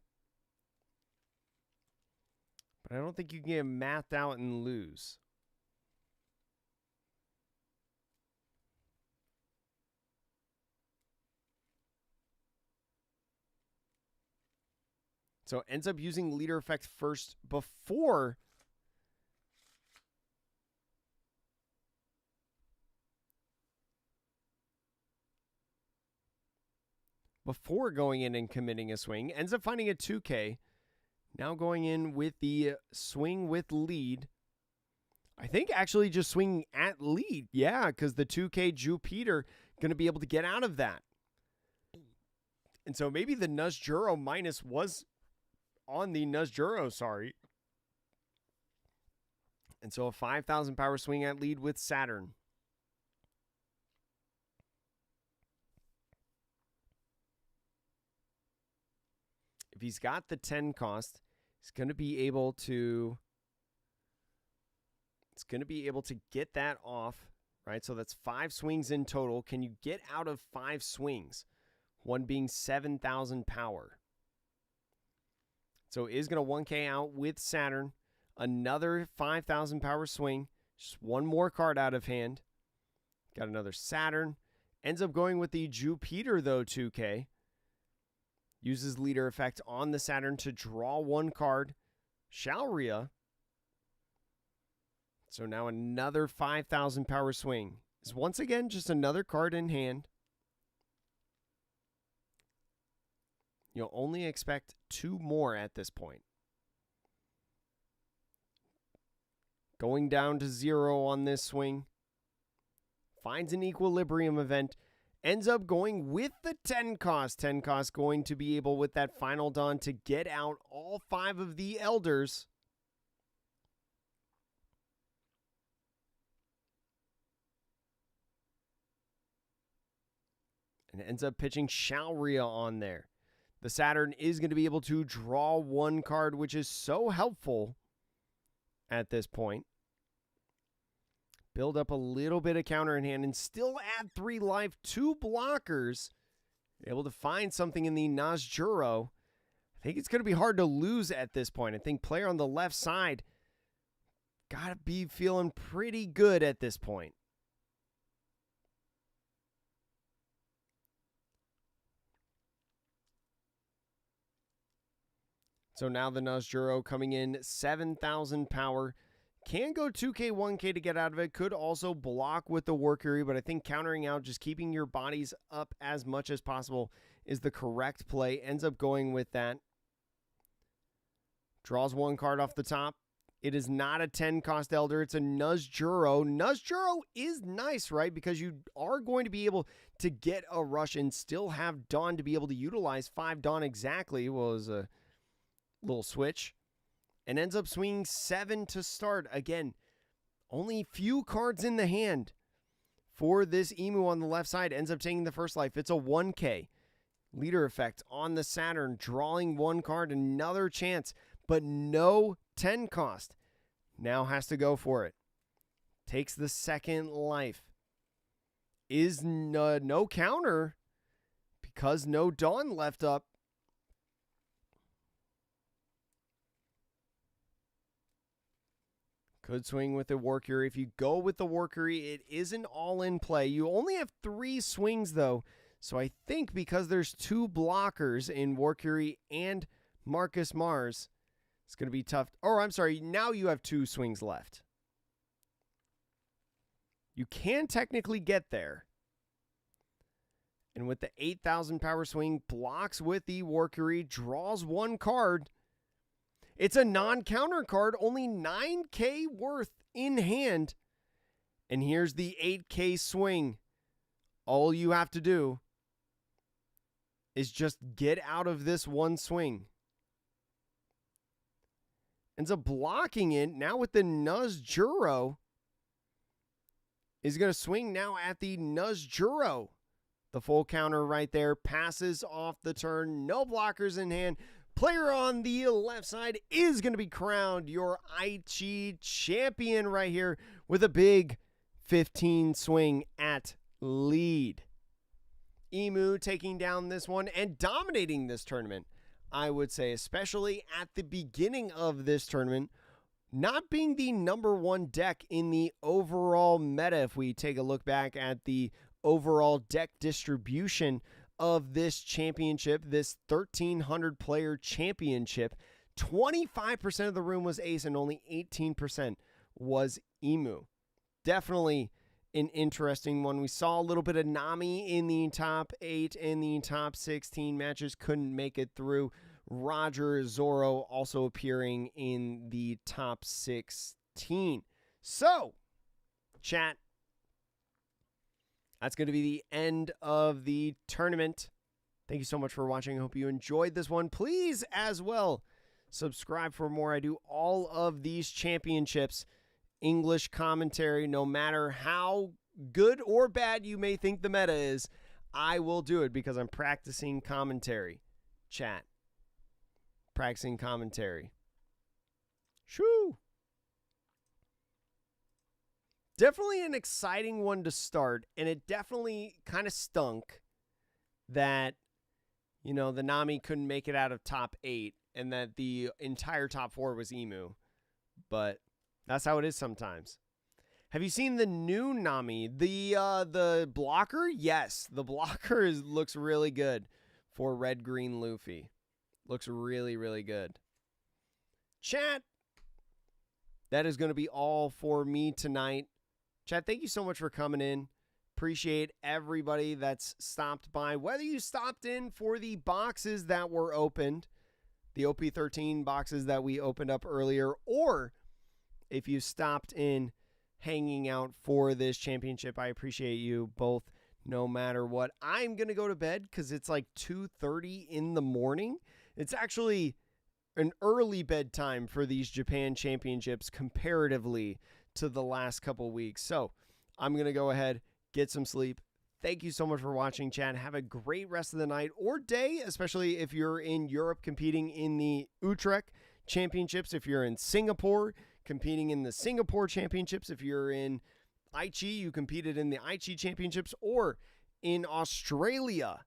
But I don't think you can get him mathed out and lose. So ends up using leader effect first before before going in and committing a swing. Ends up finding a 2K. Now going in with the swing with lead. I think actually just swinging at lead. Yeah, because the 2K Jupiter going to be able to get out of that. And so maybe the Nuzjuro minus was on the Nuzjuro, sorry. And so a 5,000 power swing at lead with Saturn. If he's got the 10 cost, he's going to be able to get that off, right? So that's 5 swings in total. Can you get out of 5 swings? One being 7,000 power. So is going to 1K out with Saturn. Another 5,000 power swing. Just one more card out of hand. Got another Saturn. Ends up going with the Jupiter, though, 2K. Uses leader effect on the Saturn to draw one card. Shalria. So now another 5,000 power swing. Is once again just another card in hand. You'll only expect 2 more at this point. Going down to 0 on this swing. Finds an equilibrium event. Ends up going with the 10 cost. 10 cost going to be able with that final dawn to get out all 5 of the elders. And ends up pitching Shalria on there. The Saturn is going to be able to draw one card, which is so helpful at this point. Build up a little bit of counter in hand and still add 3 life, 2 blockers. Able to find something in the Nuzjuro. I think it's going to be hard to lose at this point. I think player on the left side got to be feeling pretty good at this point. So now the Nuzjuro coming in 7,000 power. Can go 2K, 1K to get out of it. Could also block with the Workery, but I think countering out, just keeping your bodies up as much as possible is the correct play. Ends up going with that. Draws one card off the top. It is not a 10 cost Elder. It's a Nuzjuro. Nuzjuro is nice, right? Because you are going to be able to get a rush and still have Dawn to be able to utilize 5 Dawn exactly. Well, it was a little switch. And ends up swinging 7 to start. Again, only few cards in the hand for this Emu on the left side. Ends up taking the first life. It's a 1K. Leader effect on the Saturn. Drawing one card. Another chance. But no 10 cost. Now has to go for it. Takes the second life. Is no counter. Because no Dawn left up. Could swing with the Workery. If you go with the Workery, it is an all-in play. You only have 3 swings, though. So I think because there's 2 blockers in Workery and Marcus Mars, it's going to be tough. Oh, I'm sorry. Now you have 2 swings left. You can technically get there. And with the 8,000 power swing, blocks with the Workery, draws one card. It's a non-counter card, only 9K worth in hand. And here's the 8K swing. All you have to do is just get out of this one swing. Ends up blocking it. Now with the Nuzjuro, is going to swing now at the Nuzjuro. The full counter right there. Passes off the turn. No blockers in hand. Player on the left side is going to be crowned your Aichi champion right here with a big 15 swing at lead. Emu taking down this one and dominating this tournament, I would say, especially at the beginning of this tournament, not being the #1 deck in the overall meta. If we take a look back at the overall deck distribution of this championship, this 1,300 player championship, 25% of the room was Ace and only 18% was Emu. Definitely an interesting one. We saw a little bit of Nami in the top 8 and the top 16 matches. Couldn't make it through. Roger Zorro also appearing in the top 16. So, chat, that's going to be the end of the tournament. Thank you so much for watching. I hope you enjoyed this one. Please, as well, subscribe for more. I do all of these championships, English commentary, no matter how good or bad you may think the meta is. I will do it because I'm practicing commentary. Chat. Practicing commentary. Shoo! Definitely an exciting one to start, and it definitely kind of stunk that, you know, the Nami couldn't make it out of top 8 and that the entire top 4 was Emu. But that's how it is sometimes. Have you seen the new Nami? The blocker? Yes, the blocker looks really good for Red Green Luffy. Looks really, really good. Chat, that is going to be all for me tonight. Chat, thank you so much for coming in. Appreciate everybody that's stopped by. Whether you stopped in for the boxes that were opened, the OP13 boxes that we opened up earlier, or if you stopped in hanging out for this championship, I appreciate you both no matter what. I'm going to go to bed because it's like 2:30 in the morning. It's actually an early bedtime for these Japan championships comparatively to the last couple weeks. So I'm going to go ahead, get some sleep. Thank you so much for watching, chat. Have a great rest of the night or day, especially if you're in Europe competing in the Utrecht championships. If you're in Singapore competing in the Singapore championships. If you're in Aichi, you competed in the Aichi championships, or in Australia,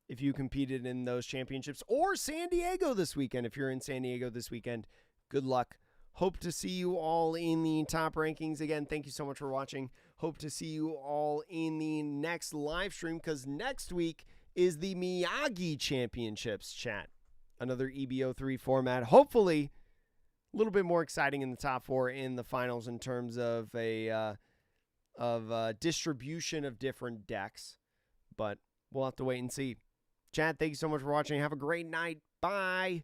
if you competed in those championships, or San Diego this weekend. If you're in San Diego this weekend, good luck. Hope to see you all in the top rankings. Again, thank you so much for watching. Hope to see you all in the next live stream, because next week is the Miyagi Championships, chat. Another EB03 format. Hopefully, a little bit more exciting in the top 4 in the finals in terms of a distribution of different decks. But we'll have to wait and see. Chat, thank you so much for watching. Have a great night. Bye.